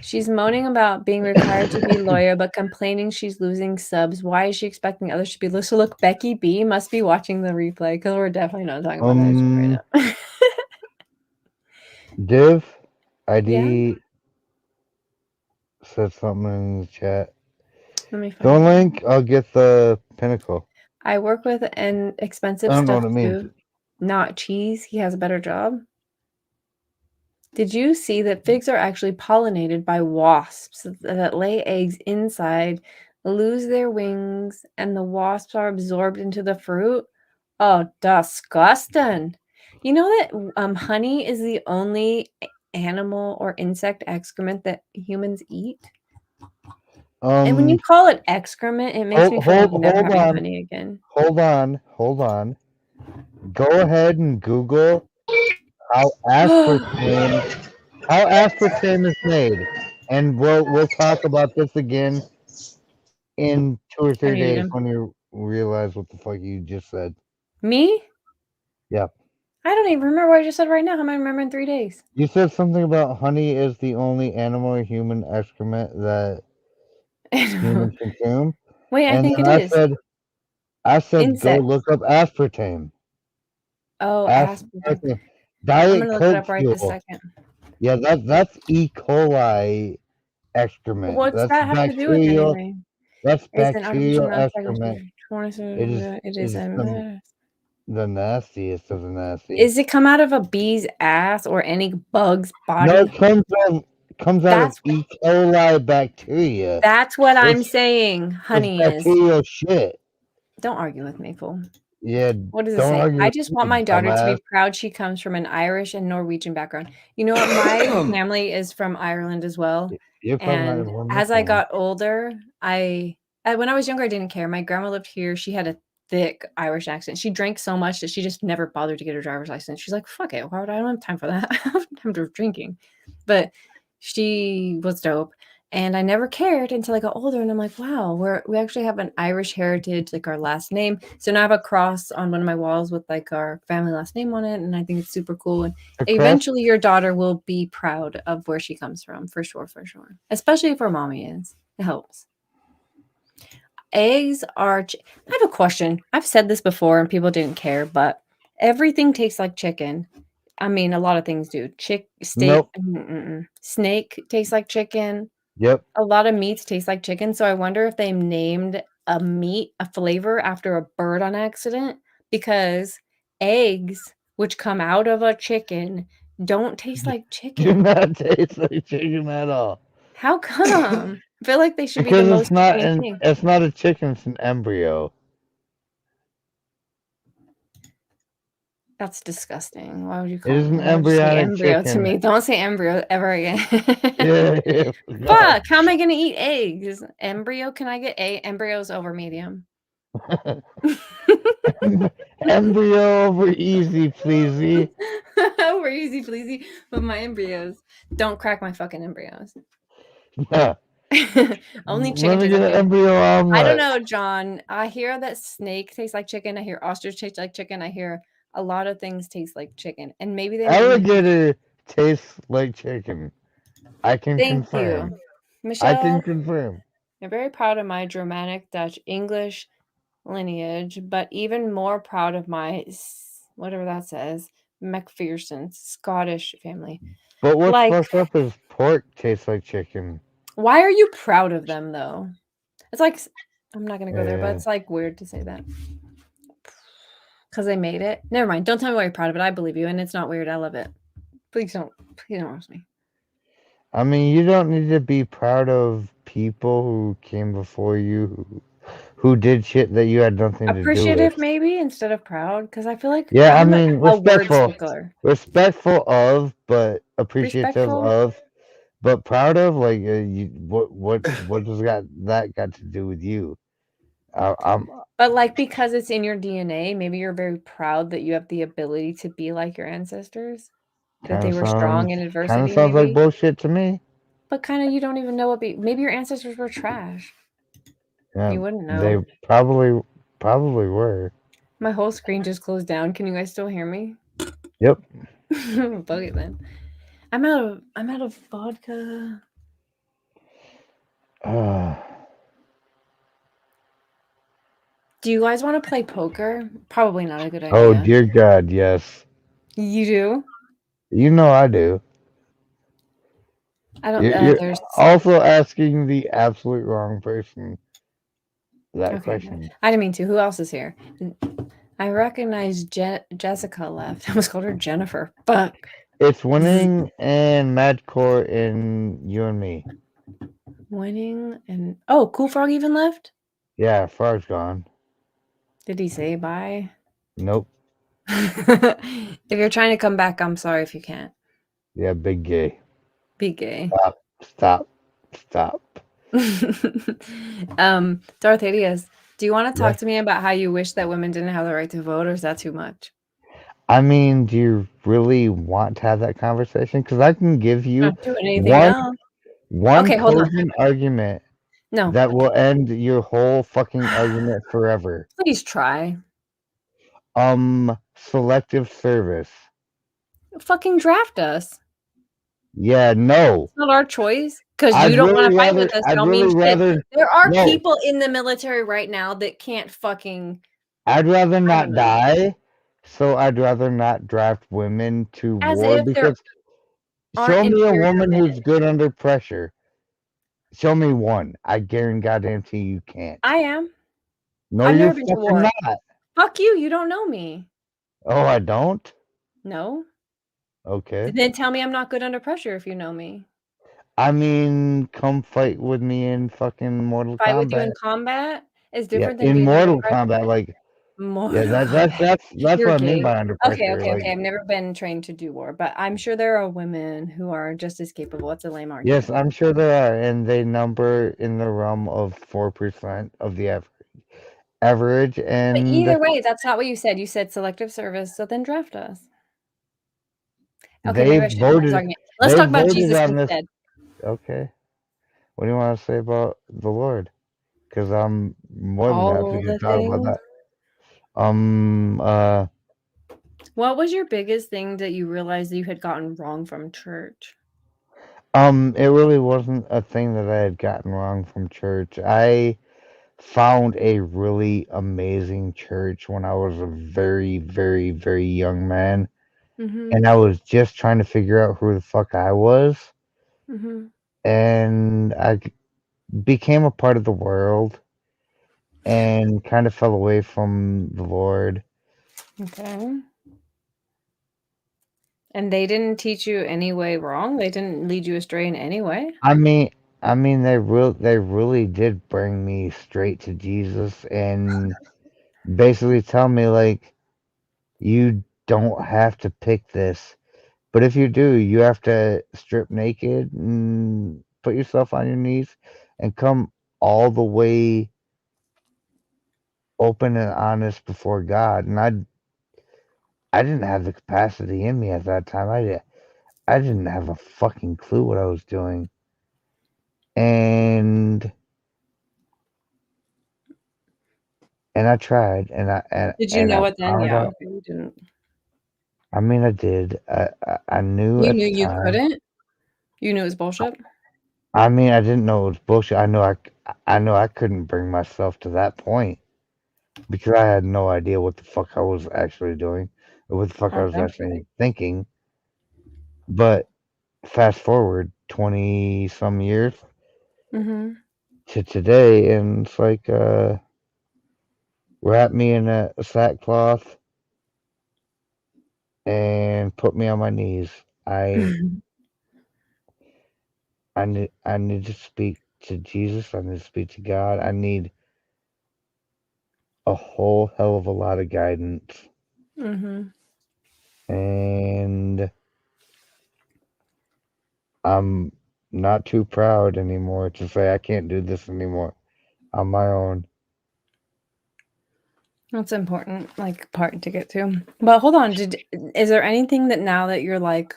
She's moaning about being required to be lawyer, but complaining she's losing subs. Why is she expecting others to be listening? So look, Becky B must be watching the replay because we're definitely not talking about that shit right now. Div ID said something in the chat. Let me find Don't it. link. I'll get the pinnacle. I work with an expensive I don't know stuff what it means. too. Not cheese. He has a better job. Did you see that figs are actually pollinated by wasps that lay eggs inside, lose their wings, and the wasps are absorbed into the fruit? Oh, disgusting. You know that honey is the only animal or insect excrement that humans eat? And when you call it excrement, it makes me feel like never having honey again. Hold on. Go ahead and Google how aspartame is made, and we'll talk about this again in 2 or 3 muted days him. when you realize what the fuck you just said. Me? Yeah. I don't even remember what I just said right now. How am I remember in 3 days? You said something about honey is the only animal or human excrement that humans consume. Wait, I And think then it is. I said go Insect. look up aspartame. Oh, aspartame. I'm Diet gonna look it Coke up right fuel. this second. Yeah, that's E. coli excrement. What's That's that have to do with bacterial. anything? That's It's an artificial bacterial excrement. It is the nastiest of the nasty. Is it come out of a bee's ass or any bug's body? No, it comes out of That's E. coli bacteria. That's what I'm It's- saying. It's Honey is. bacterial shit. Don't argue with me, fool. Yeah. What does it Don't say? argue I with just me, want my daughter to dumbass. be proud she comes from an Irish and Norwegian background. You know what? My family is from Ireland as well. You're probably not And even one as of I them. got older, when I was younger, I didn't care. My grandma lived here. She had a thick Irish accent. She drank so much that she just never bothered to get her driver's license. She's like, fuck it. Why would I don't have time for that? I don't have time for drinking. But she was dope. And I never cared until I got older. And I'm like, wow, we actually have an Irish heritage, like our last name. So now I have a cross on one of my walls with like our family last name on it. And I think it's super cool. And eventually your daughter will be proud of where she comes from. For sure. For sure. Especially if her mommy is. It helps. Eggs are... I have a question. I've said this before and people didn't care, but everything tastes like chicken. I mean, a lot of things do. Steak, Nope. Snake tastes like chicken. Yep. A lot of meats taste like chicken. So I wonder if they named a meat, a flavor after a bird on accident because eggs, which come out of a chicken, don't taste like Do chicken. not taste like chicken at all. How come? I feel like they should be the Because most chickeny thing. it's not a chicken, it's an embryo. That's disgusting. Why would you It call is it? an Why would you say embryonic embryo to chicken. me? Don't say embryo ever again. Yeah, Fuck! How am I gonna eat eggs? Embryo? Can I get a embryos over medium? Embryo over easy, pleasey. Over easy pleasy with my embryos. Don't crack my fucking embryos. Only chicken Let me tastes get like an chicken. embryo I omelet. don't know, John. I hear that snake tastes like chicken. I hear ostrich tastes like chicken. I hear a lot of things taste like chicken, and maybe they make me. Alligator tastes like chicken. I can Thank confirm. you, I can Michelle. confirm. I'm very proud of my Germanic Dutch English lineage, but even more proud of my whatever that says, McPherson Scottish family. But what's Like, fucked up is pork tastes like chicken. why are you proud of them though? It's like I'm not gonna go there, but Yeah. it's like weird to say that because they made it. Never mind. Don't tell me why you're proud of it. I believe you, and it's not weird. I love it. Please don't roast me. I mean, you don't need to be proud of people who came before you, who did shit that you had nothing to do with. Appreciative, maybe instead of proud, because I feel like Yeah, I I'm mean, a word respectful. stickler. Respectful of, but appreciative Respectful? of, but proud of. Like, what does that got to do with you? I'm But like because it's in your DNA, maybe you're very proud that you have the ability to be like your ancestors, that they were strong in adversity, sounds like maybe. bullshit to me. But kind of you don't even know what maybe your ancestors were trash. Yeah, You wouldn't know. they probably were. My whole screen just closed down. Can you guys still hear me? Yep. Bug it then. I'm out of vodka. Do you guys want to play poker? Probably not a good idea. Oh dear God, yes. You do? You know I do. I don't. You're There's also asking the absolute wrong person that okay. question. I didn't mean to. Who else is here? I recognize Jessica left. I almost called her Jennifer. Fuck. It's winning and Madcore and you and me. Winning and oh, Cool Frog even left? Yeah, Frog's gone. Did he say bye? Nope. If you're trying to come back, I'm sorry if you can't. Yeah, big gay. Be gay. Stop. Darth Hideous, do you want to talk to me about how you wish that women didn't have the right to vote, or is that too much? I mean, do you really want to have that conversation? Because I can give you Not doing anything else. one Okay, hold on. cogent argument No. that will end your whole fucking argument forever. Please try. Selective service. Fucking draft us. Yeah, no. It's not our choice. Because you don't want to fight with us. Don't mean shit. There are people in the military right now that can't fucking. I'd rather not die, so I'd rather not draft women to As war if there because show aren't me a inferior woman men. who's good under pressure. Show me one. I guarantee you can't. I am. No, I've you're never been to fucking war. not. Fuck you. You don't know me. Oh, I don't? No. Okay. Then tell me I'm not good under pressure if you know me. I mean, come fight with me in fucking Mortal Fight Kombat. with you in combat is Yeah, different than in being under Mortal pressure. Kombat, like Mortal that's You're what I mean gay. by under Okay, pressure. Like, I've never been trained to do war, but I'm sure there are women who are just as capable. It's a lame argument. yes, I'm sure there are, and they number in the realm of 4% of the average. But And either way, that's not what you said. You said selective service, so then draft us. Okay, maybe I should end this argument. Let's talk about Jesus instead. Okay. What do you want to say about the Lord? Because I'm more than All happy to the talk about things. that. What was your biggest thing that you realized that you had gotten wrong from church? It really wasn't a thing that I had gotten wrong from church. I found a really amazing church when I was a very, very, very young man. Mhm. And I was just trying to figure out who the fuck I was. Mhm. And I became a part of the world. and kind of fell away from the Lord. Okay. And they didn't teach you any way wrong? They didn't lead you astray in any way? I mean, they really did bring me straight to Jesus and basically tell me like, you don't have to pick this, but if you do, you have to strip naked and put yourself on your knees and come all the way open and honest before God. And I didn't have the capacity in me at that time. I didn't have a fucking clue what I was doing. And I tried, Did you know I it then? found Yeah, out. okay, you didn't. I mean, I did. I knew You at knew the you time. couldn't? You knew it was bullshit? I mean, I didn't know it was bullshit. I know I couldn't bring myself to that point because I had no idea what the fuck I was actually doing or what the fuck I was Okay. actually thinking. But fast forward 20 some years Mm-hmm. to today, and it's like, wrap me in a sackcloth and put me on my knees. I need to speak to Jesus. I need to speak to God. I need a whole hell of a lot of guidance. Mm-hmm. And I'm not too proud anymore to say I can't do this anymore on my own. That's important, like, part to get to. But hold on, is there anything that now that you're, like,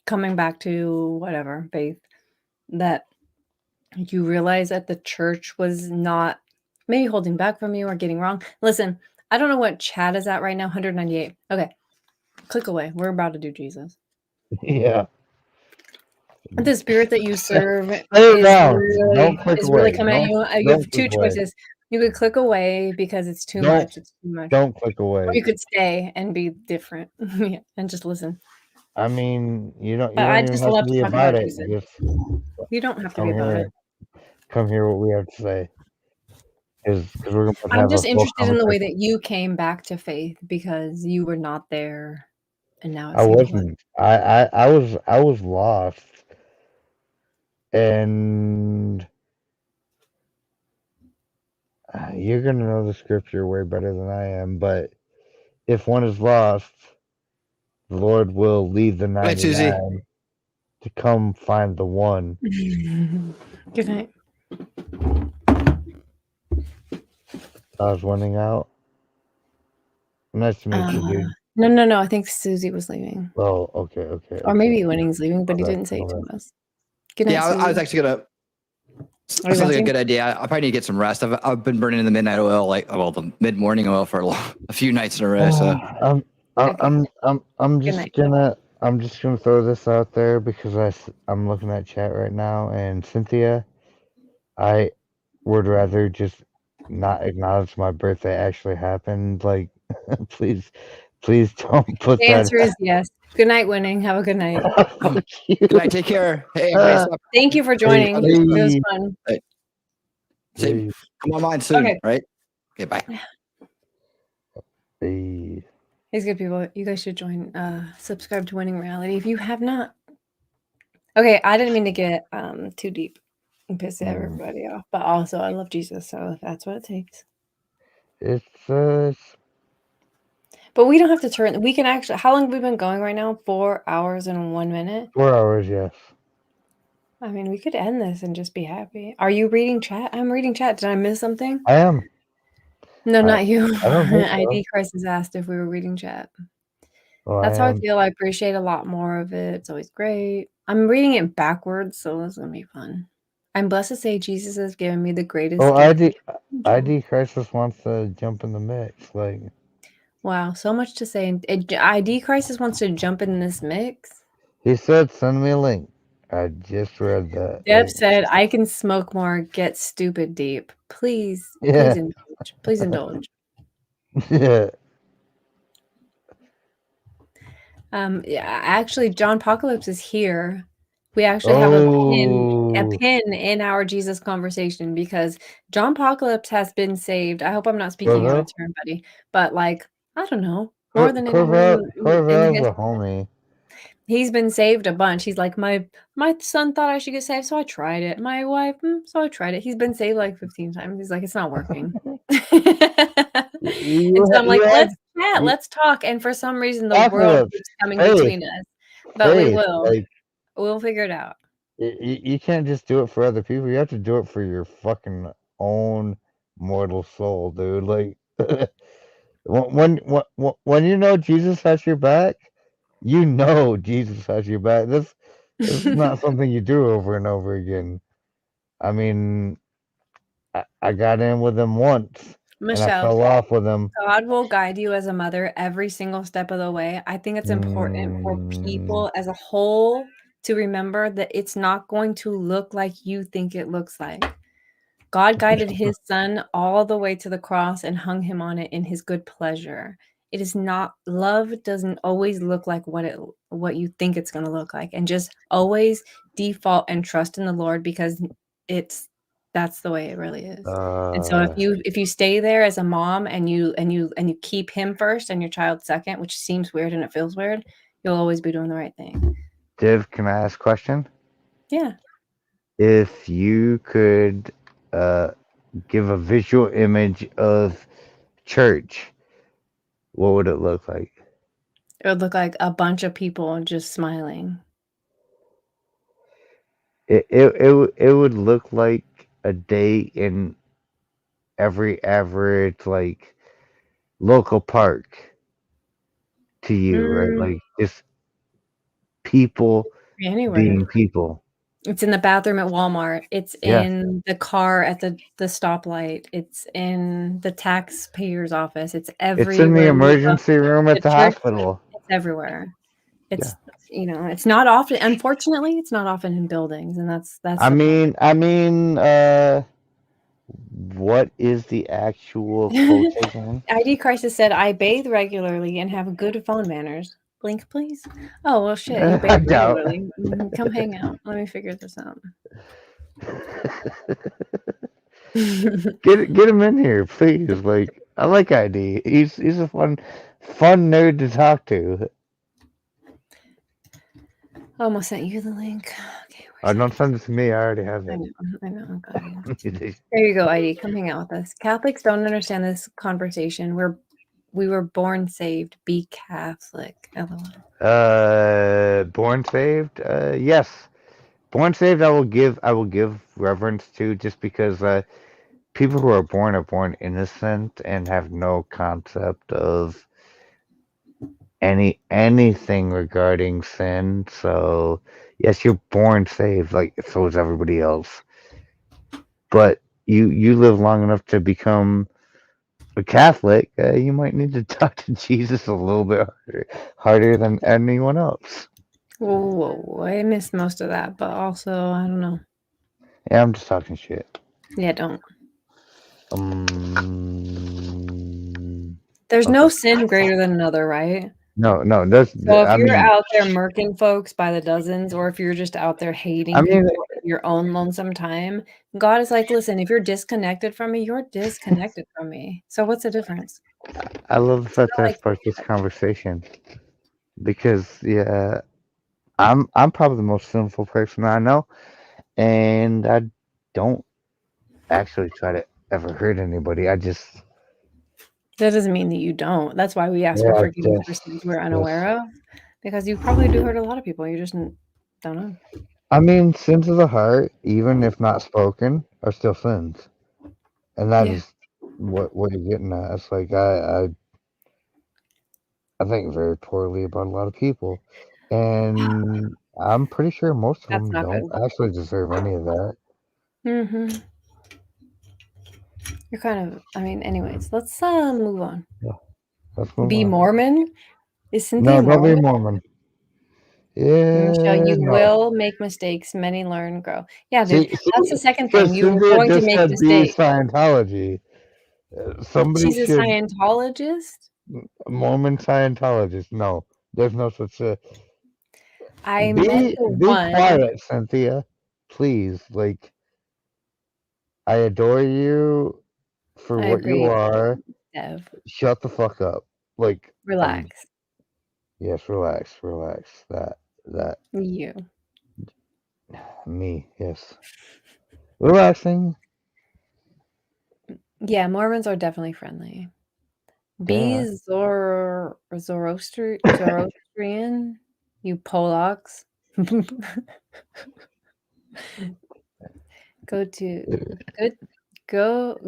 coming back to whatever, faith, that you realize that the church was not maybe holding back from you or getting wrong? Listen, I don't know what chat is at right now, 198. Okay. Click away. We're about to do Jesus. Yeah. The spirit that you serve Say it is now. really Don't click coming at away. you. You Don't have two click away. choices. You could click away because it's too Don't much. It's too much. don't click Or away. you could stay and be different. Yeah, and just listen. I mean, you don't But I even just have love to to be talk about about it. Jesus. Just You don't have to come be about it. here. Come hear what we have to say. Because we're going to I'm have a just full interested in the way conversation. that you came back to faith because you were not there, and now it I seems like wasn't. I was lost. And you're going to know the scripture way better than I am, but if one is lost, the Lord will leave the Good night, Susie. 99 to come find the one. Good night. I was winning out. Nice to meet you, dude. No. I think Susie was leaving. Oh, okay. Or maybe Winning's leaving, but he didn't say it Okay. to us. Good night, Yeah, I was Susie. actually gonna. Are you Sounds like a venting? good idea. I probably need to get some rest. I've been burning the midnight oil, the mid morning oil for a few nights in a row. So I'm Good just night. gonna throw this out there because I'm looking at chat right now, and Cynthia, I would rather just not acknowledge my birthday actually happened. Like, please don't put The that. answer is yes. Good night, Winning. Have a good night. good night. Take care. Hey, everybody. Thank you for joining. It was fun. Hey. Say, come on mine soon, Okay. right? Okay, bye. These good people. You guys should join. Subscribe to Winning Reality if you have not. Okay, I didn't mean to get too deep and piss everybody off, but also I love Jesus, so if that's what it takes. It's But we don't have to turn. We can actually. How long have we been going right now? 4 hours and 1 minute. 4 hours, yes. I mean, we could end this and just be happy. Are you reading chat? I'm reading chat. Did I miss something? I am. No, not you. I don't think so. ID Crisis asked if we were reading chat. Well, That's I how I am. feel. I appreciate a lot more of it. It's always great. I'm reading it backwards, so this is gonna be fun. I'm blessed to say Jesus has given me the greatest Oh, gift. ID Crisis wants to jump in the mix. Like, Wow, so much to say. ID Crisis wants to jump in this mix. he said, send me a link. I just read that. Deb Like, said, "I can smoke more, get stupid deep. Please, Yeah. please indulge. Please indulge." Yeah. Yeah, actually, John Apocalypse is here. We actually have a pin. a pin in our Jesus conversation because John Apocalypse has been saved. I hope I'm not speaking out of Corvell? turn, buddy, but like I don't know more than anyone Corvell's in a homie. he's been saved a bunch. He's like my son thought I should get saved, so I tried it. My wife, so I tried it. He's been saved like 15 times. He's like, it's not working. And so I'm like, let's chat, let's talk. And for some reason, the world Apocalypse. keeps coming Faith. between us. But we Faith, will. like, We'll figure it out. you can't just do it for other people. You have to do it for your fucking own mortal soul, dude. Like, when you know Jesus has your back, you know Jesus has your back. This is not something you do over and over again. I mean, I got in with him once, and I Michelle, fell off with him. God will guide you as a mother every single step of the way. I think it's important for people as a whole to remember that it's not going to look like you think it looks like. God guided his son all the way to the cross and hung him on it in his good pleasure. It is not, love doesn't always look like what you think it's going to look like, and just always default and trust in the Lord because that's the way it really is. And so if you stay there as a mom and you keep him first and your child second, which seems weird and it feels weird, you'll always be doing the right thing. Div, can I ask a question? Yeah. If you could give a visual image of church, what would it look like? It would look like a bunch of people just smiling. It would look like a day in every average like local park to you, right? Like just people Anywhere. being people. It's in the bathroom at Walmart. It's Yeah. in the car at the stoplight. It's in the taxpayer's office. It's everywhere. It's in the emergency room at the church, hospital. It's everywhere. It's it's not often. Unfortunately, it's not often in buildings, and that's. I mean, what is the actual quotation? ID Crisis said, "I bathe regularly and have good phone manners." Blink, please. Oh well, shit. You bathe regularly. Come hang out. Let me figure this out. Get him in here, please. Like, I like ID. He's a fun nerd to talk to. I almost sent you the link. Okay. Don't send it to me. I already have it. I know. There you go, ID. Come hang out with us. Catholics don't understand this conversation. We were born saved. Be Catholic. LOL. Born saved. Yes, born saved. I will give reverence to, just because people who are born innocent and have no concept of anything regarding sin. So yes, you're born saved, like so is everybody else. But you live long enough to become a Catholic, you might need to talk to Jesus a little bit harder than anyone else. Whoa, I missed most of that, but also I don't know. Yeah, I'm just talking shit. Yeah, don't. There's no sin greater than another, right? No. So if you're out there murking folks by the dozens, or if you're just out there hating people at your own lonesome time, God is like, listen, if you're disconnected from me, you're disconnected from me. So what's the difference? I love the fact that sparked this conversation, because I'm probably the most sinful person I know, and I don't actually try to ever hurt anybody. I just. That doesn't mean that you don't. That's why we ask for forgiveness for sins we're unaware of, because you probably do hurt a lot of people. You just don't know. I mean, sins of the heart, even if not spoken, are still sins, and that is what you're getting at. It's like I think very poorly about a lot of people, and I'm pretty sure most of them don't actually deserve any of that. Mm-hmm. You're kind of. I mean, anyways, let's move on. Yeah, let's move Be on. Mormon? Is Cynthia No, don't be Mormon. Yeah, Michelle, you no. will make mistakes. Many learn, grow. Yeah, dude. See, That's the second thing. You were Cynthia going to just make said be mistakes. Scientology. Somebody She's a should. Scientologist? Mormon Scientologist. No, there's no such. I met the Be one. quiet, Cynthia. please, like, I adore you for I what you agree, are. Dev. Shut the fuck up. Like, Relax. yes, relax. That You. me, yes. Relaxing. Yeah, Mormons are definitely friendly. Yeah. Be Zoroastrian, you Polacks.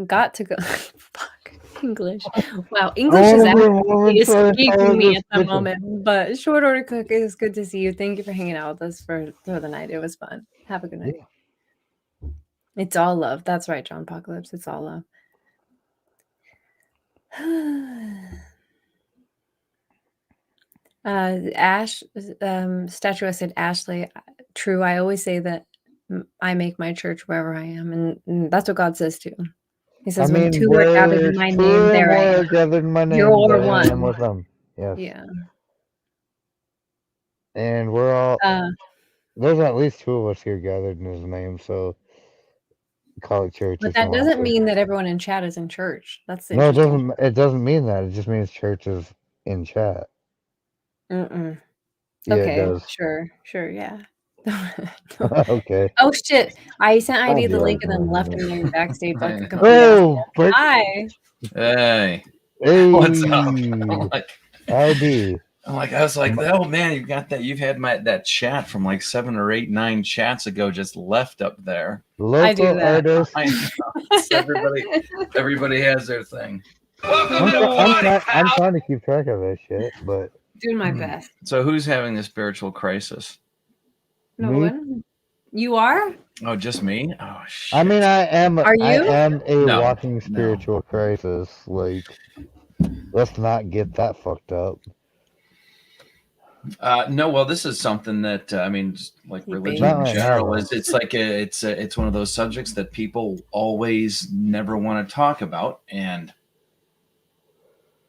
Got to go. Fuck English. Wow, English is actually escaping me at the moment. But short order cook, it's good to see you. Thank you for hanging out with us for the night. It was fun. Have a good night. It's all love. That's right, John Apocalypse. It's all love. Ash, Statuette said, Ashley, true. I always say that I make my church wherever I am, and that's what God says too. He says, when two are gathered in my name, there I am. Gathered in my name, You're there I am one. with them. Yes. Yeah. And we're all there's at least 2 of us here gathered in his name, so call it church But if you that want doesn't to. mean that everyone in chat is in church. That's No, interesting. it doesn't mean that. It just means church is in chat. Mm-mm. Yeah, Okay, it does. sure, yeah. Okay. Oh shit! I sent I'll ID be the like link and then left him there backstage like a complete Oh, asshole. but Hi. Hey. Hey. What's up? I'm like, ID. I was like, oh man, you've got that. You've had that chat from like 7 or 8, 9 chats ago just left up there. Local artist. I know. It's everybody has their thing. I'm trying to keep track of that shit, but Doing my best. So who's having the spiritual crisis? No Me? one. You are? Oh, just me? Oh shit. I mean, I am Are I you? am a No, walking spiritual crisis. Like, let's not get that fucked up. No, well, this is something that I mean, just like religion Not in right general now, is. It's like it's one of those subjects that people always never want to talk about. And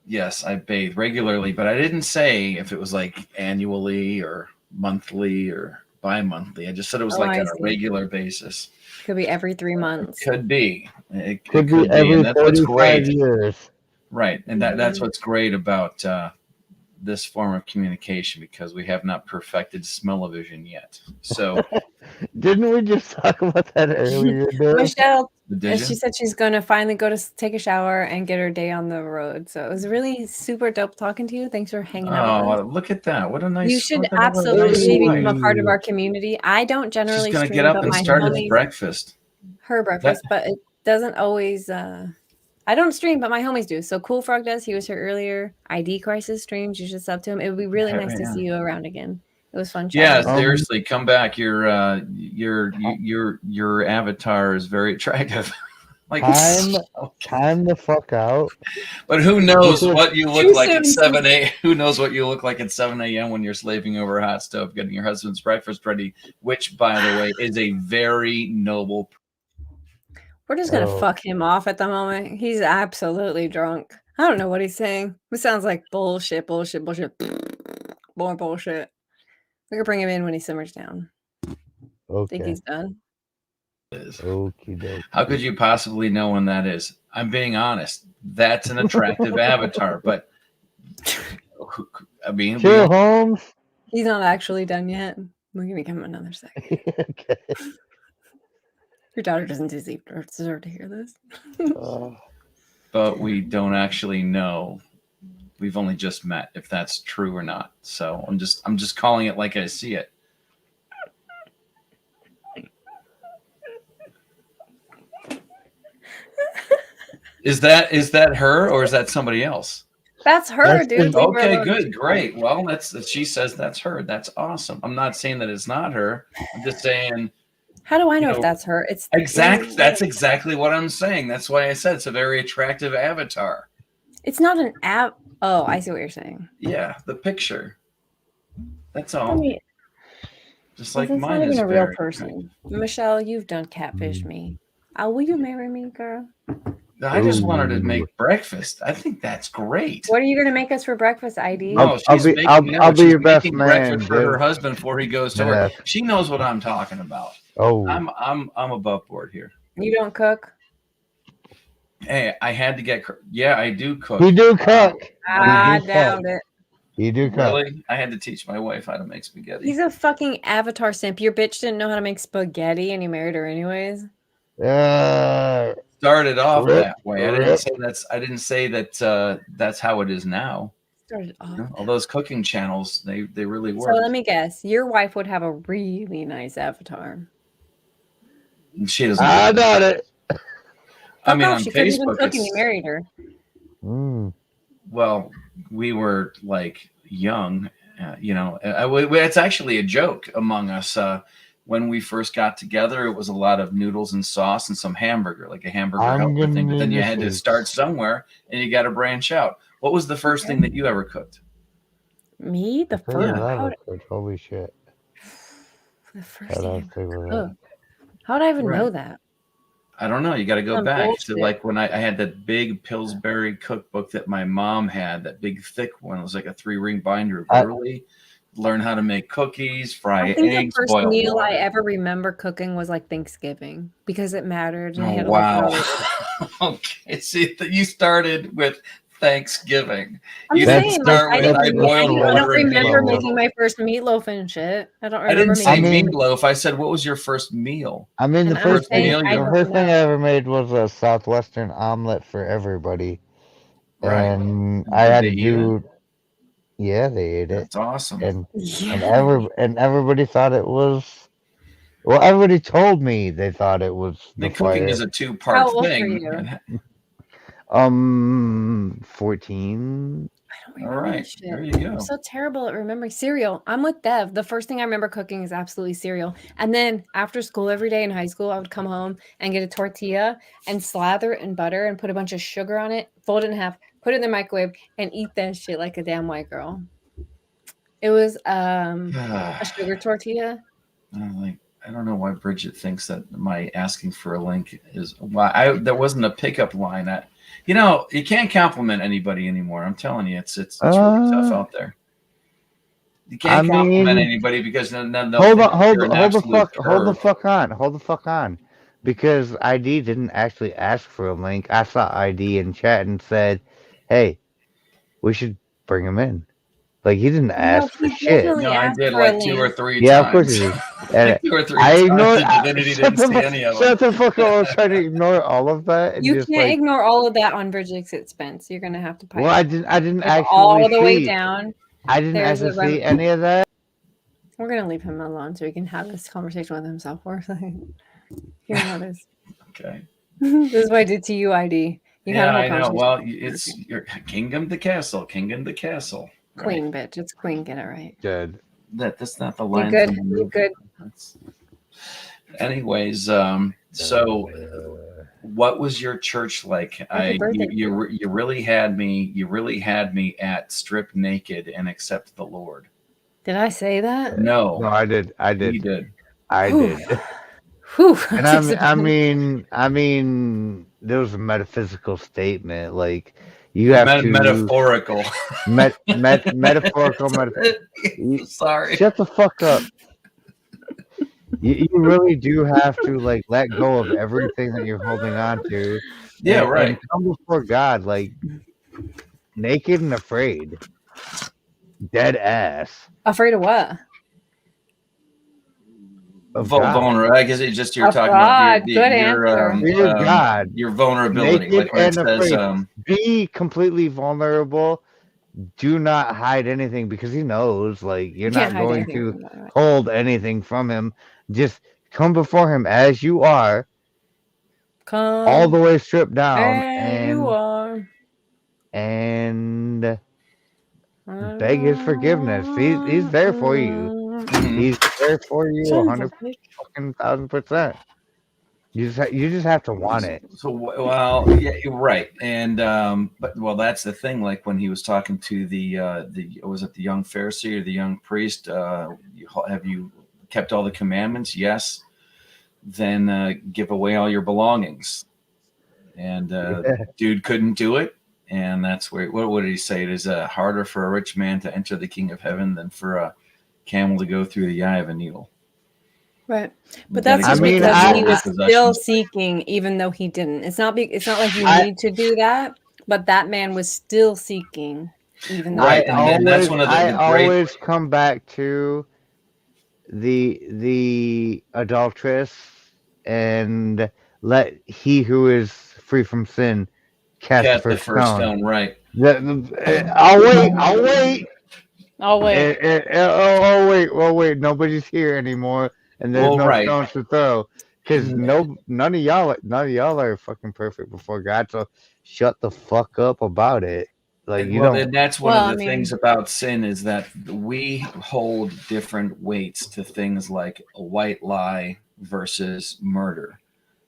yes, I bathe regularly, but I didn't say if it was like annually or monthly or bi-monthly. I just said it was Oh, like I on a see. regular basis. Could be every 3 months. Could be. It could be every and that's what's 45 great. years. Right, and that's Mhm. what's great about this form of communication, because we have not perfected smell-o-vision yet. So Didn't we just talk about that earlier, Dave? Michelle, Did she you? said she's going to finally go to take a shower and get her day on the road. So it was really super dope talking to you. Thanks for hanging out with us. Oh, look at that! What a nice. You should look at what a nice absolutely become a wife. part of our community. I don't generally She's gonna stream, get up but and my start his homies, breakfast. her breakfast, but it doesn't always. I don't stream, but my homies do. So Cool Frog does. He was here earlier. ID Crisis streams. You should sub to him. It would be really nice to Yeah. see you around again. It was fun Yeah, chatting. seriously, come back. Your avatar is very attractive. Like, Time the fuck out. but who knows what you look Too like at soon. 7 a.m. Who knows what you look like at 7 a.m. when you're slaving over a hot stove getting your husband's breakfast ready, which, by the way, is a very noble. We're just gonna fuck him off at the moment. He's absolutely drunk. I don't know what he's saying. It sounds like bullshit. More bullshit. We could bring him in when he simmers down. Okay. Think he's done? Okie How could you possibly know when that is? I'm being honest. That's an attractive avatar, but I mean, Chill, Holmes. He's not actually done yet. We're gonna give him another second. Okay. Your daughter doesn't deserve to hear this. but we don't actually know. We've only just met, if that's true or not. So I'm just calling it like I see it. Is that her, or is that somebody else? That's her, dude. Okay, good, great. Well, she says that's her. That's awesome. I'm not saying that it's not her. I'm just saying. How do I know if that's her? It's That's exactly what I'm saying. That's why I said it's a very attractive avatar. It's not an app. Oh, I see what you're saying. Yeah, the picture. That's all. I mean, just like it's mine not even is a real very person. Michelle, you've done catfish me. Will you marry me, girl? I just wanted to make breakfast. I think that's great. What are you gonna make us for breakfast, ID? No, I'll be your best man, breakfast for her dude. husband before he goes to Yeah. work. She knows what I'm talking about. Oh, I'm above board here. You don't cook? Hey, I had to get. Yeah, I do cook. you do cook. I You do doubt cook. it. You do cook. Really? I had to teach my wife how to make spaghetti. He's a fucking Avatar simp. Your bitch didn't know how to make spaghetti and you married her anyways. Started off Rip, that way. I didn't say that that's how it is now. Started off. You know, all those cooking channels, they really So work. let me guess. Your wife would have a really nice avatar. She doesn't. I doubt it. I mean, on she couldn't even Facebook, cook and you it's married her. well, we were like young, you know. It's actually a joke among us. When we first got together, it was a lot of noodles and sauce and some hamburger, like a hamburger helper thing. But then you had to start somewhere, and you got to branch out. What was the first thing that you ever cooked? Me? The First first. ever cooked. Holy shit. The first thing I ever cooked. How did I even know that? I don't know. You got to go Some back bullshit. to like when I had that big Pillsbury cookbook that my mom had, that big thick one. It was like a 3-ring binder of burley. Learn how to make cookies, fry I think eggs, the first boil meal I water. ever remember cooking was like Thanksgiving because it mattered. And I Oh, had to, wow. like, Okay, see, you started with Thanksgiving. I'm You saying, didn't like, start I with I don't boiled water and remember made making my first meatloaf and shit. I don't I remember didn't say making. meatloaf. I said, what was your first meal? I mean, the And I'm first thing, saying I the don't first thing I know. ever made was a Southwestern omelet for everybody, Right. and I Did had they to eat it? do. Yeah, they ate it. That's awesome. And Yeah. everybody thought it was. Well, everybody told me they thought it was I the mean, cooking fire. is a two-part How old were thing. you? 14. All right, Shit. there you go. I'm so terrible at remembering cereal. I'm with Dev. The first thing I remember cooking is absolutely cereal. And then after school every day in high school, I would come home and get a tortilla and slather it in butter and put a bunch of sugar on it, fold it in half, put it in the microwave, and eat that shit like a damn white girl. It was a sugar tortilla. I don't know why Bridget thinks that my asking for a link is why there wasn't a pickup line. You know, you can't compliment anybody anymore. I'm telling you, it's really tough out there. You can't compliment anybody because then they'll Hold think on, you're an absolute hold the turd. fuck on, because ID didn't actually ask for a link. I saw ID in chat and said, "Hey, we should bring him in." Like, he didn't ask for shit. No, I did for a like 2 or 3 Yeah, of course times. he did. And Like 2 or 3 I times. ignored. Divinity didn't see any of them. Shut the fuck up! I was trying to ignore all of that and You just can't like. ignore all of that on Bridget's expense. You're gonna have to pipe. Well, I didn't Go actually all the way see. down. I didn't There's actually a rem- see any of that. We're gonna leave him alone so he can have this conversation with himself for a second. Hear how it is. Okay. This is what I did to you, ID. You had a Yeah, whole I know. conversation. Well, it's your kingdom to castle, kingdom to castle. Queen, bitch. It's queen. Get it right. Good. That's not the You line. good? from the You movie. good? Anyways, so what was your church like? Happy birthday. You really had me. You really had me at strip naked and accept the Lord. Did I say that? No, I did. You did. I Whew. did. Whew. And I mean, there was a metaphysical statement. Like, you have to metaphorical. Metaphorical. Sorry. Shut the fuck up. You really do have to like let go of everything that you're holding on to. Yeah, and right. come before God like naked and afraid. Dead ass. Afraid of what? Vulnerable. I guess it's just you're Of talking God. about Good answer. Dear God. your vulnerability. Naked Like when it and says, afraid. Be completely vulnerable. Do not hide anything because he knows like you're Can't not hide going anything to from that, right? hold anything from him. Just come before him as you are. Come All the way stripped down as you are. and beg his forgiveness. He's there for you. He's there for you 100,000%. You just have to want it. So well, yeah, you're right, and but that's the thing. Like when he was talking to the was it the young Pharisee or the young priest? Have you kept all the commandments? Yes. Then give away all your belongings. And dude couldn't do it, and that's where. What did he say? It is harder for a rich man to enter the kingdom of heaven than for a camel to go through the eye of a needle. Right. But gotta that's just get because control he of was his still possessions. seeking, even though he didn't. It's not like you I need to do that, but that man was still seeking, even though he Right, thought and that's one of I the great. always come back to the adulteress and let he who is free from sin cast the Cast the first first stone. stone, right? I'll wait. I'll wait. I'll wait. Oh wait. Nobody's here anymore, and there's Well, no right. stones to throw. Cause none of y'all are fucking perfect before God. So shut the fuck up about it. Like you Well, don't. then that's one Well, of I the things mean, about sin is that we hold different weights to things like a white lie versus murder.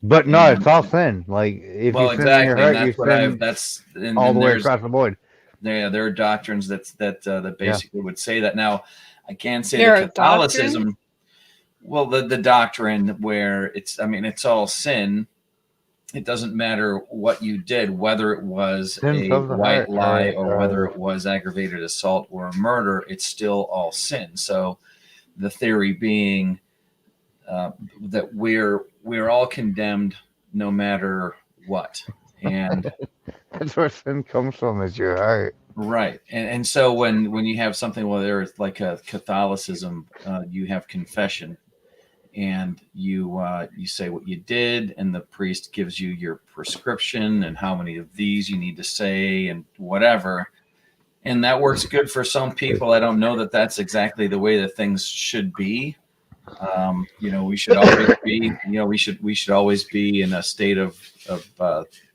But no, it's And all sin. Like if you well, sin in your exactly, and heart, you that's what I've. sin That's all the and way there's across the board. there are doctrines that Yeah. basically would say that. Now, I can't say there that are doctrines. Catholicism. Well, the doctrine where it's, I mean, it's all sin. It doesn't matter what you did, whether it was Sins a of the white heart lie or whether are it was aggravated assault or a murder. It's still all sin. So, the theory being that we're all condemned no matter what, and that's where sin comes from, is your heart. right, and so when you have something where it's like a Catholicism, you have confession, and you say what you did, and the priest gives you your prescription and how many of these you need to say and whatever, and that works good for some people. I don't know that that's exactly the way that things should be. We should always be, we should always be in a state of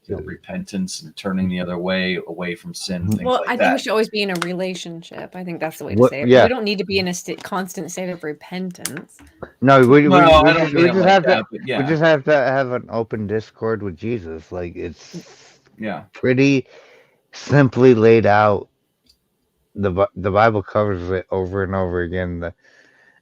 repentance and turning the other way, away from sin, things Well, like I think we that. should always be in a relationship. I think that's the way to What? say it. But Yeah. we don't need to be in a constant state of repentance. No, Well, I don't mean it like that, but we yeah, just have to have an open discord with Jesus. Like it's yeah. pretty simply laid out. The Bible covers it over and over again.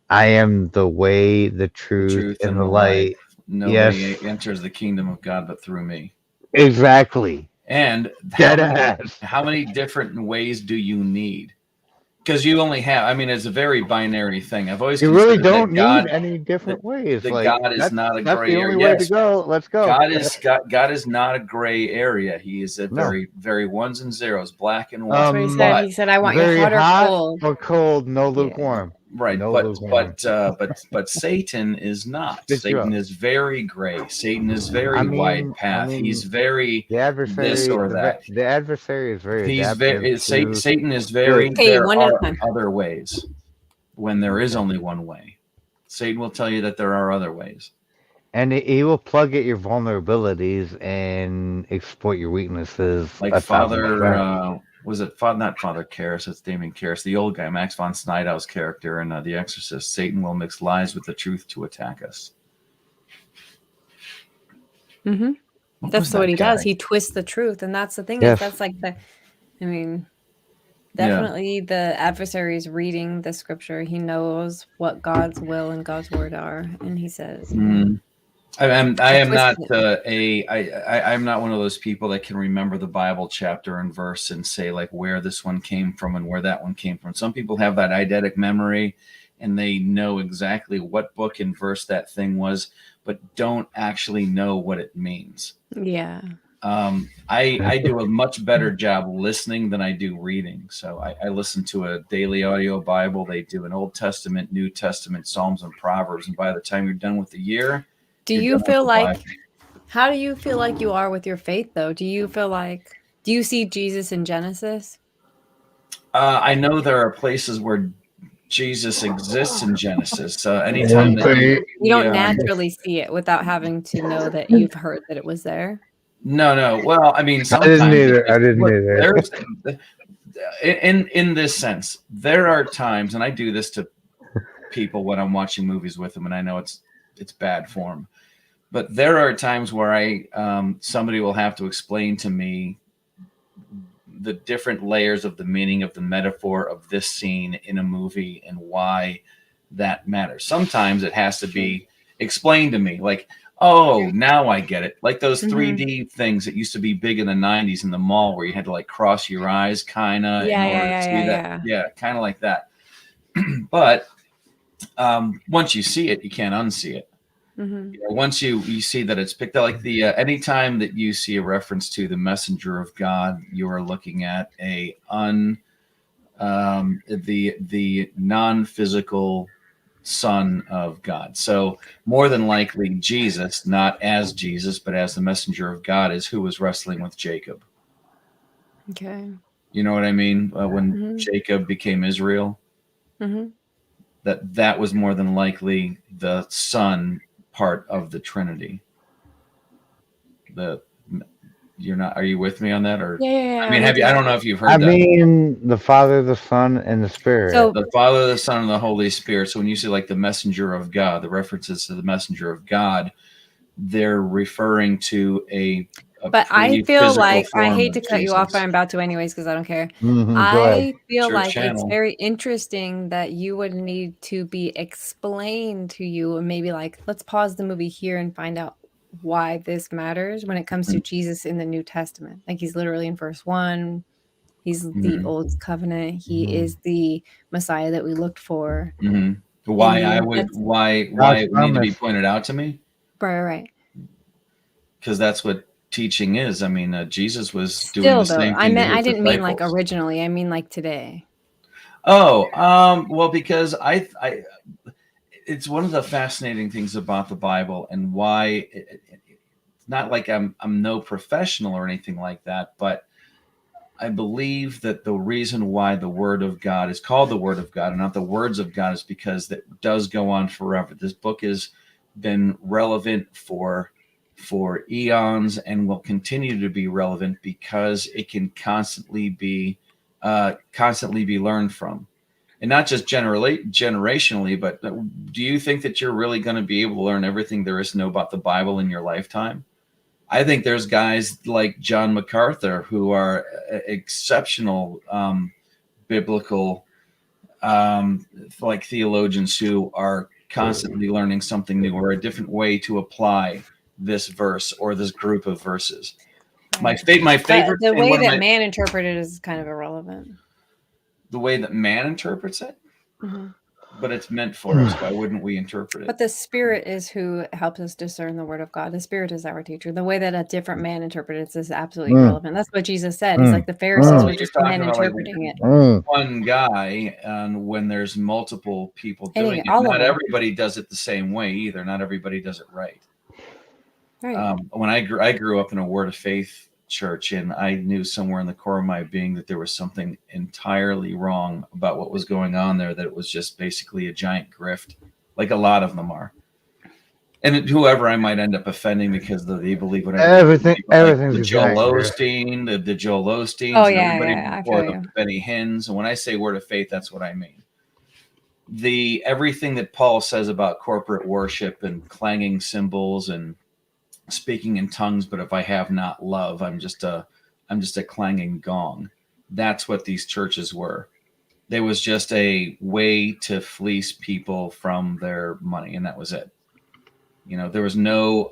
I am the way, the The truth, truth and and the the light. light. Yes, Nobody enters the kingdom of God but through me. exactly. And Dead ass. how many different ways do you need? Because you only have, I mean, it's a very binary thing. I've always You really considered don't that God, need any different ways. that Like God is not a that's gray the area. only way to Yes, go. Let's go. God is not a gray area. He is a No. very, very ones and zeros, black and white. That's what he said. But He said, "I want you very hot or hot cold." or cold, no Yeah. lukewarm. right, No but lukewarm. but Satan is not. Spits you Satan out. is very gray. Satan is very I wide mean, path. He's very the adversary. this or that. The adversary is very He's adaptive. very to, Satan is very. Okay, There one at a are time. other ways when there is only one way. Satan will tell you that there are other ways. and he will plug at your vulnerabilities and exploit your weaknesses. Like 1,000%. was it not Father Karras? It's Damien Karras, the old guy, Max von Sydow's character in The Exorcist. Satan will mix lies with the truth to attack us. Mm-hmm. What That's was what that he does. guy? He twists the truth, and that's the thing. Yes. Is that's like the, I mean, Yeah. definitely the adversary is reading the scripture. He knows what God's will and God's word are, and he says, I am not twisted I'm not one of those people that can remember the Bible chapter and verse and say like where this one came from and where that one came from. Some people have that eidetic memory and they know exactly what book and verse that thing was, but don't actually know what it means. Yeah. I do a much better job listening than I do reading. So I listen to a daily audio Bible. They do an Old Testament, New Testament, Psalms, and Proverbs. And by the time you're done with the year, Do you're you done with feel the like, Bible. how do you feel like you are with your faith though? Do you feel like, do you see Jesus in Genesis? I know there are places where Jesus exists in Genesis. Anytime that You don't naturally see it without having to know that you've heard that it was there. No. Well, I mean, I sometimes didn't either. because, I didn't look, either. there's in this sense, there are times, and I do this to people when I'm watching movies with them, and I know it's bad form, but there are times where somebody will have to explain to me the different layers of the meaning of the metaphor of this scene in a movie and why that matters. Sometimes it has to be explained to me, like, oh, now I get it. Like those 3D things that used to be big in the 90s in the mall where you had to like cross your eyes kind of in order to see that. Yeah, kind of like that. But once you see it, you can't unsee it. Mhm. You know, once you see that it's picked up, like the anytime that you see a reference to the messenger of God, you are looking at the non-physical Son of God. So more than likely, Jesus, not as Jesus, but as the messenger of God, is who was wrestling with Jacob. Okay. You know what I mean? When Mhm. Jacob became Israel, Mhm. that was more than likely the Son part of the Trinity. Are you with me on that? Or Yeah, I mean, I'm with you. I don't know if you've heard I that. mean, the Father, the Son, and the Spirit. So The Father, the Son, and the Holy Spirit. So when you see like the messenger of God, the references to the messenger of God, they're referring to a but I feel pre-physical like I form hate of to cut you off, but Jesus. I'm about to anyways because I don't care. Go ahead. I feel It's your like it's channel. very interesting that you would need to be explained to you, and maybe like let's pause the movie here and find out why this matters when it comes to Jesus in the New Testament. Like he's literally in verse 1. He's the Mhm. old covenant. He is the Messiah that we looked for. Mm-hmm. In Why the I would intense why God's it would need to be promise. pointed out to me? right. Because that's what teaching is. I mean, Jesus was doing Still the though, same thing to I his didn't mean like disciples. originally. I mean like today. Oh, well, because I it's one of the fascinating things about the Bible and why it's not like I'm no professional or anything like that, but I believe that the reason why the Word of God is called the Word of God and not the words of God is because that does go on forever. This book has been relevant for eons and will continue to be relevant because it can constantly be learned from, and not just generationally. But do you think that you're really going to be able to learn everything there is to know about the Bible in your lifetime? I think there's guys like John MacArthur who are exceptional biblical like theologians who are constantly learning something new or a different way to apply this verse or this group of verses. My But favorite the thing, way that man interpreted it is kind of irrelevant. the way that man interprets it, Mhm. but it's meant for us. Why wouldn't we interpret it? But the Spirit is who helps us discern the Word of God. The Spirit is our teacher. The way that a different man interprets it is absolutely irrelevant. That's what Jesus said. He's like the Pharisees were You're just talking men about like interpreting it. one guy, and when there's multiple people doing Anyway, it, all of not them. everybody does it the same way either. Not everybody does it right. Right. When I grew up in a Word of Faith church, and I knew somewhere in the core of my being that there was something entirely wrong about what was going on there, that it was just basically a giant grift, like a lot of them are. And whoever I might end up offending because they believe whatever Everything, they believe, like everything's the a Joel giant grift. Osteen, the Joel Osteens, Oh and yeah, everybody yeah. I before feel the you. Benny Hinn's. And when I say Word of Faith, that's what I mean. Everything that Paul says about corporate worship and clanging cymbals and speaking in tongues, but if I have not love, I'm just a clanging gong. That's what these churches were. There was just a way to fleece people from their money, and that was it. You know, there was no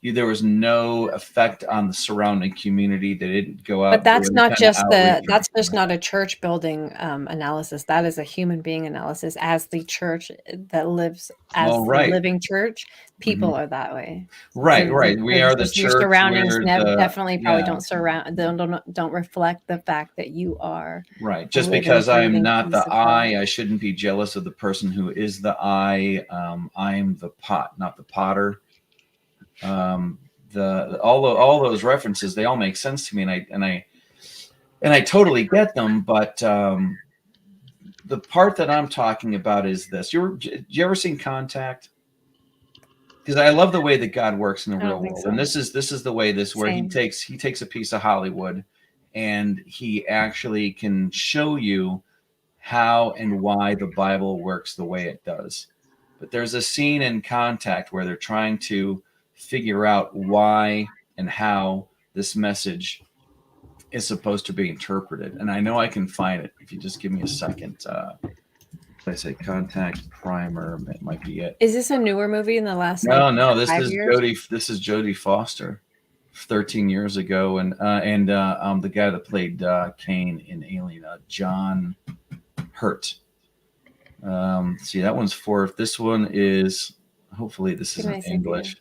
there was no effect on the surrounding community. They didn't go out But and do that's any not kind of just outreach or that's anything just like not that. a church building analysis. That is a human being analysis. As the church that lives as Well, the right. living church, people Mhm. are that way. Right. We are the Your church. surroundings We're the definitely probably don't reflect the fact that you are right. a Just living, because I'm breathing not piece the of God. eye, I shouldn't be jealous of the person who is the eye. I'm the pot, not the potter. All those references, they all make sense to me, and I totally get them. But the part that I'm talking about is this: you ever seen Contact? Because I love the way that God works in the I don't real think world, so. and this is the way where he Same. takes a piece of Hollywood, and he actually can show you how and why the Bible works the way it does. But there's a scene in Contact where they're trying to figure out why and how this message is supposed to be interpreted. And I know I can find it if you just give me a second. I say Contact Primer, it might be it. Is this a newer movie in the last No, this 5 is years? Jodie Foster, 13 years ago, and the guy that played Kane in Alien, John Hurt. See, that one's 4. If this one is, hopefully this Can I isn't see English.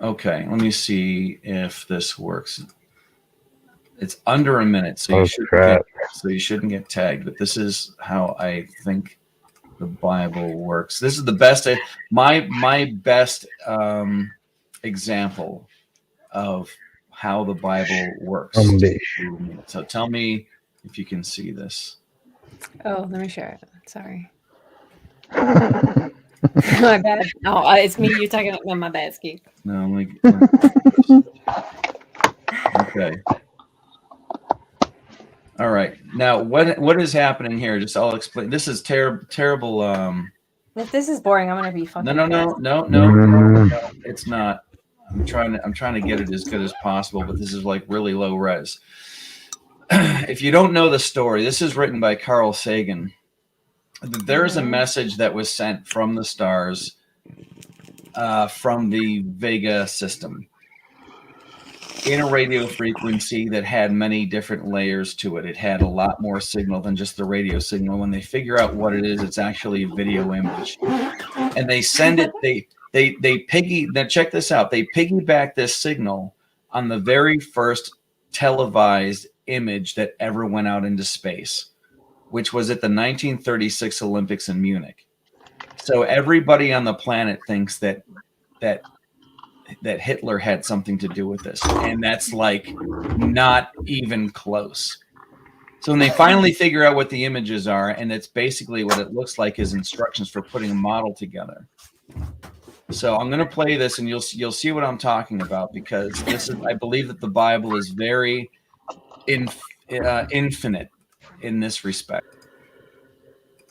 Okay, let me see if this works. It's under a minute, so Oh, crap. you shouldn't get tagged. But this is how I think the Bible works. This is the best. My best example of how the Bible works. So tell me if you can see this. Oh, let me share it. Sorry. My bad. Oh, it's me. You're talking about my bad, Ski. No, okay. All right. Now, what is happening here? Just I'll explain. This is terrible. If this is boring, I'm gonna be fucking. No. It's not. I'm trying to get it as good as possible, but this is like really low res. If you don't know the story, this is written by Carl Sagan. There is a message that was sent from the stars, from the Vega system, in a radio frequency that had many different layers to it. It had a lot more signal than just the radio signal. When they figure out what it is, it's actually a video image, and they send it. Now check this out. They piggyback this signal on the very first televised image that ever went out into space, which was at the 1936 Olympics in Munich. So everybody on the planet thinks that Hitler had something to do with this, and that's like not even close. So when they finally figure out what the images are, and it's basically what it looks like is instructions for putting a model together. So I'm going to play this, and you'll see what I'm talking about, because this is, I believe that the Bible is very infinite in this respect.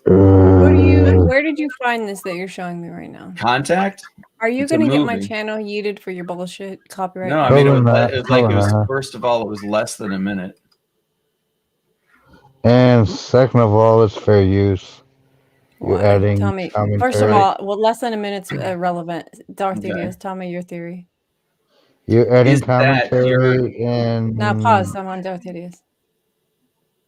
Where did you find this that you're showing me right now? Contact? Are you It's a going to get my movie. channel yeeted for your bullshit copyright? No, I mean, it was first of all, it was less than a minute. And second of all, it's fair use. You're adding Tell me. commentary. First of all, well, less than a minute's irrelevant. Dorothy Okay. Diaz, tell me your theory. You're adding Is that commentary and Now pause. I'm on Dorothy Diaz.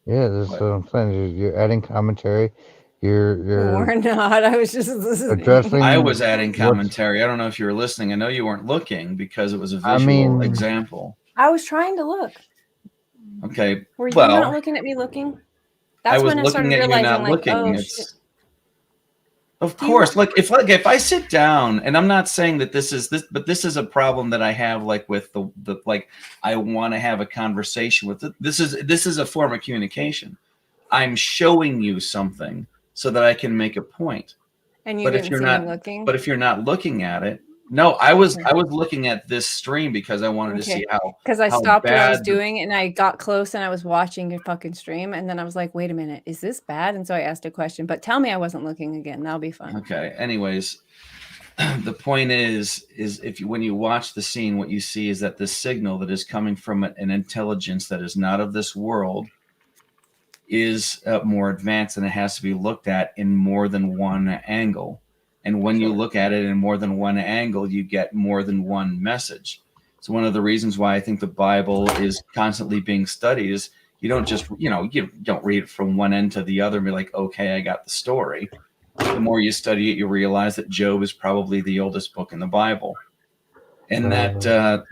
yeah, that's what I'm saying. You're adding commentary. You're Or not. I was just listening. addressing. I was adding what's- commentary. I don't know if you were listening. I know you weren't looking because it was a I visual mean- example. I was trying to look. Okay. Were you well, not looking at me looking? That's I was when I started looking at you realizing, not like, looking. oh, It's, shit. of course, like if I sit down, and I'm not saying that this is this, but this is a problem that I have, like with the like I want to have a conversation with it. This is a form of communication. I'm showing you something so that I can make a point. And you But didn't if you're see not me looking? but if you're not looking at it, no, I was looking at this stream because I wanted to see how, Because I how stopped what I was bad doing and I got close and I was watching your fucking stream. And then I was like, wait a minute, is this bad? And so I asked a question, but tell me I wasn't looking again. That'll be fun. Okay. Anyways, the point is when you watch the scene, what you see is that this signal that is coming from an intelligence that is not of this world is more advanced, and it has to be looked at in more than one angle. And when you look at it in more than one angle, you get more than one message. So one of the reasons why I think the Bible is constantly being studied is you don't just, you don't read it from one end to the other and be like, okay, I got the story. The more you study it, you realize that Job is probably the oldest book in the Bible. And that,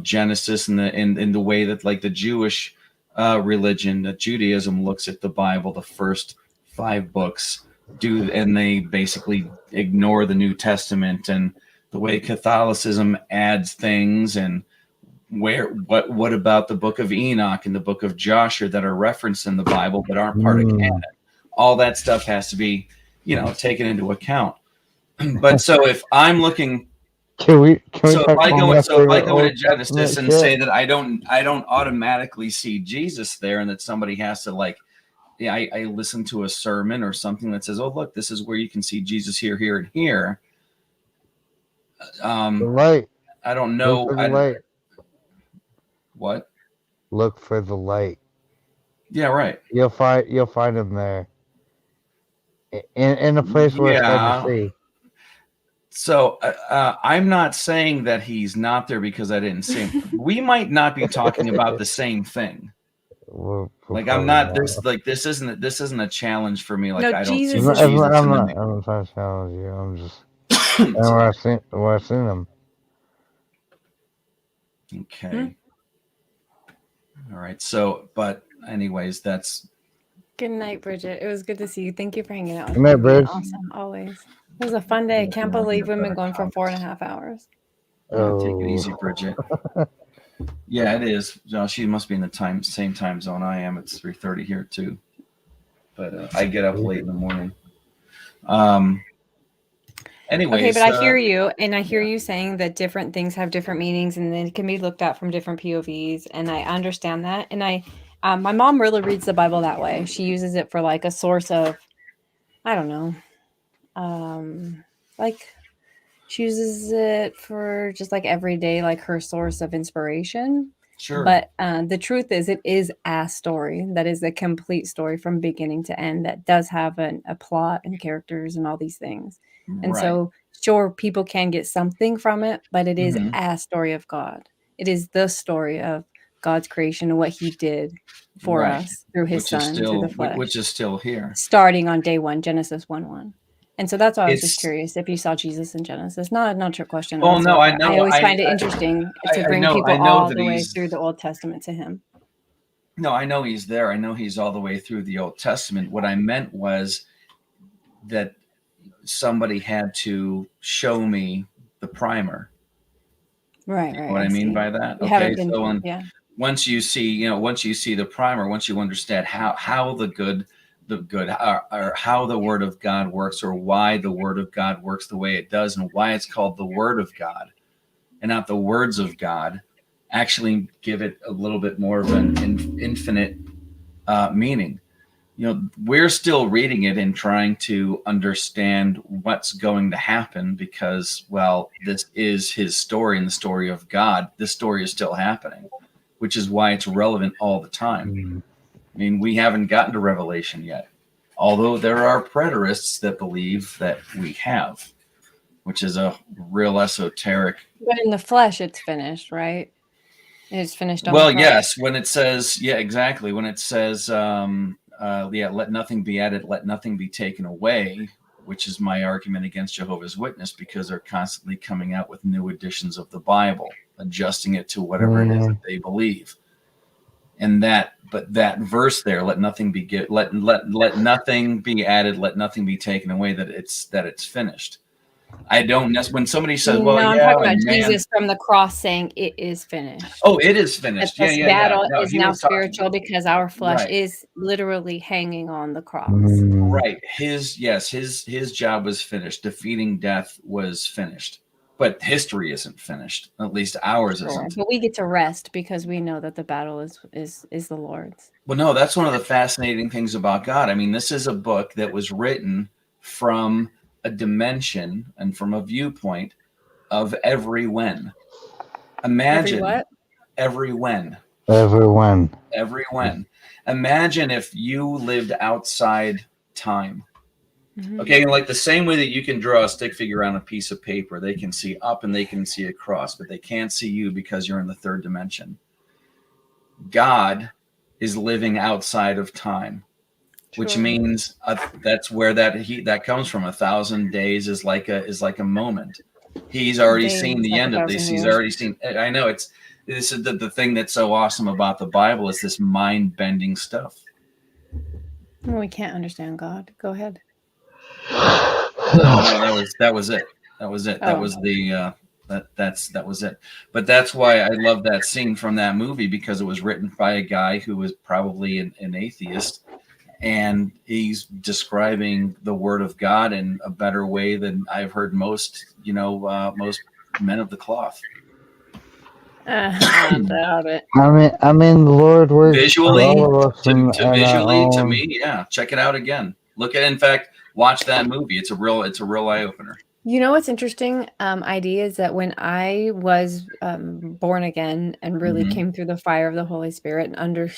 Genesis and the way that, like, the Jewish religion, that Judaism looks at the Bible, the first 5 books, and they basically ignore the New Testament, and the way Catholicism adds things, and what about the book of Enoch and the book of Joshua that are referenced in the Bible but aren't part of canon? All that stuff has to be, taken into account. But so if I'm looking, if I go into Genesis and say that I don't automatically see Jesus there, and that somebody has to, like, I listen to a sermon or something that says, oh, look, this is where you can see Jesus here, here, and here. The light. I don't know. Look for the light. What? Look for the light. Yeah, right. You'll find him there. In a place where it's hard to see. So I'm not saying that he's not there because I didn't see him. We might not be talking about the same thing. Like I'm not this like this isn't a challenge for me. Like No, I don't see Jesus is- Jesus I'm in the not. mix. I'm not trying to challenge you. I'm just. where I've seen them. Okay. All right. So, but anyways, that's Good night, Bridget. It was good to see you. Thank you for hanging out with Good night, me. Being Bridge. awesome, always. It was a fun day. I can't believe we've been going for 4.5 hours. Take it easy, Bridget. Yeah, it is. She must be in the same time zone I am. It's 3:30 here too. But I get up late in the morning. Anyways, Okay, but I hear you, and I hear you saying that different things have different meanings, and then it can be looked at from different POVs, and I understand that. And my mom really reads the Bible that way. She uses it for like a source of, I don't know, like she uses it for just like everyday, like her source of inspiration. Sure. But the truth is, it is a story that is a complete story from beginning to end that does have a plot and characters and all these things. And Right. so, sure, people can get something from it, but it is Mhm. a story of God. It is the story of God's creation and what He did for Right. us through His Which is Son, through still the flesh, which is still here. starting on day one, Genesis 1:1. And so that's why I was just It's curious if you saw Jesus in Genesis. Not a trick question. Oh no, I whatsoever. know. I always find it interesting to bring people I know all that the way he's through the Old Testament to Him. No, I know he's there. I know he's all the way through the Old Testament. What I meant was that somebody had to show me the primer. Right, You know right. what I mean see. by that? You Okay, haven't been so through, yeah. once you see the primer, once you understand how the good or how the Word of God works, or why the Word of God works the way it does, and why it's called the Word of God and not the words of God, actually give it a little bit more of an infinite meaning. We're still reading it and trying to understand what's going to happen because, well, this is His story and the story of God. This story is still happening, which is why it's relevant all the time. I mean, we haven't gotten to Revelation yet, although there are preterists that believe that we have, which is a real esoteric. But in the flesh, it's finished, right? It's finished on Well, the cross. yes, when it says, yeah, exactly. When it says, let nothing be added, let nothing be taken away, which is my argument against Jehovah's Witness, because they're constantly coming out with new editions of the Bible, adjusting it to whatever it is that they believe. And that verse there, let nothing be let nothing be added, let nothing be taken away, that it's finished. I don't when somebody says, well, no, I'm yeah, talking about man. Jesus from the cross saying it is finished. Oh, it is finished. That Yeah. this battle No, is he now was talking- spiritual because our flesh Right. is literally hanging on the cross. Right. His job was finished. Defeating death was finished. But history isn't finished. At least ours Sure. isn't. But we get to rest because we know that the battle is the Lord's. Well, no, that's one of the fascinating things about God. I mean, this is a book that was written from a dimension and from a viewpoint of every when. Imagine every when. Everyone. Every when. Imagine if you lived outside time. Okay, like the same way that you can draw a stick figure on a piece of paper, they can see up and they can see across, but they can't see you because you're in the third dimension. God is living outside of time, which means that's where that comes from. 1,000 days is like a moment. He's already seen the end of this. He's already seen. I know this is the thing that's so awesome about the Bible is this mind-bending stuff. Well, we can't understand God. Go ahead. No, that was it. That was it. That Oh. was the that was it. But that's why I love that scene from that movie, because it was written by a guy who was probably an atheist, and he's describing the Word of God in a better way than I've heard most men of the cloth. I doubt it. I mean, the Lord works Visually, for all of us to me, yeah. Check it out again. Look at, in fact, watch that movie. It's a real eye opener. You know what's interesting? Idea is that when I was born again and really came through the fire of the Holy Spirit and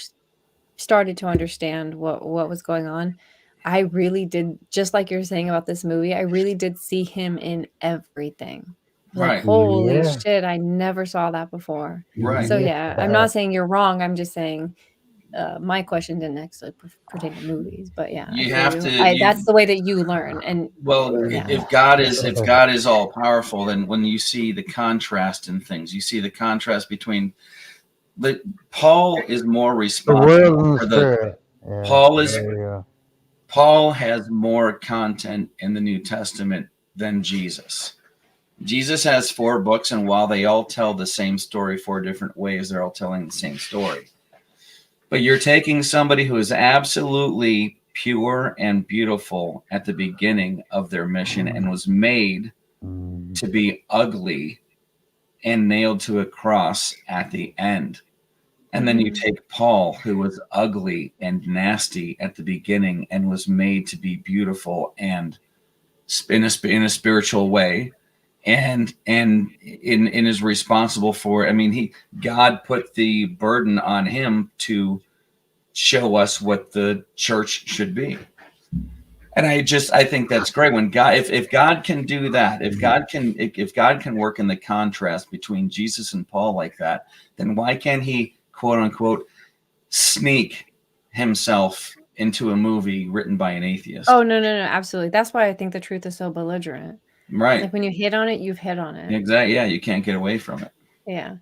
started to understand what was going on, I really did, just like you're saying about this movie, I really did see Him in everything. Like, Right. holy Yeah. shit, I never saw that before. Right. So yeah, I'm not saying you're wrong. I'm just saying my question didn't actually pertain to movies, but yeah, You I have feel to. you. That's the way that you learn. And Well, yeah. if God is all powerful, then when you see the contrast in things, you see the contrast between Paul is more The responsible world and for the spirit. Yeah, Paul has more content in the New Testament than Jesus. Jesus has 4 books, and while they all tell the same story 4 different ways, they're all telling the same story. But you're taking somebody who is absolutely pure and beautiful at the beginning of their mission and was made to be ugly and nailed to a cross at the end. And then you take Paul, who was ugly and nasty at the beginning and was made to be beautiful and in a spiritual way, and is responsible for. I mean, God put the burden on him to show us what the church should be. And I think that's great when God, if God can do that, if God can work in the contrast between Jesus and Paul like that, then why can't he, quote unquote, sneak himself into a movie written by an atheist? Oh, no, absolutely. That's why I think the truth is so belligerent. Right. Like when you hit on it, you've hit on it. Exactly. Yeah, you can't get away from it. Yeah.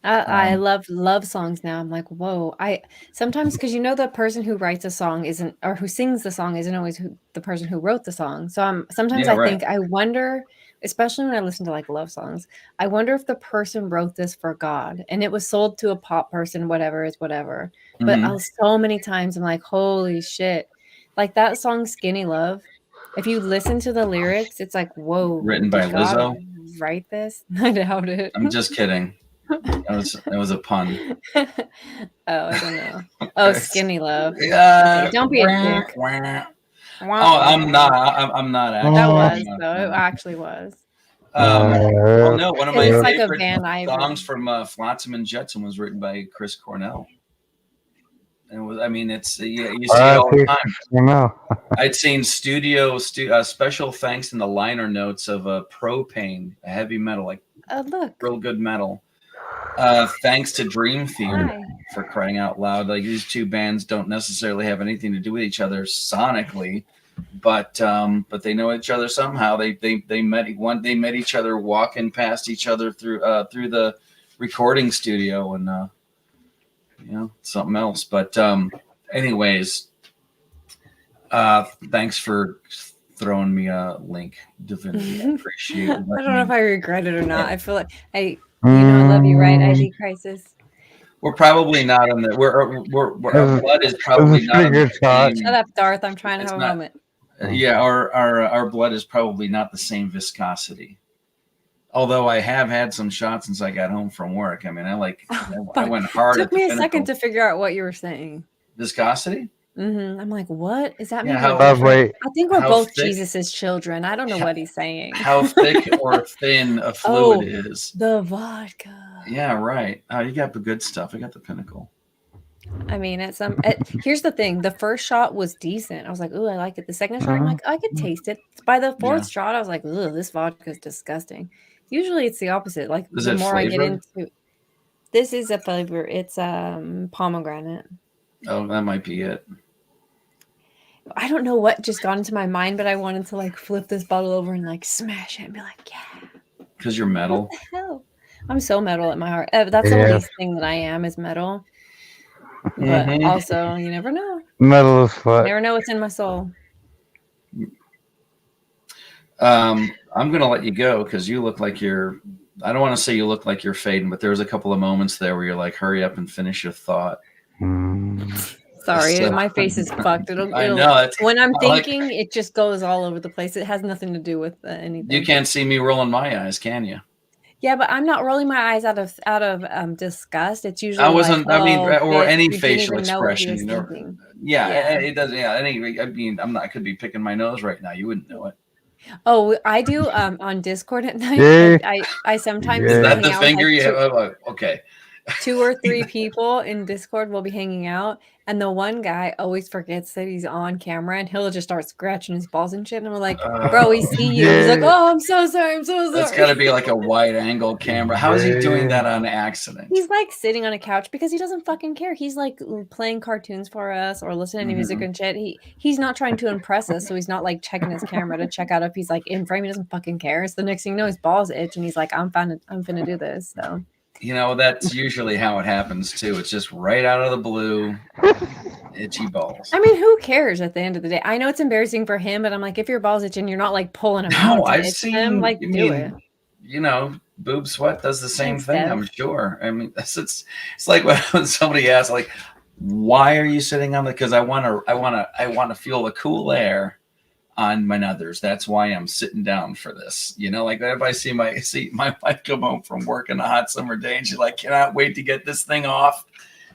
I love songs now. I'm like, whoa. I sometimes, because the person who writes a song isn't, or who sings the song isn't always the person who wrote the song. So sometimes Yeah, I right. think, I wonder, especially when I listen to like love songs, I wonder if the person wrote this for God and it was sold to a pop person, whatever is whatever. But so many times I'm like, holy shit. Like that song Skinny Love. If you listen to the lyrics, it's like, whoa. Written by did God Lizzo? write this? I doubt it. I'm just kidding. That was a pun. Oh, I don't know. Oh, Skinny Love. Yeah. Okay, don't be a dick. Oh, I'm not. I'm not actually. That was though. It actually was. Well, no, one of my It's like a favorite Van Ivory. songs from Flotsam and Jetsam was written by Chris Cornell. And it was, I mean, it's you see it all the time. I'd seen special thanks in the liner notes of Propane, a heavy metal, like look, real good metal. Thanks to Dream Theater, for crying out loud. Like these two bands don't necessarily have anything to do with each other sonically, but they know each other somehow. They met each other walking past each other through the recording studio, and something else. But anyways, thanks for throwing me a link, Divinity. I appreciate it. I don't know if I regret it or not. I feel like I love you, right? ID Crisis. We're probably not on the. Our blood is probably not on the same. Shut up, Darth. I'm trying to have a moment. Yeah, our blood is probably not the same viscosity. Although I have had some shots since I got home from work. I mean, I went hard. It took me a second to figure out what you were saying. Viscosity? I'm like, what is that? Yeah, I think we're both thick, Jesus's children. I don't know what he's saying. How thick or thin a fluid is. The vodka. Yeah, right. Oh, you got the good stuff. I got the Pinnacle. I mean, here's the thing. The first shot was decent. I was like, ooh, I like it. The second shot, I'm like, I could taste it. By the fourth shot, I was like, ooh, this vodka is disgusting. Usually it's the opposite. Like the more I get into this is a flavor. It's pomegranate. Oh, that might be it. I don't know what just got into my mind, but I wanted to like flip this bottle over and like smash it and be like, yeah. Because you're metal. What the hell? I'm so metal at my heart. That's the least thing that I am is metal. But also, you never know. Metal as fuck. You never know what's in my soul. I'm gonna let you go because you look like you're. I don't want to say you look like you're fading, but there's a couple of moments there where you're like, hurry up and finish your thought. Sorry, my face is fucked. I know. When I'm thinking, it just goes all over the place. It has nothing to do with anything. You can't see me rolling my eyes, can you? Yeah, but I'm not rolling my eyes out of disgust. It's usually I wasn't. Like, I mean, or any you didn't facial even know what he expression. was You know. thinking. Yeah, it doesn't. Yeah, I mean, I'm not. I could be picking my nose right now. You wouldn't know it. Oh, I do on Discord at night. Yeah. I sometimes Is that hang the out finger with, you like, have? Okay. 2 or 3 people in Discord will be hanging out, And the one guy always forgets that he's on camera, and he'll just start scratching his balls and shit. And I'm like, bro, we see you. He's like, oh, I'm so sorry. I'm so sorry. That's got to be like a wide angle camera. How is he doing that on accident? He's like sitting on a couch because he doesn't fucking care. He's like playing cartoons for us or listening to music and shit. He's not trying to impress us, so he's not like checking his camera to check out if he's like in frame. He doesn't fucking care. So the next thing you know, his balls itch, and he's like, I'm finna do this. So You know, that's usually how it happens too. It's just right out of the blue, itchy balls. I mean, who cares at the end of the day? I know it's embarrassing for him, but I'm like, if your balls itching, you're not like pulling them out. No, to I've itch seen them. Like, do it. You know, boob sweat does the same Thanks, thing. Dev. I'm sure. I mean, it's like when somebody asks, like, "Why are you sitting on the?" Because I want to feel the cool air on my nuthers. That's why I'm sitting down for this. You know, like if I see my wife come home from work on a hot summer day, and she's like, "Cannot wait to get this thing off."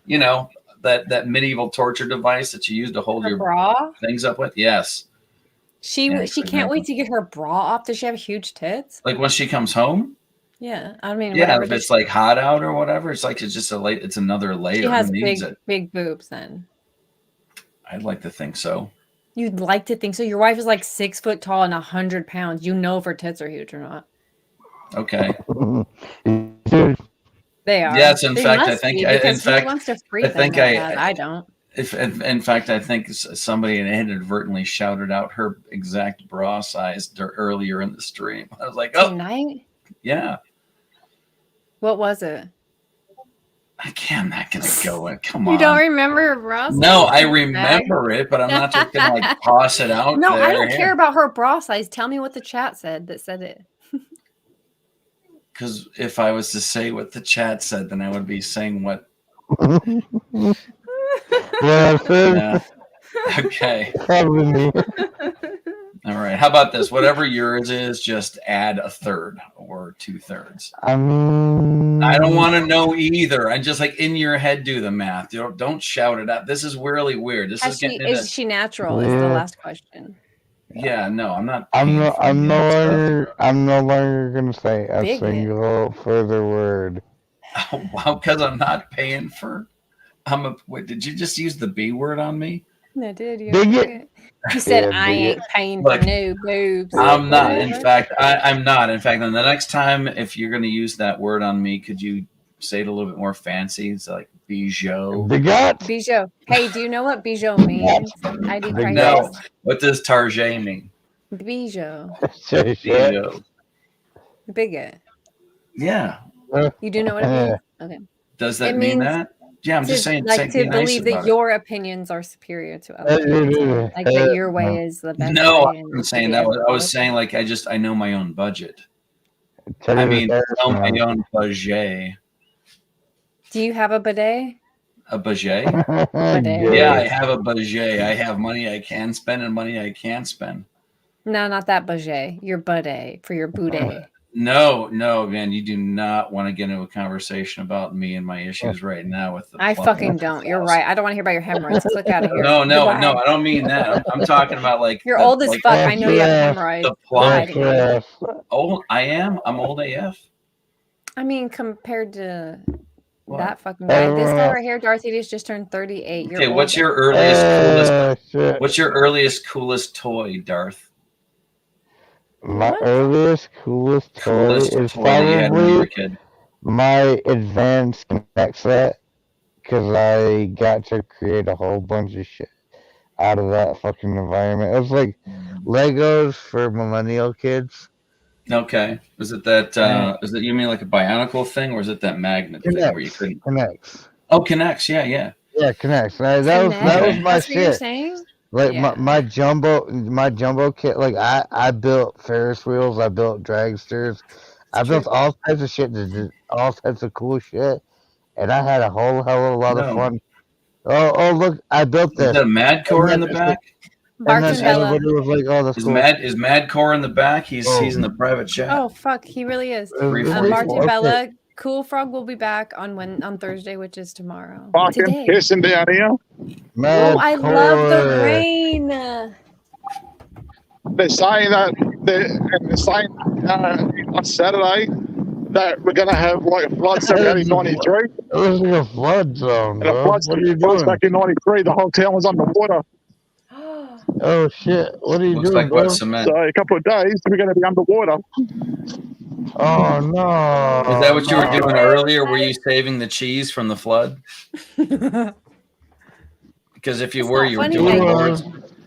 You know, that medieval torture device that you use to hold your bra things up with. Yes. She can't wait to get her bra off. Does she have huge tits? Like when she comes home. Yeah, I mean, Yeah, whatever. if it's like hot out or whatever, it's like it's just it's another layer. She has Who needs big boobs. Then I'd like to think so. you'd like to think so. Your wife is like 6 foot tall and 100 pounds. You know if her tits are huge or not. Okay. They are. Yes, in They fact, I must think. be, In because he fact, wants to free I them think like that. I don't. In fact, I think somebody had inadvertently shouted out her exact bra size earlier in the stream. I was like, oh, Tonight? yeah. What was it? I'm not gonna go in. Come on. You don't remember her bra size? No, I remember it, but I'm not just gonna like toss it out. No, there. I don't care about her bra size. Tell me what the chat said that said it. Because if I was to say what the chat said, then I would be saying what. Yeah. Okay. Probably me. All right. How about this? Whatever yours is, just add a third or 2/3. I mean, I don't want to know either. I'm just like in your head, do the math. Don't shout it out. This is really weird. This is getting Is she natural? Is the Yeah. last question. Yeah, no, I'm not. I'm no longer gonna say a Bigot. single further word. Wow, because I'm not paying for. Wait, did you just use the B word on me? I did. Bigot. You said Yeah, I ain't bigot. paying Look, for no boobs. I'm not. In fact, I'm not. In fact, then the next time, if you're going to use that word on me, could you say it a little bit more fancy? It's like bijou. Bijou. Hey, do you know what bijou means? ID crisis. No. What does Target mean? Bijou. Bijou. Bigot. Yeah. You do know what it means? Okay. Does that It mean means that? Yeah, I'm to, just saying. like be to nice believe that about it. your opinions are superior to others. Like that your way is the best. No, way I and wasn't to saying be that. I everywhere. was saying like I know my own budget. Tell I me mean, the know first my one. own budget. Do you have a bidet? A budget? Bidet. Yeah, I have a budget. I have money I can spend and money I can't spend. No, not that budget. Your bidet for your boudet. No, man, you do not want to get into a conversation about me and my issues right now with the I plumbing. fucking don't. You're right. I don't want to hear about your hemorrhoids. Click out of here. No, Goodbye. I don't mean that. I'm talking about like You're the- old as like- fuck. I know you have hemorrhoids. The plumbing. Get outta here. Old, I am. I'm old AF. I mean, compared to What? that fucking guy, this guy right here, Darth Idiot, just turned 38. You're Okay, what's older. your earliest coolest? Shit. What's your earliest coolest toy, Darth? My earliest, coolest toy Coolest is toy that you had when you were a probably kid. my advanced Connect set, because I got to create a whole bunch of shit out of that fucking environment. It was like Legos for millennial kids. Okay, was it that? Is it you mean like a Bionicle thing, or is it that magnet thing where you couldn't? Connects. Oh, connects. Yeah. Yeah, Connects. That was my That's what you're shit. saying? Like Yeah. my jumbo kit. Like I built Ferris wheels. I built dragsters. I built all types of shit. All types of cool shit, and I had a whole hell of a lot of No. fun. Oh look! I built Is this. that a Madcore in the back? And then everybody was like, "Oh, that's Is cool." Is Madcore in the back? He's in the private chat. Oh fuck, he really is. 344. Martin Bella, Cool Frog will be back on Thursday, which is tomorrow. Fucking Today. pissing down here. Oh, I love the rain. They're saying that on Saturday that we're gonna have like a flood back in '93, This is a flood zone, and a bro. What are you floods doing? back in '93. The whole town was underwater. Oh shit! What are you Looks doing, like what, bro? cement? So a couple of days we're gonna be underwater. Oh no! Is that what you were no. doing earlier? Were you saving the cheese from the flood? Because if you That's were, not you were funny, doing the mate. Lord's.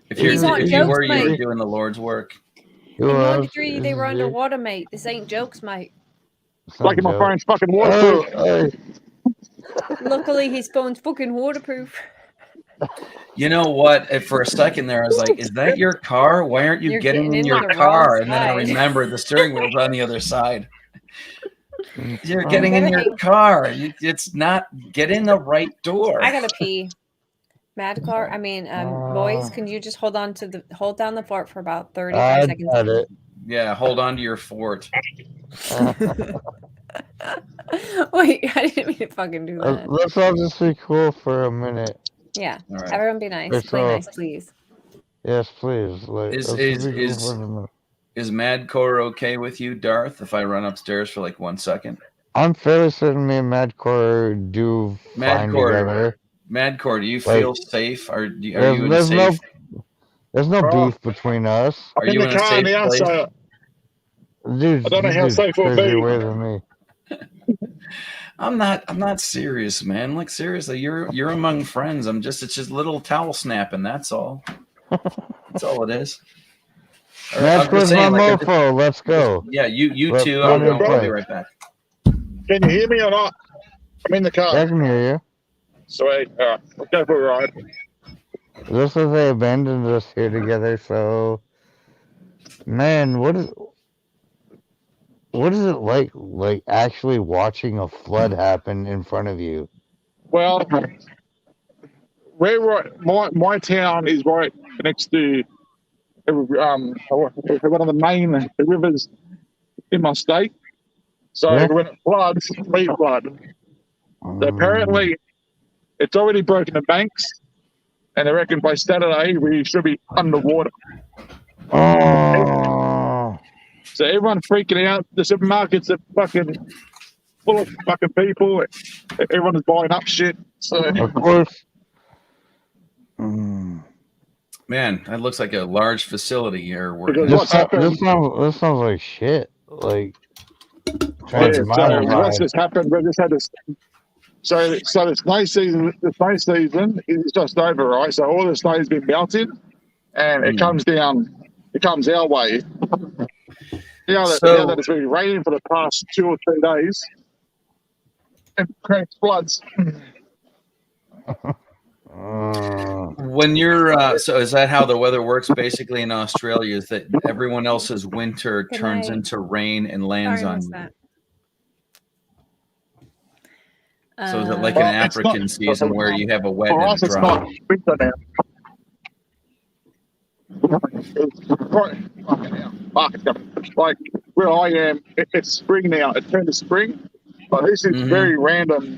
If These aren't you jokes, were, you were mate. doing the Lord's work. In '93, they were underwater, mate. This ain't jokes, mate. Lucky my phone's fucking waterproof. Luckily, his phone's fucking waterproof. You know what? For a second there, I was like, "Is that your car? Why aren't you You're getting getting in into your the wrong car?" And then I side. remembered the steering wheel's on the other side. You're getting in better your hang- car. It's not. Get in the right door. I gotta pee. Madcore, I mean, boys, can you just hold down the fort for about 35 seconds? got it. Yeah, hold on to your fort. Wait, I didn't mean to fucking do that. Let's all just be cool for a minute. Yeah, All right. everyone be nice. Let's Play all- nice, please. Yes, please. Like, Is let's is be cool is for a minute. is Madcore okay with you, Darth? If I run upstairs for like 1 second? I'm fairly certain me and Madcore do fine together. Madcore, do you Like, feel safe? Are you in a safe? There's no beef between us. Are you in a safe place? Dude, I don't know how safe we'll crazy be. way than me. I'm not serious, man. Like seriously, you're among friends. It's just a little towel snapping. That's all. That's all it is. Or, I'm just Madcore's my saying, like, mofo. Let's go. yeah, you Let's two. run and I'll be play. right back. Can you hear me or not? I'm in the car. Yeah, I can hear you. Sweet. All right, let's go for a ride. Just as they abandoned us here together, so man, what is it like actually watching a flood happen in front of you? Well, we're right. My town is right next to one of the main rivers in my state. So Yeah. when it floods, we flood. So apparently, it's already broken the banks, and I reckon by Saturday we should be underwater. Oh. So everyone's freaking out. The supermarkets are fucking full of fucking people. Everyone's buying up shit. So Of course. Man, that looks like a large facility here. Because This what's happened? sounds like shit. Like Yeah, trying so to what's just happened? We just had this. So the snow season. The snow season is just over, right? So all the snow's been melted, and it comes down. It comes our way. Now that it's been raining for the past 2 or 3 days, and creates floods. When you're so is that how the weather works basically in Australia? Is that everyone else's winter Good turns night. into rain and lands Sorry, on missed you? that. So is it like an African season where you have a wet For and us, a it's dry? not winter now. Fucking hell. Like where I am, it's spring now. It turned to spring, but this is very random.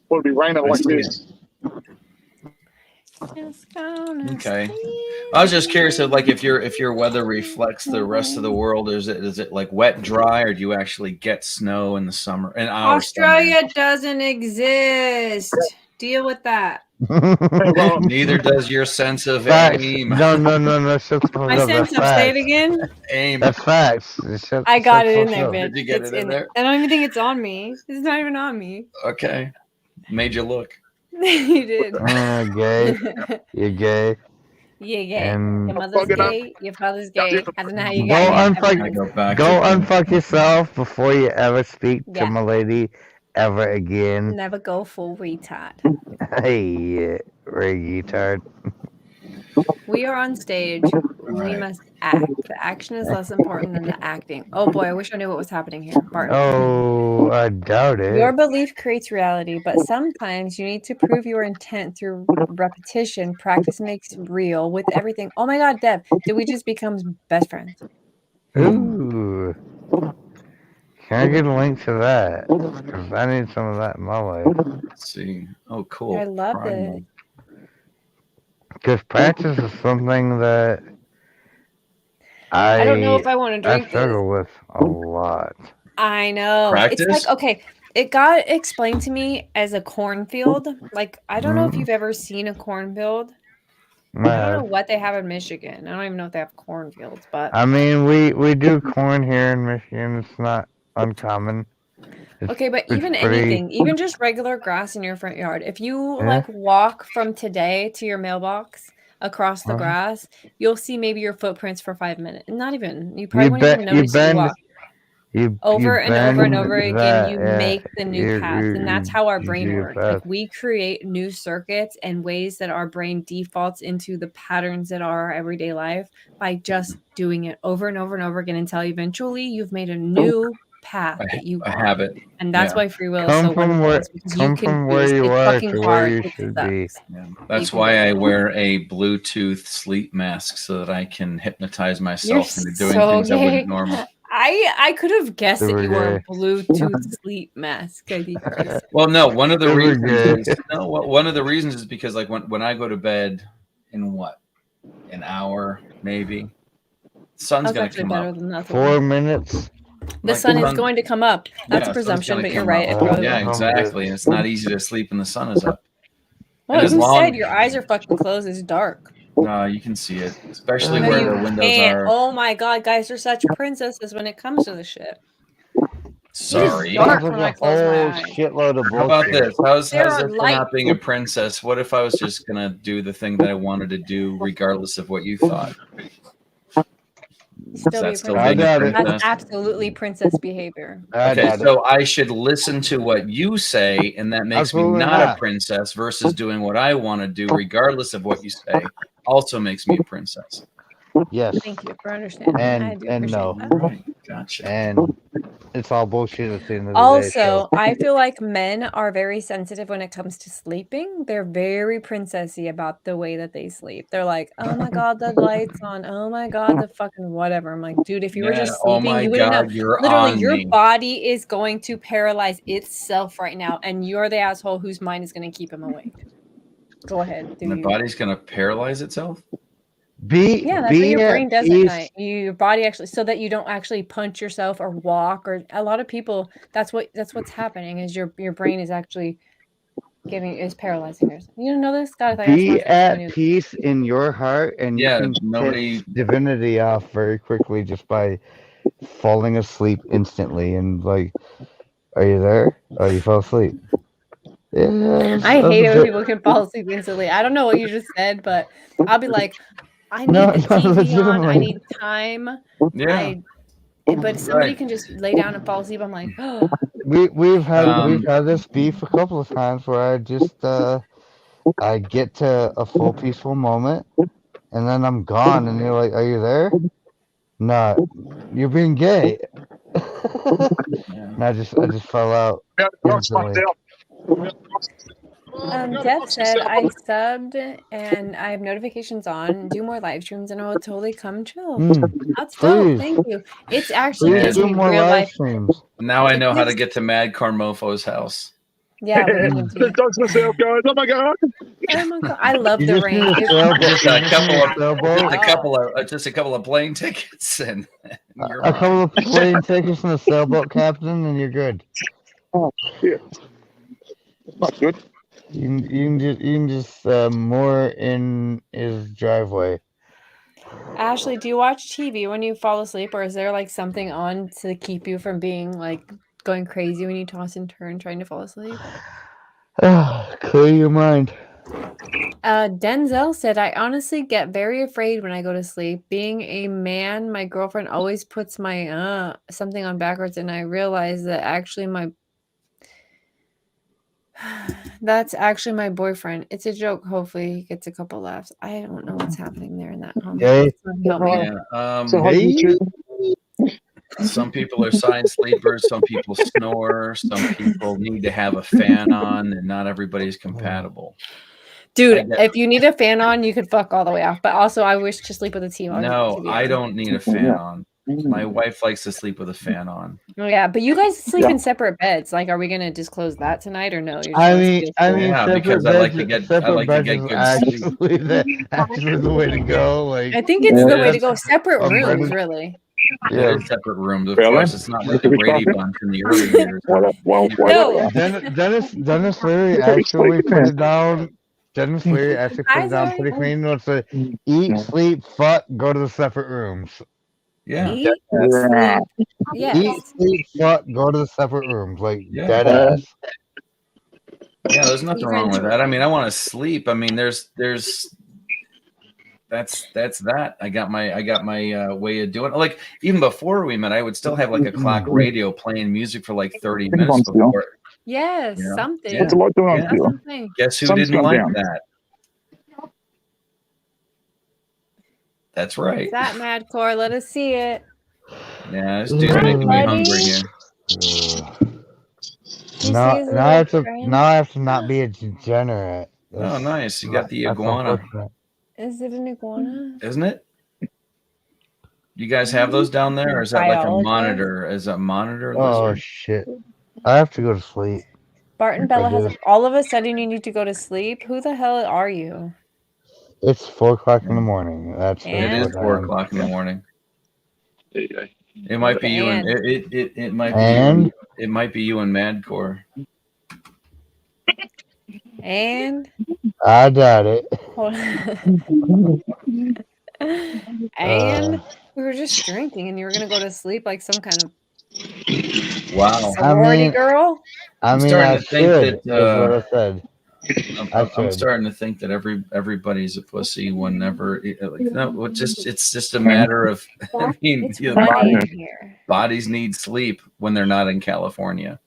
Will be raining like this. Okay. I was just curious of like if your weather reflects the rest of the world. Is it like wet and dry, or do you actually get snow in the summer? In our Australia doesn't exist. Deal with that. summer? Neither does your sense of Facts. aim. No. Shut the fuck My up. sense That's of say it facts. again. Aim. That's facts. I got it in shut there, up. bitch. Did you get It's it in there? I don't even think it's on me. It's not even on me. Okay. Made you look. You did. Gay. You're gay. Yeah, gay. And Your mother's gay. Your father's gay. I don't know how you Go got unfuck. Go unfuck yourself before you ever speak to Yeah. my lady ever again. Never go full retard. Hey, retard. We are on stage. We must act. The action is less important than the acting. Oh boy, I wish I knew what was happening here. Barton. Oh, I doubt it. Your belief creates reality, but sometimes you need to prove your intent through repetition. Practice makes real with everything. Oh my god, Deb, did we just become best friends? Ooh. Can I get a link to that? Because I need some of that in my life. Let's see. Oh, cool. I love Prime it. mode. Because practice is something that I don't know if I want to drink this. struggle with a lot. I know. It's like, Practice? okay, it got explained to me as a cornfield. Like, I don't know if you've ever seen a cornfield. I don't know what they have in Michigan. I don't even know if they have cornfields, but I mean, we do corn here in Michigan. It's not uncommon. okay, but It's even pretty. anything, even just regular grass in your front yard. If you Yeah. like walk from today to your mailbox across the Uh-huh. grass, you'll see maybe your footprints for 5 minutes. Not even. You You probably won't even bet. You notice you bend. walk. You Over and over and bend over again, that. you Yeah. make the new paths, and that's how our You brain do works. Like path. we create new circuits and ways that our brain defaults into the patterns that are our everyday life by just doing it over and over and over again until eventually you've made a new path that you A want. habit. And that's Yeah. why free will is Come so from wonderful. where. It's because you Come can from where choose. you It's are fucking to where hard. you It should be. sucks. Yeah. You That's can why do I it. wear a Bluetooth sleep mask so that I can hypnotize You're myself into doing so things I gay. wouldn't normally. I could have guessed that Super you wore a gay. Bluetooth sleep mask. I think I Well, no, one of the Super reasons gay. is one of the reasons is because like when I go to bed in what, an hour maybe, sun's That's gonna actually come better up. than nothing. 4 minutes. The Like sun is going to come up. That's yeah, a sun's presumption, gonna but you're come right. up. It probably Yeah, will. exactly. It's not easy to sleep when the sun is up. Well, And as who long said your eyes are fucking closed? It's dark. no, you can see it, especially No, where you the windows can't. are. Oh my god, guys are such princesses when it comes to this shit. Sorry. Dark Sounds when like I a close my whole eyes. shitload of How about bullshit. this? How's There are this for lights. not being a princess? What if I was just gonna do the thing that I wanted to do, regardless of what you thought? Still Is be a that still princess. being a doubt it. That's princess? absolutely princess behavior. I Okay, doubt it. so I should listen to what you say, and that makes me Absolutely not a not. princess, versus doing what I want to do, regardless of what you say, also makes me a princess. Yes. Thank you for understanding. I do And appreciate no. that. Right, gotcha. And it's all bullshit at the end of the day. So Also, I feel like men are very sensitive when it comes to sleeping. They're very princessy about the way that they sleep. They're like, "Oh my god, the lights on. Oh my god, the fucking whatever." I'm like, "Dude, if you were Yeah. just Oh sleeping, my you wouldn't know." God, you're Literally, on your me. body is going to paralyze itself right now, and you're the asshole whose mind is going to keep him awake. Go ahead, do My you? body's gonna paralyze itself. Yeah, that's what be your at brain does at peace. night. Your body actually, so that you don't actually punch yourself or walk, or a lot of people, that's what's happening is your brain is actually is paralyzing yourself. You didn't know this? God, I thought you were Be smart for this. I at knew. peace in your heart, and you Yeah, can nobody. piss divinity off very quickly just by falling asleep instantly. And like, are you there? Oh, you fell asleep. Yeah, I that's hate a it when bit. people can fall asleep instantly. I don't know what you just said, but I'll be like, I No, need the no, TV on. I legitimately. need time. Yeah. But somebody Right. can just lay down and fall asleep. I'm like, oh. We've Um, had this beef a couple of times where I just I get to a full peaceful moment and then I'm gone and you're like, are you there? No, you're being gay. And I just fell out instantly. Jeff said I subbed and I have notifications on. Do more live streams and I will totally come chill. That's dope. Please. Thank you. It's actually Please gives do me more real live life. streams. now I It know how to gives- get to Madcore Mofo's house. Yeah, we're gonna do Just does myself, guys. Oh my god. Oh my god, I love You the just rain. need a It's sailboat. Just You a just couple need of a sailboat. just a couple of plane tickets, and you're A on. couple of plane tickets and a sailboat captain, and you're good. Oh shit. Not good. You can just moor in his driveway. Ashley, do you watch TV when you fall asleep, or is there like something on to keep you from being like going crazy when you toss and turn trying to fall asleep? Clear your mind. Denzel said, I honestly get very afraid when I go to sleep. Being a man, my girlfriend always puts my something on backwards, and I realize that actually that's actually my boyfriend. It's a joke. Hopefully he gets a couple laughs. I don't know what's happening there in that comment. Okay. Somebody help me. Yeah. Some people are side sleepers. Some people snore. Some people need to have a fan on, and not everybody's compatible. Dude, if you need a fan on, you could fuck all the way off. But also, I wish to sleep with a TV No, on. I don't need a fan on. My wife likes to sleep with a fan on. Oh, yeah, but you guys sleep in separate beds. Like, are we gonna disclose that tonight or no? You're just I gonna mean, feel Yeah, separate because beds, I like to get separate beds good is sleep. actually the way to go. Like, I think it's the way to that's go. Separate I'm rooms, ready. really. It is separate rooms, of Really? course. It's not like the Look at Brady me Bunch in the early years. No. Dennis Leary Look at me actually sleeping put there. it down. Dennis Leary actually put Hi, it down Zoe. pretty clean. It's like eat, sleep, fuck, go to the separate rooms. Yeah. Eat, Yeah. sleep. Yes. Eat, sleep, fuck, go to the separate rooms. Like Yeah. dead ass. Yeah, there's nothing wrong with that. I Eventually. mean, I want to sleep. I mean, there's that's that. I got my way of doing it. Like even before we met, I would still have like a clock radio playing music for like 30 Think minutes on still. before. Yes, You know? something. What's the light doing on Yeah. That's still? something. Guess who Sun's didn't gone like down. that? That's What's right. that, Madcore? Let us see it. Yeah, this dude's making me hungry here. You Now, see his now I have little to friend? now I have to not be a degenerate. Oh, nice. You got the that's iguana, unfortunate. Is it an iguana? isn't it? You guys have those down there, or is that like a Biologist? monitor? Is a monitor Oh lizard? shit! I have to go to sleep. Bart and I Bella has do. all of a sudden you need to go to sleep. Who the hell are you? It's 4 o'clock in the morning. That's It is And? 4 o'clock in the morning. There you go. It might be you and it might be you and it might be you and Madcore. And I doubt it. hold on. And we were just drinking and you were gonna go to sleep like some kind of Wow. sorority girl. I'm I starting to think should, that is what I said. I'm starting to think that everybody's a pussy whenever like no, it's just a matter of I mean It's you know, funny in here. bodies need sleep when they're not in California.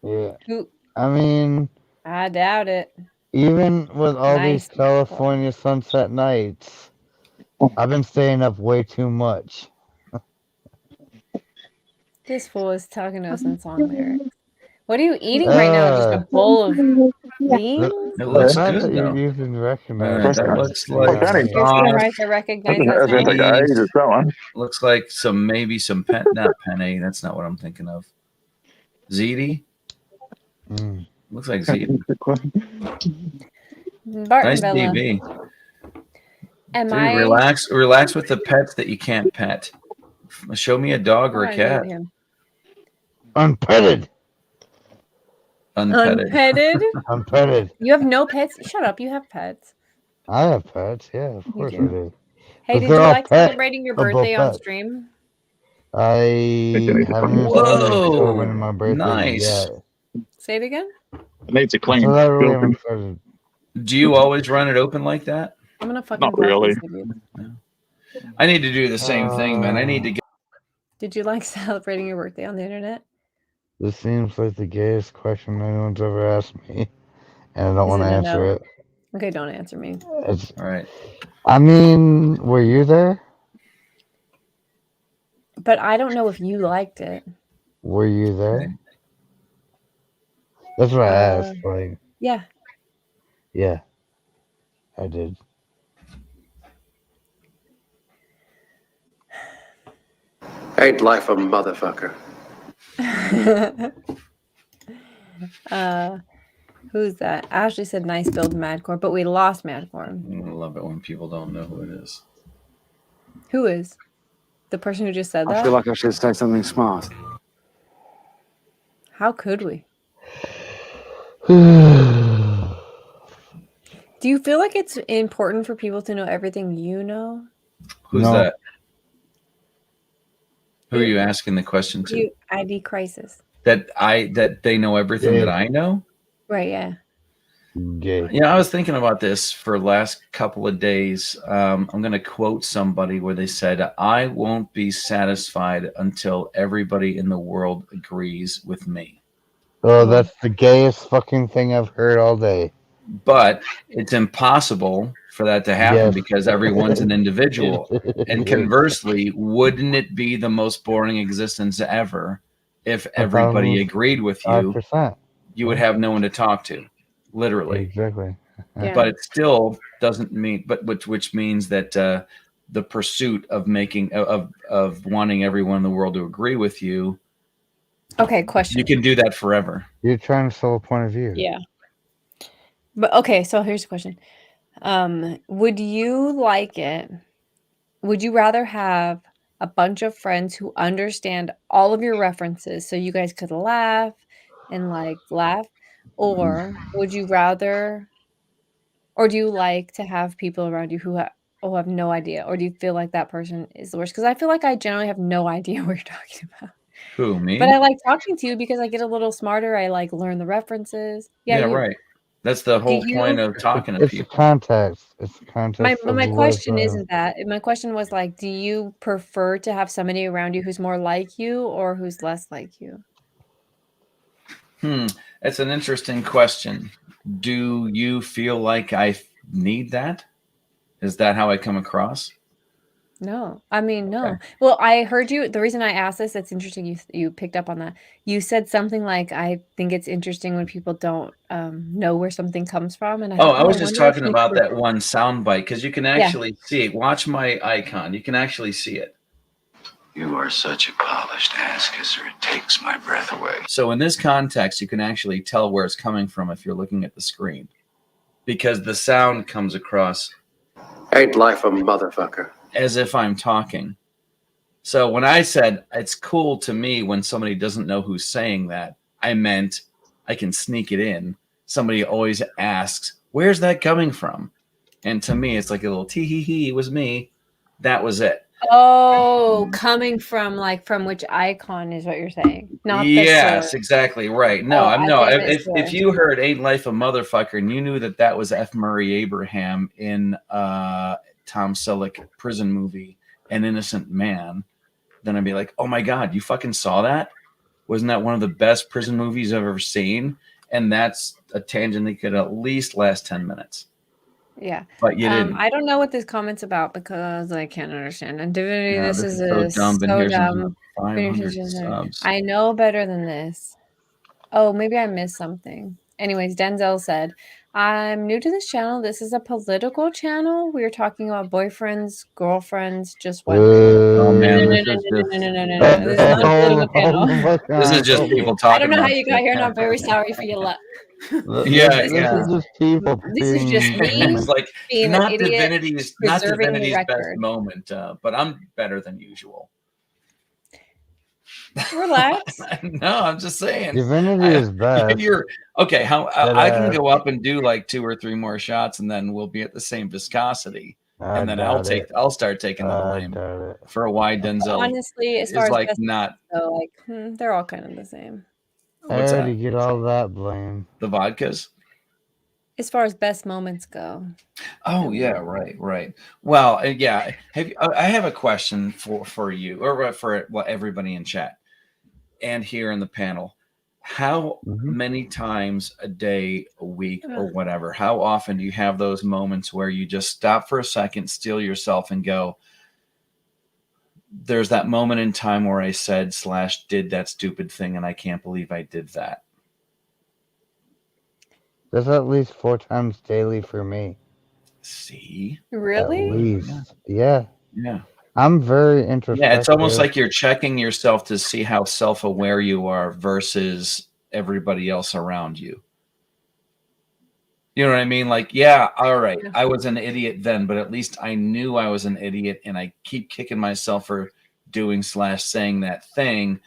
Yeah. Who- I mean, I doubt it. even with all Nice. these California sunset nights, I've been staying up way too much. This fool is talking to us in song lyrics. What are you eating right now? Just a bowl of beans? It looks the fact good that though. you even recognize That it. looks Yeah, like right. You're surprised I recognize that song? someone. Looks like maybe some not penne. That's not what I'm thinking of. Ziti. Looks like Ziti. Bart Nice and Bella. TV. Am Dude, I relax with the pets that you can't pet. Show me a dog or Oh, a I cat. mute him. Unpetted. Unpetted? Unpetted. You have no pets? Shut up, you have pets. I have pets. Yeah, of You course I do. do. Hey, But did they're you all like celebrating your pet-able birthday on pets. stream? I haven't even started celebrating my birthday nice. yet. Say it again? It needs a I clean. said I really haven't started. Do you always run it open like that? I'm gonna fucking Not block really. this idiot. I need to do the same thing, man. I need to get. Did you like celebrating your birthday on the internet? This seems like the gayest question anyone's ever asked me, and I don't Is want to it a answer no? it. Okay, don't answer me. It's, all right. I mean, were you there? But I don't know if you liked it. Were you there? That's what I asked. Like, Yeah. yeah, I did. Ain't life a motherfucker? Who's that? Ashley said nice build Madcore, but we lost Madcore. I love it when people don't know who it is. Who is? The person who just said I that? feel like I should say something smart. How could we? Who's Do you feel like it's important for people to know everything you know? Who's No. that? Who are you asking the question to? You ID crisis. That they know everything that I know? Right, yeah. Gay. Yeah, I was thinking about this for the last couple of days. I'm going to quote somebody where they said, "I won't be satisfied until everybody in the world agrees with me." Oh, that's the gayest fucking thing I've heard all day. But it's impossible for that to happen Yes. because everyone's an individual. And Yes. conversely, wouldn't it be the most boring existence ever if everybody agreed with you? 5%. You would have no one to talk to, literally. Exactly. But it still doesn't mean, which means that the pursuit of making of wanting everyone in the world to agree with you. Okay, question. You can do that forever. You're trying to sell a point of view. Yeah. But okay, so here's the question. Would you like it? Would you rather have a bunch of friends who understand all of your references so you guys could laugh and like laugh? Or would you rather, or do you like to have people around you who have no idea? Or do you feel like that person is the worst? Because I feel like I generally have no idea what you're talking about. Who, me? But I like talking to you because I get a little smarter. I like learn the references. Yeah, you. right. That's the whole point you of talking to It's the people. context. It's the context of my the question listening. isn't that. My question was like, do you prefer to have somebody around you who's more like you or who's less like you? It's an interesting question. Do you feel like I need that? Is that how I come across? No, I mean, no. Well, I heard you. The reason I asked this, it's interesting you picked up on that. You said something like, I think it's interesting when people don't know where something comes from. And I Oh, thought, I oh, I was just wonder if talking you about were. that one soundbite because you can Yeah. actually see it. Watch my icon. You can actually see it. You are such a polished ass kisser, it takes my breath away. So in this context, you can actually tell where it's coming from if you're looking at the screen because the sound comes across Ain't life a motherfucker? as if I'm talking. So when I said it's cool to me when somebody doesn't know who's saying that, I meant I can sneak it in. Somebody always asks, where's that coming from? And to me, it's like a little tee-hee-hee, it was me. That was it. Oh, coming from like from which icon is what you're saying, not the Yes, source. exactly right. No, Oh, I'm I no. thought you meant If source. you heard "Ain't Life a Motherfucker" and you knew that that was F. Murray Abraham in Tom Selleck prison movie, An Innocent Man, then I'd be like, oh my god, you fucking saw that? Wasn't that one of the best prison movies I've ever seen? And that's a tangent that could at least last 10 minutes. Yeah. But you didn't. I don't know what this comment's about because I can't understand. And Divinity, No, this this is is so dumb, and so here's dumb. 500 subs. I know better than this. Oh, maybe I missed something. Anyways, Denzel said, I'm new to this channel. This is a political channel. We are talking about boyfriends, girlfriends, just wondering. Oh man, No, this is just This is not a political channel. this is just people I talking don't know how about you got shit. here, and I'm very sorry for your luck. Yeah, This yeah. is just people This is just me It's like being an not idiot, Divinity's preserving the best record. moment, but I'm better than usual. Relax. No, I'm just saying. Divinity is best. You're okay. How But, I can go up and do like 2 or 3 more shots, and then we'll be at the same viscosity, I and then doubt it. I'll start taking the I blame doubt it. for why Denzel Honestly, as is far as like best not. so like they're all kind of the same. I What's already that? get all that blame. The vodkas. As far as best moments go. Oh yeah, right. Well, yeah. I have a question for you or for everybody in chat and here in the panel. How many times a day, a week, or whatever? How often do you have those moments where you just stop for a second, steal yourself, and go? There's that moment in time where I said / did that stupid thing, and I can't believe I did that. That's at least 4 times daily for me. See? Really? At least. Yeah. Yeah. I'm very introspective. Yeah, it's almost like you're checking yourself to see how self-aware you are versus everybody else around you. You know what I mean? Like, yeah, all right, I was an idiot then, but at least I knew I was an idiot, and I keep kicking myself for doing / saying that thing,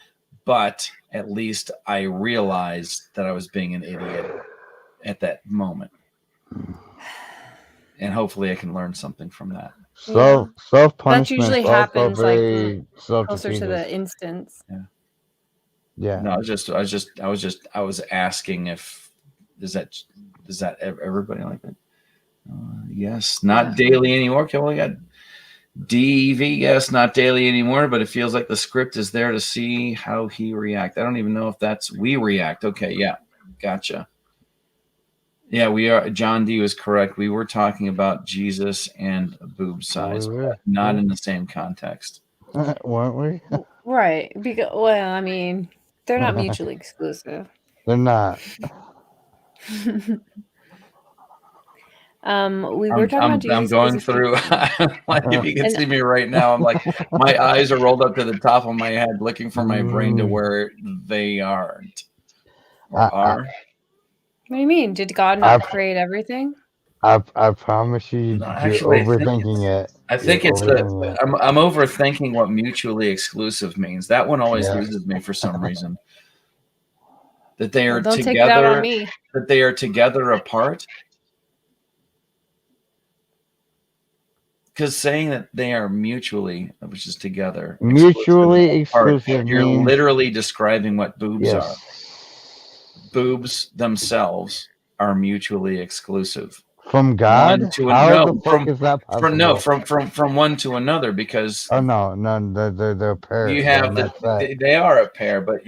but at least I realized that I was being an idiot at that moment. And hopefully I can learn something from that. Self-punishment That usually is also happens like very closer to self-defeating. the instance. Yeah. No, I was asking if is that everybody like that? Yes, not daily anymore. Okay, well, we got DV. Yes, not daily anymore, but it feels like the script is there to see how he react. I don't even know if that's we react. Okay, yeah, gotcha. Yeah, we are. John D was correct. We were talking about Jesus and boob size, but not in the same context. Weren't we? Right. Because well, I mean, they're not mutually exclusive. They're not. We were talking about Jesus. I'm going through. Like if you can see me right now, I'm like my eyes are rolled up to the top of my head, looking for my brain to where they aren't or are. What do you mean? Did God not create everything? I promise you, No, you're actually, overthinking it. I think You're it's overthinking it. I'm overthinking what mutually exclusive means. That one always Yeah. loses me for some reason. That they are Well, don't take it out on together. me. That they are together apart. Because saying that they are mutually, which is together, Mutually apart, exclusive you're means literally describing what boobs are. yes. Boobs themselves are mutually exclusive. From God? One to How no, the fuck is that possible? from one to another, because Oh no, they're a pair. you They're have not set. they are a pair, but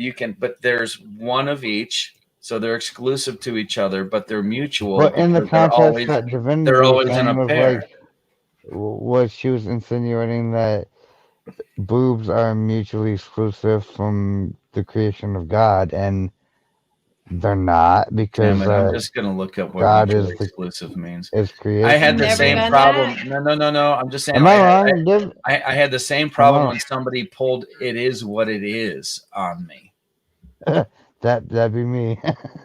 there's one of each, so they're exclusive to each other, but they're mutual But in the because they're context that Divinity they're was always in saying a was pair. like, what she was insinuating that boobs are mutually exclusive from the creation of God, and they're not because Damn it, I'm just gonna look up what God mutually is the exclusive means. is I had creation. the Never same done problem. that. No. I'm just saying. Am I wrong, Div? I had the same Am I problem wrong? when somebody pulled "It Is What It Is" on me. That'd be me.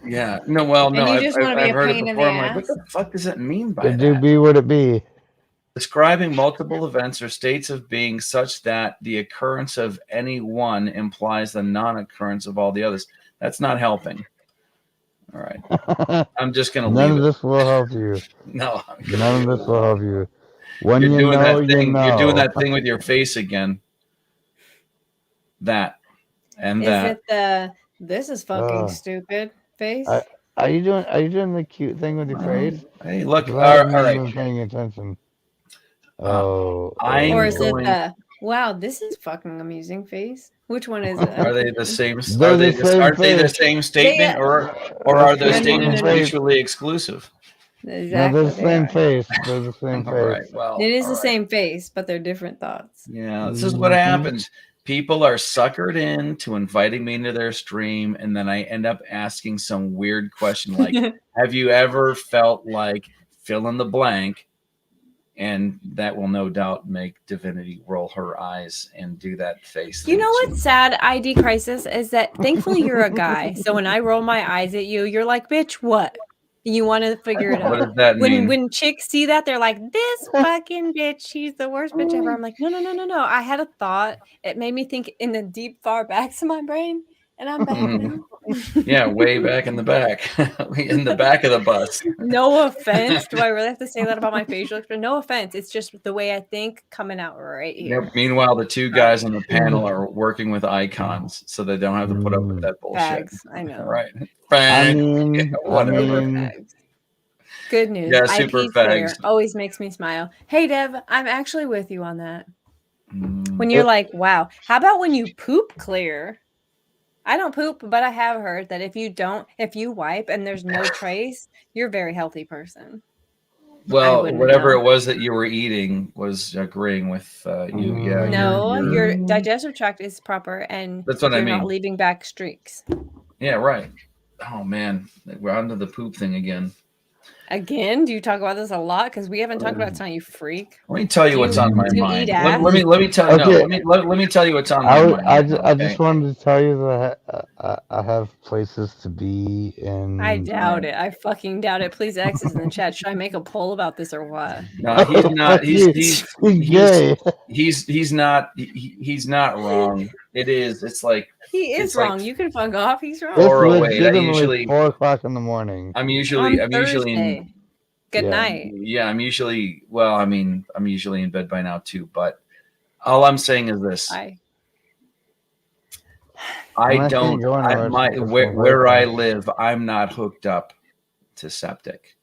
Yeah. No. Well, And no. you just want to be I've a heard it pain in before. the I'm like, what ass. the fuck does it mean by It do that? be what it be. Describing multiple events or states of being such that the occurrence of any one implies the non-occurrence of all the others. That's not helping. All right. I'm just gonna None leave of it. this will help you. No, I'm gonna None leave of it this will alone. help you. When You're you doing know, that you thing. You're doing know. that thing with your face again. That and Is that. it the this is fucking stupid face? Are you doing the cute thing with your face? Hey, look. Because All I haven't right. even been paying attention. Oh, Or is it going. the wow, this is fucking amusing face? Which one is it? Are they the same? They're Are they the same aren't they the face. same statement, They, or They're are those no, no, no, statements no, no. mutually exclusive? No, they're Exactly, the they same are. face. They're the same All face. right. Well, It is all the right. same face, but they're different thoughts. Yeah, this is what happens. People are suckered into inviting me into their stream, and then I end up asking some weird question like, "Have you ever felt like fill in the blank?" And that will no doubt make Divinity roll her eyes and do that face. You thing know she- what's sad, ID Crisis, is that thankfully you're a guy. So when I roll my eyes at you, you're like, bitch, what? You want to figure it What out. does that mean? When chicks see that, they're like, this fucking bitch, she's the worst bitch ever. I'm like, no. I had a thought. It made me think in the deep, far backs of my brain, and I'm back now. Yeah, way back in the back, in the back of the bus. No offense. Do I really have to say that about my facial expression? No offense. It's just the way I think coming out right here. Yep. Meanwhile, the two guys on the panel are working with icons, so they don't have to put up with that bullshit. Fags. I know. All right. I Fags. mean, Whatever. Good news. Yeah, IP super clear fags. always makes me smile. Hey Dev, I'm actually with you on that. Mm. When you're like, wow, how about when you poop clear? I don't poop, but I have heard that if you wipe and there's no trace, you're a very healthy person. Well, wouldn't whatever know. it was that you were eating was agreeing with you. Yeah. No, you're- your digestive tract is proper and That's what I you're not mean. leaving back streaks. Yeah, right. Oh man, we're onto the poop thing again. Again, do you talk about this a lot? Because we haven't talked about it tonight, you freak. Let me tell you Do what's on my do you mind. eat Let ass? me tell you. No, Okay. let me tell you what's on my mind. I okay? just wanted to tell you that I have places to be in. I doubt it. I fucking doubt it. Please X's in the chat. Should I make a poll about this or what? No, he's not. He's gay. He's not. He's not wrong. It is. It's like He is it's like wrong. You can fuck off. He's wrong. It's 4:08. legitimately 4 o'clock in the morning. I'm On usually Thursday. in. Good Yeah. night. Yeah, I'm usually. Well, I mean, I'm usually in bed by now too. But all I'm saying is this: Bye. I'm I actually don't. going to I, my some where I Wi-Fi. live, I'm not hooked up to septic.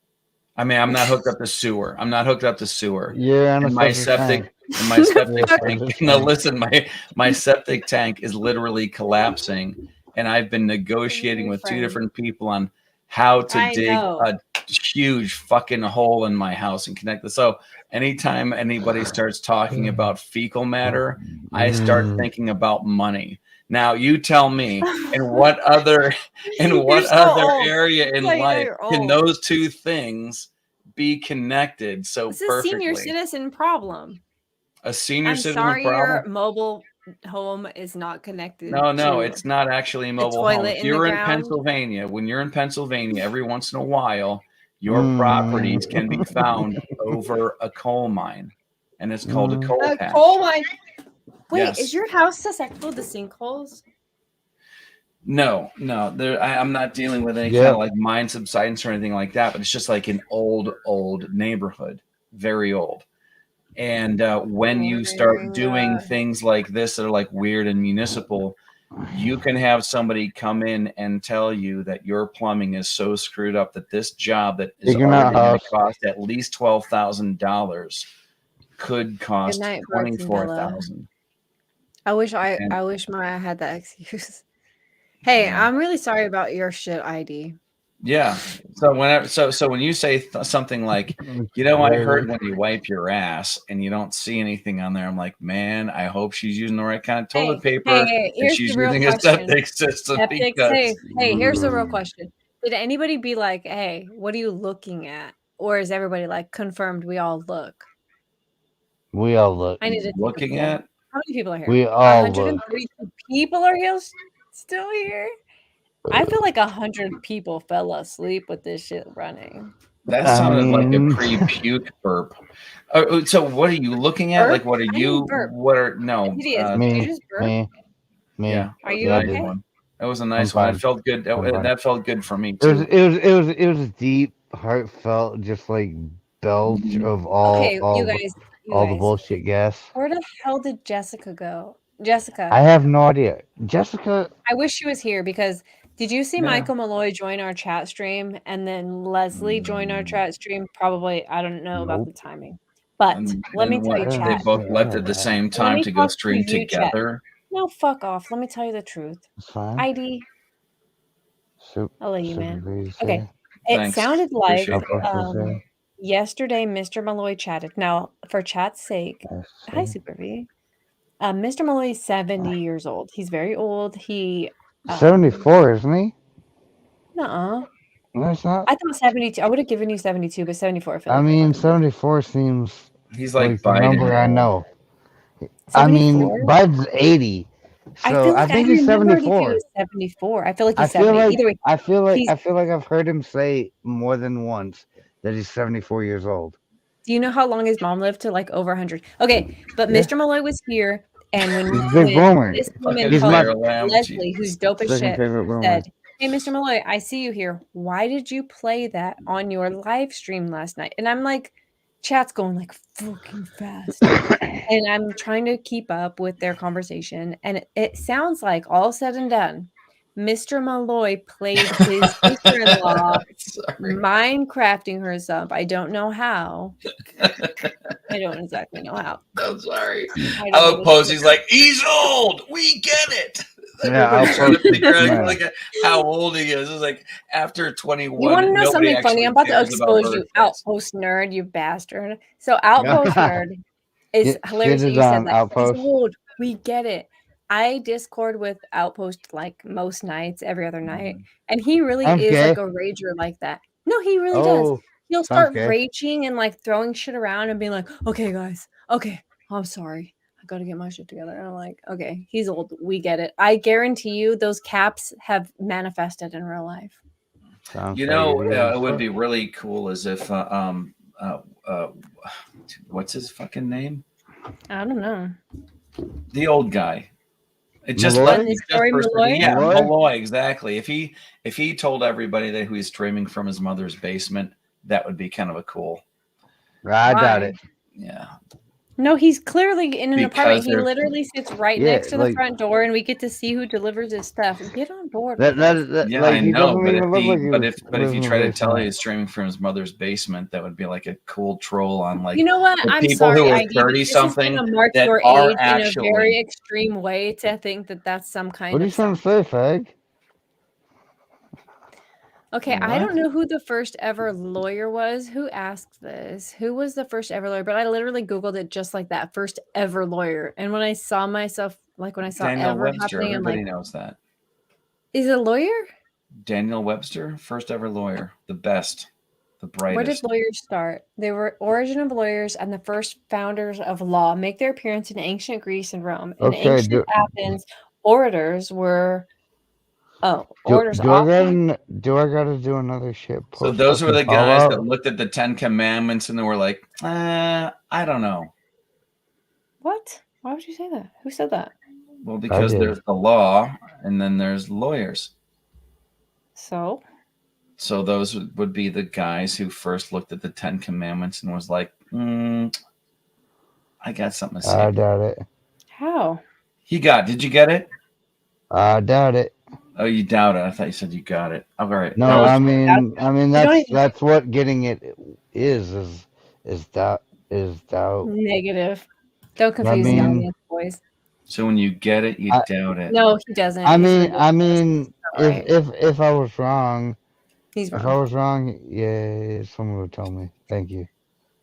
I mean, I'm not hooked up to sewer. I'm not hooked up to sewer. Yeah, and And my septic, and my septic tank. No, listen, my septic tank is literally collapsing, and I've been negotiating with two different people on how to I dig know. a huge fucking hole in my house and connect this. So anytime anybody starts talking about fecal matter, I start thinking about money. Now you tell me, in what other You're so old. area in Yeah, life you're can old. those two things be connected so This is a senior perfectly? citizen problem. A senior I'm citizen sorry problem? your mobile home is not connected. No, to it's not actually a mobile home. toilet If in the you're in ground. Pennsylvania, when you're in Pennsylvania, every once in a while, your properties can be found over a coal mine, and it's called a coal A patch. coal mine. Wait, Yes. is your house susceptible to sinkholes? No, I'm not dealing with any kind of like mine subsidence or anything like that, but it's just like an old neighborhood, very old. And when you start doing things like this that are like weird and municipal, you can have somebody come in and tell you that your plumbing is so screwed up that this job that is Figuring already out going how- to cost at least $12,000 could cost Good night, Brooks and Bella. $24,000. I wish I Maya had that excuse. Hey, Yeah. I'm really sorry about your shit ID. Yeah. So when you say something like, I heard when you wipe your ass and you don't see anything on there, I'm like, man, I hope she's using the right kind of toilet paper. Hey, and here's she's the real using a question. septic system Septic because safe. Hey, here's the real question. Did anybody be like, hey, what are you looking at? Or is everybody like confirmed we all look? We all look. I need to looking at. How many people are here? We all look. 132 people are here still here. I feel like 100 people fell asleep with this shit running. That sounded like a pre-puke burp. So what are you looking at? Burp? Like, what are I you? didn't burp. What are no? Idiot. Did you just burp? Me. Yeah. Are you that was a okay? nice one. That was a nice I'm one. It fine. felt good. I'm fine. That felt good for me It was too. it was deep, heartfelt, just like belch of all Okay, you guys. all the bullshit gas. Where the hell did Jessica go? Jessica. I have no idea. Jessica. I wish she was here because did you see Yeah. Michael Malloy join our chat stream and then Leslie join our chat stream? Probably, I don't know about the timing. But let me tell you, They chat. both left at the same Let time me to go talk stream you, chat. together. No, fuck off. Let me tell you the truth. It's fine. ID. I'll let you, man. Okay. Say. It Thanks. sounded like Appreciate yesterday Mr. Malloy chatted. Now, for chat's sake, hi, Super V. Mr. Malloy is 70 years old. He's very old. He 74, isn't he? nuh-uh. No, it's not. I thought 72. I would have given you 72, but 74 I feel I like mean, 74 seems He's like the number Biden. I know. I mean, 74? Biden's 80. I So feel I like I think he's remembered if he 74. was 74. I feel like I he's feel 70. like Either way, I feel he's like I've heard him say more than once that he's 74 years old. do you know how long his mom lived to? Like over 100. Okay, but Yeah. Mr. Malloy was here, and when, He's a big boomer. this woman He's called my Leslie, who's dope as second shit, favorite boomer. said, "Hey, Mr. Malloy, I see you here. Why did you play that on your live stream last night?" And I'm like, chat's going like fucking fast, and I'm trying to keep up with their conversation, and it sounds like all said and done, Mr. Malloy played his sister-in-law Minecrafting herself. I don't know how. I don't exactly know how. I'm sorry. I don't Outpost. He's like, he's old. We get it. Yeah, Everybody's trying to Outpost is figure out mad. like how old he is. It's like after 21. You want to know nobody something funny? actually I'm about to cares about expose you, birthdays. Outpost nerd, you bastard. So Outpost nerd is Get hilarious that shitted you said on, that. Outpost. He's old. We get it. I Discord with Outpost like most nights, every other night, and he really Sounds is gay. like a rager like that. No, he really does. Oh, He'll sounds start gay. raging and like throwing shit around and being like, "Okay, guys, okay, I'm sorry, I gotta get my shit together." And I'm like, "Okay, he's old. We get it." I guarantee you, those caps have manifested in real life. Sounds You know, it would be really cool as if what's his fucking name? I don't know. The old guy. It just Malloy? like His story, Malloy? yeah, Malloy? Malloy, exactly. If he told everybody that he was streaming from his mother's basement, that would be kind of a cool. I doubt Why? it. Yeah. No, he's clearly in an Because apartment. He they're- literally sits right Yeah, next to the like- front door, and we get to see who delivers his stuff. Get on board. That with us. that Yeah, like I he know, doesn't but even if look he, like he but was if but if you living try to in tell basement. he's streaming from his mother's basement, that would be like a cool troll on like You know what? the I'm people sorry, who are ID, but 30 this is something gonna mark that your are age actually in a very extreme way to think that that's some kind What are you of trying to say, fag? Okay, I What? don't know who the first ever lawyer was. Who asked this? Who was the first ever lawyer? But I literally Googled it just like that, first ever lawyer. And when I saw myself, like when I saw Daniel ever Webster. happening, I'm Everybody like, knows that. is it a lawyer? Daniel Webster, first ever lawyer, the best, the Where did brightest. lawyers start? They were origin of lawyers and the first founders of law make their appearance in ancient Greece and Rome. In Okay, ancient Athens, orators were Oh, Do, orders do I often. gotta do I gotta do another shit So post? those were the fucking call guys out? that looked at the 10 Commandments and they were like, I don't know. What? Why would you say that? Who said that? Well, because did. there's the law and then there's lawyers. So So those would be the guys who first looked at the 10 Commandments and was like, I got something to say. I doubt it. how? Did you get it? I doubt it. Oh, you doubt it. I thought you said you got it. All right. No, That was- I mean don't that's even- that's what getting it is doubt is doubt. Negative. Don't I confuse the mean- audience, boys. So when you get it, you doubt it. No, he doesn't. I He's mean ridiculous. Alright. if I was wrong, He's if I wrong. was wrong, yeah, someone would tell me. Thank you.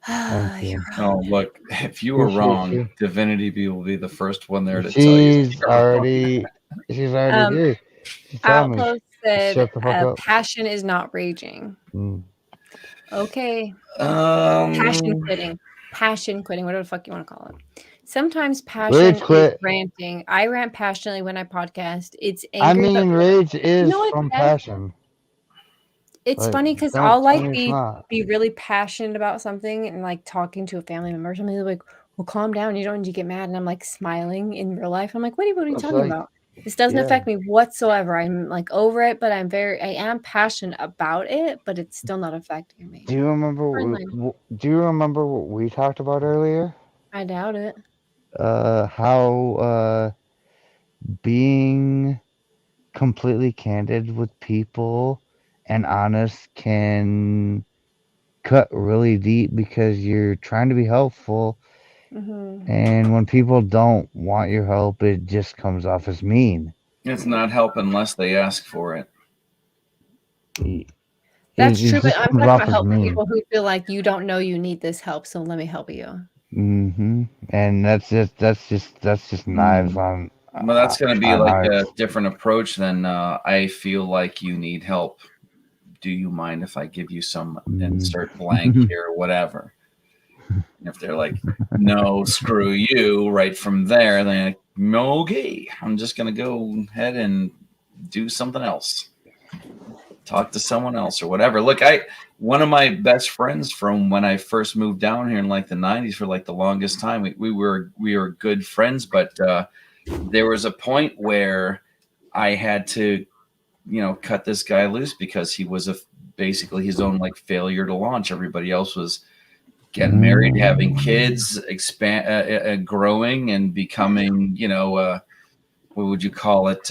Thank you. Oh, look, if you were Appreciate wrong, you. Divinity Bee will be the first one there to tell you. She's already here. She told me. Outpost said, Shut the fuck up. passion is not raging. Mm. Okay. Um, Passion quitting. Passion quitting, whatever the fuck you want to call it. Sometimes passion is quit. ranting. I rant passionately when I podcast. It's I angry. mean, but rage is You know what, from Beth? passion. It's Like, funny because don't I'll tell like me it's not. be really passionate about something and like talking to a family member or something. They're like, well, calm down. You don't need to get mad. And I'm like smiling in real life. I'm like, what are you It's talking like- about? This doesn't yeah. affect me whatsoever. I'm like over it, but I am passionate about it, but it's still not affecting me. Do you remember? Do you remember what we talked about earlier? I doubt it. How being completely candid with people and honest can cut really deep because you're trying to be helpful, and when people don't want your help, it just comes off as mean. It's not help unless they ask for it. That's It true, but just I'm comes talking off about as helping mean. people who feel like you don't know you need this help, so let me help you. And that's just knives on. Well, that's going to be on like a hearts. different approach than I feel like you need help. Do you mind if I give you some insert blank here or whatever? If they're like, no, screw you, right from there, then like, okay, I'm just going to go ahead and do something else. Talk to someone else or whatever. Look, one of my best friends from when I first moved down here in like the 90s for like the longest time, we were good friends, but there was a point where I had to, cut this guy loose because he was basically his own like failure to launch. Everybody else was getting married, having kids, growing and becoming, what would you call it?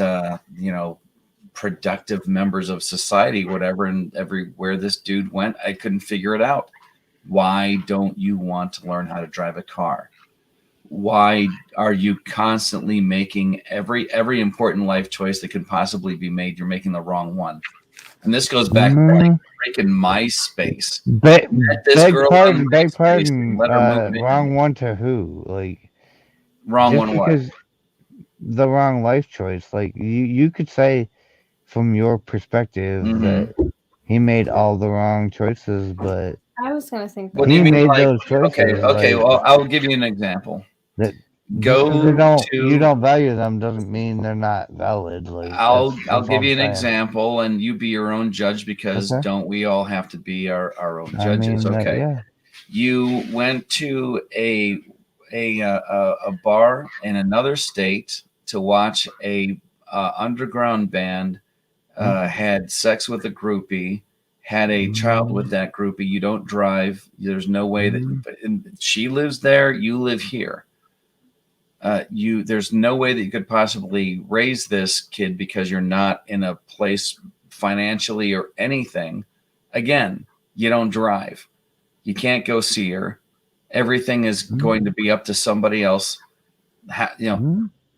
Productive members of society, whatever. And everywhere this dude went, I couldn't figure it out. Why don't you want to learn how to drive a car? Why are you constantly making every important life choice that could possibly be made? You're making the wrong one. And this goes back to like freaking MySpace. Beg pardon. Let her move in. Wrong one to who? Like Wrong just one what? because the wrong life choice. Like you could say from your perspective that he made all the wrong choices, but I was gonna think What do you he mean, made like, those choices. okay, like, well, I'll give you an example. that Go you to. don't value them doesn't mean they're not valid. Like I'll that's give all you I'm an saying. example, and you be your own judge because Okay. don't we all have to be our own I judges? mean, Okay. yeah. You went to a bar in another state to watch a underground band, had sex with a groupie, had a child with that groupie. You don't drive. There's no way that she lives there. You live here. There's no way that you could possibly raise this kid because you're not in a place financially or anything. Again, you don't drive. You can't go see her. Everything is going to be up to somebody else.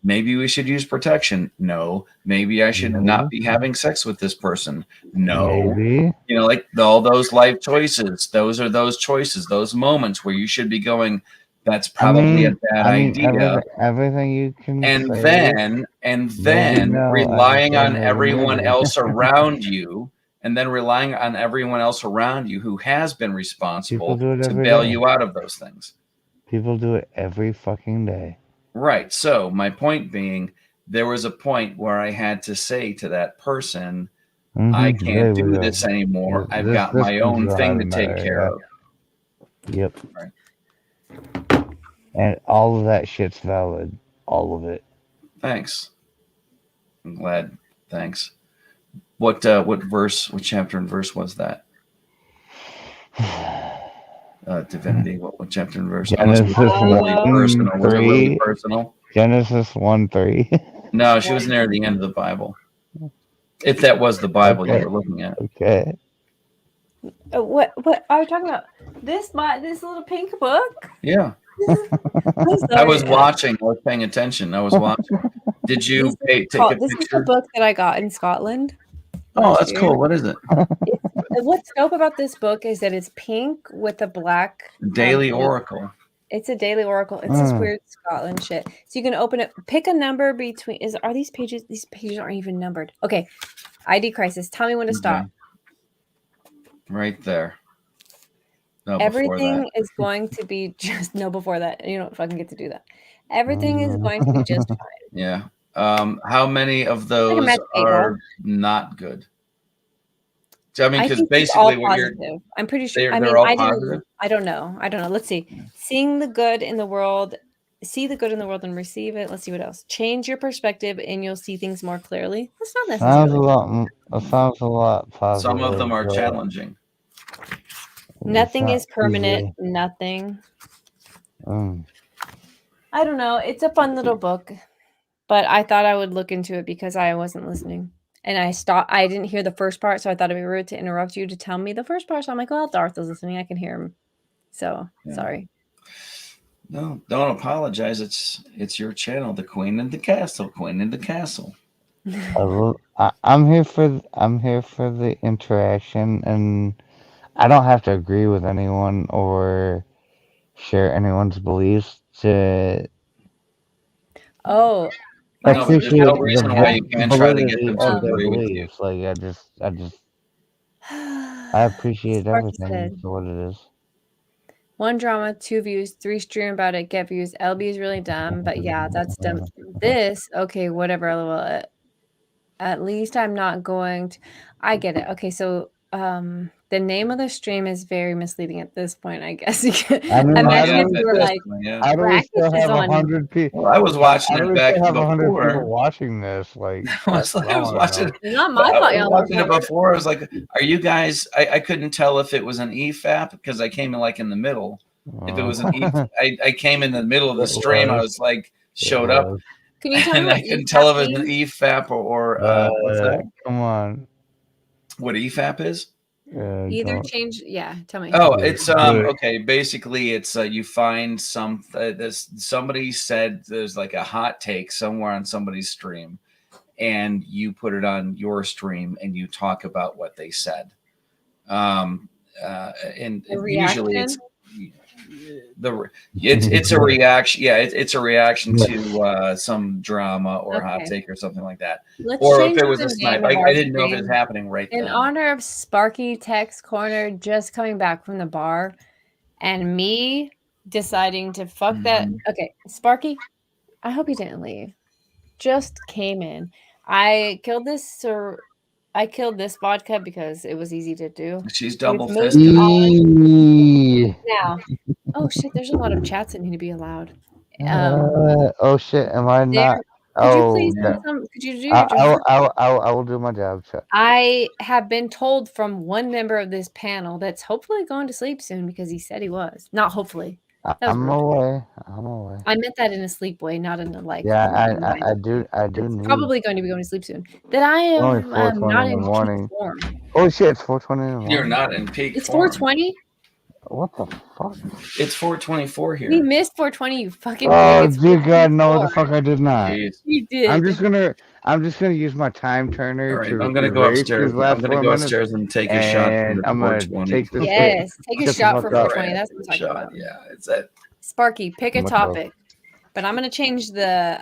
Maybe we should use protection. No. Maybe I should not be having sex with this person. No. Maybe. Like all those life choices. Those are those choices, those moments where you should be going, that's probably a bad idea. Everything you can And say, then no, relying on maybe everyone maybe. else around you, and then relying on everyone else around you who has been responsible People do it to every bail day. you out of those things. People do it every fucking day. Right. So my point being, there was a point where I had to say to that person, Mhm, I there can't we do go. this anymore. I've This got my comes own out thing to better, take care of. Yep. Right. And all of that shit's valid. All of it. Thanks. I'm glad. Thanks. What verse, what chapter and verse was that? Divinity. What chapter and verse? Unless it was Genesis really 1, personal. Was it really 3. personal? Genesis 1:3. No, she was near the end of the Bible. If that was the Bible you were looking at. Okay. What are you talking about? This little pink book? Yeah. I was watching. I was paying attention. I was watching. Did you take a This is the picture? book that I got in Scotland. Oh, last that's year. cool. What is it? What's dope about this book is that it's pink with a black Daily Oracle. It's a daily oracle. It's this weird Scotland shit. So you can open it, pick a number between. Are these pages? These pages aren't even numbered. Okay, ID crisis. Tell me when to stop. Right there. No, Everything is going to be just before that. You don't fucking get to do that. Everything is going to be just fine. Yeah. How many of those are not good? So, I mean, because basically what positive. I'm pretty sure. They're all positive. I don't know. Let's see. Seeing the good in the world, see the good in the world and receive it. Let's see what else. Change your perspective and you'll see things more clearly. That's not necessarily. Sounds a lot positive. Some of them are challenging. Nothing is permanent. Easy. Nothing. I don't know. It's a fun little book, but I thought I would look into it because I wasn't listening. And I stopped. I didn't hear the first part, so I thought it'd be rude to interrupt you to tell me the first part. So I'm like, well, Darth is listening. I can hear him. So sorry. No, don't apologize. It's your channel, the Queen in the Castle. Queen in the Castle. I'm here for the interaction, and I don't have to agree with anyone or share anyone's beliefs to. Oh. Appreciate no reason why you can't try to get them to agree with you. Like I appreciate everything for what it is. 1 drama, 2 views, 3 stream about it, get views. LB is really dumb, but yeah, that's dumb. This, okay, whatever. Well, at least I'm not going to. I get it. Okay, so the name of the stream is very misleading at this point, I guess. Imagine if you were like, how do we still have 100 people? Well, I was watching it back have 100 before. people watching this. Like, I was watching it. Not my fault. I was watching it before. I was like, "Are you guys?" I couldn't tell if it was an EFAP because I came in like in the middle. If it was an I came in the middle of the stream. I was like, showed up. Can you tell me? And I couldn't tell if it was an EFAP or what's that? Come on. What EFAP is? Either change. Yeah, tell me. Oh, it's okay. Basically, it's you find somebody said there's like a hot take somewhere on somebody's stream, and you put it on your stream and you talk about what they said. And usually it's it's a reaction. Yeah, it's a reaction to some drama or hot take or something like that. Or if it was a snipe, I didn't know if it was happening right in then. honor of Sparky Text Corner just coming back from the bar, and me deciding to fuck that. Okay, Sparky, I hope you didn't leave. Just came in. I killed this vodka because it was easy to do. She's double fisted. Now, oh shit! There's a lot of chats that need to be allowed. Oh shit! Am I not? Could you please could you do your job? I will do my job. Chat. I have been told from one member of this panel that's hopefully going to sleep soon because he said he was. Not hopefully. I'm away. I meant that in a sleep way, not in a like. Yeah, I do. Probably going to be going to sleep soon. That I am not in peak form. Oh shit! It's 4:20 in the morning. You're not in peak. It's 4:20. What the fuck? It's 4:24 here. We missed 4:20. You fucking. Oh dear God! No, the fuck I did not. Jeez. You did. I'm just gonna use my time turner. Right, I'm gonna go upstairs. I'm gonna go upstairs and take a shot. I'm gonna take this. Yes, take a shot for 4:20. That's what I'm talking about. Yeah, it's that. Sparky, pick a topic. But I'm going to change the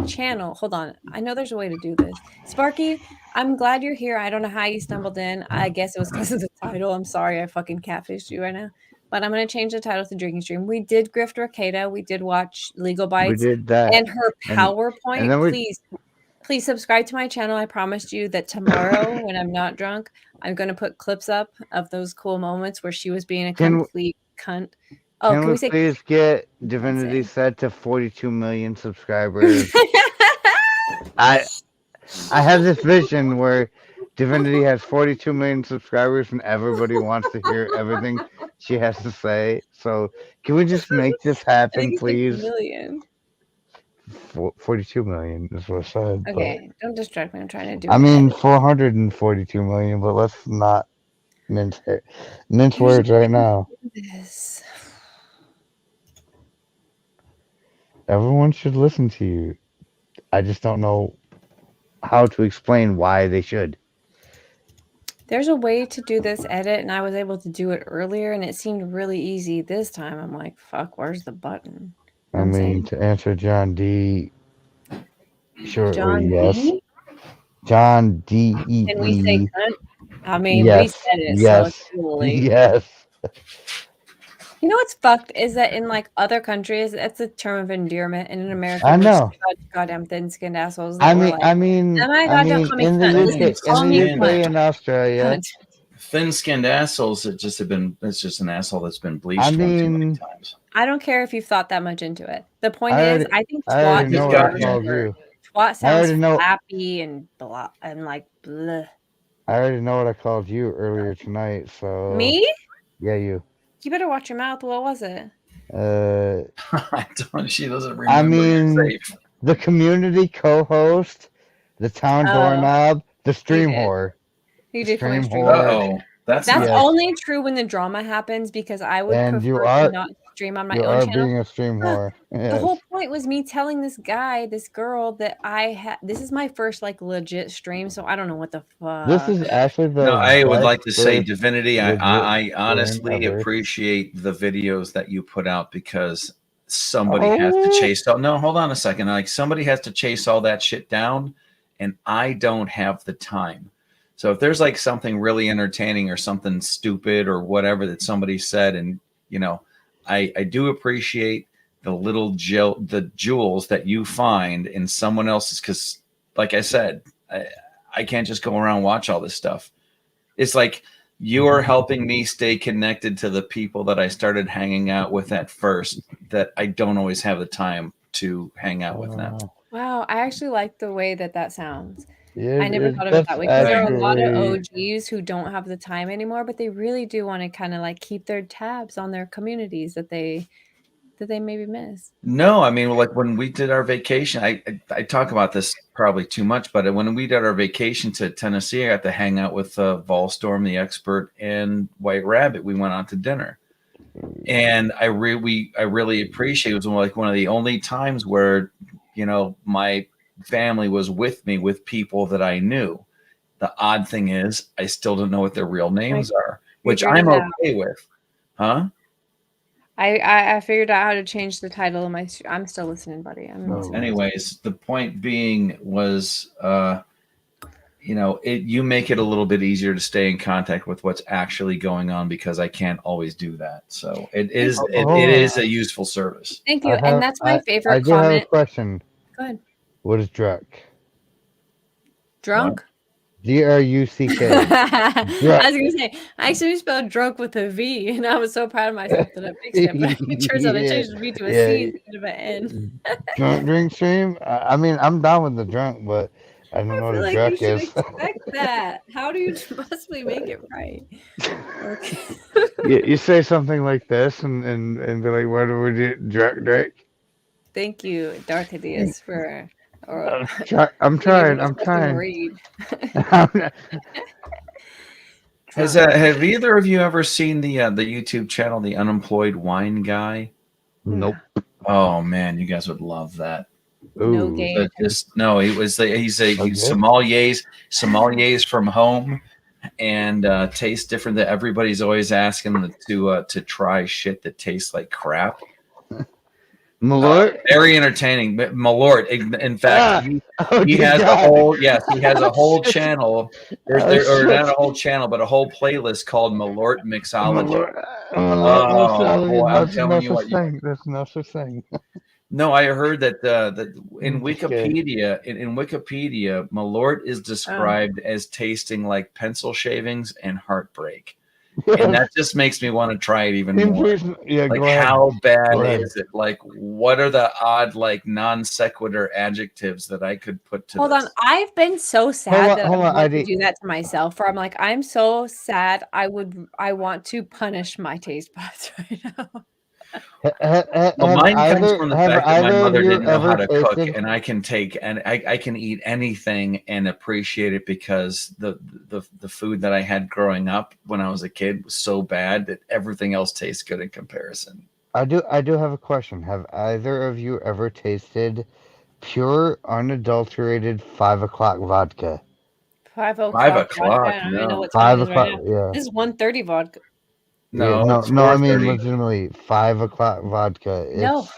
channel. Hold on. I know there's a way to do this. Sparky, I'm glad you're here. I don't know how you stumbled in. I guess it was because of the title. I'm sorry I fucking catfished you right now. but I'm going to change the title to Drinking Stream. We did grift Ricada. We did watch Legal We Bytes did that. and her And PowerPoint. then we Please subscribe to my channel. I promised you that tomorrow, when I'm not drunk, I'm going to put clips up of those cool moments where she was being a Can- complete cunt. Oh, can can we we say please get Divinity set to 42 million subscribers? I have this vision where Divinity has 42 million subscribers and everybody wants to hear everything she has to say. So can we just make this I happen, think it's please? 6 million. 42 million is what I said. Okay, don't distract me. I'm trying to do But, I an mean, edit. 442 million, but let's not mince words right now. This. Everyone should listen to you. I just don't know how to explain why they should. There's a way to do this edit, and I was able to do it earlier, and it seemed really easy. This time, I'm like, fuck, where's the button? I mean, to answer John D. shortly, John yes. D? John D. Can we say cunt? I mean, we Yes. said it, so Yes. it's too late. Yes. You know what's fucked is that in like other countries, it's a term of endearment, and in America, I we're know. such goddamn thin-skinned assholes that I we're mean, like, I mean, oh my I god, don't mean, call me in the cunt. Listen, UK, call me and cunt. Australia, Cunt. Thin-skinned assholes that just have been. It's just an asshole that's been bleached I one too many mean, times. I don't care if you've thought that much into it. The point I is, already, I think I twat already is know what I worse called for you. twat I sounds already know. flappy and blah and like bleh. I already know what I called you earlier tonight. So Me? Yeah, you. You better watch your mouth. What was it? I don't. She doesn't remember. I You're mean, safe. the community co-host, the town Oh. doorknob, the stream did. whore. You The did call me stream stream whore. whore. Uh-oh. That's Yes. only true when the drama happens because I would And you prefer are- to not stream on my You own are channel. being a stream whore. The Yes. whole point was me telling this girl that this is my first like legit stream, so I don't know what the fuck. This is actually the. No, I would best like to say, first Divinity. I legit honestly stream ever. appreciate the videos that you put out because somebody has to chase. No, hold on a second. Like somebody has to chase all that shit down, and I don't have the time. So if there's like something really entertaining or something stupid or whatever that somebody said, and you know, I do appreciate the little the jewels that you find in someone else's. Because, like I said, I can't just go around and watch all this stuff. It's like you are helping me stay connected to the people that I started hanging out with at first. That I don't always have the time to hang out with now. Wow, I actually like the way that sounds. Yeah, I never thought of it that way because there are a lot of OGs who don't have the time anymore, but they really do want to kind of like keep their tabs on their communities that they maybe miss. No, I mean, like when we did our vacation, I talk about this probably too much, but when we did our vacation to Tennessee, I got to hang out with Volstorm, the expert, and White Rabbit. We went out to dinner, and I really appreciate it. It was like one of the only times where, you know, my family was with me with people that I knew. The odd thing is, I still don't know what their real names are, which I'm okay with, huh? I figured out how to change the title of my. I'm still listening, buddy. Anyways, the point being was, you know, you make it a little bit easier to stay in contact with what's actually going on because I can't always do that. So it is a useful service. Thank you, and that's my favorite I do have comment. a question. Go ahead. What is drunk? Drunk? D-R-U-C-K. I was gonna say I actually spelled drunk with a V, and I was so proud of myself that I fixed it. But it turns out I changed the V to a C instead of an N. Drunk drink stream? I mean, I'm down with the drunk, but I don't know what a Like drunk you should is. expect that. How do you possibly make it right? You say something like this and be like, what do we do? Drink? Thank you, Darth Hideous, for. I'm trying. Read. Have either of you ever seen the YouTube channel, The Unemployed Wine Guy? Nope. Oh man, you guys would love that. No game. He's sommeliers from home, and tastes different. That everybody's always asking to try shit that tastes like crap. Malort? Very entertaining. But Malort, in fact, he dear has a God. whole he has a whole Shit. channel. Oh, Or shit. not a whole channel, but a whole playlist called Malort Mixology. Malort Oh mixology. boy, I'm That's telling no you such what. thing. That's no such thing. No, I heard that that in Just kidding. Wikipedia, in Wikipedia, Malort is described as tasting like pencil shavings and heartbreak, and that just makes me want to try it even more. Yeah, Like, go ahead. how bad Go ahead. is it? Like, what are the odd, like, non sequitur adjectives that I could put to Hold this? on. I've been so sad that I hold on, want to ID. do that to myself. Where I'm like, I'm so sad. I want to punish my taste buds right now. Well, mine comes from the fact that my either of mother you didn't know how ever to cook, tasted? and I can take and I can eat anything and appreciate it because the food that I had growing up when I was a kid was so bad that everything else tastes good in comparison. I do have a question. Have either of you ever tasted pure, unadulterated 5 o'clock vodka? 5 5 o'clock vodka. o'clock, I don't even know no. what time 5 it is right o'clock, now. yeah. This is 1:30 vodka. Yeah, No, it's no, I mean 4:30. legitimately 5 o'clock vodka. No. It's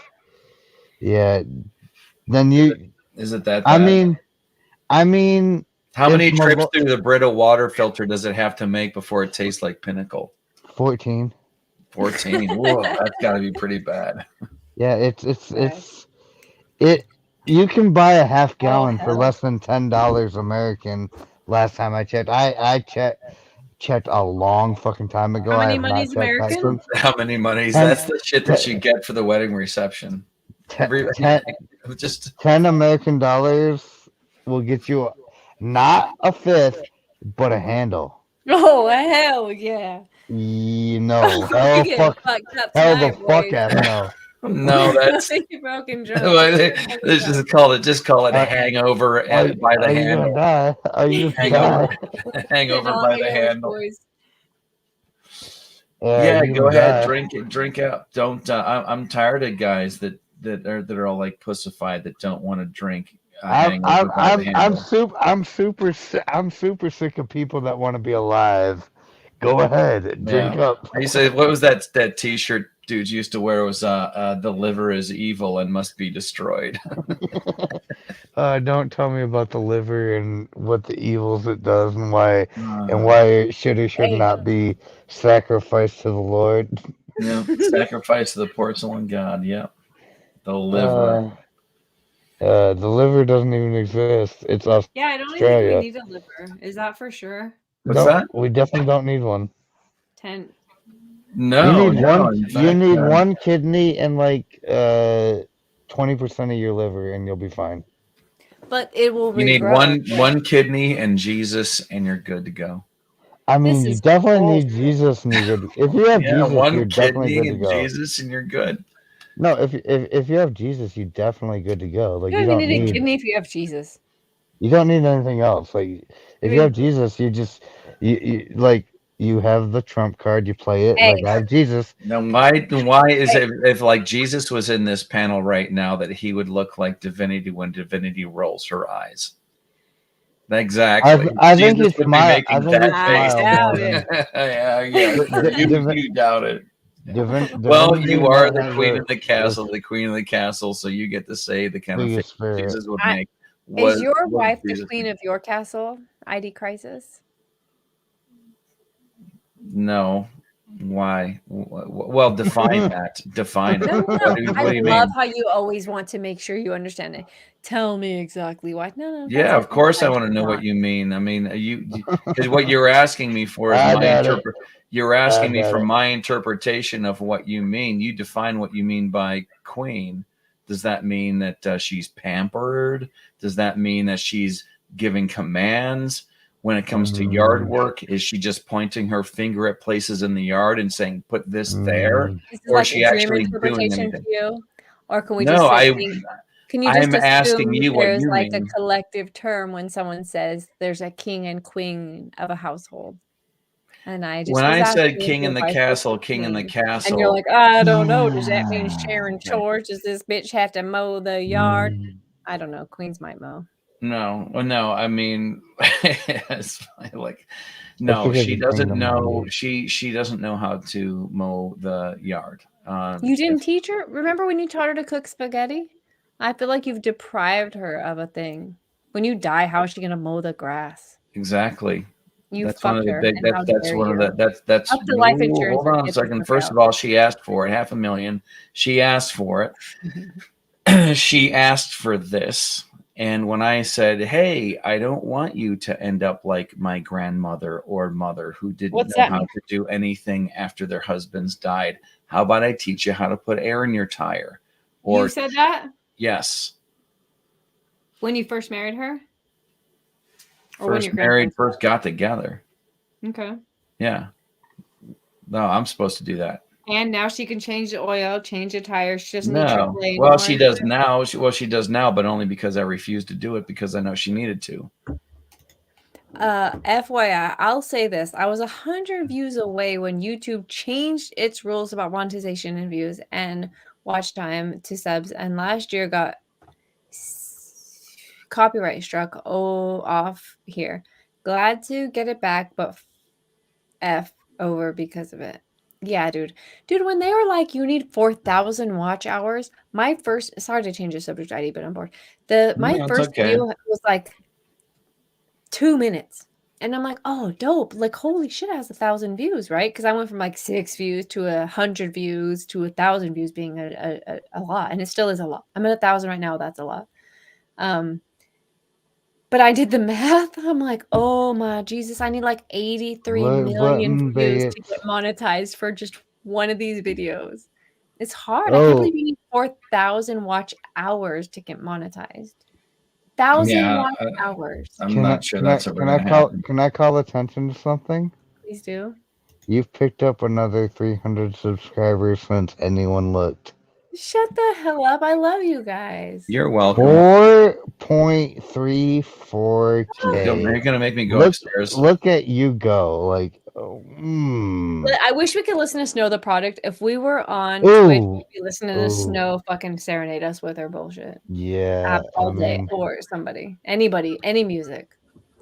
yeah. Then you. Is it that I bad? mean. How if many trips Malo- through the Brita water filter does it have to make before it tastes like Pinnacle? 14. 14. Whoa, that's got to be pretty bad. Yeah, it. You can buy a half gallon for hell. less than $10 American. Last time I checked, I checked a long fucking time ago. How I many have not monies checked back American? since. How many monies? 10 That's the shit that you get for the wedding reception. Just 10 American dollars will get you not a fifth, but a handle. Oh hell yeah! You know, We hell get fuck, fucked up hell the tonight, fuck boys. ass no. No, that's You broken drunk. let's just call it a hangover by the Are you handle. gonna die? Are you gonna Hangover, die? hangover by the handle. Boys. Yeah, you go gonna ahead, die. drink out. Don't. I'm tired of guys that are all like pussified that don't want to drink. Hangover by the handle. I'm super sick of people that want to be alive. Go ahead, drink up. You say, what was that T-shirt dudes used to wear? It was the liver is evil and must be destroyed. Don't tell me about the liver and what the evils it does and why it should or should not be sacrificed to the Lord. Yeah, sacrifice to the porcelain god. Yeah, the liver. The liver doesn't even exist. It's Australia. Yeah, I don't even think we need a liver. Is that for sure? What's that? We definitely don't need one. 10. No, you need one. in fact, You need one kidney and like 20% of your liver, and you'll be fine. But it will. You need regrow. one kidney and Jesus, and you're good to go. I mean, you definitely need Jesus, and you're good. If you have Jesus, one you're definitely kidney good to and go. Jesus, and you're good. No, if you have Jesus, you're definitely good to go. Like You don't even need a kidney if you have Jesus. You don't need anything else. Like if you have Jesus, you just you have the trump card. You play it like I have Jesus. Now, why is it if like Jesus was in this panel right now that he would look like Divinity when Divinity rolls her eyes? Exactly. I think Jesus he would smile. be I making think he that face. smiled more than Yeah. You doubt it. Well, you are the queen of the castle, so you get to say the kind of face Jesus would make. Is your wife the queen of your castle? ID Crisis? No. Why? Well, define that. Define it. No. What do I you love mean? how you always want to make sure you understand it. Tell me exactly why. No. Yeah, of course I want to know what you mean. I mean, because what you're asking me for is You're asking me for my interpretation of what you mean. You define what you mean by queen. Does that mean that she's pampered? Does that mean that she's giving commands? When it comes to yard work, is she just pointing her finger at places in the yard and saying, "Put this there," Is this or like is she a dream actually doing interpretation anything? to you? Or can we No, just can you just I'm asking assume you what there's you like mean. a collective term when someone says there's a king and queen of a household? And I just When was I asking said if king your in the wife was castle, king in the queen. And castle. you're like, I don't know. Does that mean sharing Okay. chores? Does this bitch have to mow the yard? I don't know. Queens might mow. No. I mean, it's like, no, because she the doesn't kingdom know. of She doesn't know how to mow the yard. You didn't teach her? Remember when you taught her to cook spaghetti? I feel like you've deprived her of a thing. When you die, how is she gonna mow the grass? Exactly. You That's one of fucked the her, big. and how That's dare one of you? the. That's. Up to life Ooh, insurance hold if on a kids second. took First out. of all, she asked for it, $500,000. She asked for it. She asked for this. And when I said, "Hey, I don't want you to end up like my grandmother or mother who didn't What's know that how mean? to do anything after their husbands died, how about I teach you how to put air in your tire?" Or You said that yes, when you first married her? Or when first your married, grandparents first got together. Okay. Yeah. No, I'm supposed to do that. And now she can change the oil, change the tires. She doesn't need No. AAA Well, anymore. she does now. She does now, but only because I refused to do it because I know she needed to. FYI, I'll say this. I was 100 views away when YouTube changed its rules about monetization and views and watch time to subs, and last year got copyright struck off here. Glad to get it back, but F over because of it. Yeah, dude. Dude, when they were like, you need 4,000 watch hours, my first, sorry to change the subject ID, but I'm bored. My No, it's first okay. video was like 2 minutes. And I'm like, oh, dope. Like, holy shit, it has 1,000 views, right? Because I went from like 6 views to 100 views to 1,000 views being a lot. And it still is a lot. I'm at 1,000 right now. That's a lot. But I did the math. I'm like, oh my Jesus, I need like 83 What million button, views to bigots? get monetized for just one of these videos. It's hard. I can't Oh, believe you need 4,000 watch hours to get monetized. 1,000 Yeah, watch hours. I'm not sure that's ever going to happen. can I call attention to something? Please do. You've picked up another 300 subscribers since anyone looked. Shut the hell up. I love you guys. You're welcome. 4.34K. You're going to make me go look, upstairs. Look at you go. Like, I wish we could listen to Snow the Product. If we were on Ooh. Twitch, we'd be listening to Ooh. Snow fucking serenade us with her bullshit. Yeah, All I day. mean, Or somebody. Anybody. Any music.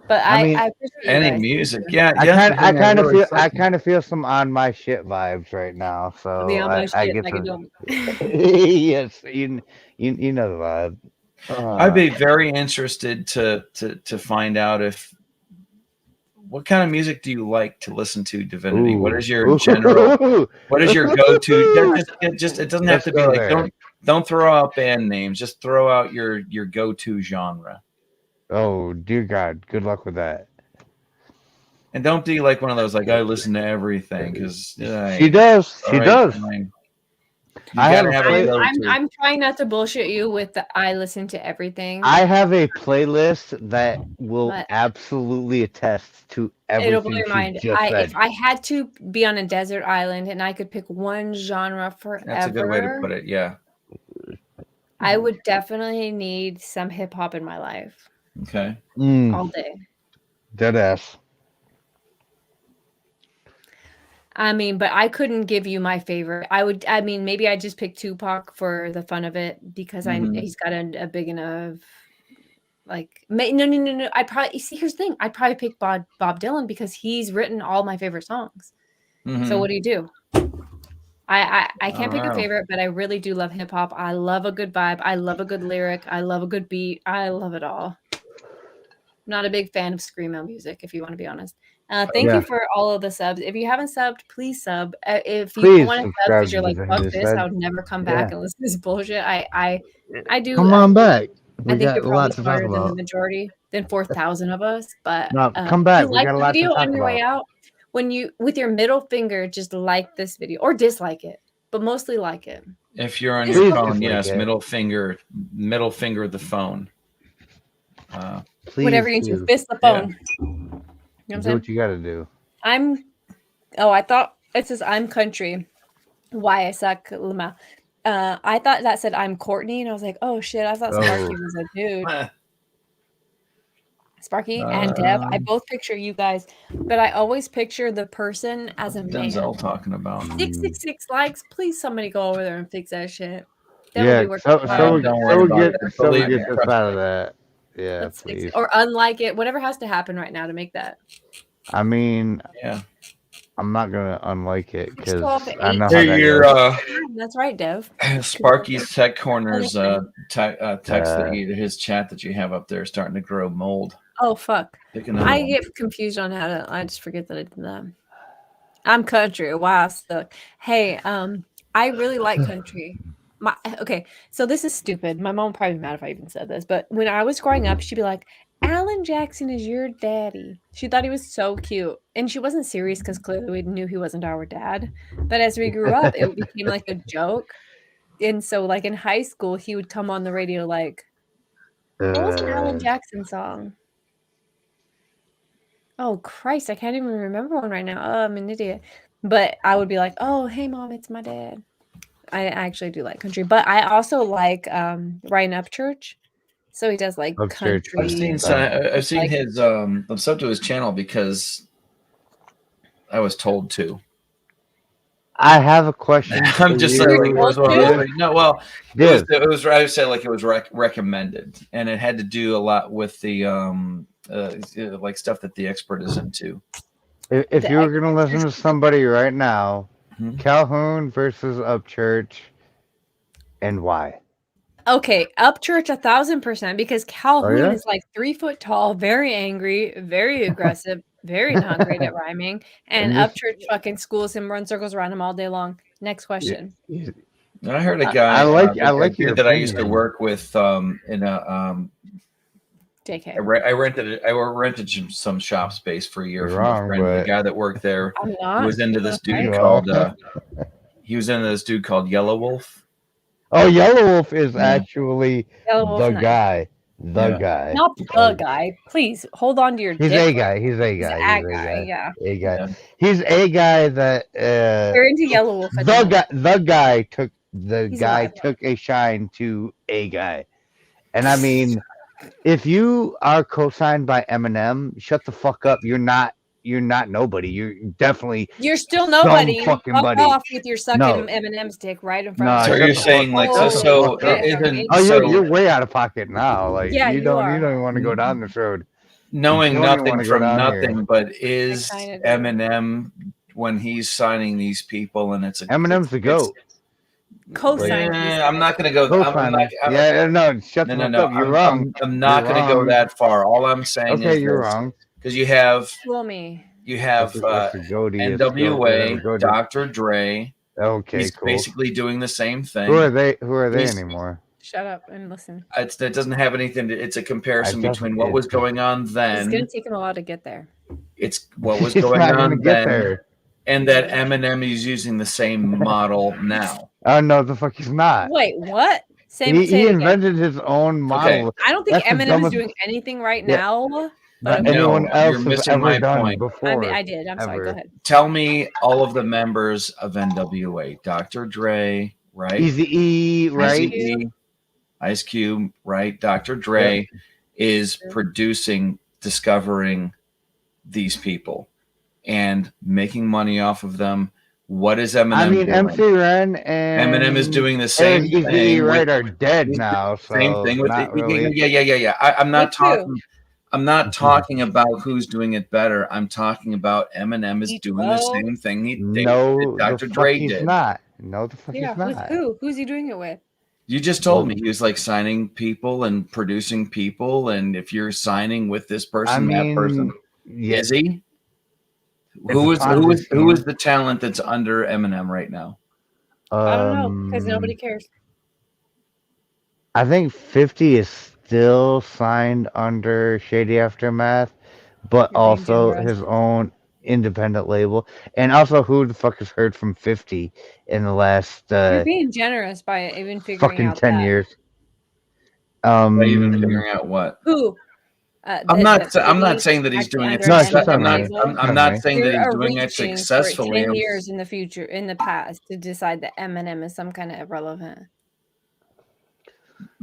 But I mean, I appreciate you Any guys. music. Yeah. I That's the thing kind of really feel sucks. I kind of feel some on my shit vibes right now. So Be on my I shit get like a to dome. yes, you know the vibe. I'd be very interested to find out what kind of music do you like to listen to, Divinity? What is your general? What is your go-to? It doesn't have Let's to be go like there. don't throw out band names. Just throw out your go-to genre. Oh dear God, good luck with that. And don't be like one of those like I listen to everything because She does. She does. Fine. You I gotta have have a go-to. I'm trying not to bullshit you with the I listen to everything. I have a playlist that will But- absolutely attest to It'll blow everything your she mind. just said. If I had to be on a desert island and I could pick one genre forever, That's a good way to put it. Yeah. I would definitely need some hip hop in my life. Okay. All day. Dead ass. I mean, but I couldn't give you my favorite. I mean, maybe I just pick Tupac for the fun of it because he's got a big enough, like, no. I'd probably, see, here's the thing. I'd probably pick Bob Dylan because he's written all my favorite songs. So what do? I can't pick a favorite, but I really do love hip hop. I love a good vibe. I love a good lyric. I love a good beat. I love it all. Not a big fan of screamo music, if you want to be honest. Thank you for all of the subs. If you haven't subbed, please sub. If you want to sub because you're like, fuck this, I would never come back and listen to this bullshit. I do. Come on back. I We think got you're a probably lot to talk smarter than the about. majority, than 4,000 of us. But No, come back. if you We like got a the lot to video talk on your way about. out, when you with your middle finger, just like this video or dislike it, but mostly like it. If you're on Please your don't phone, dislike yes, it. middle finger the phone. Whatever you do, fist the phone. You know what I'm Do saying? what you got to do. I thought it says I'm country. Why I suck, Lama. I thought that said I'm Courtney, and I was like, oh shit, I thought Sparky was a dude. Sparky and Deb, I both picture you guys, but I always picture the person as a man. Denzel talking about 666 likes. Please, somebody go over there and fix that shit. That Yeah, would be working. so get us out of that. Yeah, Let's fix please. it. Or unlike it. Whatever has to happen right now to make that. I mean, yeah. I'm not gonna unlike it because 12 to I know 18. how Here, that your goes. That's right, Dev. Sparky's Tech Corners text Uh, that his chat that you have up there is starting to grow mold. Oh fuck! Pick another I one. get confused on how to. I just forget that I did that. I'm country. Wow, I suck. Hey, I really like country. Okay, so this is stupid. My mom would probably be mad if I even said this, but when I was growing up, she'd be like, "Alan Jackson is your daddy." She thought he was so cute, and she wasn't serious because clearly we knew he wasn't our dad. But as we grew up, it became like a joke, and so like in high school, he would come on the radio like, "What was an Alan Jackson song?" Oh, Christ, I can't even remember one right now. Oh, I'm an idiot. But I would be like, "Oh, hey, mom, it's my dad." I actually do like country, but I also like Ryan Upchurch. So he does like Upchurch country. I've seen like, his I'm sub to his channel because I was told to. I have a question. I'm just for saying, you. no, well, Yes. it was I would say like it was recommended, and it had to do a lot with the like stuff that the expert is into. If you were gonna listen to somebody right now, Mm-hmm. Calhoun versus Upchurch, and why? Okay, Upchurch 1000% because Calhoun yeah? is like 3 foot tall, very angry, very aggressive, very not great at rhyming, and And this- Upchurch fucking schools him, runs circles around him all day long. Next question. I heard a guy. I like a your dude that I used to opinion. work with in a JK. I rented some shop space for a year You're from wrong, a friend. The but- guy that worked there I'm he not. was into this dude You called are. Yellow Wolf. Oh, Yellow Wolf is actually Yellow Wolf the nice. guy. The Yeah. guy. Not the guy. Please hold on to your He's dick. a guy. He's a He's guy. a He's a guy. guy. Yeah. A guy. He's a guy that We're into Yellow Wolf. At the guy He's alive. took a shine to a guy. And I mean, if you are co-signed by Eminem, shut the fuck up. You're not nobody. You're definitely You're still some nobody. fucking Fuck buddy. off with your sucking No. Eminem's dick right in No, front So of shut you're the saying fuck like up. so? Shut the So fuck up. isn't Oh, so you're way out of pocket now. Like Yeah, you you don't are. even want to go down this road. knowing You don't even nothing wanna go from down nothing, here. but is kinda do. Eminem when he's signing these people and it's Eminem's the goat. Co-signed. I'm not going to go. Co-signing. No, shut the fuck up. You're wrong. I'm not You're going to go wrong. that far. All I'm saying Okay, is you're wrong. because you have Fool me. That's the goatiest goat NWA, goat. Dr. Dre. Okay, He's cool. basically doing the same thing. Who are they? Who are they He's- anymore? Shut up and listen. That doesn't have anything to. It's a comparison I don't- between what was going on It's then. gonna take him a while to get there. It's what was He's going not gonna on get then, there. and that Eminem is using the same model now. Oh no, the fuck he's not. Wait, what? Say He it again. invented his own model. I don't think That's the Eminem is dumbest- doing anything right Yeah. now. that No, anyone you're else has missing ever my done point. before. I did. I'm sorry. Go ever. ahead. Tell me all of the members of NWA: Dr. Dre, right? Easy E, right? Eazy-E, Ice Cube, right? Dr. Dre is producing, discovering these people, and making money off of them. What is Eminem I mean, doing? MC Ren and Eminem is doing the same Easy thing. E, right, with- are dead he's now. So same thing with not really. Yeah. I'm not With who? talking. I'm not talking about who's doing it better. I'm talking about Eminem is doing the Debo? same thing No, Dr. the Dre fuck he's did. not. No, the fuck Yeah, he's with not. who? Who's he doing it with? You just told me he was like signing people and producing people, and if you're signing with this person, that person, yeah. is he? It's Who a is Ponzi scheme. the talent that's under Eminem right now? I don't know because nobody cares. I think 50 is still signed under Shady Aftermath, but You're being also generous. his own independent label. And also, who the fuck has heard from 50 in the last You're being generous by even figuring fucking out 10 that. years? Are you even figuring out what? Who? I'm not saying that he's doing it. I'm not saying that he's doing it successfully. 10 years in the future, in the past, to decide that Eminem is some kind of irrelevant.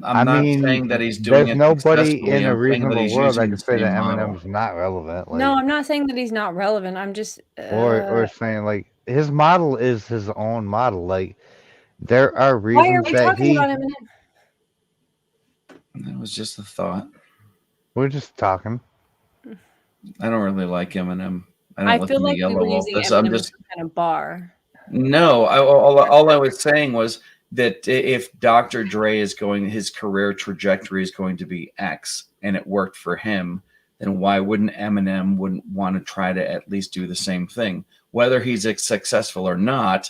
I'm not saying that he's doing there's it nobody successfully. in a I'm saying that reasonable he's world that using can the say that same model. Eminem's not relevant. Like, No, I'm not saying that he's not relevant. I'm just or saying like his model is his own model. Like there are why are reasons we that talking he. about Eminem? That was just a thought. We're just talking. I don't really like Eminem. I listen feel to like we Yellow were Wolf. using I'm Eminem as just some kind of bar. no. All I was saying was that if Dr. Dre is going, his career trajectory is going to be X, and it worked for him, then why wouldn't Eminem wouldn't want to try to at least do the same thing? Whether he's successful or not,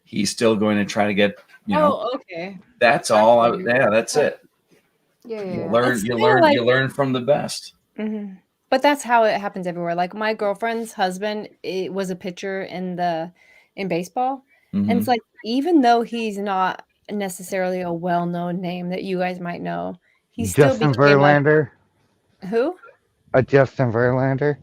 he's still going to try to get. Okay. That's all. That's it. Yeah, You yeah. learn. It's You kinda learn. like You learn from the best. Mhm. But that's how it happens everywhere. Like my girlfriend's husband, it was a pitcher in baseball. And it's Mhm. like even though he's not necessarily a well-known name that you guys might know, he still Justin became a Verlander. who? A Justin Verlander.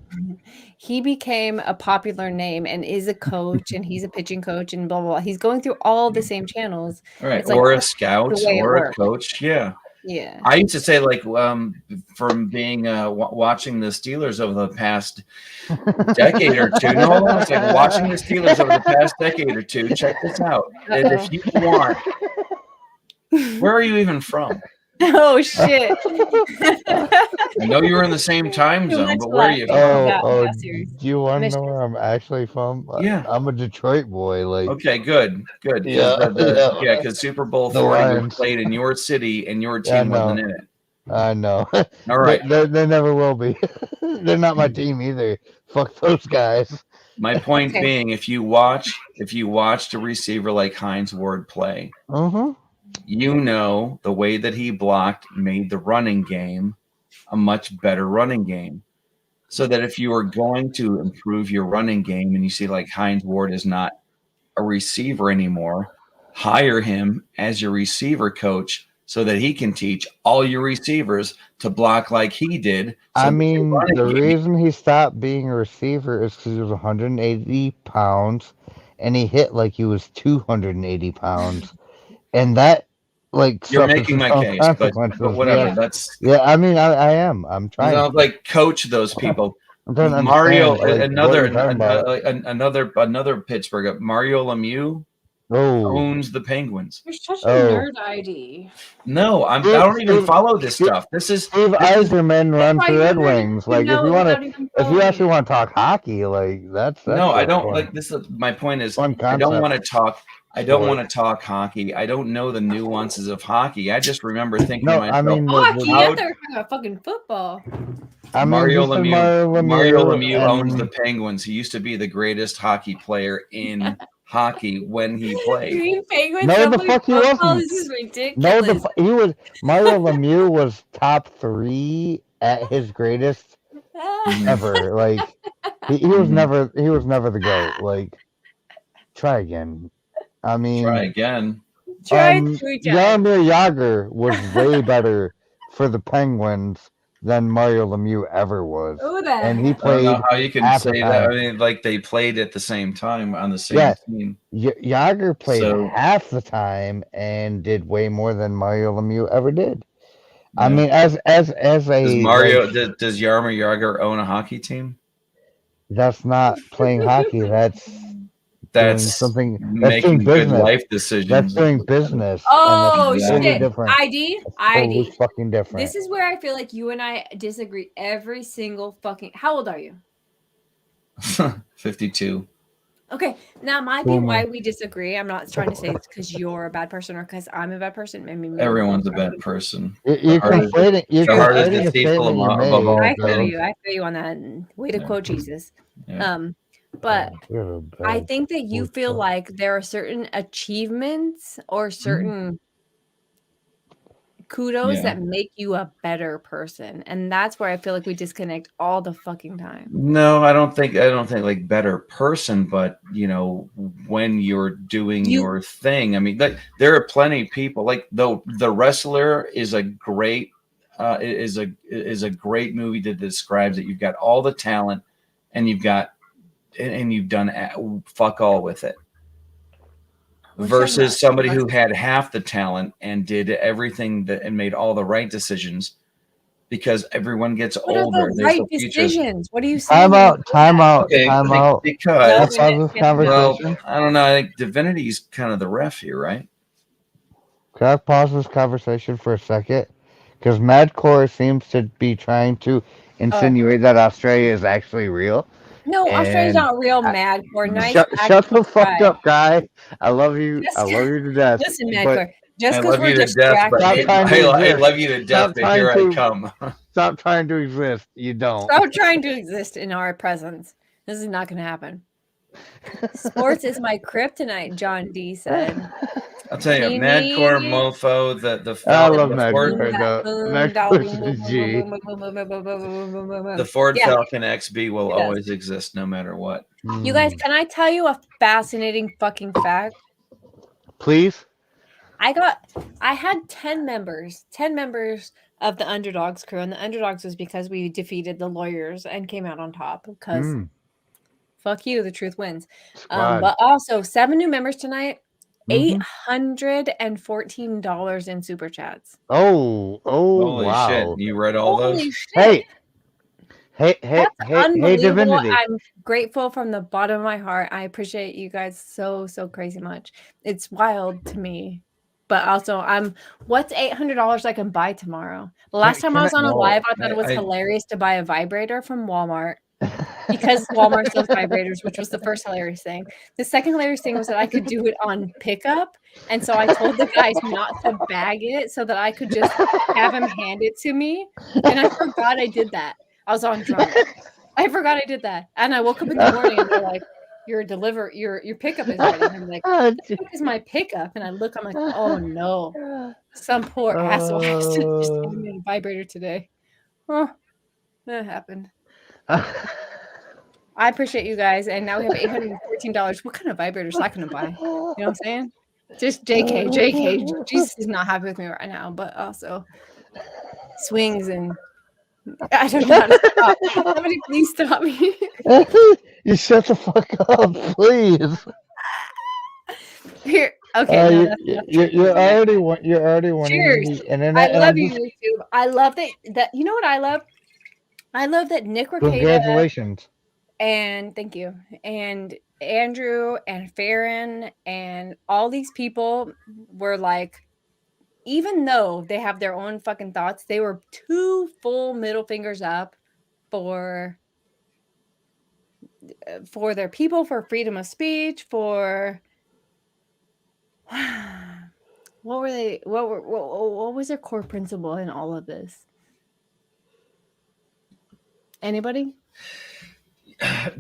He became a popular name and is a coach and he's a pitching coach and blah blah blah. He's going through all the same channels. All And right, it's like or a that's the scout, way it or a works. coach. Yeah. Yeah. I used to say, like, from being watching the Steelers over the past decade or two. No, it's like watching the Steelers over the past decade or two. Check this out. And if you want, where are you even from? Oh shit. I know you were in the same time Too zone, much but where are left. you I from? forgot Oh, how serious. do you want to know Michigan. where I'm actually from? Yeah. I'm a Detroit boy. Like, Okay, good. yeah, Because Super Bowl The 40 was Lions. played in your city, and your Yeah, I team wasn't know. in it. I know. All right. They never will be. They're not my team either. Fuck those guys. My point Okay. being, if you watched a receiver like Hines Ward play, you know the way that he blocked made the running game a much better running game. So that if you are going to improve your running game and you see like Hines Ward is not a receiver anymore, hire him as your receiver coach so that he can teach all your receivers to block like he did. So I that your mean, running the game- reason he stopped being a receiver is because he was 180 pounds and he hit like he was 280 pounds. And that, like, You're suffers making my its own case, but consequences. whatever. Yeah. That's Yeah, I mean, I am. I'm trying you know, to. like coach those people. I'm trying to Mario, understand, like, what you're talking about. another Pittsburgh. Mario Lemieux Oh. owns the Penguins. You're such a Oh. nerd ID. No, I don't even follow this stuff. This is Steve Eiserman runs why the you Red already Wings. Like, know if you it want without to, even if you following actually it. want to talk hockey, like that's no, I so don't fun. like this. Is my point is Fun I don't concept. want to talk. I don't Sport. want to talk hockey. I don't know the nuances of hockey. I just remember thinking No, to myself, I mean, Hockey, how- I thought we were talking about fucking football. I mean, Mario he said Lemieux. Mario Lemieux owns and- the Penguins. He used to be the greatest hockey player in hockey when he played. Green Penguins No, don't the play fuck he football? wasn't. This is No, ridiculous. he was Mario Lemieux was top 3 at his greatest ever. Like he was never the GOAT. Like try again. I mean, Try again. Try 3 times. Jaromir Jagr was way better for the Penguins than Mario Lemieux ever was. Who the And he I don't played know how you can half the say that. I time. mean, like they played at the same time on the same Yeah. team. Jagr played So- half the time and did way more than Mario Lemieux ever did. I Yeah. mean, as Does a Mario like, does Jaromir Jagr own a hockey team? that's not playing hockey. That's That's doing something. That's making doing good business. life decisions. That's doing business. Oh and that's totally shit! different. ID, That's totally ID. fucking different. This is where I feel like you and I disagree every single fucking. How old are you? 52. Okay, now might be Boomer. why we disagree. I'm not trying to say it's because you're a bad person or because I'm a bad person. I mean, Everyone's a bad person. You're conflating. You're the heart is conflating a deceitful statement you above all made. I feel though. you. I feel you on that. And way to quote Jesus. Yeah. But You're a I bad think that you feel person. like there are certain achievements or certain kudos Yeah. that make you a better person, and that's where I feel like we disconnect all the fucking time. No, I don't think like better person, but you know, when you're doing your thing, I mean, there are plenty of people like the Wrestler is a great is a great movie that describes that you've got all the talent and you've done fuck all with it. Versus somebody who had half the talent and did everything and made all the right decisions, because everyone gets What are older. the There's right the future. decisions? What are you saying? Time out. Time out. Okay, Time out. because Let's have this conversation. well, I don't know. I think Divinity's kind of the ref here, right? Can I pause this conversation for a second? Because Madcore seems to be trying to insinuate that Australia is actually real. No, Australia's And not real mad or nice. shut actual the fuck guy. up, guy. I love you. I Just- love you to death. Listen, but Madcore, just I because love we're you to death, but stop trying to I exist. love you to death, Stop but trying here I to- come. Stop trying to exist. You don't. stop trying to exist in our presence. This is not going to happen. Sports is my kryptonite, John D said. I'll tell you, He Madcore, needs- Mofo, the I Ford, love the Ford, Madcore. Madcore's a G. the Ford Yeah. Falcon XB will It does. always exist no matter what. You guys, can I tell you a fascinating fucking fact? Please. I had 10 members of the Underdogs crew, and the Underdogs was because we defeated the lawyers and came out on top because fuck you, the truth wins. Squad. But also 7 new members tonight, Mhm. $814 in super chats. Oh, Holy wow. shit. You read all Holy those? shit. Hey, That's hey, unbelievable. Divinity. I'm grateful from the bottom of my heart. I appreciate you guys so crazy much. It's wild to me. But also, what's $800 I can buy tomorrow? The last time I was on a live, I thought it was hilarious to buy a vibrator from Walmart because Walmart sells vibrators, which was the first hilarious thing. The second hilarious thing was that I could do it on pickup. And so I told the guys not to bag it so that I could just have him hand it to me. And I forgot I did that. I was on drunk. I forgot I did that. And I woke up in the morning and they're like, your pickup is ready. And I'm like, what the fuck is my pickup? And I look, I'm like, oh no. Some poor asshole has to just give me a vibrator today. Oh, that happened. I appreciate you guys. And now we have $814. What kind of vibrator is that going to buy? You know what I'm saying? Just JK. Jesus is not happy with me right now, but also swings and I don't know how to stop. Somebody please stop me. You shut the fuck up, please. Here, okay. No, you're already winning Cheers. the internet. I love you, YouTube. I love that. You know what I love? I love that Nick Ricada Congratulations. and thank you, and Andrew and Farron and all these people were like, even though they have their own fucking thoughts, they were 2 full middle fingers up for their people, for freedom of speech, for what were they? What was their core principle in all of this? Anybody?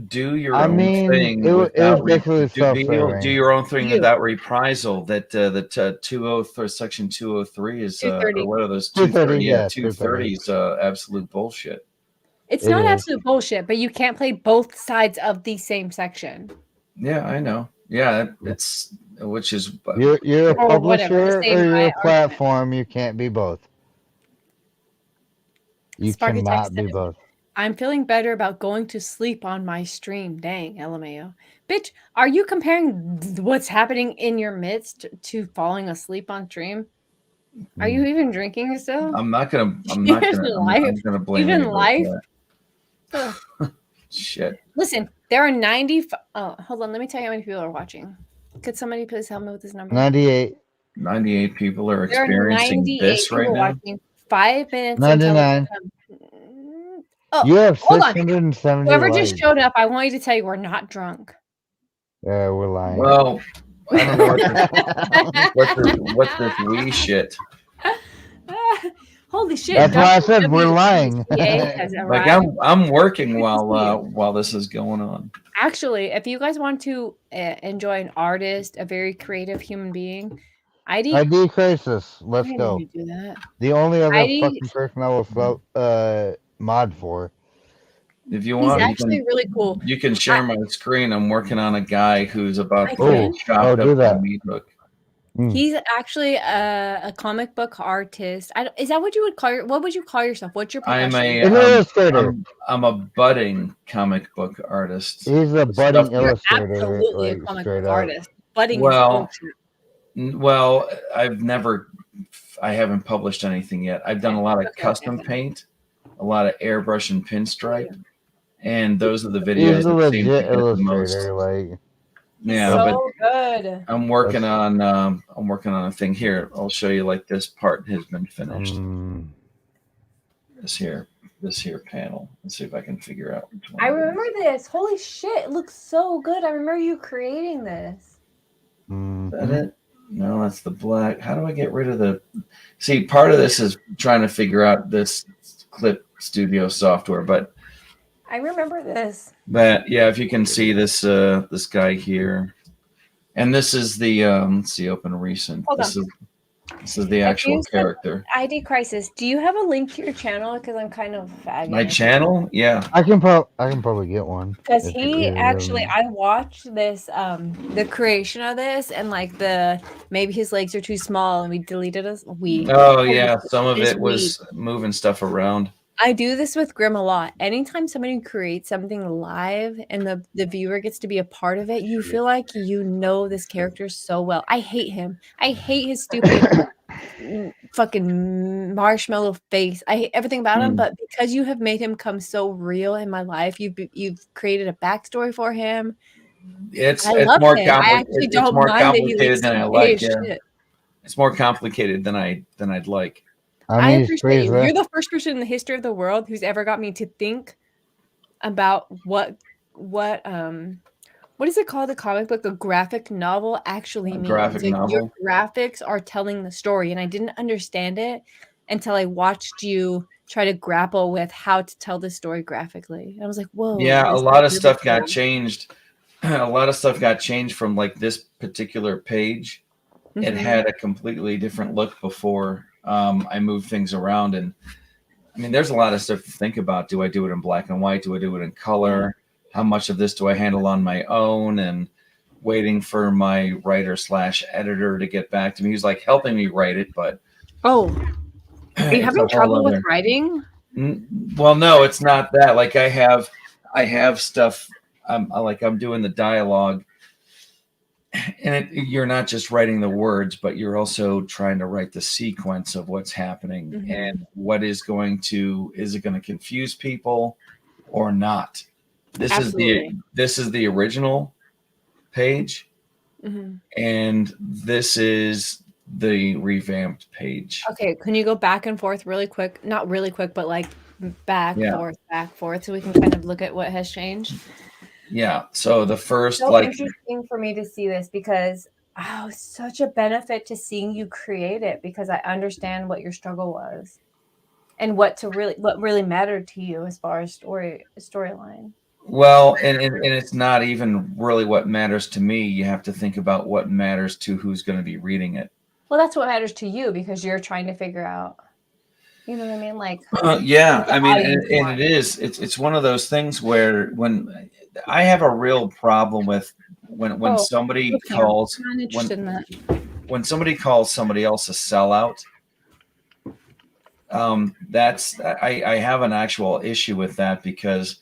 Do your I own mean, thing it was without basically do self-serving. your own thing You. without reprisal. That 203 section 203 is or 230. what are those 230? 230? Yeah, 230 is absolute bullshit. It's It not is. absolute bullshit, but you can't play both sides of the same section. Yeah, I know. Yeah, it's which is You're a Or whatever, publisher same or you're a argument. platform. You can't be both. You Sparky Tech cannot be says, both. I'm feeling better about going to sleep on my stream. Dang, LMAO. Bitch, are you comparing what's happening in your midst to falling asleep on stream? Are you even drinking still? I'm not gonna I'm Even gonna blame even anybody life? for that. Ugh. Shit. Listen, there are 90. Oh, hold on. Let me tell you how many people are watching. Could somebody please help me with this number? 98. 98 people are There are experiencing 98 this right people now. watching. 5 minutes until 99. Oh, You have hold on. 670 Whoever likes. just showed up, I want you to tell you we're not drunk. Yeah, we're lying. Well, I don't know what's this wee shit. Holy shit! That's why I said we're WWCA lying. has Like arrived. I'm working while this is going on. Actually, if you guys want to enjoy an artist, a very creative human being, ID Crisis. Let's I didn't go. mean to do that. The only other ID fucking person I will float mod for. If you He's want, actually really cool. You can share my screen. I'm working on a guy who's about I to get can? chopped do up that. on meat hook. He's actually a comic book artist. Is that what you would call what would you call yourself? What's your I'm profession? An illustrator. I'm a budding comic book artist. He's a budding You're illustrator. absolutely a like, comic straight book up. artist. Budding is Well, bullshit. well, I haven't published anything yet. I've done a lot of custom paint, a lot of airbrush and pinstripe, and those are the videos He's a that seem to legit get the most. illustrator. Like, Yeah, So good. I'm working on a thing here. I'll show you like this part has been finished. This here. this here panel. Let's see if I can figure out which one. I it is. remember this. Holy shit, it looks so good. I remember you creating this. Is that it? No, that's the black. How do I get rid of the? See, part of this is trying to figure out this Clip Studio software, but I remember this. yeah, if you can see this this guy here, and this is the let's see, open recent. Hold This on. is the If actual you said character. ID Crisis, do you have a link to your channel? Because I'm kind of fagging. My channel, yeah. I can probably get one. Because if he either actually, of I watched this, the creation of this, and like maybe his legs are too small, and we deleted us. Oh yeah, some of This it was moving stuff around. I do this with Grim a lot. Anytime somebody creates something live and the viewer gets to be a part of it, you feel like you know this character so well. I hate him. I hate his stupid fucking marshmallow face. I hate everything about him, but because you have made him come so real in my life, you've created a backstory for him. It's love more him. I actually don't mind that he complicated looks than I gay like. as Yeah. shit. It's more complicated than I'd like. I appreciate you. You're the first person in the history of the world who's ever got me to think about what is it called? The comic book, a graphic novel actually means. Graphic Like, your novel. graphics are telling the story, and I didn't understand it until I watched you try to grapple with how to tell the story graphically. And I was like, whoa. Yeah, a this lot is of really stuff got cool. changed. A lot of stuff got changed from like this particular page. It Mhm. had a completely different look before I moved things around. And I mean, there's a lot of stuff to think about. Do I do it in black and white? Do I do it in color? How much of this do I handle on my own? And waiting for my writer/editor to get back to me. He was like helping me write it, but Oh, are you it's having a whole trouble with other- writing? Well, no, it's not that. Like I have stuff. I'm doing the dialogue, and you're not just writing the words, but you're also trying to write the sequence of what's happening Mhm. and what is it going to confuse people or not? Absolutely. This is the original page, Mhm. and this is the revamped page. Okay, can you go back and forth really quick? Not really quick, but like back, Yeah. back, forth, so we can kind of look at what has changed. Yeah. So the first So interesting for me to see this because such a benefit to seeing you create it because I understand what your struggle was and what really mattered to you as far as storyline. Well, and it's not even really what matters to me. You have to think about what matters to who's going to be reading it. Well, that's what matters to you because you're trying to figure out, you know what I mean? Like, Yeah, what the I mean, audience and wants. it's one of those things where when I have a real problem with when somebody okay. calls I'm not interested in that. when somebody calls somebody else a sellout. That's I have an actual issue with that because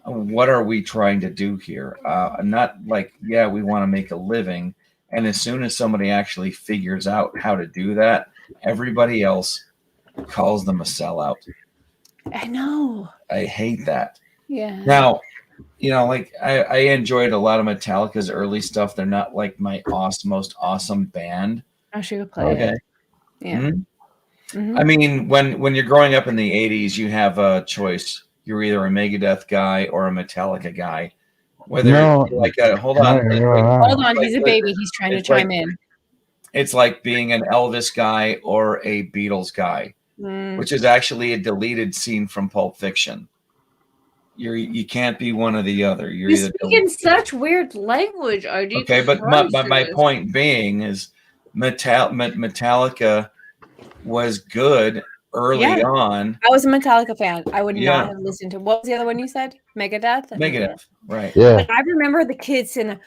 what are we trying to do here? Not like, yeah, we want to make a living. And as soon as somebody actually figures out how to do that, everybody else calls them a sellout. I know. I hate that. Yeah. Now, like I enjoyed a lot of Metallica's early stuff. They're not like my most awesome band. I should play it. Yeah. Mhm. Mhm. I mean, when you're growing up in the 80s, you have a choice. You're either a Megadeth guy or a Metallica guy. Whether No, you're like hold no, on. you're not. Hold on, he's a baby. He's trying to chime in. It's like being an Elvis guy or a Beatles guy, which is actually a deleted scene from Pulp Fiction. You can't be one or the other. You're You either speak in such weird language, RG. okay, but my point being is Metallica was good early on. I was a Metallica fan. I would Yeah. not have listened to. What was the other one you said? Megadeth. Megadeth, right? Yeah. But I remember the kids in.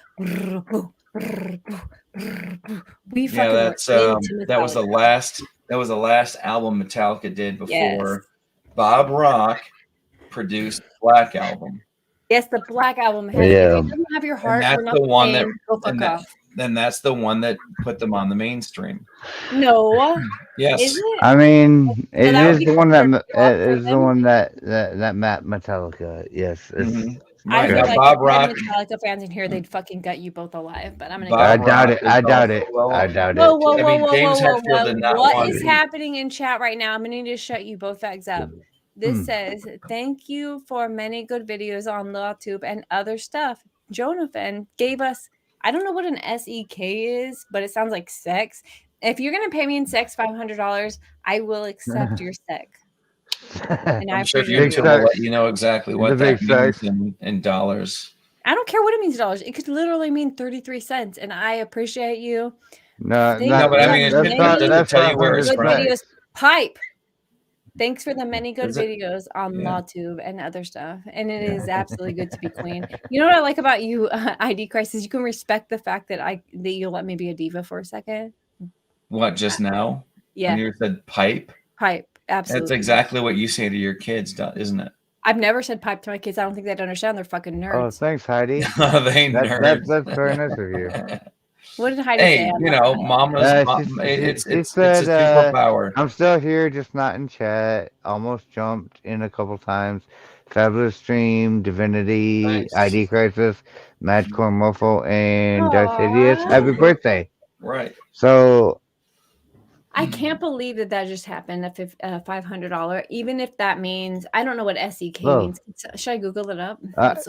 We Yeah, fucking that's were into that was the Metallica. last album Metallica did before Yes. Bob Rock produced Black Album. Yes, the Black Album. Has, Yeah. If it doesn't have your And heart, that's we're not the one that saying go fuck off. then that's the one that put them on the mainstream. No. Yes. Is it? I mean, it that would is be the one that considered it is the them? one that Matt Metallica. Yes, it's, I feel Now, like Bob if we had Rock. Metallica fans in here, they'd fucking gut you both alive. But I'm gonna. Bob I go. doubt it. Rock I is doubt also- it. well, I doubt Whoa, it. whoa, I whoa, mean, whoa, James whoa, Hetfield whoa! did not What want is to. happening in chat right now? I'm gonna need to shut you both fags up. This says, thank you for many good videos on LawTube and other stuff. Jonathan gave us, I don't know what an SEK is, but it sounds like sex. If you're going to pay me in sex $500, I will accept your sec. And I'm I sure appreciate YouTube you. will let you know exactly what that means in dollars. I don't care what it means in dollars. It could literally mean 33 cents. And I appreciate you. No, Thank No, but I you mean, for it many doesn't tell you where it's good from. videos. Pipe. Thanks for the many good Is it? videos on Yeah. LawTube and other stuff. And it is absolutely good to be queen. You know what I like about you, ID Crisis? You can respect the fact that you let me be a diva for a second. What, just now? Yeah. When you said pipe? Pipe. Absolutely. That's exactly what you say to your kids, isn't it? I've never said pipe to my kids. I don't think they'd understand. They're fucking nerds. Oh, thanks, Heidi. They nerds. That's very nice of you. What did Heidi Hey, say? you know, mama's. It's She a said, superpower. I'm still here, just not in chat. Almost jumped in a couple times. Fabulous stream, Divinity, Nice. ID Crisis, Madcore Mofo, and Darth Idiot. Happy birthday. Right. So, I can't believe that just happened. A $500, even if that means I don't know what SEK means. Should I Google it up?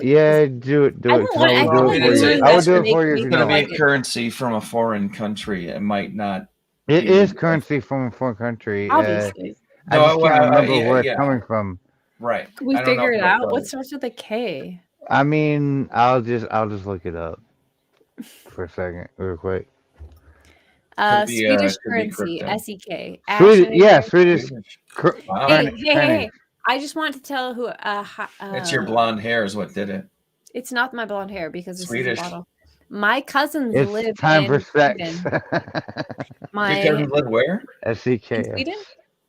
yeah, do it. I don't want. I feel like Googling I would this do will it make for you. me if you It's going to don't. be currency from a foreign country. It might not. It is currency from a foreign country. Obviously. I just can't remember where it's coming from. Right. Can we figure it out? What starts with a K? I mean, I'll just look it up for a second, real quick. Swedish currency, SEK. Swedish. Wow. Hey! I just want to tell who. It's your blonde hair is what did it. It's not my blonde hair because this Swedish. is a bottle. My cousins It's live time in for sex. Sweden. Your cousins live where? SEK. In Sweden?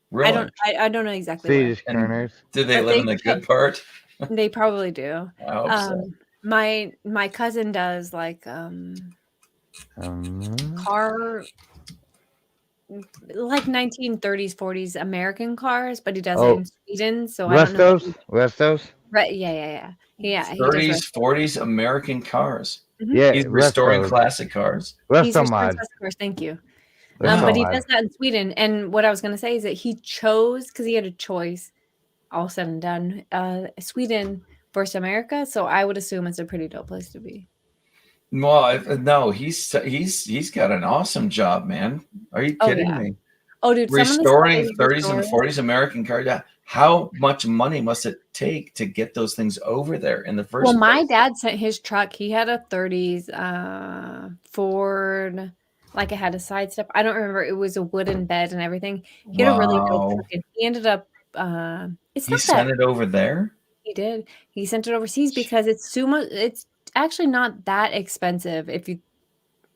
Really? I don't know exactly. Swedish where. kerners. Do they live in the good part? They probably do. I hope so. My cousin does like car, like 1930s 40s American cars, but he does it in Sweden. So I don't know. Westos. Right? Yeah. 30s, 40s American cars. Yeah, he's restoring classic cars. He's restoring classic cars. Thank you. But he does that in Sweden. And what I was going to say is that he chose, because he had a choice, all said and done, Sweden versus America. So I would assume it's a pretty dope place to be. Well, no, he's got an awesome job, man. Are you kidding me? Oh, dude, restoring 30s and 40s American cars. Yeah. How much money must it take to get those things over there in the first place? Well, my dad sent his truck. He had a 30s Ford, like it had a side step. I don't remember. It was a wooden bed and everything. He had a really dope truck. And he ended up. He sent it over there. He did. He sent it overseas because it's too much. It's actually not that expensive. If you,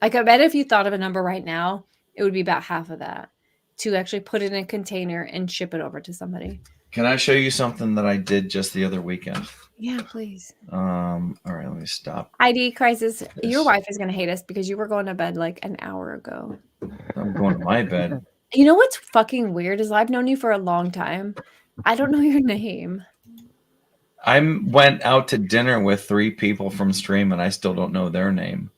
like, I bet if you thought of a number right now, it would be about half of that to actually put it in a container and ship it over to somebody. Can I show you something that I did just the other weekend? Yeah, please. All right, let me stop. ID Crisis. Your wife is going to hate us because you were going to bed like an hour ago. I'm going to my bed. You know what's fucking weird is I've known you for a long time. I don't know your name. I went out to dinner with 3 people from Stream and I still don't know their name.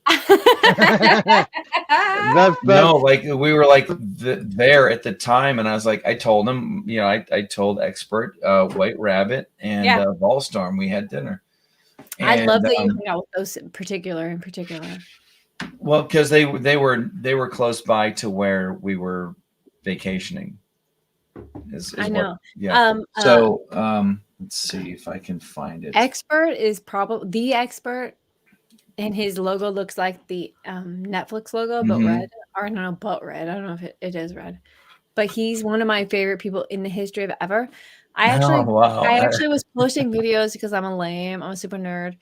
No, like we were like there at the time, and I was like, I told them, you know, I told Expert, White Rabbit, and Volstorm we had dinner. And, I love that you hung out with those in particular. Well, because they were close by to where we were vacationing. I know. Let's see if I can find it. Expert is probably the Expert. And his logo looks like the Netflix logo, but red. Or I don't know, but red. I don't know if it is red. But he's one of my favorite people in the history of ever. I actually was posting videos because I'm a lame. I'm a super nerd.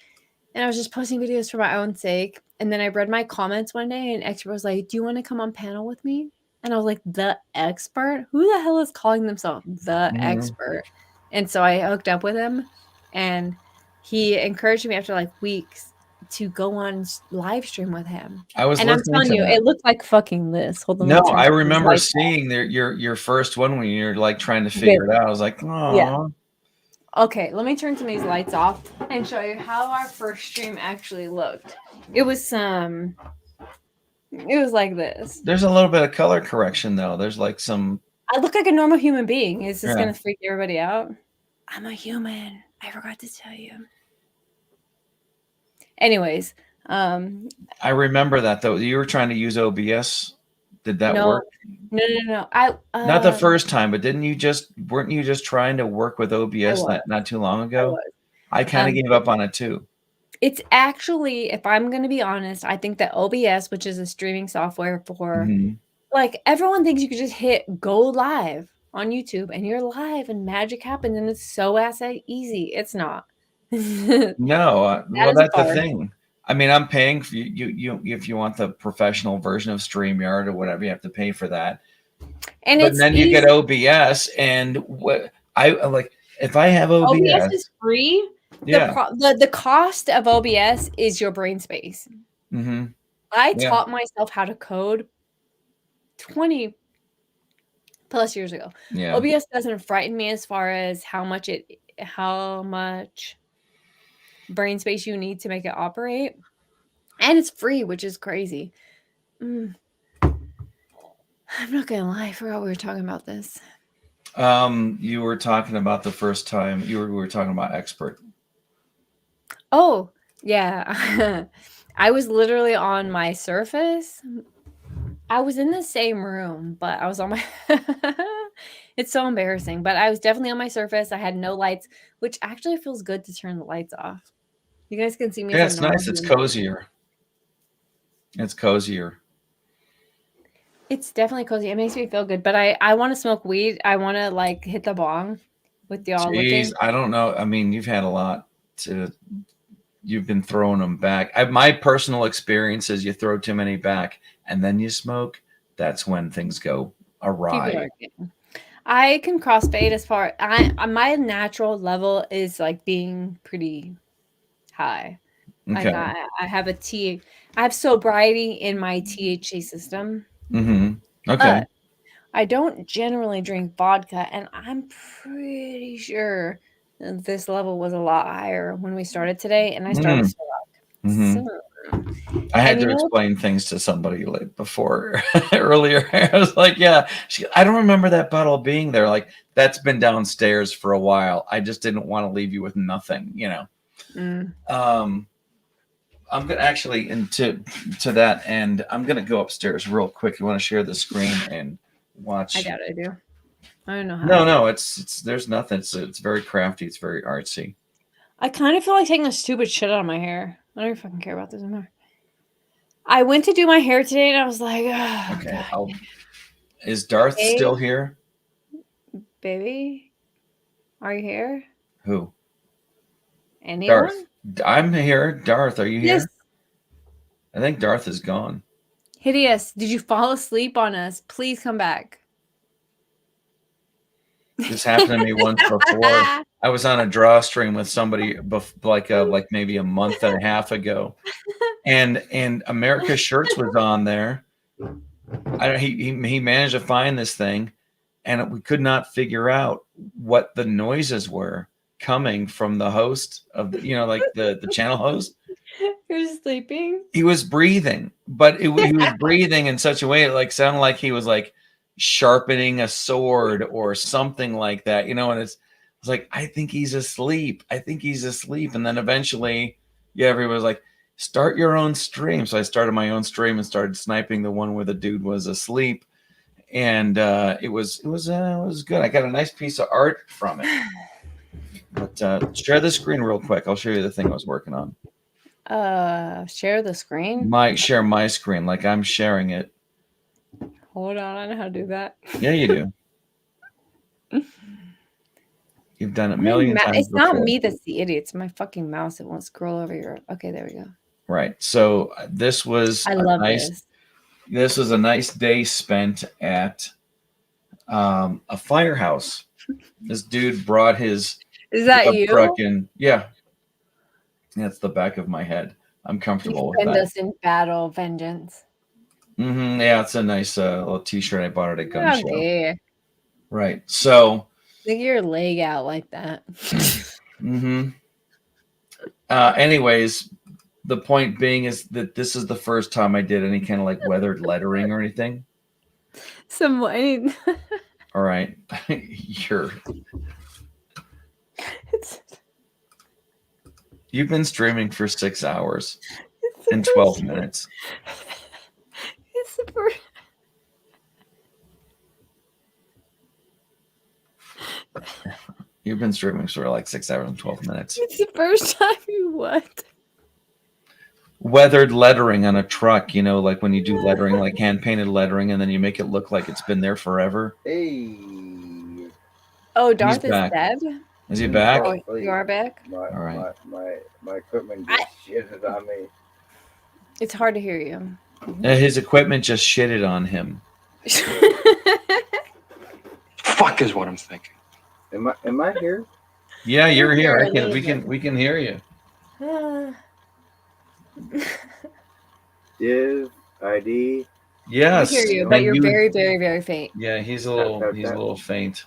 And I was just posting videos for my own sake. And then I read my comments one day and Expert was like, do you want to come on panel with me? And I was like, the Expert? Who the hell is calling themselves the Expert? And so I hooked up with him. And he encouraged me after like weeks to go on live stream with him. I'm telling you, it looked like fucking this. Hold on. No, I remember seeing your first one when you're like trying to figure it out. I was like, oh. Yeah. Okay, let me turn some of these lights off and show you how our first stream actually looked. It was like this. There's a little bit of color correction though. There's like some. I look like a normal human being. Is this gonna freak everybody out? I'm a human. I forgot to tell you. Anyways, I remember that though. You were trying to use OBS. Did that no, work? no. I Not the first time, but weren't you just trying to work with OBS was. not too long I ago? was. I kind of gave up on it too. It's actually, if I'm going to be honest, I think that OBS, which is a streaming software for like everyone thinks you could just hit go live on YouTube and you're live and magic happens and it's so easy. It's not. No, well, is that's the hard. thing. I mean, I'm paying for you if you want the professional version of StreamYard or whatever, you have to pay for that. And But it's then you get OBS, and what I like if I have OBS is free. Yeah. The cost of OBS is your brain space. Mm-hmm. I taught myself how to code 20 plus years ago. Yeah. OBS doesn't frighten me as far as how much brain space you need to make it operate. And it's free, which is crazy. I'm not gonna lie, I forgot we were talking about this. You were talking about the first time we were talking about Expert. Oh, yeah. I was literally on my Surface. I was in the same room, but I was on my it's so embarrassing, but I was definitely on my Surface. I had no lights, which actually feels good to turn the lights off. You guys can see me. Yeah, as it's a normal nice. It's human. cozier. It's cozier. It's definitely cozy. It makes me feel good, but I want to smoke weed. I want to like hit the bong with y'all looking. Jeez, I don't know. I mean, you've had a lot to. You've been throwing them back. My personal experience is you throw too many back and then you smoke. That's when things go awry. I can crossfade as far. My natural level is like being pretty high. Like Okay. I have I have sobriety in my THC system. Mm-hmm. Okay. I don't generally drink vodka, and I'm pretty sure this level was a lot higher when we started today, and I started so I had to explain things to somebody like before earlier. I was like, "Yeah, I don't remember that bottle being there. Like that's been downstairs for a while. I just didn't want to leave you with nothing, you know." I'm gonna actually into that, and I'm gonna go upstairs real quick. You want to share the screen and watch? I doubt I do. I don't know how. No, it's there's nothing. It's very crafty. It's very artsy. I kind of feel like taking a stupid shit out of my hair. I don't fucking care about this anymore. I went to do my hair today, and I was like, oh, okay. God. Is Darth still here? Baby, are you here? Who? Anyone? Darth. I'm here. Darth, are you here? Yes. I think Darth is gone. Hideous, did you fall asleep on us? Please come back. This happened to me once before. I was on a draw stream with somebody like maybe a month and a half ago, and America's Shirts was on there. He managed to find this thing, and we could not figure out what the noises were coming from the host of like the channel host. You're sleeping. He was breathing, but he was breathing in such a way it like sounded like he was like sharpening a sword or something like that, and it's like, I think he's asleep. And then eventually, everyone was like, start your own stream. So I started my own stream and started sniping the one where the dude was asleep, and it was good. I got a nice piece of art from it. But share the screen real quick. I'll show you the thing I was working on. Share the screen. Share my screen like I'm sharing it. Hold on, I know how to do that. Yeah, you do. You've done it million times. It's not me that's the idiot. It's my fucking mouse. It won't scroll over your. Okay, there we go. Right. So this was. I love this. This was a nice day spent at a firehouse. This dude brought his. Is that you? Truck in. Yeah. That's the back of my head. I'm comfortable with that. Defend us in battle, vengeance. Yeah, it's a nice little T-shirt. I bought it at Gun Show. Okay. Right. So. Stick your leg out like that. Anyways, the point being is that this is the first time I did any kind of like weathered lettering or anything. All right. You've been streaming for 6 hours and 12 minutes. It's the first. You've been streaming for like 6 hours and 12 minutes. It's the first time you what? Weathered lettering on a truck, you know, like when you do lettering, like hand painted lettering, and then you make it look like it's been there forever. Hey. Oh, Darth is back. dead. Is he back? Oh, you are back. My, All right. my equipment just shitted on me. It's hard to hear you. His equipment just shitted on him. Fuck is what I'm thinking. Am I here? Yeah, you're here. You're We can hear you. Div ID. Yes. We hear you, but you're very, very, very faint. Yeah, he's a little faint.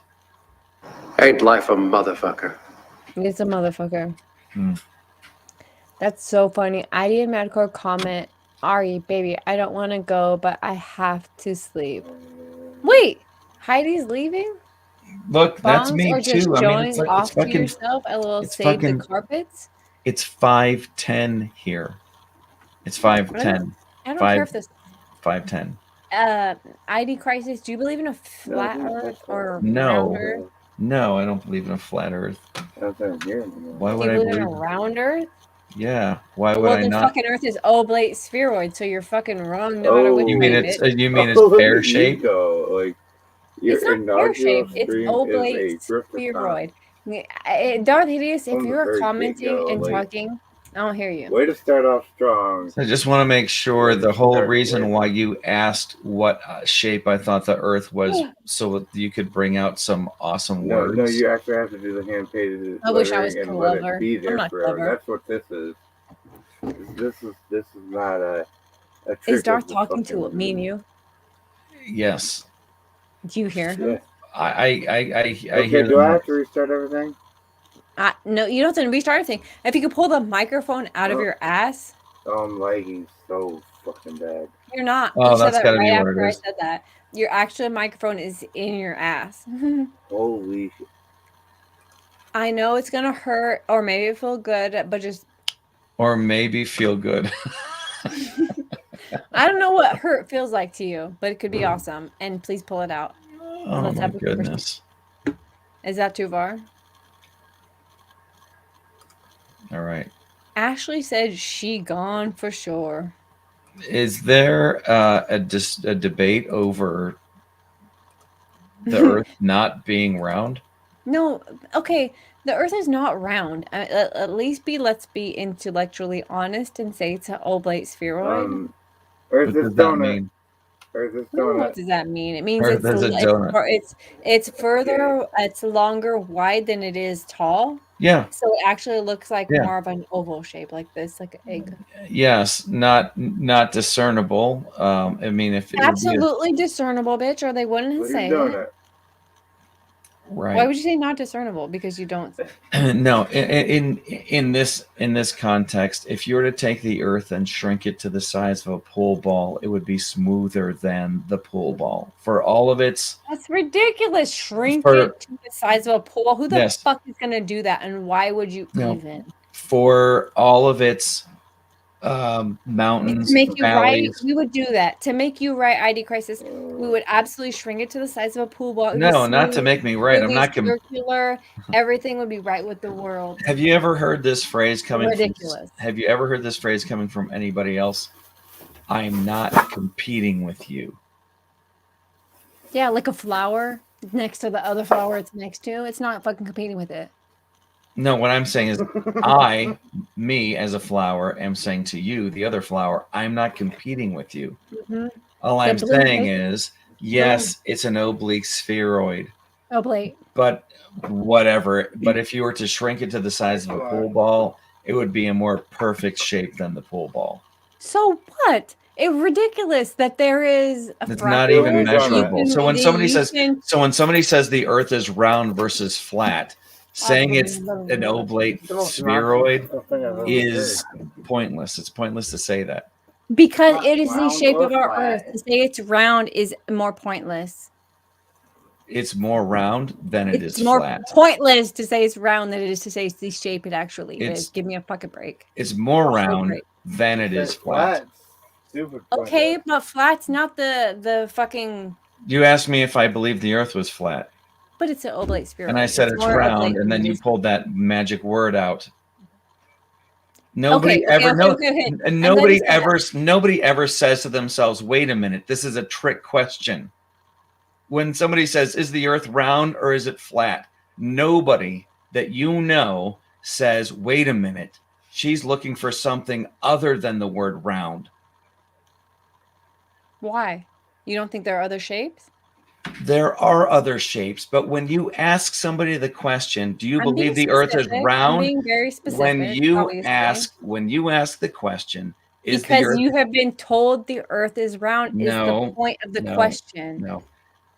Ain't life a motherfucker? It's a motherfucker. Hmm. That's so funny. ID and Madcore comment, Ari, baby, I don't want to go, but I have to sleep. Wait, Heidi's leaving? Look, that's Bombs me or just too. I showing mean, it's off to fucking. yourself a little it's save fucking- the carpets? It's 5:10 here. It's 5:10. I don't care if this 5:10. ID crisis. Do you believe in a flat Earth or round No, Earth? no, I don't believe in a flat Earth. Why Do would you I believe in a believe? round Earth? Yeah, why would Well, I then not? fucking Earth is oblate spheroid, so you're fucking wrong no matter which You way mean it it's is. you mean it's pear shaped? Like It's your not pear inaugural shaped. It's stream is oblate a grifter spheroid. Darth Hideous, if From the you're very commenting get-go, and like- talking, I don't hear you. Way to start off strong. I just want to make sure the whole Start reason with- why you asked what shape I thought the Earth was, so that you could bring out some awesome No, words. no, you actually have to do the hand painted I wish I was lettering and let clever. it be I'm there not forever. clever. That's what this is. This is not a trick. Is of Darth the talking to fucking- me and you? Yes, Do you hear him? Yeah. I Okay, hear do I them. have to restart everything? No, you don't have to restart anything. If you could pull the microphone out of Oh. your ass, I'm lagging so fucking bad. you're not. Oh, You said that's that gotta right be what after it I is. said that. Your actual microphone is in your ass. Holy shit. I know it's gonna hurt, or maybe it feel good, but just Or maybe feel good. I don't know what hurt feels like to you, but it could be awesome. And please pull it out. Oh Let's my have a conversation. goodness! Is that too far? All right. Ashley said she gone for sure. Is there a debate over the Earth not being round? No, okay. The Earth is not round. At least let's be intellectually honest and say it's an oblate spheroid. Earth What is does that donut. mean? Earth is What donut. does that mean? It means Earth is a donut. it's further, it's longer wide than it is tall. Yeah. So it actually looks like Yeah. more of an oval shape, like this, like an egg. Yes, not discernible. I mean, if it would be Absolutely discernible, bitch, or they wouldn't say it. right. Why would you say not discernible? Because you don't. No, in this context, if you were to take the Earth and shrink it to the size of a pool ball, it would be smoother than the pool ball. For all of its That's ridiculous. Shrink For- it to the size of a pool. Who the Yes. fuck is gonna do that? And why would you No. even? for all of its mountains, To make you right, valleys. we would do that. To make you right, ID crisis, we would absolutely shrink it to the size of a pool ball. It would be No, not to smooth, make me right. I'm really not circular. Everything would be right with the world. Have you ever heard this phrase coming Ridiculous. from? Have you ever heard this phrase coming from anybody else? I'm not competing with you. Yeah, like a flower next to the other flower it's next to. It's not fucking competing with it. No, what I'm saying is, me as a flower, am saying to you, the other flower, I'm not competing with you. Mhm. All The I'm blue saying paper- is, yes, it's an oblique spheroid, Oblate. but whatever. But if you were to shrink it to the size of a pool ball, it would be a more perfect shape than the pool ball. So what? It's ridiculous that there is a It's not even fractal. measurable. So when somebody You says, can- the Earth is round versus flat, saying it's an oblate spheroid is pointless. It's pointless to say that. Because it is the round shape or of our flat. Earth. To say it's round is more pointless. It's more round than it It's is more flat. pointless to say it's round than it is to say it's the shape it actually It's- is. Give me a fucking break. It's more A whole round break. than it is flat. Super Okay, but flat's not the fucking. You asked me if I believe the Earth was flat, But it's an oblate spheroid. and I said it's more round, oblate and than then it you is- pulled that magic word out. Nobody Okay, ever okay. and I'm glad you nobody said ever says to themselves, "Wait a minute, this is a trick question." When somebody says, "Is the Earth round or is it flat?" Nobody that you know says, "Wait a minute, she's looking for something other than the word round." Why? You don't think there are other shapes? There are other shapes, but when you ask somebody the question, "Do you I'm being believe the Earth is specific. round?" I'm being very when specific, you obviously. ask the question, "Is the Because Earth?" you have been told the Earth is round is the No, point of the no, question. no.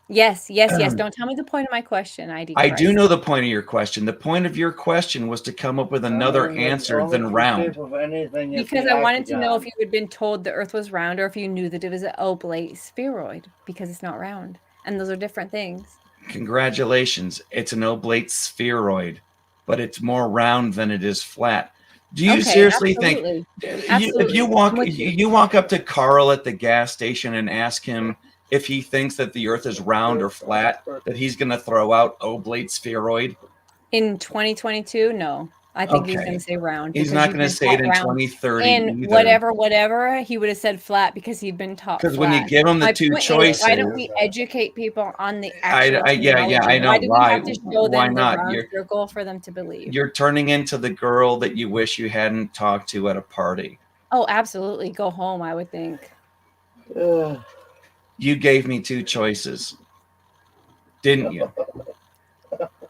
Yes. Don't tell me the point of my question, ID I do Christ. know the point of your question. The point of your question was to come up with another answer than round. Because I wanted to know if you had been told the Earth was round or if you knew that it was an oblate spheroid because it's not round. And those are different things. Congratulations, it's an oblate spheroid, but it's more round than it is flat. Do you seriously absolutely. think Absolutely. if you walk up to Carl at the gas station and ask him if he thinks that the Earth is round or flat, that he's going to throw out oblate spheroid? In 2022, no. I think he's going to say round. He's because not you've going to been say it taught in round. 2030 And either. whatever, he would have said flat because he'd been taught flat. Because when you give him the My two point is, choices, why don't we educate people on the actual yeah, I know. Why do we have to show Why them not? the round circle for them to believe? You're turning into the girl that you wish you hadn't talked to at a party. Oh, absolutely. Go home, I would think. You gave me two choices, didn't you?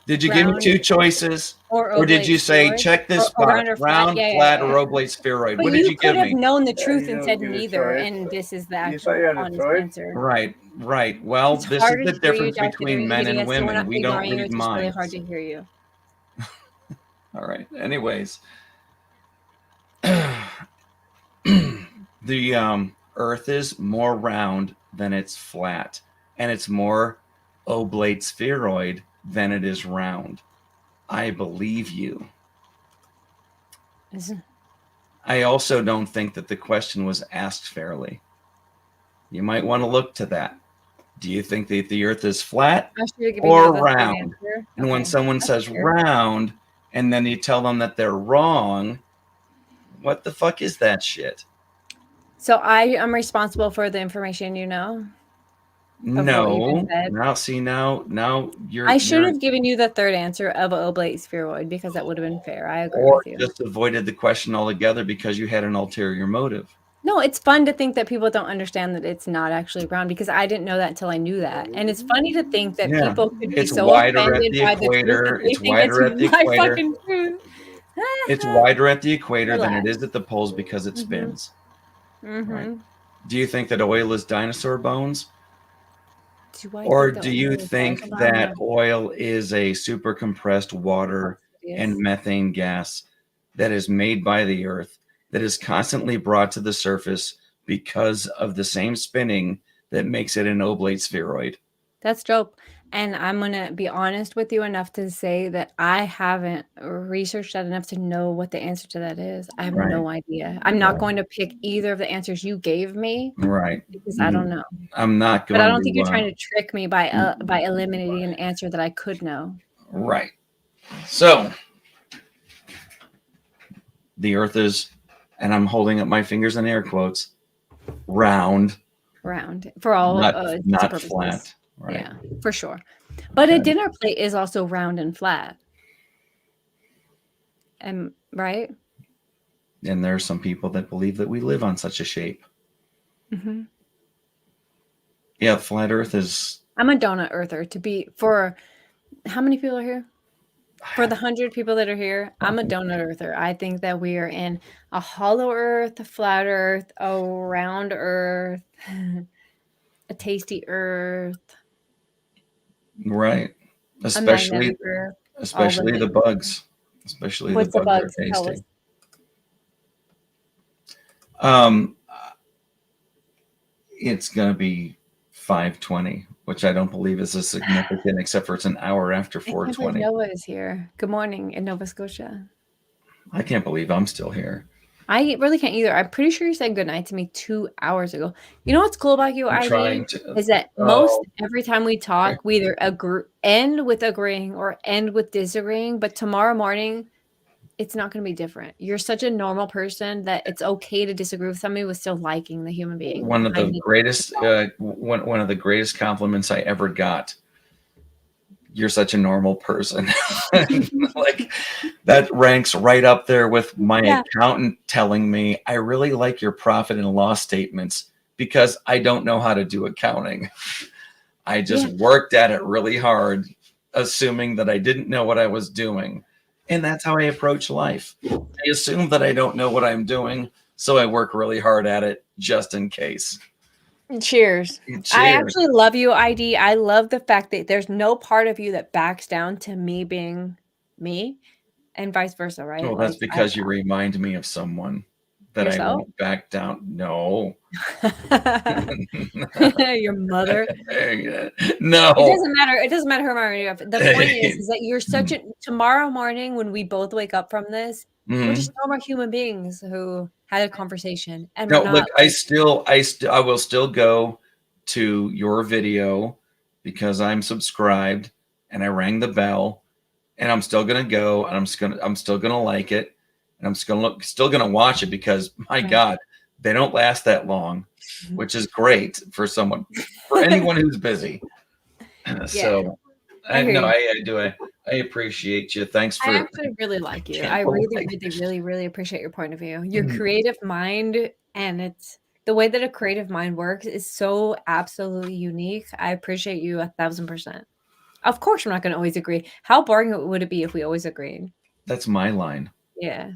Did you give me two choices? Or did you say, check this box, round, flat, or oblate spheroid? But What did you you could give have me? known the truth and said neither, and this is the actual honest answer. Right. Well, It's this is hard the to hear you, difference Dr. between men and women. We don't read It's really minds. hard to hear you. All right. Anyways, the Earth is more round than it's flat, and it's more oblate spheroid than it is round. I believe you. I also don't think that the question was asked fairly. You might want to look to that. Do you think that the Earth is flat or round? And when someone says round, and then you tell them that they're wrong, what the fuck is that shit? So I am responsible for the information you know? No. Now you're. I should have given you the third answer of oblate spheroid because that would have been fair. I agree Or with you. just avoided the question altogether because you had an ulterior motive. No, it's fun to think that people don't understand that it's not actually round because I didn't know that until I knew that. And it's funny to think that Yeah. people could be It's so wider at offended the by the truth equator. that they It's think wider at the it's my equator. fucking truth. It's wider at the equator than it Relax. is at the poles because it spins. Mm-hmm. Right. Do you think that oil is dinosaur bones? I Or think that do you oil is think dinosaur that bones? oil is a super compressed water and methane gas that is made by the Earth that is constantly brought to the surface because of the same spinning that makes it an oblate spheroid? That's dope. And I'm going to be honest with you enough to say that I haven't researched that enough to know what the answer to that is. I have no idea. I'm not going to pick either of the answers you gave me. Right. Because I don't know. I'm not going But I to. don't think you're trying to trick me by eliminating an answer that I could know. Right. So the Earth is, and I'm holding up my fingers in air quotes, round. Round for all not purposes. flat. Right. Yeah, for sure. But a dinner plate is also round and flat. Right? And there are some people that believe that we live on such a shape. Mm-hmm. Yeah, flat Earth is. I'm a donut earther for how many people are here? For the 100 people that are here, I'm a donut earther. I think that we are in a hollow earth, a flat earth, a round earth, a tasty earth. Right. Especially earth, the bugs. Especially What's the bugs the bugs? are tasty. It's gonna be 5:20, which I don't believe is a significant, except for it's an hour after I can't believe 4:20. Nova is here. Good morning in Nova Scotia. I can't believe I'm still here. I really can't either. I'm pretty sure you said goodnight to me 2 hours ago. You know what's cool about you, I'm ID, trying to. is that most Oh, every time we talk, we either end with agreeing or end with disagreeing. But tomorrow morning, it's not going to be different. You're such a normal person that it's okay to disagree with somebody with still liking the human being. one of the behind it. greatest one of the greatest compliments I ever got. You're such a normal person. Like that ranks right up there with my Yeah. accountant telling me I really like your profit and loss statements because I don't know how to do accounting. I just worked at it really hard, assuming that I didn't know what I was doing. And that's how I approach life. I assume that I don't know what I'm doing, so I work really hard at it just in case. Cheers. I Cheers. actually love you, ID. I love the fact that there's no part of you that backs down to me being me and vice versa, right? Well, that's Like, because you remind me of someone that I Yourself? won't back down. No. Your mother. No. It doesn't matter. It doesn't matter who I'm already of. The point is that you're such a tomorrow morning when we both wake up from this, we're just normal human beings who had a conversation and No, we're not look, I will still go to your video because I'm subscribed and I rang the bell and I'm still gonna go and I'm still gonna like it and I'm still gonna watch it because my God, they don't last that long, which is great for anyone who's busy. So I hear you. I appreciate you. Thanks for I actually really like you. I really appreciate your point of view. Your creative mind and it's the way that a creative mind works is so absolutely unique. I appreciate you 1,000%. Of course, we're not going to always agree. How boring would it be if we always agreed? That's my line. Yeah,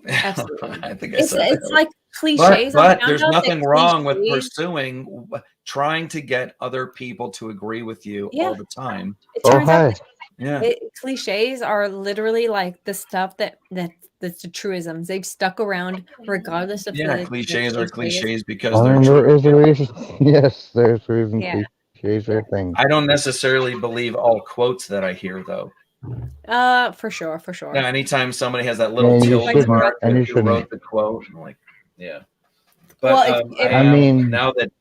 absolutely. I think it's that. like cliches. But there's nothing wrong with pursuing, trying to get other people to agree with you all the time. It turns out Yeah. cliches are literally like the stuff that's the truisms. They've stuck around regardless of the cliches are cliches because I they're mean, there true. is a reason. Yes, there's a reason Yeah. cliches are a thing. I don't necessarily believe all quotes that I hear, though. For sure. Yeah, anytime somebody has that little Yeah, you tilde shouldn't, mark and you who wrote shouldn't. the quote, I'm like, yeah. But Well, I mean, now that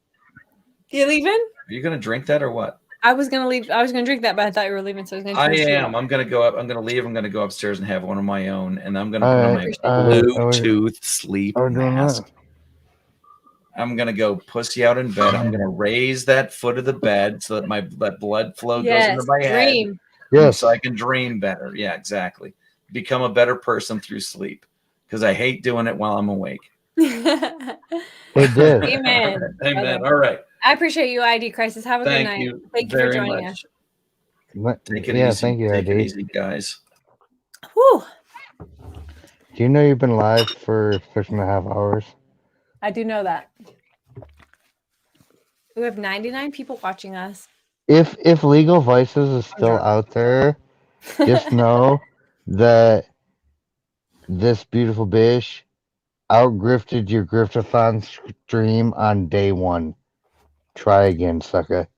you leaving? Are you gonna drink that or what? I was gonna leave. I was gonna drink that, but I thought you were leaving, so I was gonna. I twist you am. up. I'm gonna go up. I'm gonna leave. I'm gonna go upstairs and have one of my own, and I'm gonna All put on right, my are we- Bluetooth sleep are we doing mask. that? I'm gonna go pussy out in bed. I'm gonna raise that foot of the bed so that that blood flow goes into my head, Yes. so I can dream better. Yeah, exactly. Become a better person through sleep because I hate doing it while I'm awake. It did. Amen. Amen. All right. I appreciate you, ID Crisis. Have a good Thank night. you Thank you for very joining much. us. Take it Yeah, easy. thank you, Take it ID. easy, guys. Whew. Do you know you've been live for 6.5 hours? I do know that. We have 99 people watching us. If Legal Vices is still out there, just know that this beautiful bitch outgrifted your griftathon stream on day 1. Try again, sucker.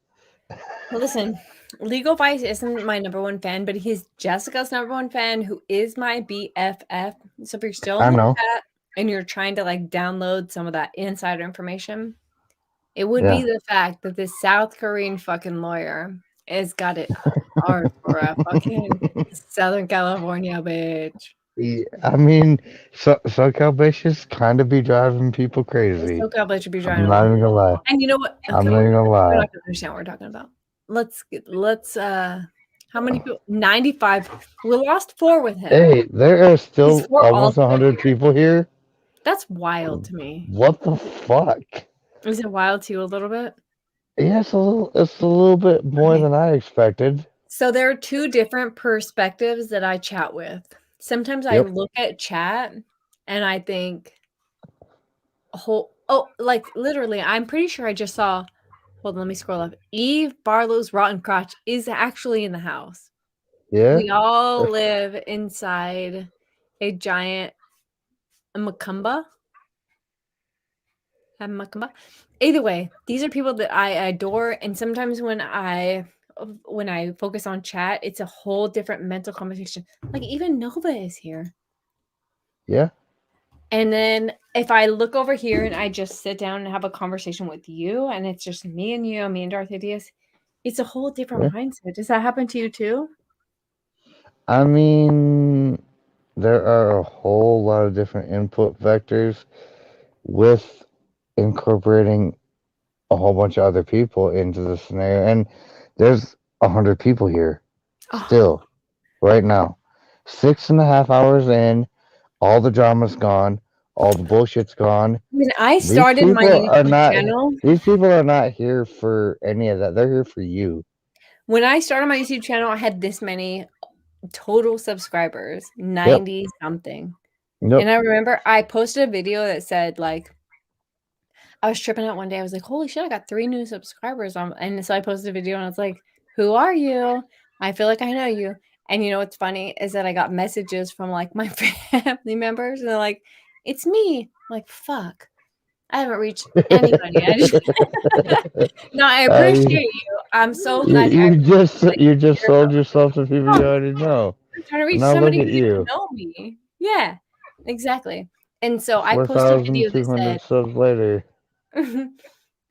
Well, listen, Legal Bytes isn't my #1 fan, but he's Jessica's #1 fan, who is my BFF. So if you're still I in the know. chat and you're trying to like download some of that insider information, it would Yeah. be the fact that this South Korean fucking lawyer has got it hard for a fucking Southern California bitch. Yeah, I mean, SoCal bitches kind of be driving people crazy. SoCal bitch should be I'm driving not them. even gonna lie. And you know what? I'm not even gonna We're lie. not gonna understand what we're talking about. Let's how many people? 95. We lost 4 with him. Hey, there are still These 4 almost all 100 people here. That's wild to me. What the fuck? Is it wild to you a little bit? Yeah, it's a little bit more than I expected. So there are 2 different perspectives that I chat with. Sometimes I Yep. look at chat and I think like literally, I'm pretty sure I just saw, hold on, let me scroll up. Eve Barlow's rotten crotch is actually in the house. Yeah. We all live inside a giant macumba. Either way, these are people that I adore, and sometimes when I focus on chat, it's a whole different mental conversation. Like even Nova is here. Yeah. And then if I look over here and I just sit down and have a conversation with you, and it's just me and you, me and Darth Ideas, it's a whole different mindset. Does that happen to you too? I mean, there are a whole lot of different input vectors with incorporating a whole bunch of other people into the scenario. And there's 100 people here still right now. 6.5 hours in, all the drama's gone, all the bullshit's gone. When I started my YouTube channel, these people are not here for any of that. They're here for you. when I started my YouTube channel, I had this many total subscribers, 90 something. Yep. And I remember I posted a video that said, like, I was tripping out one day. I was like, holy shit, I got 3 new subscribers. And so I posted a video and I was like, who are you? I feel like I know you. And you know what's funny is that I got messages from like my family members, and they're like, it's me. I'm like, fuck. I haven't reached anybody. No, I appreciate you. I'm so glad You just yourself. sold yourself to people you already know. I'm trying to reach Now somebody look who at doesn't you. know me. Yeah, exactly. And so I posted a video that 4,200 said, subs later.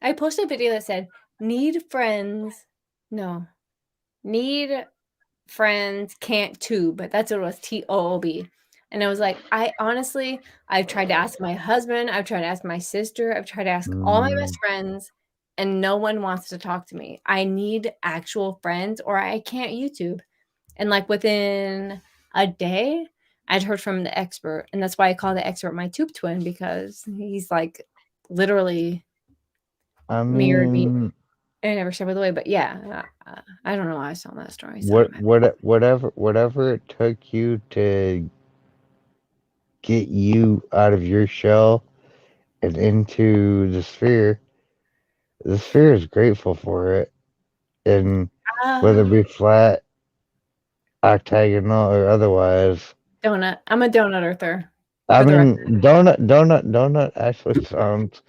I posted a video that said, need friends. No, need friends, can't tube. But that's what it was, TOOB. And I was like, I've tried to ask my husband. I've tried to ask my sister. I've tried to ask all my best friends, and no one wants to talk to me. I need actual friends or I can't YouTube. And like within a day, I'd heard from the expert. And that's why I call the expert my tube twin, because he's like literally mirrored me in every step of the way. But yeah, I don't know why I was telling that story. Whatever it took you to get you out of your shell and into the sphere is grateful for it. And whether it be flat, octagonal, or otherwise. Donut. I'm a donut earther. I mean, donut actually sounds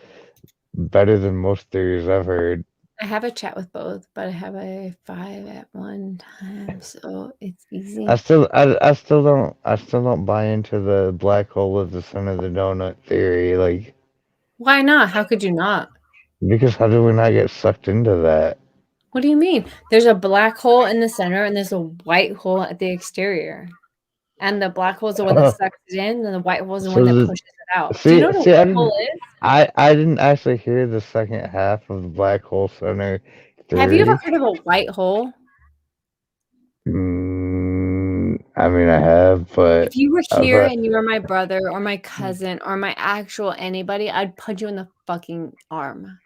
better than most theories I've heard. I have a chat with both, but I have a 5 at one time, so it's easy. I still don't buy into the black hole at the center of the donut theory. Like, why not? How could you not? Because how do we not get sucked into that? What do you mean? There's a black hole in the center and there's a white hole at the exterior. And the black hole is the one that sucks it in, and the white hole is the one that pushes it out. Do you know what a white hole is? I didn't actually hear the second half of the black hole center theory. Have you ever heard of a white hole? I mean, I have, but if you were here and you were my brother or my cousin or my actual anybody, I'd punch you in the fucking arm.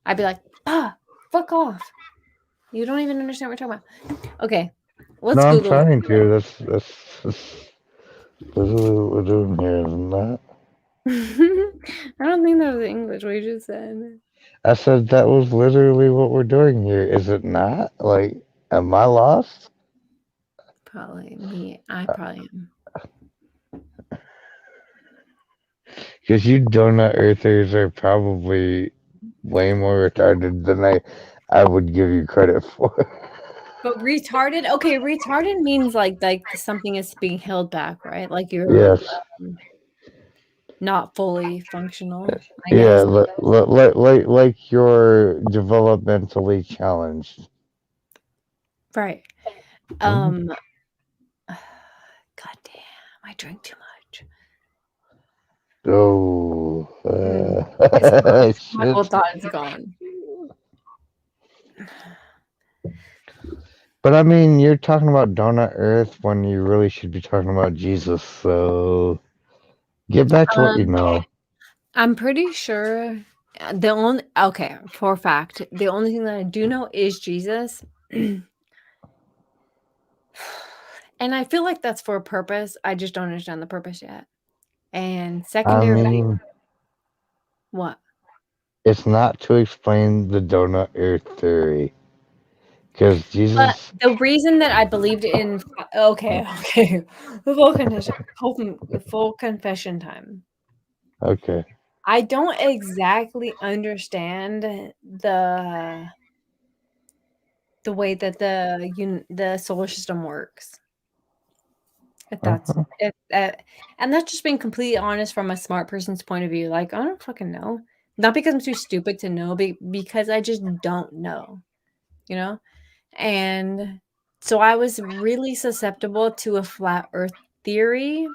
I'd be like, fuck off. You don't even understand what we're talking about. Okay, let's no, Google I'm trying it. to. That's what we're doing here, isn't that? I don't think that was English what you just said. I said that was literally what we're doing here. Is it not? Like, am I lost? Probably me. I probably am. Because you donut earthers are probably way more retarded than I would give you credit for. But retarded? Okay, retarded means like something is being held back, right? Like you're not fully functional. I guess. Like you're developmentally challenged. Right. God damn, I drank too much. Oh, my whole thought is gone. But I mean, you're talking about Donut Earth when you really should be talking about Jesus. So get back to what you know. I'm pretty sure for a fact, the only thing that I do know is Jesus. And I feel like that's for a purpose. I just don't understand the purpose yet. And secondarily, what? It's not to explain the Donut Earth theory. Because Jesus. But the reason that I believed in. Okay. Full confession time. Okay. I don't exactly understand the way that the solar system works. If that's Uh-huh. if that, and that's just being completely honest from a smart person's point of view. Like, I don't fucking know. Not because I'm too stupid to know, but because I just don't know, you know? And so I was really susceptible to a flat earth theory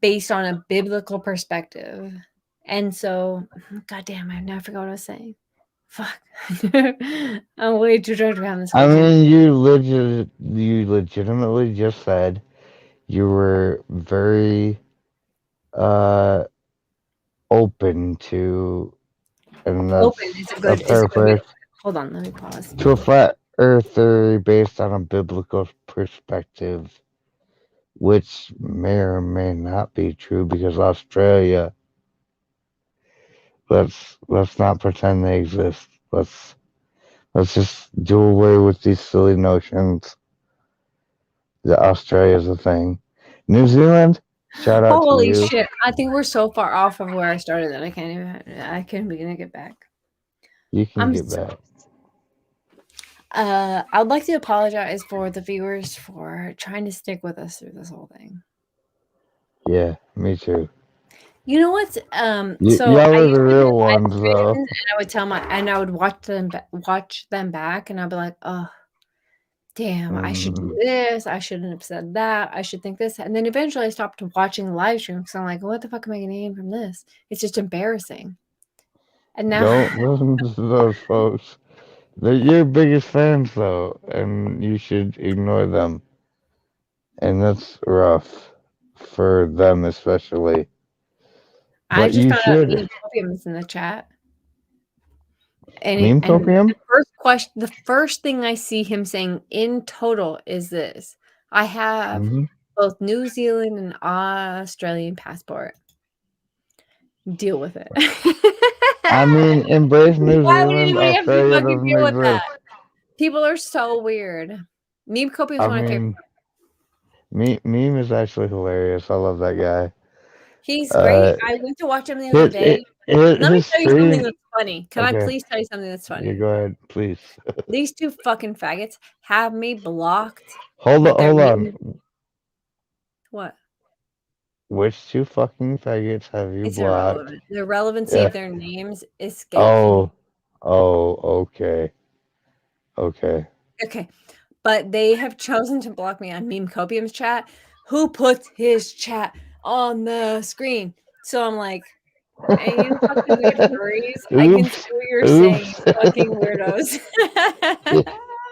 based on a biblical perspective. And so, goddamn, I now forgot what I was saying. Fuck. I'm way too drunk around this I whole thing. mean, you legitimately just said you were very open to, and Open that's is a a good way. paraphrase, Hold on, let me pause. to a flat earth theory based on a biblical perspective, which may or may not be true because Australia, let's not pretend they exist. Let's just do away with these silly notions that Australia's a thing. New Zealand, shout out to Holy you. shit. I think we're so far off of where I started that I can't begin to get back. You can I'm get back. I'd like to apologize for the viewers for trying to stick with us through this whole thing. Yeah, me too. You know what? So Y'all I are used the to real do live ones, though. streams, and I would tell and I would watch them back, and I'd be like, oh, damn, I should do this. I shouldn't have said that. I should think this. And then eventually I stopped watching the live stream because I'm like, what the fuck am I going to gain from this? It's just embarrassing. And now Don't listen to those folks. They're your biggest fans, though, and you should ignore them. And that's rough for them, especially. I But just you found out should. Meme Copium is in the chat. And Meme Copium? the first thing I see him saying in total is this: I have Mhm. both New Zealand and Australian passport. Deal with it. I mean, embrace New Why would Zealand. anybody have to Australia fucking doesn't deal with that? exist. People are so weird. Meme Copium is I one of my favorite. mean, Meme is actually hilarious. I love that guy. He's great. I went to watch him the other day. Let me His tell you something stream. that's funny. Can I Okay. please tell you something that's Yeah, funny? go ahead, please. These two fucking faggots have me blocked. Hold but they're on. really- What? Which two fucking faggots have you It's blocked? irrelevant. The relevancy Yeah. of their names escapes me. Okay. Okay. Okay. But they have chosen to block me on Meme Copium's chat. Who puts his chat on the screen? So I'm like, hey, you fucking weird furries. I can see what you're saying, Oops. fucking weirdos.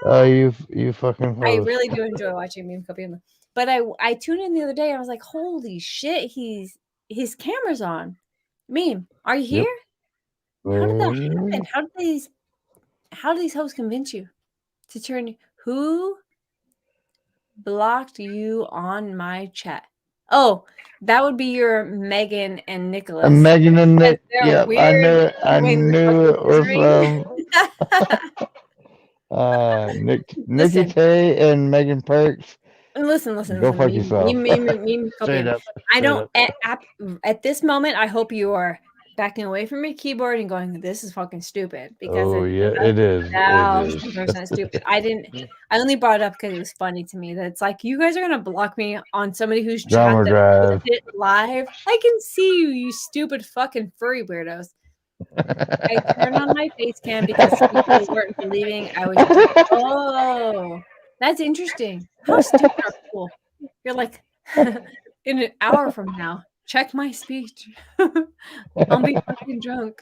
Oh, you fucking I host. really do enjoy watching Meme Copium. But I tuned in the other day. I was like, holy shit, his camera's on. Meme, are you Yep. here? How did that happen? How do these hosts convince you to turn? Who blocked you on my chat? Oh, that would be your Megan and Nicholas. Megan and Because Nick. they're Yep, weird I doing the knew fucking it was scissoring. Nikki Listen. Tay and Megan Perks. Listen. Go fuck yourself. Meme Straight Copium. up. I Straight don't up. at this moment. I hope you are backing away from your keyboard and going, "This is fucking stupid," because Oh yeah, that's it is. It is. 1,000% stupid. I only brought it up because it was funny to me that it's like you guys are gonna block me on somebody who's chat Drama that drive. it live. I can see you, you stupid fucking furry weirdos. I turned on my face cam because people weren't believing I was. Oh, that's interesting. How stupid are people? You're like, in an hour from now, check my speech. I'll be fucking drunk.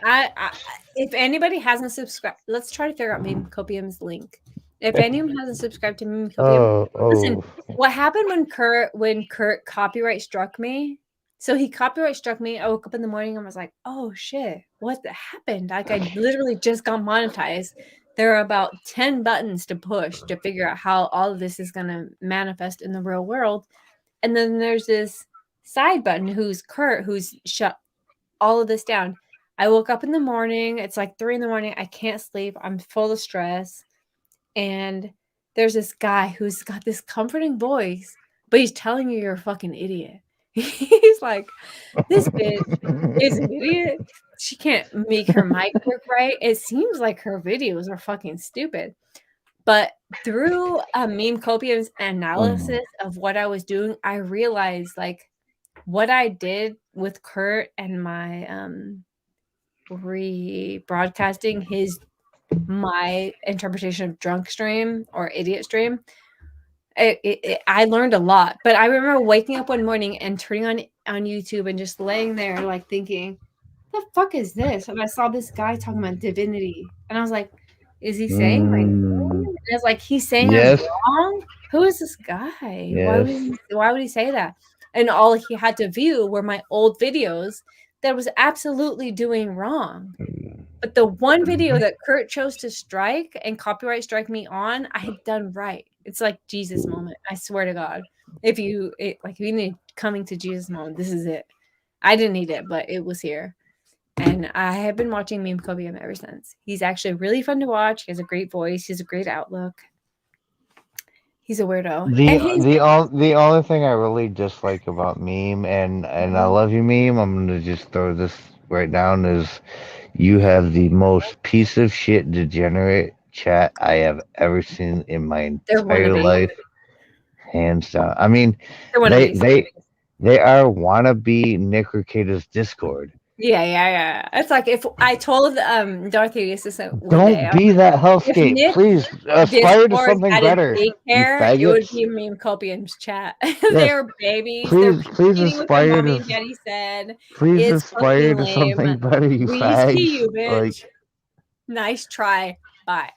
I if anybody hasn't subscribed, let's try to figure out Meme Copium's link. If anyone hasn't subscribed to Meme Copium, listen. What happened when Kurt copyright struck me? So he copyright struck me. I woke up in the morning and was like, "Oh shit, what happened?" Like I literally just got monetized. There are about 10 buttons to push to figure out how all of this is going to manifest in the real world. And then there's this side button who's Kurt, who's shut all of this down. I woke up in the morning. It's like 3 a.m. I can't sleep. I'm full of stress. And there's this guy who's got this comforting voice, but he's telling you you're a fucking idiot. He's like, this bitch is an idiot. She can't make her mic work right. It seems like her videos are fucking stupid. But through Meme Copium's analysis of what I was doing, I realized like what I did with Kurt and my rebroadcasting my interpretation of drunk stream or idiot stream. I learned a lot, but I remember waking up one morning and turning on YouTube and just laying there like thinking, the fuck is this? And I saw this guy talking about divinity, and I was like, is he saying my name? And it's like he's saying Yes. I'm wrong. Who is this guy? Yes. Why would he say that? And all he had to view were my old videos that was absolutely doing wrong. But the one video that Kurt chose to strike and copyright strike me on, I had done right. It's like Jesus moment. I swear to God. If you need coming to Jesus moment, this is it. I didn't need it, but it was here. And I have been watching Meme Copium ever since. He's actually really fun to watch. He has a great voice. He has a great outlook. He's a weirdo. The only thing I really dislike about Meme, and I love you, Meme, I'm gonna just throw this right down, is you have the most piece of shit degenerate chat I have ever seen in my entire life. Hands down. I mean, they are wannabe Nick Ricada's Discord. Yeah. It's like if I told Dorothy assistant one Don't day, be that if hellscape. Nick Please aspire to Discord something had a better. You daycare, it would faggots. be Meme Copium's chat. Yes. They're babies. Please They're eating what their aspire mommy to and daddy said. please It's aspire fucking to something lame. better, you We fags. see you, bitch. Like Nice try. Bye.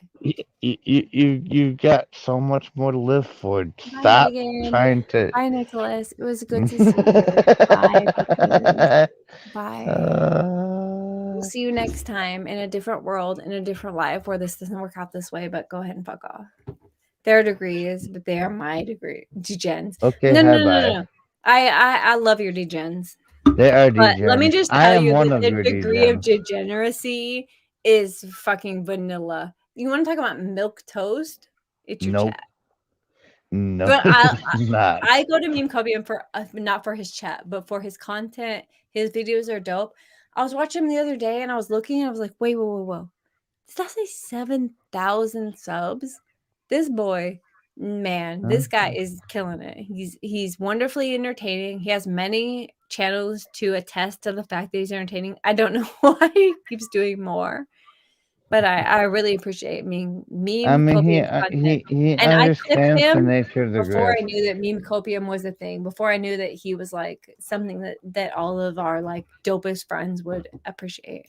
you got so much more to live for. Bye, Stop Megan. trying to. Bye, Nicholas. It was good to see you. Bye, bitches. Bye. We'll see you next time in a different world, in a different life where this doesn't work out this way, but go ahead and fuck off. Their degrees, but they are my degree. Degens. Okay, No. I love your degens. They are But let me degens. just I tell am you one that of the your degree of degens. degeneracy is fucking vanilla. You want to talk about milk toast? It's your Nope. chat. No, But it's not. I go to Meme Copium for not for his chat, but for his content. His videos are dope. I was watching him the other day and I was looking and I was like, wait, whoa. Did that say 7,000 subs? This boy, man, this guy is killing it. He's wonderfully entertaining. He has many channels to attest to the fact that he's entertaining. I don't know why he keeps doing more. But I really appreciate Meme I mean, Copium's content. he And I clipped understands the him nature of the before I grift. knew that Meme Copium was a thing, before I knew that he was like something that all of our like dopest friends would appreciate.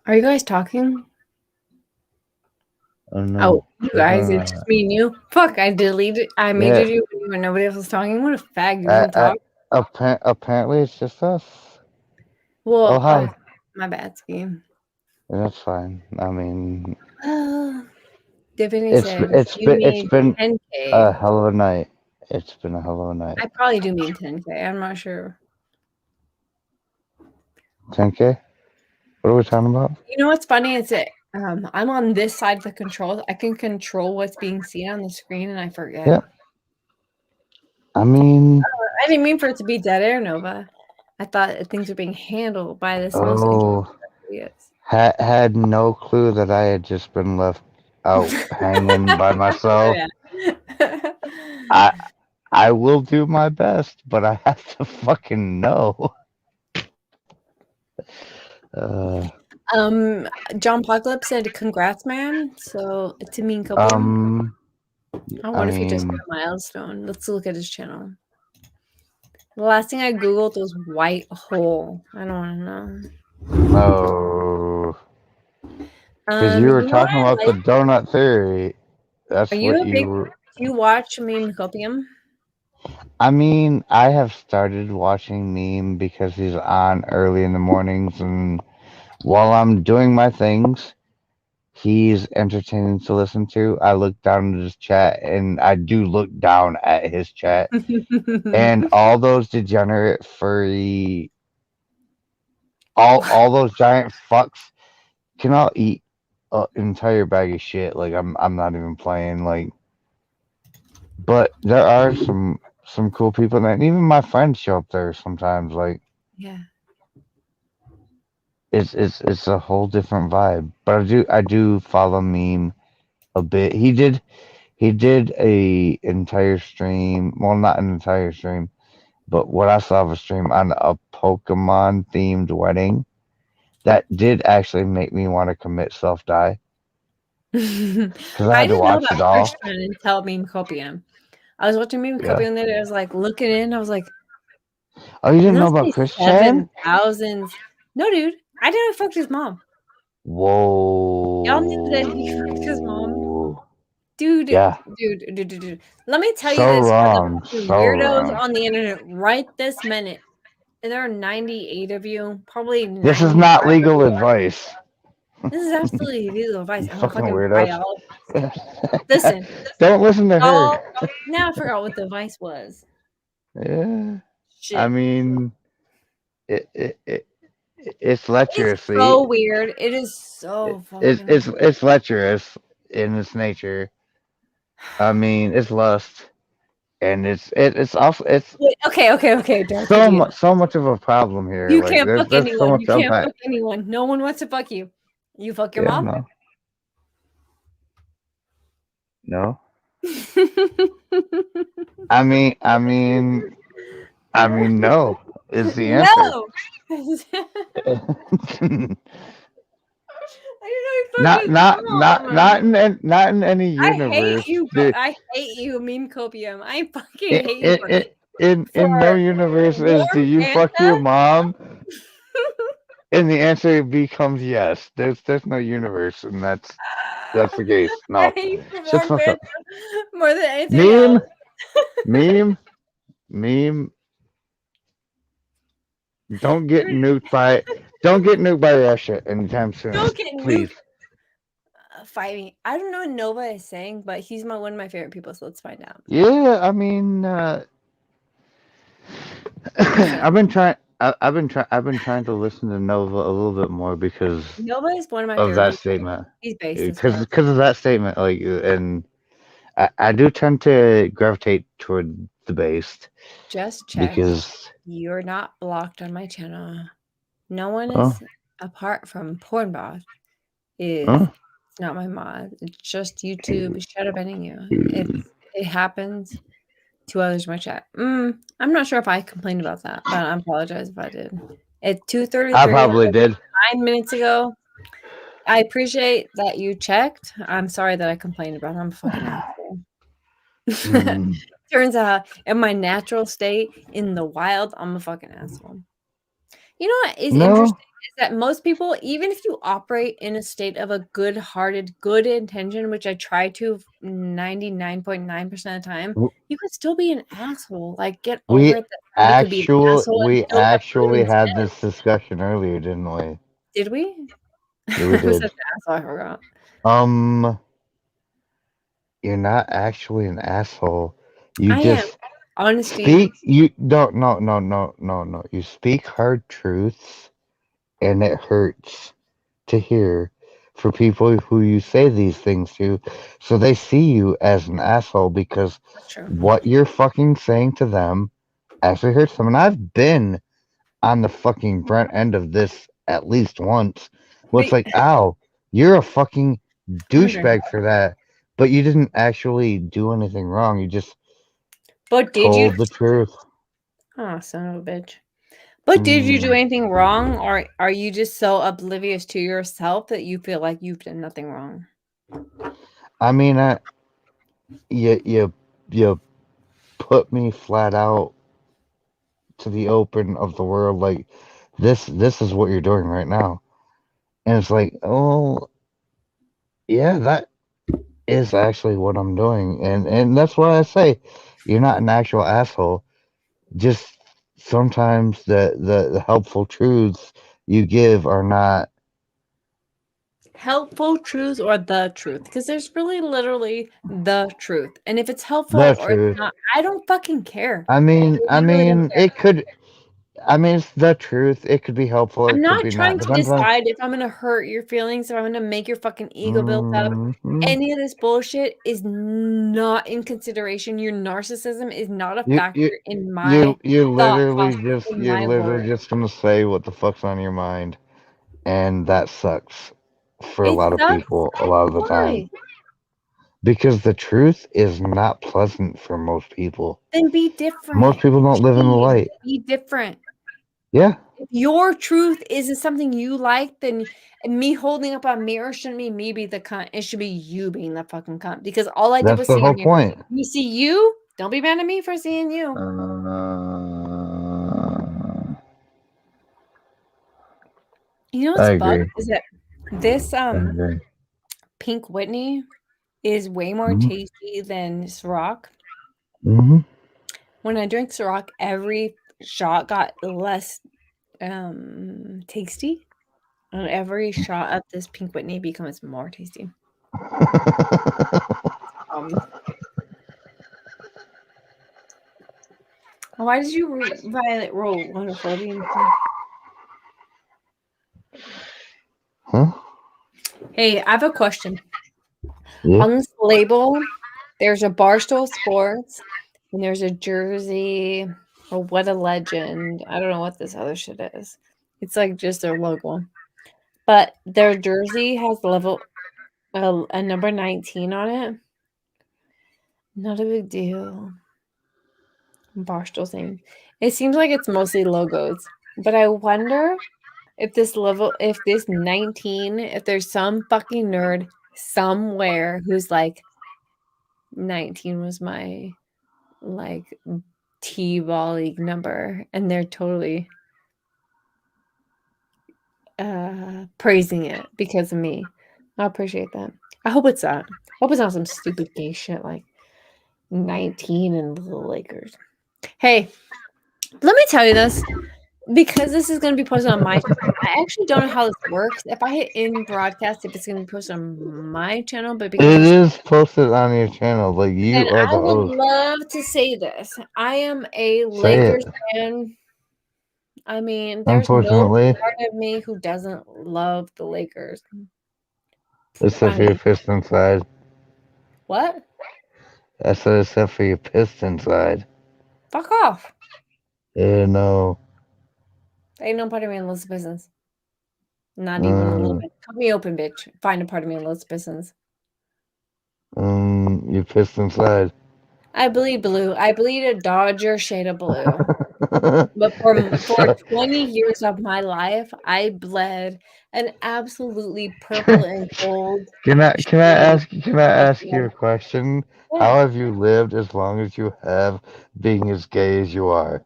Are you guys talking? Oh no. Oh, you guys, it's just me and you. Fuck, I deleted. I muted you when nobody else was talking. What a fag! You didn't talk. Apparently, it's just us. Well, Oh hi. my bad, scheme. That's fine. I mean, Divinity says you it's need been 10K. a hell of a night. It's been a hell of a night. I probably do mean 10K. I'm not sure. 10K? What are we talking about? You know what's funny is that I'm on this side of the controls. I can control what's being seen on the screen, and I forget. Yeah. I mean, I didn't mean for it to be dead air, Nova. I thought things were being handled by this mouse control. Had no clue that I had just been left out hanging by myself. I will do my best, but I have to fucking know. John Apocalypse said, "Congrats, man." So to Meme Copium. I wonder if he just got a milestone. Let's look at his channel. The last thing I googled was white hole. I don't want to know. Oh. Because you were talking about the donut theory. That's Are you what a big? you. Do you watch Meme Copium? I mean, I have started watching Meme because he's on early in the mornings, and while I'm doing my things, he's entertaining to listen to. I look down at his chat, and I do look down at his chat, and all those degenerate furry, all those giant fucks can all eat an entire bag of shit. Like I'm not even playing. Like, but there are some cool people, and even my friends show up there sometimes. Like, Yeah. it's a whole different vibe. But I do follow Meme a bit. He did a entire stream. Well, not an entire stream, but what I saw of a stream on a Pokemon themed wedding that did actually make me want to commit self die because I I had to didn't know watch about it all. Christian until Meme Copium. I was watching Meme Yeah. Copium the other day. I was like looking in. I was like, Oh, you didn't know must about be Chris Chan? 7,000. No, dude. I didn't fuck his mom. Whoa. Y'all knew that he fucked his mom. Dude, Yeah. dude. Let me tell you So this for the wrong. fucking So weirdos wrong. on the internet right this minute. There are 98 of you, probably 95. This is not legal advice. This is absolutely legal advice. You I'm a fucking fucking weirdos. biologist. Listen. Don't listen to her. Now I forgot what the advice was. Yeah. Shit. I mean, it's lecherous. It's so weird. It is so fucking It's lecherous in its nature. I mean, it's lust, and it's also Wait, okay, Dark Idiot. so much of a problem here. You Like can't fuck there's so anyone. much You can't unpack. fuck anyone. No one wants to fuck you. You fuck your Yeah, mom? no. I mean, no is the answer. No. not in any universe. I hate you. Dude, I hate you, Meme Copium. I fucking hate you for it. in no universe is do you fuck your mom? And the answer becomes yes. There's no universe, and that's the case. No, I hate you shut the for fuck up. more than anything else. Meme. Don't get nuked by Russia anytime soon. Don't get please. Fight me. I don't know what Nova is saying, but he's one of my favorite people, so let's find out. Yeah, I mean, I've been trying to listen to Nova a little bit more because Nova is one of my of favorite that people. statement. He's based as fuck. Because of that statement, like, and I do tend to gravitate toward the based. Just check. Because you're not blocked on my channel. No one is apart from Pornbot is it's not my mod. It's just YouTube shadow banning you. It happens to others in my chat. I'm not sure if I complained about that, but I apologize if I did. At 2:33, I probably did 9 minutes ago. I appreciate that you checked. I'm sorry that I complained about it. I'm a fucking asshole. Turns out, in my natural state, in the wild, I'm a fucking asshole. You know what is interesting is that most people, even if you operate in a state of a good-hearted, good intention, which I try to 99.9% of the time, you could still be an asshole. Like, get over it. we actually had this discussion earlier, didn't we? Did we? Yeah, we did. Such an asshole, I forgot. You're not actually an asshole. You I just am. Honesty. speak. You don't. No. You speak hard truths, and it hurts to hear for people who you say these things to, so they see you as an asshole because what you're fucking saying to them actually hurts them. And I've been on the fucking front end of this at least once. Well, it's like, ow, you're a fucking douchebag for that, but you didn't actually do anything wrong. You just told the truth. Oh, son of a bitch. But did you do anything wrong, or are you just so oblivious to yourself that you feel like you've done nothing wrong? I mean, you put me flat out to the open of the world, like this is what you're doing right now, and it's like, oh, yeah, is actually what I'm doing, and that's why I say you're not an actual asshole. Just sometimes the helpful truths you give are not helpful truths or the truth, because there's really literally the truth, and if it's helpful the or it's truth. not, I don't fucking care. I mean, I literally don't care. it could. I mean, it's the truth. It could be helpful. I'm It could not be trying not. to But sometimes, decide if I'm gonna hurt your feelings or I'm gonna make your fucking ego built up. Mhm. Any of this bullshit is not in consideration. Your narcissism is not a you factor in my you thought literally process, in you're my literally world. just gonna say what the fuck's on your mind, and that sucks for a It lot of sucks. people a lot of the time Why? because the truth is not pleasant for most people. Then be different. Most people don't live in the Please, light. be different. Yeah. If your truth isn't something you like, then me holding up a mirror shouldn't be me be the cunt. It should be you being the fucking cunt. Because all I did That's was the see whole you. point. You see you. Don't be mad at me for seeing you. You know what's I fucked agree. is that this I agree. Pink Whitney is way more Mhm. tasty than Ciroc. Mm-hmm. When I drink Ciroc, every shot got less tasty, and every shot of this Pink Whitney becomes more tasty. Why did you Violet roll wonderful? Huh? Hey, I have a question. Yeah. On this label, there's a Barstool Sports and there's a jersey or What a Legend. I don't know what this other shit is. It's like just their logo. But their jersey has a number 19 on it. Not a big deal. Barstool thing. It seems like it's mostly logos. But I wonder if this 19, if there's some fucking nerd somewhere who's like 19 was my like T-ball league number, and they're totally praising it because of me. I appreciate that. I hope it's not. I hope it's not some stupid gay shit like 19 and the Lakers. Hey, let me tell you this. Because this is going to be posted on my channel. I actually don't know how this works. If I hit in broadcast, if it's going to be posted on my channel, but because It it's is posted on your channel. Like then you are the I would host. love to say this. I am a Say Lakers it. fan. I mean, there's no Unfortunately, part of me who doesn't love the Lakers. except I for your mean, piston side. what? I said except for your piston side. Fuck off. No. Ain't no part of me in Los Pistons. Not even a little bit. Cut me open, bitch. Find a part of me in Los Pistons. Your piston side. I bleed blue. I bleed a Dodger shade of blue. But for 20 years of my life, I bled an absolutely purple and gold. Can I ask you a question? Yeah. How have you lived as long as you have, being as gay as you are?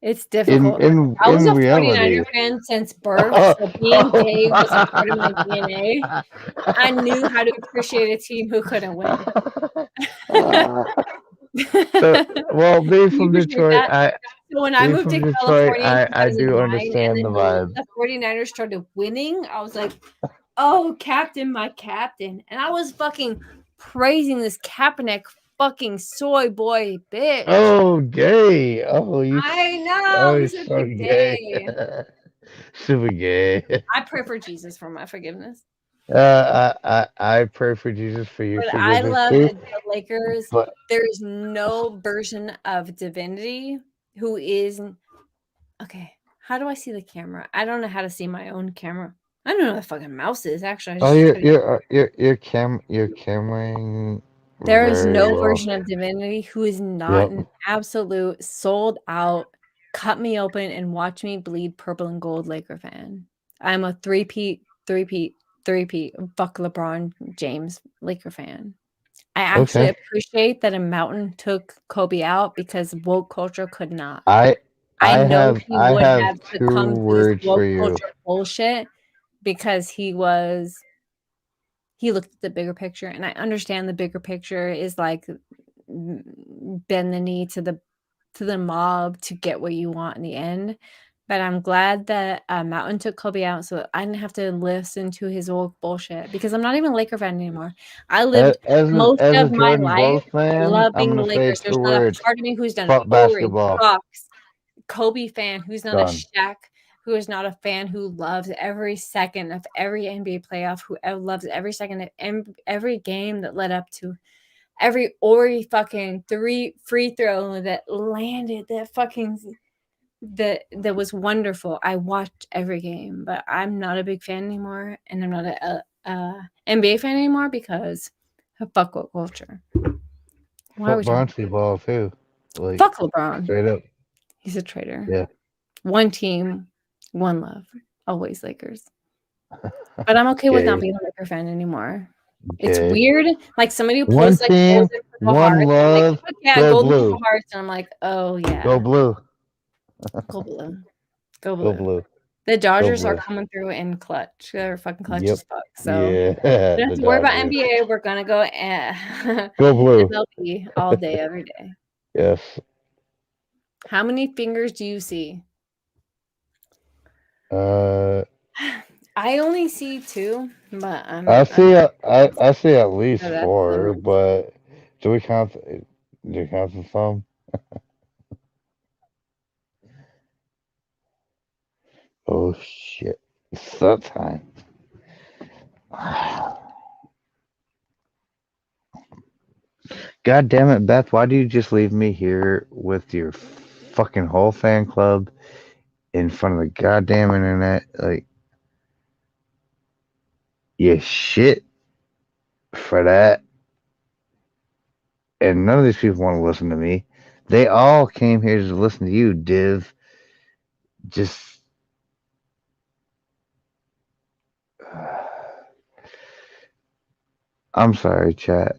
It's difficult. I was In a reality. 49er fan since birth, so being gay was a part of my DNA. I knew how to appreciate a team who couldn't win. Well, being You from appreciate Detroit, that? So when I moved to California in I do 2009 understand and the then vibe. the 49ers started winning, I was like, oh, captain, my captain. And I was fucking praising this Kaepernick fucking soy boy bitch. Oh, gay! Oh, I know, oh, I'm you're super so gay. gay. Super gay. I pray for Jesus for my forgiveness. I pray for Jesus for your But I forgiveness love too. the Lakers. But There's no version of divinity who is okay. How do I see the camera? I don't know how to see my own camera. I don't know what the fucking mouse is. Actually, I oh, just tried to you're cameraing There is very no well. version of divinity who is not an absolute sold out, cut me open and watch me bleed purple and gold Laker fan. I'm a three-peat fuck LeBron James Laker fan. I actually appreciate that a mountain took Kobe out because woke culture could not. I know he would have two succumbed to this words for woke you. culture bullshit because he was he looked at the bigger picture, and I understand the bigger picture is like bend the knee to the mob to get what you want in the end. But I'm glad that Mountain took Kobe out so I didn't have to listen to his old bullshit because I'm not even a Laker fan anymore. I lived most As a of my Jordan life Bulls fan, I'm loving the gonna say Lakers. There's 2 not a words. part of me who's done Fuck Ori, basketball. Fox, Kobe fan who's not Done. a Shaq, who is not a fan who loves every second of every NBA playoff, who loves every second of every game that led up to every Ori fucking 3 free throw that landed, that fucking that was wonderful. I watched every game, but I'm not a big fan anymore, and I'm not a NBA fan anymore because of fuck what culture. Why are we Fuck talking? basketball too. Like Fuck LeBron. straight up. He's a traitor. Yeah. One team, one love. Always Lakers. But I'm okay with not Gay. being a Laker fan anymore. It's Gay. weird. Like somebody who One posts like team, golden purple one hearts. I'm love. like, "Fuck yeah, Go golden blue. purple hearts." And I'm like, oh yeah. Go blue. Go blue. Go Go blue. blue. The Dodgers Go are blue. coming through in clutch. They're fucking clutch Yep. as fuck. So Yeah. we don't have The to worry about Dodgers. NBA. We're gonna go Go blue. MLB all day, every day. Yes. How many fingers do you see? I only see 2, but I see at Oh, least that's 4, much. but do we count the thumb? Oh shit. It's that time. God damn it, Beth, why do you just leave me here with your fucking whole fan club in front of the goddamn internet? Like, you shit for that. And none of these people want to listen to me. They all came here to listen to you, Div. Just. I'm sorry, chat.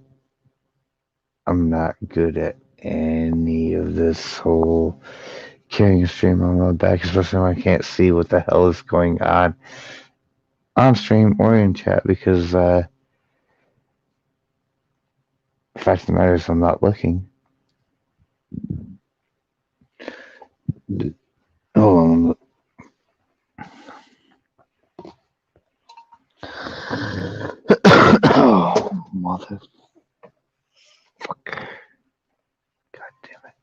I'm not good at any of this whole carrying a stream on my back, especially when I can't see what the hell is going on stream or in chat because the fact of the matter is I'm not looking. Hold on. Oh, mother. Fuck. God damn it.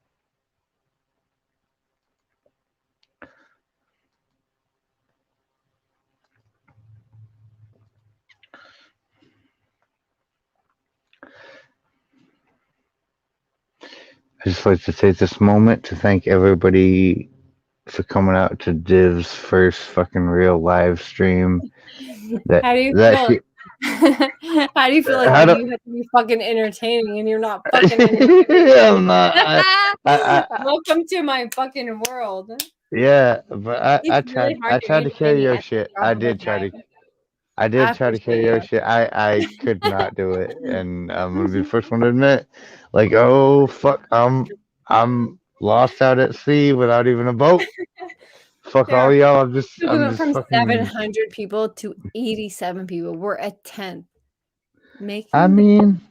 I just like to take this moment to thank everybody for coming out to Div's first fucking real live stream. How do you feel? How do you feel like How do- you have to be fucking entertaining and you're not fucking entertaining? I'm not. Welcome to my fucking world. Yeah, but I It's really hard to tried to carry entertain me your at the shit. drop I of a did try to hat. I did try to carry appreciate your you. shit. I could not do it, and I'm gonna be the first one to admit, like, oh fuck, I'm lost out at sea without even a boat. Fuck There all are- y'all. We I'm went just from fucking. 700 people to 87 people. We're a 10th. Making I the mean,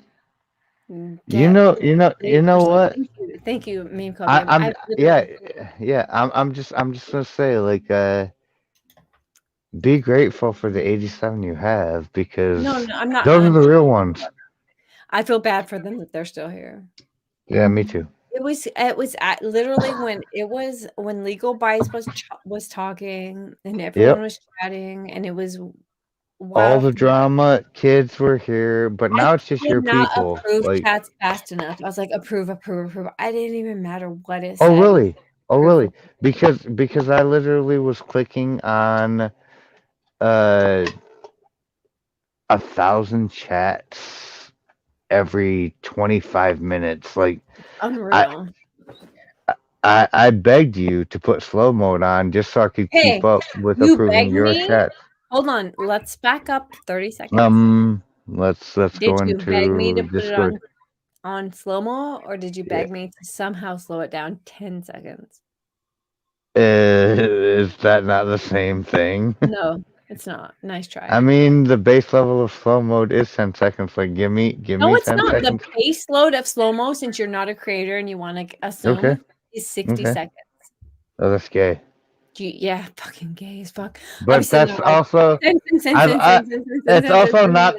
you know what? Thank you, Meme Kobe. I'm yeah. I'm just gonna say like be grateful for the 87 you have because No, I'm not. those are the real ones. I feel bad for them that they're still here. Yeah, me too. It was literally when Legal Bytes was talking and everyone was chatting and it was All wild. the drama, kids were here, but now it's just I your did not people. approve Like, chats fast enough. I was like, approve. I didn't even matter what it oh said. really? Oh really? Because I literally was clicking on 1,000 chats every 25 minutes. Like, Unreal. I begged you to put slow mode on just so I could Hey, keep up with you approving begged your me? chat. Hold on. Let's back up 30 seconds. Let's Did go you beg me to into put it Discord. on slow-mo, or did you Yeah. beg me to somehow slow it down 10 seconds? Is that not the same thing? No, It's not. Nice try. I mean, the base level of slow mode is 10 seconds. Like, give me No, it's 10 not. seconds. The base load of slow mo, since you're not a creator and you want to assume, Okay. is 60 Okay. seconds. Oh, that's gay. Yeah, fucking gay as fuck. But that's also. It's also not.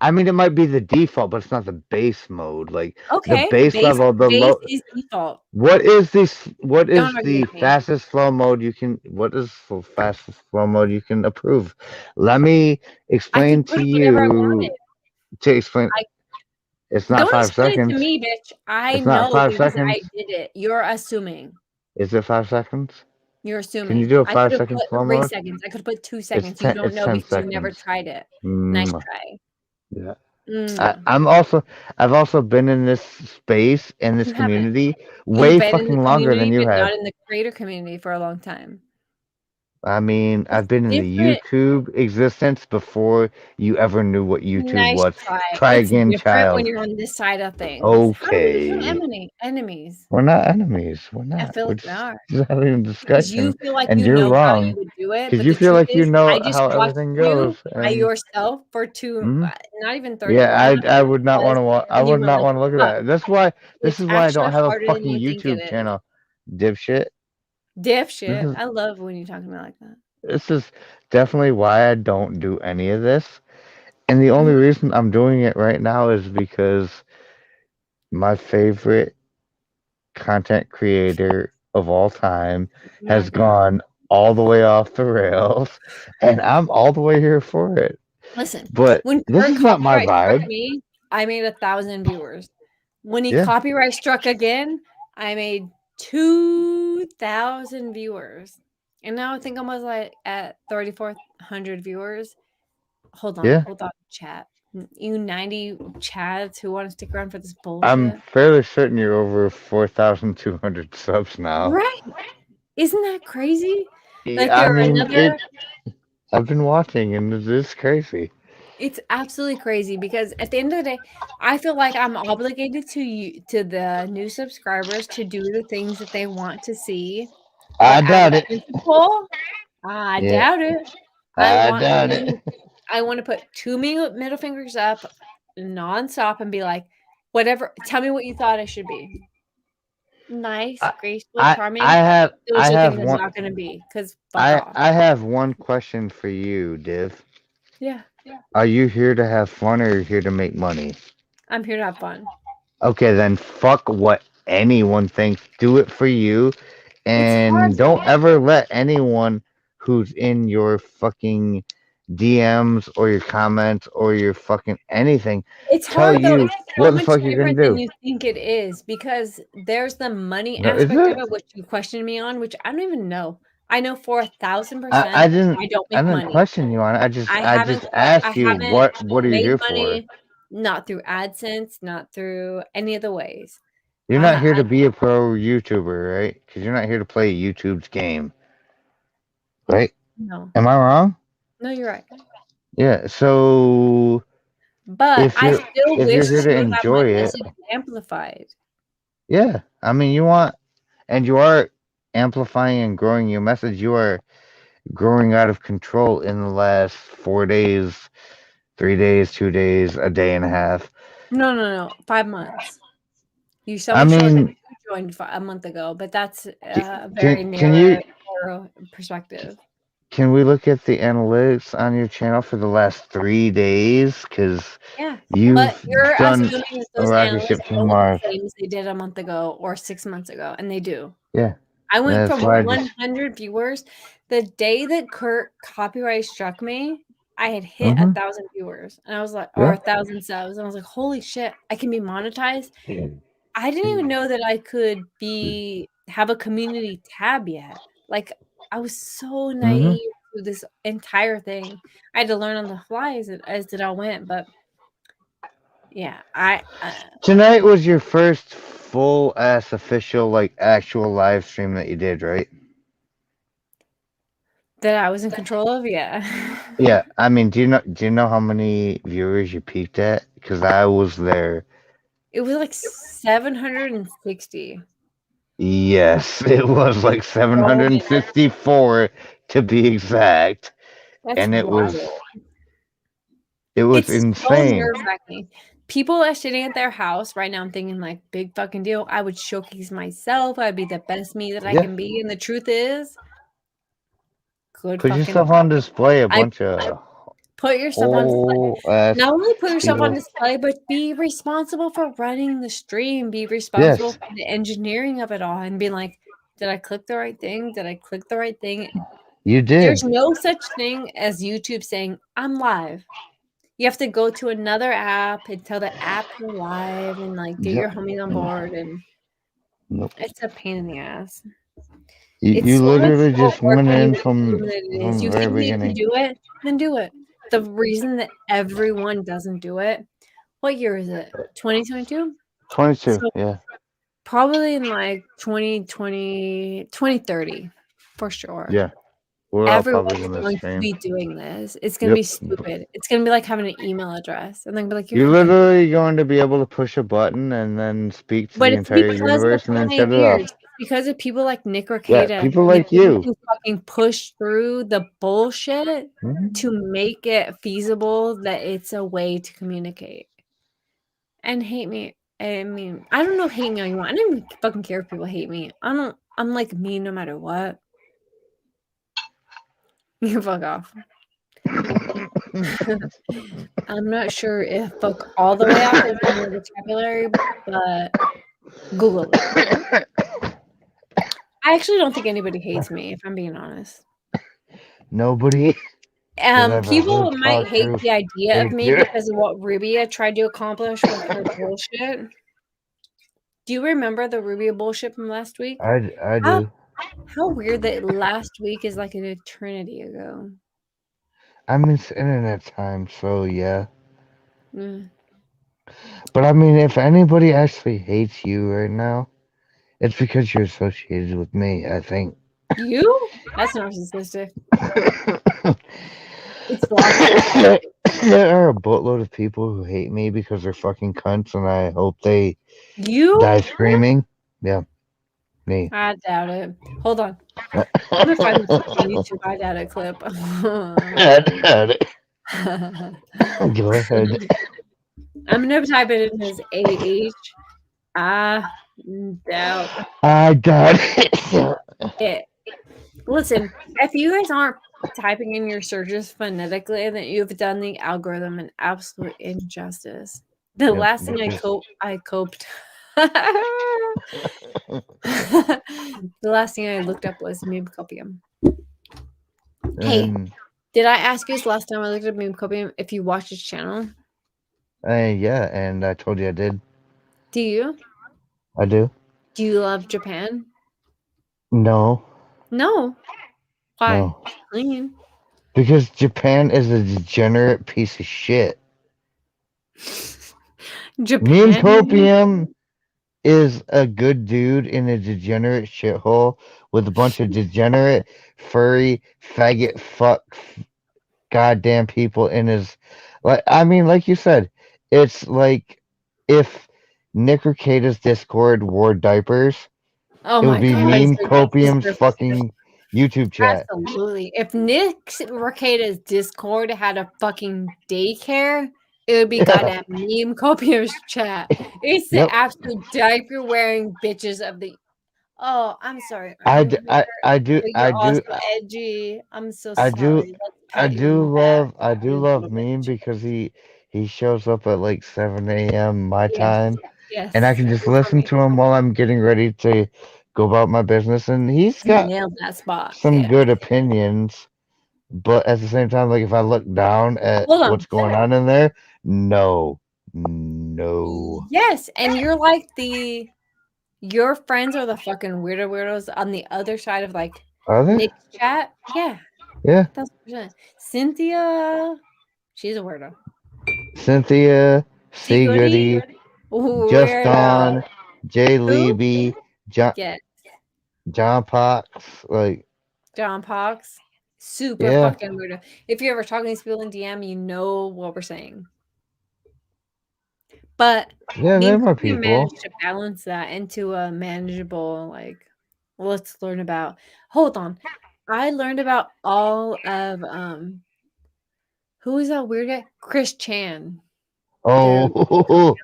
I mean, it might be the default, but it's not the base mode. Like Okay, the base level, the base low. is default. What is this? What is Don't argue the with me. fastest slow mode you can? What is the fastest slow mode you can approve? Let me explain put to whatever I you. wanted. To explain, it's not Don't 5 explain seconds. it to me, bitch. I It's not know 5 because seconds. I did it. You're assuming. Is it 5 seconds? You're assuming. Can you do a I could have 5-second put slow 3 mode? seconds. I could have put 2 It's seconds. 10, You don't it's know 10 because you never seconds. tried it. Nice Mwah. try. Yeah. Mwah. I've also been in this space, in this You haven't. community, You've way been in the fucking longer than community, you but have. not in the creator community for a long time. I mean, I've been in the different. YouTube existence before you ever knew what YouTube Nice was. try. Try It's again, different child. when you're on this side of things. How do we become Okay. enemies? We're not enemies. We're I not. feel We're like we are. just having a Because you discussion, feel like and you you're know how wrong. you would do it, Because but you the feel truth like you is, know I just how watched everything you goes. by And yourself for not even 30 yeah, minutes. I would not want to watch. I And you would went not like, want to look at fuck, that. That's why. This it's is why I don't actually have a harder than fucking you think it YouTube is. channel, dipshit. Dipshit. is- I love when you talk to me like that. This is definitely why I don't do any of this. And the only reason I'm doing it right now is because my favorite content creator of all time has Madcore. gone all the way off the rails, and I'm all the way here for it. Listen, But when this Kurt is not my copyright struck vibe. me, I made 1,000 viewers. When he Yeah. copyright struck again, I made 2,000 viewers. And now I think I'm like at 3,400 viewers. Hold on, chat. You 90 chads who want to stick around for this bullshit. I'm fairly certain you're over 4,200 subs now. Right. Isn't that crazy? Yeah, Like I there are mean, another I've been watching, and it is crazy. It's absolutely crazy because at the end of the day, I feel like I'm obligated to you, to the new subscribers to do the things that they want to see. I doubt it. I Yeah. doubt it. I doubt it. I want to put 2 middle fingers up nonstop and be like, whatever. Tell me what you thought I should be. Nice, graceful, charming. I have Those are things I'm one. not going to be because fuck off. I have one question for you, Div. Yeah. Are you here to have fun, or are you here to make money? I'm here to have fun. Okay, then fuck what anyone thinks. Do it for you, and don't ever let anyone who's in your fucking DMs or your comments or your fucking anything It's tell hard though. you It's so what the much fuck you're gonna different than do. you think it is because there's the money No, is aspect of it? it, which you questioned me on, which I don't even know. I know for 1,000%. I didn't I don't make money. question you on it. I just asked you what are you made here money, for? not through AdSense, not through any of the ways. You're not here to be a pro YouTuber, right? Because you're not here to play YouTube's game, right? No. Am I wrong? No, you're right. Yeah. So, But I still if wish you're here to to have my enjoy it, message amplified. yeah. I mean, you want, and you are amplifying and growing your message. You are growing out of control in the last 4 days, 3 days, 2 days, a day and a half. No. 5 months. You I someone showed that mean, you joined a month ago, but that's a very can you narrow perspective. can we look at the analytics on your channel for the last 3 days? Because Yeah, you've but you're done assuming that a those rocket analysts ship to don't look Mars. the same as they did a month ago or 6 months ago, and they do. Yeah, I went that's from why I 100 viewers. The day that Kurt copyright struck me, I had hit Mhm. 1,000 viewers, and I was like, Yeah. or 1,000 subs, and I was like, holy shit, I can be monetized. I didn't even know that I could have a community tab yet. Like, I was so naive to this entire thing. I had to learn on the fly as it all went, but yeah, Tonight was your first full ass official like actual live stream that you did, right? that I was in control of. Yeah. Yeah, I mean, do you know how many viewers you peaked at? Because I was there. It was like 760. Yes, it was like 764 to be exact. That's and it was wild. it's So insane. nerve-wracking. People are sitting at their house right now. I'm thinking like, big fucking deal. I would showcase myself. I'd be the best me that I Yeah. can be. And the truth is, good Put fucking. yourself on display. A I bunch of put yourself on display. whole ass Not only put yourself on people. display, but be responsible for running the stream. Be responsible for the engineering of it all, and be like, did I click the right thing? Did I click the right thing? You did. There's no such thing as YouTube saying I'm live. You have to go to another app and tell the app you're live and like get Yep. your homies on board, and Nope. it's a pain in the ass. You, It's you so much literally more just work went when in you assume that it is. from You the very think that you can beginning. do it, then do it. The reason that everyone doesn't do it, what year is it? 2022? 22. So Yeah. probably in like 2020, 2030, for sure. Yeah. We're all Everyone's probably gonna going to stream. be doing this. It's going to be stupid. It's going to be like having an email address. And then be like, You're fucking. literally going to be able to push a button and then speak to But the it's entire because of universe the and then shut it off. pioneers. It's because of people like Nick Yeah, Rekieta. people And the like people you. who fucking push through the bullshit Mhm. to make it feasible that it's a way to communicate. And hate me. I mean, I don't know, hate me all you want. I don't even fucking care if people hate me. I'm like me no matter what. You can fuck off. I'm not sure if fuck all the way off is in your vocabulary, but Google it. I actually don't think anybody hates me, if I'm being honest. Nobody. that I've People ever might talked hate to the idea of hates me you. because of what Rubia tried to accomplish with her bullshit. Do you remember the Rubia bullshit from last week? I do. How weird that last week is like an eternity ago. I mean, it's internet time, so yeah. Mm. But I mean, if anybody actually hates you right now, it's because you're associated with me, I think. You? That's narcissistic. It's logical. There are a boatload of people who hate me because they're fucking cunts, and I hope they You? die screaming. Yeah, me. I doubt it. Hold on. I'm gonna find this fucking YouTube I doubt it clip. I doubt it. Go ahead. I'm gonna type it in his AH. I doubt I doubt it. it. Listen, if you guys aren't typing in your searches phonetically, then you've done the algorithm an absolute injustice. The Yep, last thing because- I coped. The last thing I looked up was meme copium. Hey, And, did I ask you this last time I looked up meme copium if you watched his channel? yeah, and I told you I did. Do you? I do. Do you love Japan? No, No. Why? no. Clean. Because Japan is a degenerate piece of shit. Japan. Meme Copium is a good dude in a degenerate shithole with a bunch of degenerate, furry, faggot, fuck, goddamn people in his. Like, I mean, like you said, it's like if Nick Rekieta's Discord wore diapers, Oh it my would be God, Meme so Copium's disrespectful. fucking YouTube chat. Absolutely. If Nick Rekieta's Discord had a fucking daycare, it would be goddamn meme copious chat. It's the Yep. absolute diaper wearing bitches of the. Oh, I'm sorry. I I'm do, weird, I do, but I you're do, also edgy. I'm so I sorry. do, Let's I pat you on do the back. love, I do You're a love little Meme bitch. because he shows up at like 7 a.m. my Yes, time, yes. and I can just listen to him while I'm getting ready to go about my business, and he's You got nailed that spot. some Yeah. good opinions, but at the same time, like if I look down at Hold on. what's going on in there, no. Yes, and you're like your friends are the fucking weirdos on the other side of like Are they? Nick's chat. Yeah. Yeah. 1000%. Cynthia, she's a weirdo. Cynthia, C Goody, Goody, weirdo. Just Don, Jay Who? Leby, Yes. John Pox, like John Pox. Super yeah. fucking weirdo. If you ever talk to these people in DM, you know what we're saying. But Yeah, they're my we people. managed to balance that into a manageable, like, let's learn about. Hold on. I learned about all of Who is that weird guy? Chris Chan. Oh,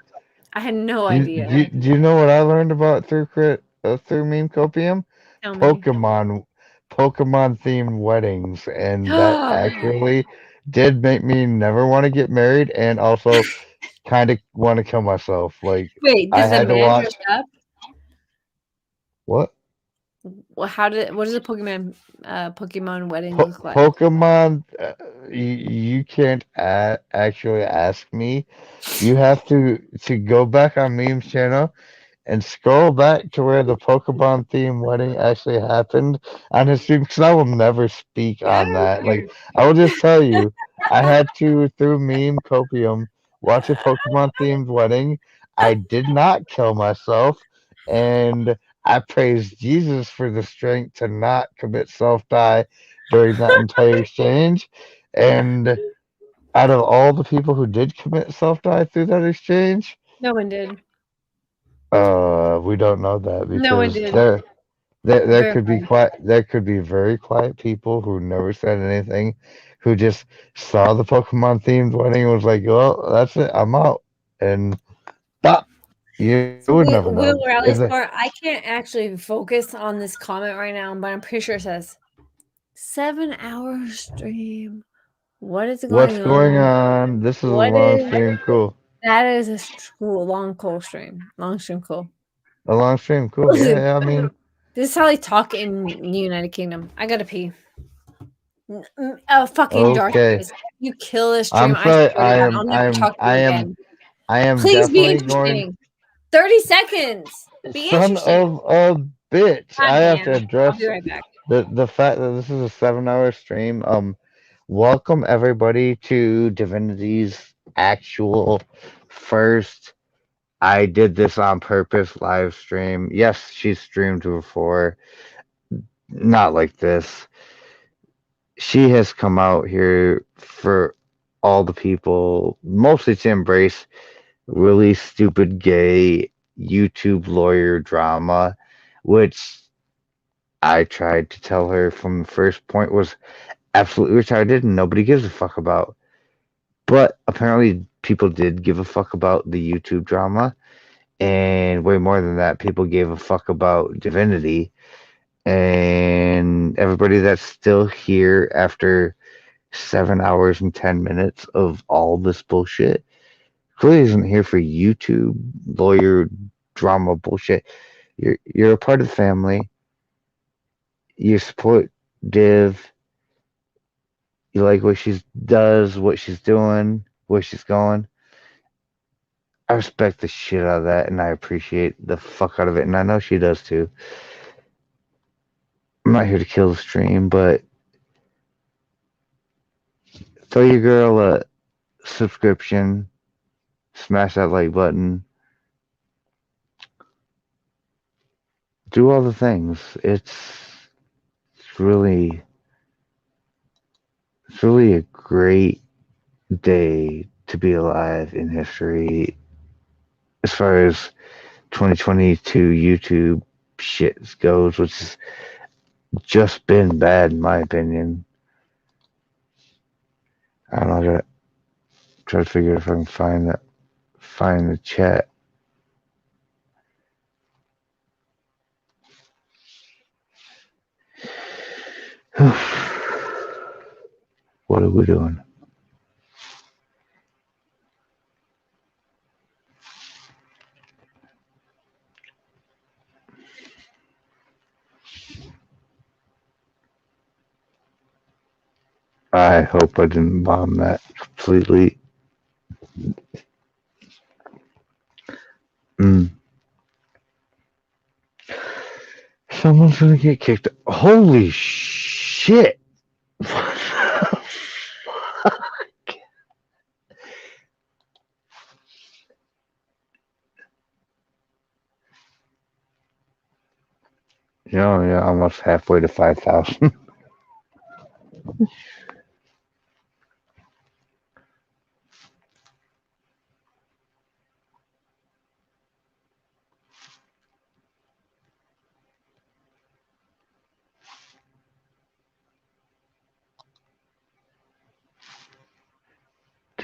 I had no do, idea. do you know what I learned about through Meme Copium? Tell me. Pokemon themed weddings, and that actually did make me never want to get married, and also kind of want to kill myself. Like Wait, I does a had to man watch dress up? what Well, what does a Pokemon wedding look like? Pokemon. You can't actually ask me. You have to go back on Meme's channel and scroll back to where the Pokemon theme wedding actually happened on his stream, because I will never speak on that. Like, I will just tell you, I had to, through Meme Copium, watch a Pokemon themed wedding. I did not kill myself, and I praise Jesus for the strength to not commit self die during that entire exchange. And out of all the people who did commit self die through that exchange, No one did. we don't know that No one because did. there could be Verified. there could be very quiet people who never said anything, who just saw the Pokemon themed wedding and was like, "Well, that's it, I'm out," and bop. You would never know. Will Rally's part. I can't actually focus on this comment right now, but I'm pretty sure it says 7-hour stream. What is What's going going on? on? This is a What long is stream. Cool. that? Is a cool stream. Long stream, cool. A long stream. Cool. Listen, Yeah, I mean, this is how they talk in the United Kingdom. I gotta pee. Fucking Darth okay. Vader, you kill this I'm stream. I sorry. swear to God, I'll never talk to you again. I am Please be definitely going. interesting. 30 seconds. Be Son interesting. of a bitch! God I have to damn. I'll address be right back. the fact that this is a 7-hour stream. Welcome everybody to Divinity's actual first. I did this on purpose live stream. Yes, she's streamed before. Not like this. She has come out here for all the people, mostly to embrace really stupid gay YouTube lawyer drama, which I tried to tell her from the first point was absolutely retarded and nobody gives a fuck about. But apparently people did give a fuck about the YouTube drama, and way more than that, people gave a fuck about Divinity. And everybody that's still here after 7 hours and 10 minutes of all this bullshit clearly isn't here for YouTube lawyer drama bullshit. You're a part of the family. You support Div. You like what she does, what she's doing, where she's going. I respect the shit out of that, and I appreciate the fuck out of it, and I know she does too. I'm not here to kill the stream, but throw your girl a subscription, smash that like button, do all the things. Really, it's really a great day to be alive in history as far as 2022 YouTube shit goes, which has just been bad in my opinion. I don't know. I gotta try to figure if I can find the chat. What are we doing? I hope I didn't bomb that completely. Someone's gonna get kicked. Holy shit! Yeah, almost halfway to 5,000.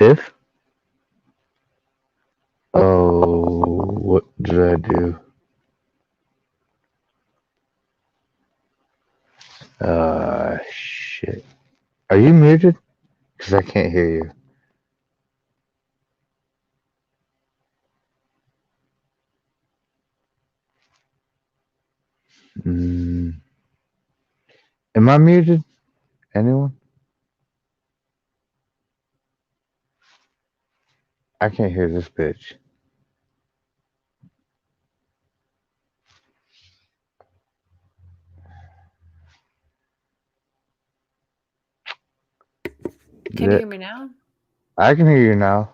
Tiff? Oh, what did I do? Shit. Are you muted? Because I can't hear you. Am I muted? Anyone? I can't hear this bitch. Can you hear me now? I can hear you now.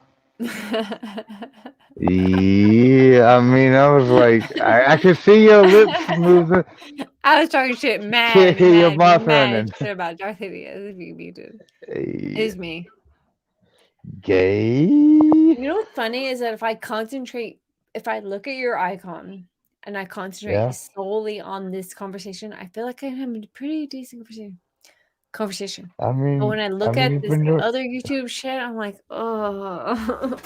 Yeah, I mean, I was like, I could see your lips moving. I was talking shit Can't mad hear your mouth running. shit about Darth Vader. If you muted. It was me. Gay. You know what's funny is that if I look at your icon and I concentrate Yeah. solely on this conversation, I feel like I have a pretty decent conversation. I mean, But when I look you've at this been doing. other YouTube shit, I'm like, oh,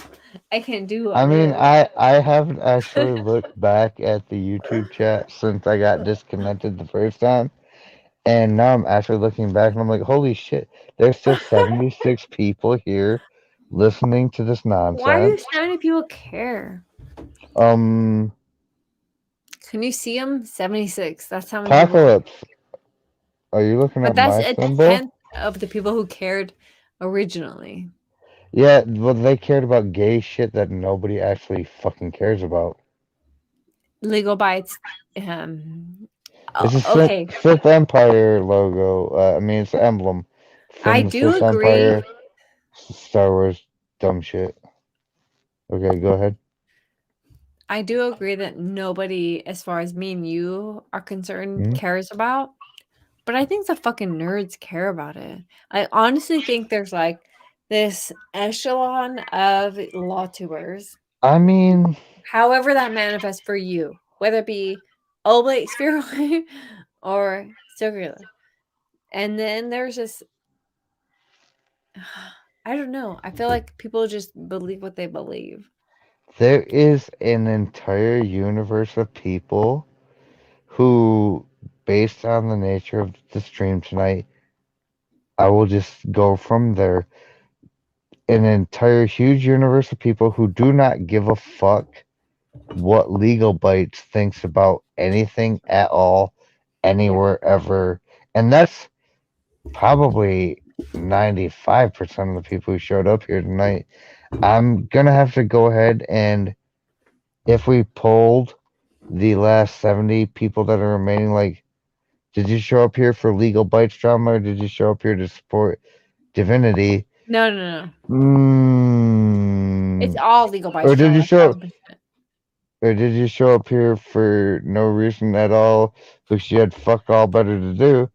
I can't do all I mean, this. I haven't actually looked back at the YouTube chat since I got disconnected the first time, and now I'm actually looking back and I'm like, holy shit, there's still 76 people here listening to this Why do nonsense. so many people care? Um, Can you see them? 76. That's how many people care. Apocalypse. Are you looking But at that's my a symbol? 10th of the people who cared originally. Yeah, well, they cared about gay shit that nobody actually fucking cares about. Legal Bytes. It's a Okay. Sith Empire logo. I mean, it's an emblem I from the do Sith agree. Empire. Star Wars, dumb shit. Okay, go ahead. I do agree that nobody, as far as me and you are concerned, Mhm. cares about. But I think the fucking nerds care about it. I honestly think there's like this echelon of law tubers. I mean, However that manifests for you, whether it be oblate, spheroid, or circular. And then there's this, I don't know. I feel like people just believe what they believe. there is an entire universe of people who, based on the nature of the stream tonight, I will just go from there. An entire huge universe of people who do not give a fuck what Legal Bytes thinks about anything at all, anywhere, ever. And that's probably 95% of the people who showed up here tonight. I'm gonna have to go ahead and, if we polled the last 70 people that are remaining, like, did you show up here for Legal Bytes drama or did you show up here to support Divinity? No. Mm, It's all Legal Bytes or did you drama. show 100%. or did you show up here for no reason at all because you had fuck all better to do?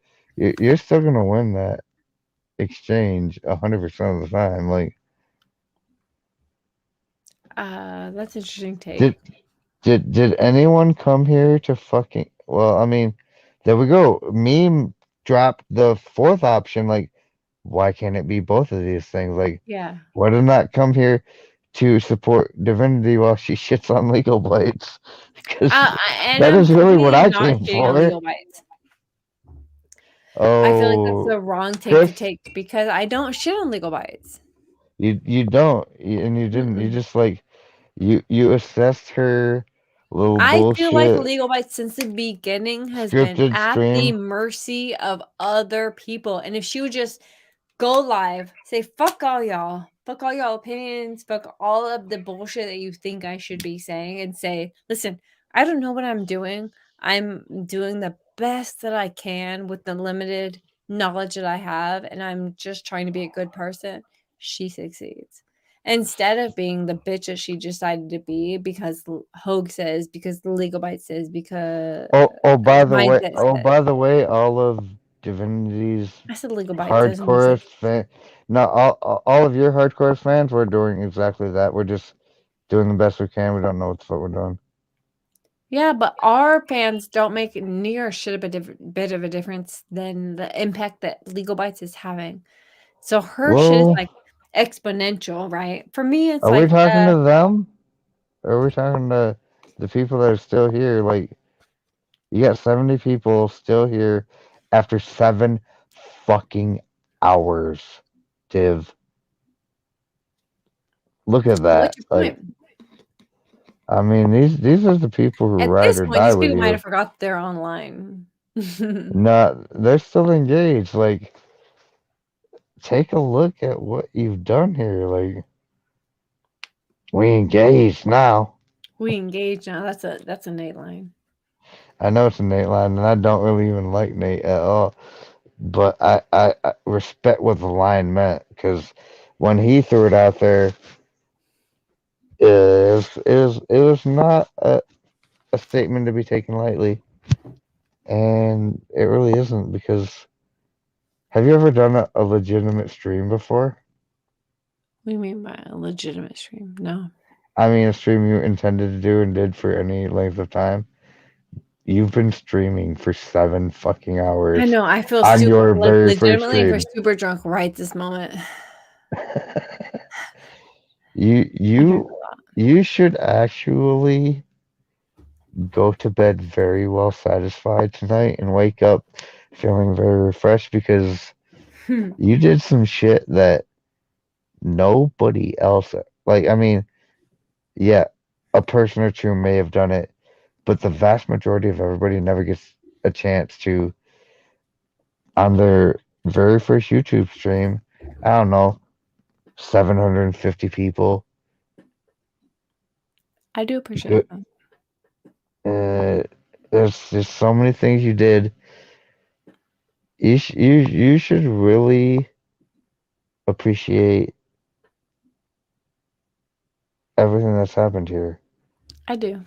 You're still gonna win that exchange 100% of the time. Like, That's an interesting take. did anyone come here to fucking? Well, I mean, there we go. Meme dropped the fourth option. Like, why can't it be both of these things? Like, Yeah. why did not come here to support Divinity while she shits on Legal Bytes? Because And that I'm is really what I completely not came shitting on for. Legal Bytes. Oh, I feel like that's the wrong take to Chris, take because I don't shit on Legal Bytes. you don't, and you didn't. You just like you assessed her little I feel like bullshit Legal Bytes since the beginning has been scripted at the stream. mercy of other people. And if she would just go live, say fuck all y'all opinions, fuck all of the bullshit that you think I should be saying, and say, listen, I don't know what I'm doing. I'm doing the best that I can with the limited knowledge that I have, and I'm just trying to be a good person. She succeeds. Instead of being the bitch that she decided to be because Hogue says, because the Legal Byte says, because By the way, all of Divinity's I said Legal Bytes. I was hardcore fan. No, all of your hardcore fans, we're doing exactly that. We're just doing the best we can. We don't know what the fuck we're doing. Yeah, but our fans don't make near shit of a bit of a difference than the impact that Legal Bytes is having. So her shit is Well, like, exponential, right? For me, it's Are we like talking to them? Or are we talking to the people that are still here? Like, you got 70 people still here after 7 fucking hours, Div. Look at that. what's your Like, point? I mean, these are the people who At ride this or point, die these with people might you. have forgot they're online. No, they're still engaged. Like, take a look at what you've done here. Like, we engaged now. We engage now. That's a Nate line. I know it's a Nate line, and I don't really even like Nate at all. But I respect what the line meant, because when he threw it out there, it was not a statement to be taken lightly, and it really isn't. Because have you ever done a legitimate stream before? What do you mean by a legitimate stream? No. I mean, a stream you intended to do and did for any length of time. You've been streaming for 7 fucking hours I know. I feel on super your like very first legitimately we're stream. super drunk right this moment. You should actually go to bed very well satisfied tonight and wake up feeling very refreshed, because you did some shit that nobody else, like, I mean, yeah, a person or two may have done it, but the vast majority of everybody never gets a chance to, on their very first YouTube stream, I don't know, 750 people. I do appreciate that. There's just so many things you did. You should really appreciate everything that's happened here. I do.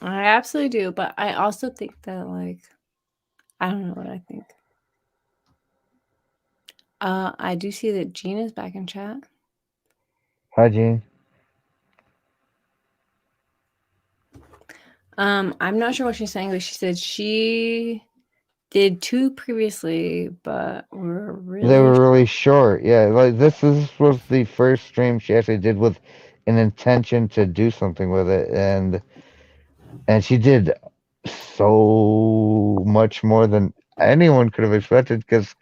I absolutely do, but I also think that, like, I don't know what I think. I do see that Gina's back in chat. Hi, Gene. I'm not sure what she's saying, but she said she did 2 previously, but were really They were really short. Yeah, like was the first stream she actually did with an intention to do something with it, and she did so much more than anyone could have expected. Because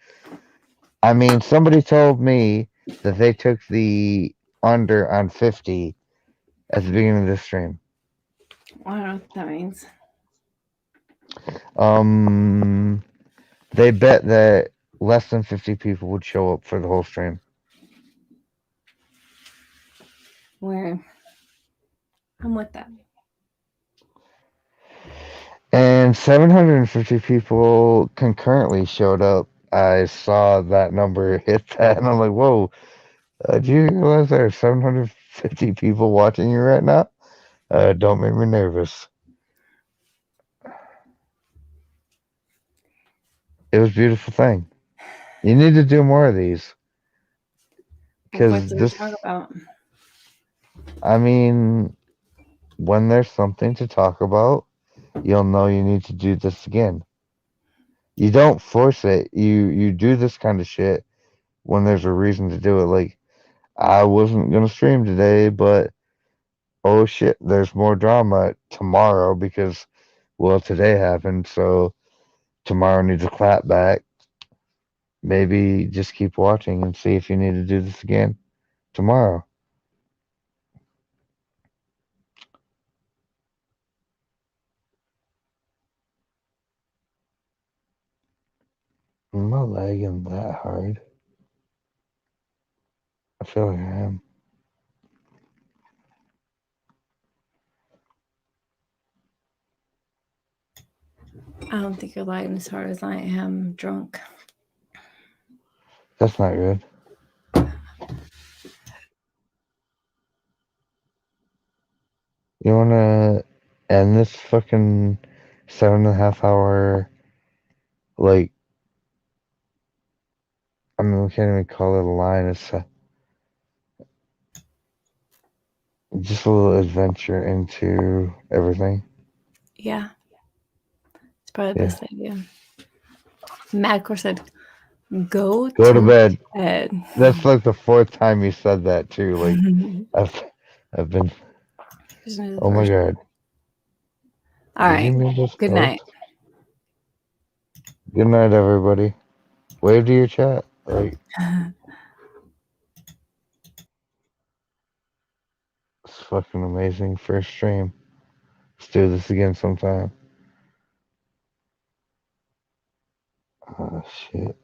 I mean, somebody told me that they took the under on 50 at the beginning of this stream. I don't know what that means. They bet that less than 50 people would show up for the whole stream. Where I'm with that. And 750 people concurrently showed up. I saw that number hit that, and I'm like, whoa, do you realize there are 750 people watching you right now? Don't make me nervous. It was a beautiful thing. You need to do more of these. What Because do we this, talk about? I mean, when there's something to talk about, you'll know you need to do this again. You don't force it. You do this kind of shit when there's a reason to do it. Like, I wasn't gonna stream today, but oh shit, there's more drama tomorrow because, well, today happened, so tomorrow needs a clap back. Maybe just keep watching and see if you need to do this again tomorrow. I'm not lagging that hard. I feel like I am. I don't think you're lagging as hard as I am drunk. That's not good. You wanna end this fucking 7.5 hour, like, I mean, we can't even call it a line. It's just a little adventure into everything. Yeah. It's probably the best idea. Madcore said, "Go Go to bed. bed." That's like the fourth time you said that too. Like I've been. Oh my god. All Did right. you mean this Good close? night. Good night, everybody. Wave to your chat. Like it's fucking amazing. First stream. Let's do this again sometime. Oh shit.